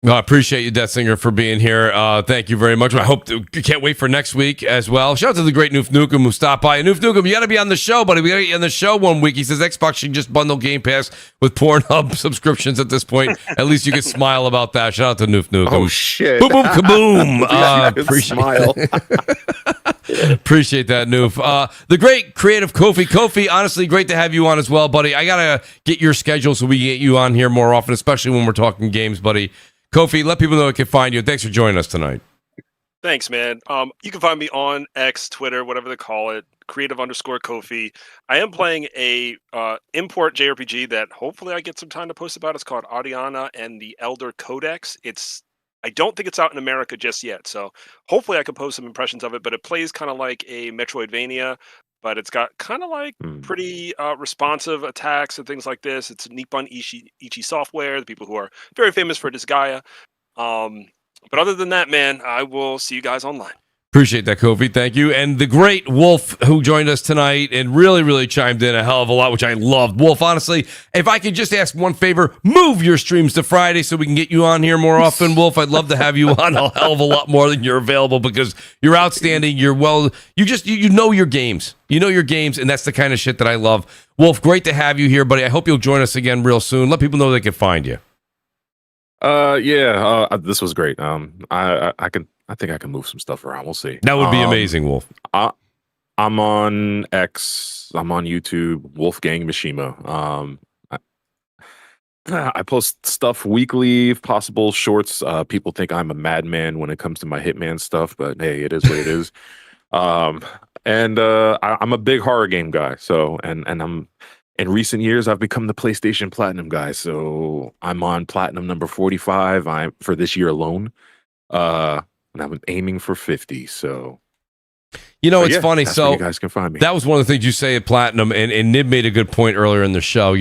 Well, I appreciate you, Death Singer, for being here. Thank you very much. I can't wait for next week as well. Shout out to the great Noof Nukem who stopped by. Noof Nukem, you got to be on the show, buddy. We got to get you on the show one week. He says Xbox should just bundle Game Pass with Pornhub subscriptions at this point. At least you can smile about that. Shout out to Noof Nukem. Oh, shit. Boom, boom, kaboom. Smile. Appreciate that, Noof. The great creative Kofi. Kofi, honestly, great to have you on as well, buddy. I got to get your schedule so we can get you on here more often, especially when we're talking games, buddy. Kofi, let people know they can find you. Thanks for joining us tonight. Thanks, man. You can find me on X, Twitter, whatever they call it, creative_Kofi. I am playing a import JRPG that hopefully I get some time to post about. It's called Adiana and the Elder Codex. I don't think it's out in America just yet, so hopefully I can post some impressions of it, but it plays kind of like a Metroidvania, but it's got kind of like pretty responsive attacks and things like this. It's Nippon Ichi Software, the people who are very famous for Disgaea. But other than that, man, I will see you guys online. Appreciate that, Kofi. Thank you. And the great Wolf, who joined us tonight and really, really chimed in a hell of a lot, which I loved. Wolf, honestly, if I could just ask one favor, move your streams to Friday so we can get you on here more often, Wolf. I'd love to have you on a hell of a lot more than you're available because you're outstanding. You're you know your games. You know your games, and that's the kind of shit that I love. Wolf, great to have you here, buddy. I hope you'll join us again real soon. Let people know they can find you. This was great. I think I can move some stuff around. We'll see. That would be amazing, Wolf. I'm on X. I'm on YouTube. Wolfgang Mishima. I post stuff weekly, if possible, shorts. People think I'm a madman when it comes to my Hitman stuff, but hey, it is what it is. I'm a big horror game guy. So, and I'm in recent years, I've become the PlayStation Platinum guy. So I'm on Platinum number 45. For this year alone. And I'm aiming for 50. So, it's funny. So you guys can find me. That was one of the things you say at Platinum, and Nib made a good point earlier in the show.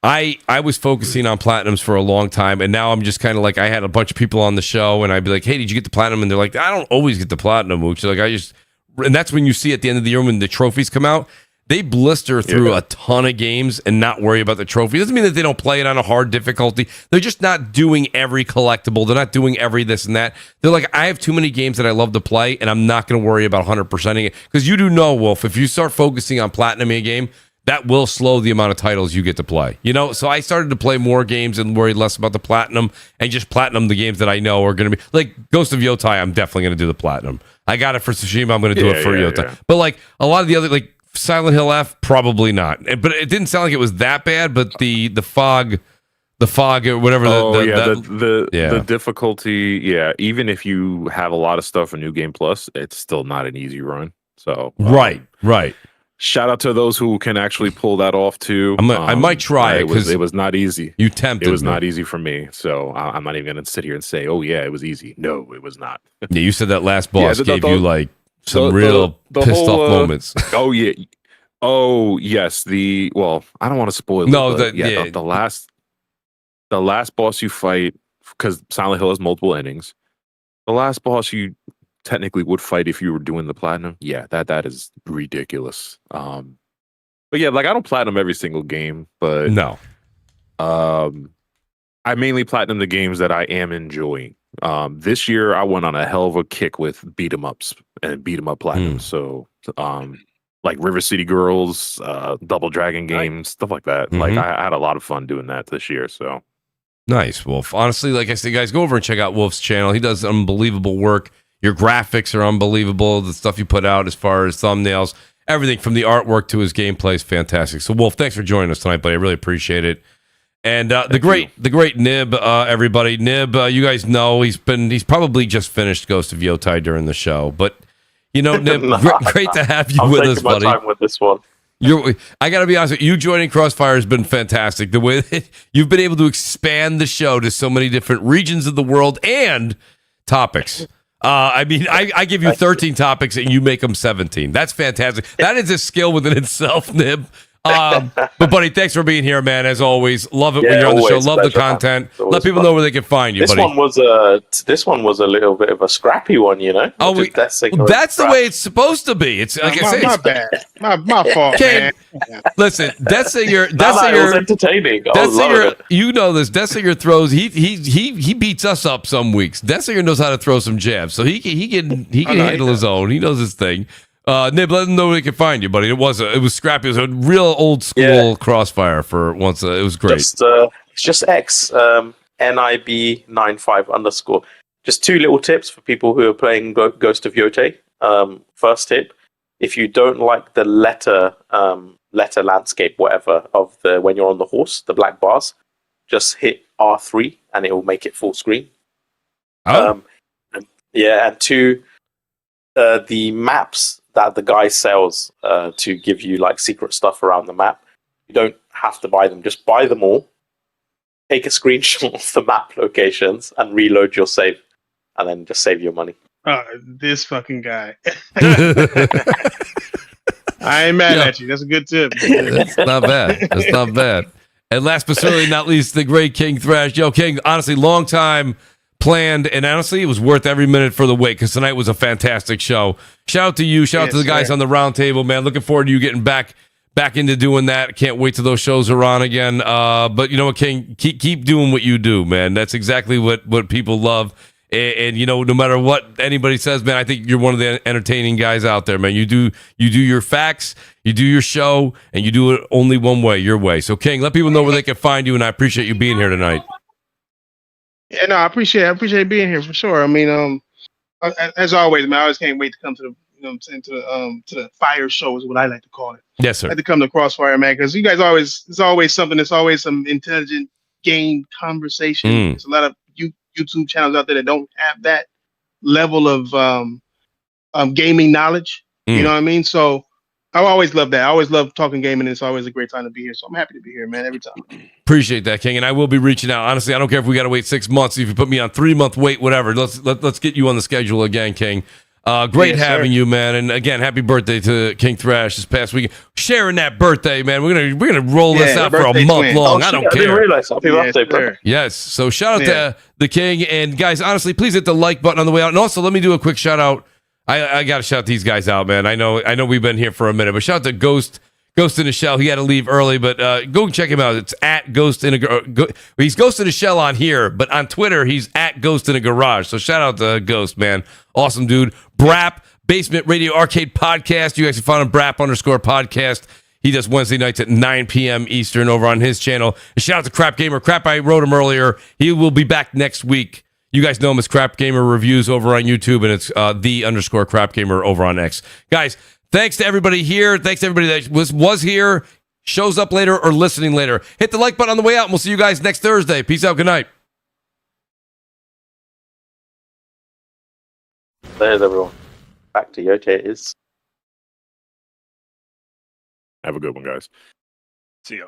I was focusing on platinums for a long time, and now I'm just kind of like, I had a bunch of people on the show, and I'd be like, hey, did you get the platinum? And they're like, I don't always get the platinum, Mooch. Like, and that's when you see at the end of the year when the trophies come out, they blister through a ton of games and not worry about the trophy. It doesn't mean that they don't play it on a hard difficulty. They're just not doing every collectible. They're not doing every this and that. They're like, I have too many games that I love to play, and I'm not going to worry about 100%ing it. Because you do know, Wolf, if you start focusing on platinuming a game, that will slow the amount of titles you get to play. You know, so I started to play more games and worry less about the platinum and just platinum the games that I know are going to be like Ghost of Yotei. I'm definitely going to do the platinum. I got it for Tsushima. I'm going to do it for Yotei. Yeah. But like a lot of the other, like Silent Hill F, probably not. But it didn't sound like it was that bad. But the fog or whatever. The difficulty. Yeah, even if you have a lot of stuff for New Game Plus, it's still not an easy run. So right. Shout out to those who can actually pull that off too. I might try it because it was not easy. You tempted. It was not easy for me, so I'm not even going to sit here and say, "Oh yeah, it was easy." No, it was not. Yeah, you said that last boss gave you like some real pissed off moments. Oh yeah. Oh yes. I don't want to spoil. No, the last boss you fight, because Silent Hill has multiple endings. The last boss you technically would fight if you were doing the platinum. Yeah, that is ridiculous. But yeah, like I don't platinum every single game, but no. I mainly platinum the games that I am enjoying. This year I went on a hell of a kick with beat 'em ups and beat 'em up platinum. So like River City Girls, Double Dragon games, stuff like that. Mm-hmm. Like I had a lot of fun doing that this year. So nice, Wolf. Honestly, like I said, guys, go over and check out Wolf's channel. He does unbelievable work. Your graphics are unbelievable. The stuff you put out as far as thumbnails, everything from the artwork to his gameplay is fantastic. So, Wolf, thanks for joining us tonight, buddy. I really appreciate it. And the great Nib, everybody. Nib, you guys know he's probably just finished Ghost of Yotei during the show. But you know, Nib, great to have you with us, buddy. Time with this one. I got to be honest with you, joining CrossFire has been fantastic. The way that you've been able to expand the show to so many different regions of the world and topics. I give you 13 topics and you make them 17. That's fantastic. That is a skill within itself, Nib. But buddy, thanks for being here, man. As always, love it when you're on the show. Love the content. Let people know where they can find you. This buddy. one was a little bit of a scrappy one, you know. That's the way it's supposed to be. It's like I say, my bad, my fault, man. Listen, Death Singer, it was entertaining. You know this. Death Singer throws. He beats us up some weeks. Death Singer knows how to throw some jabs, so he can handle his own. He knows his thing. Nib, let them know where they can find you, buddy. It was scrappy. It was a real old school Crossfire for once. It was great. It's just X NIB95_. Just two little tips for people who are playing Ghost of Yotei. First tip: if you don't like the letter landscape, whatever of when you're on the horse, the black bars, just hit R3 and it will make it full screen. Oh. And two, the maps that the guy sells to give you like secret stuff around the map, you don't have to buy them. Just buy them all, take a screinshot of the map locations and reload your save, and then just save your money. This fucking guy. I ain't mad at you. That's a good tip. That's not bad. That's not bad. And last but certainly not least, the great King Thrash. Yo, King, honestly, long time planned, and honestly, it was worth every minute for the wait because tonight was a fantastic show. Shout out to you. Shout out to the guys on the round table, man. Looking forward to you getting back into doing that. Can't wait till those shows are on again. But you know what, King? Keep doing what you do, man. That's exactly what people love. And you know, no matter what anybody says, man, I think you're one of the entertaining guys out there, man. You do your facts, you do your show, and you do it only one way, your way. So, King, let people know where they can find you, and I appreciate you being here tonight. Yeah, no, I appreciate being here for sure. I mean, as always, man, I always can't wait to come to the, you know what I'm saying, to the fire show is what I like to call it. Yes, sir. I like to come to Crossfire, man, because you guys it's always something. It's always some intelligent game conversation. There's a lot of YouTube channels out there that don't have that level of gaming knowledge. You know what I mean? So I always love that. I always love talking gaming, and it's always a great time to be here. So I'm happy to be here, man, every time. Appreciate that, King. And I will be reaching out. Honestly, I don't care if we got to wait 6 months. If you put me on 3-month wait, whatever. Let's get you on the schedule again, King. Great Yes, having sir. you, man. And again, happy birthday to King Thrash this past week. Sharing that birthday, man. We're gonna roll this Yeah, out for a birthday month twin. long. Oh, I don't shit, I didn't care. realize. Happy Yes, birthday, brother. sir. Yes. So shout out Yeah. to the King. And guys, honestly, please hit the like button on the way out. And also, let me do a quick shout out. I got to shout these guys out, man. I know we've been here for a minute, but shout out to Ghost in a Shell. He had to leave early, but go and check him out. It's at Ghost in a he's Ghost in a Shell on here, but on Twitter he's at Ghost in a Garage. So shout out to Ghost, man. Awesome dude. Brap, Basement Radio Arcade Podcast. You guys can find him Brap_podcast. He does Wednesday nights at 9 p.m. Eastern over on his channel. And shout out to Crap Gamer. Crap, I wrote him earlier. He will be back next week. You guys know him as Crap Gamer Reviews over on YouTube, and it's _Crap Gamer over on X. Guys, thanks to everybody here. Thanks to everybody that was here, shows up later, or listening later. Hit the like button on the way out, and we'll see you guys next Thursday. Peace out. Good night. There's everyone. Back to Yotei it is. Have a good one, guys. See ya.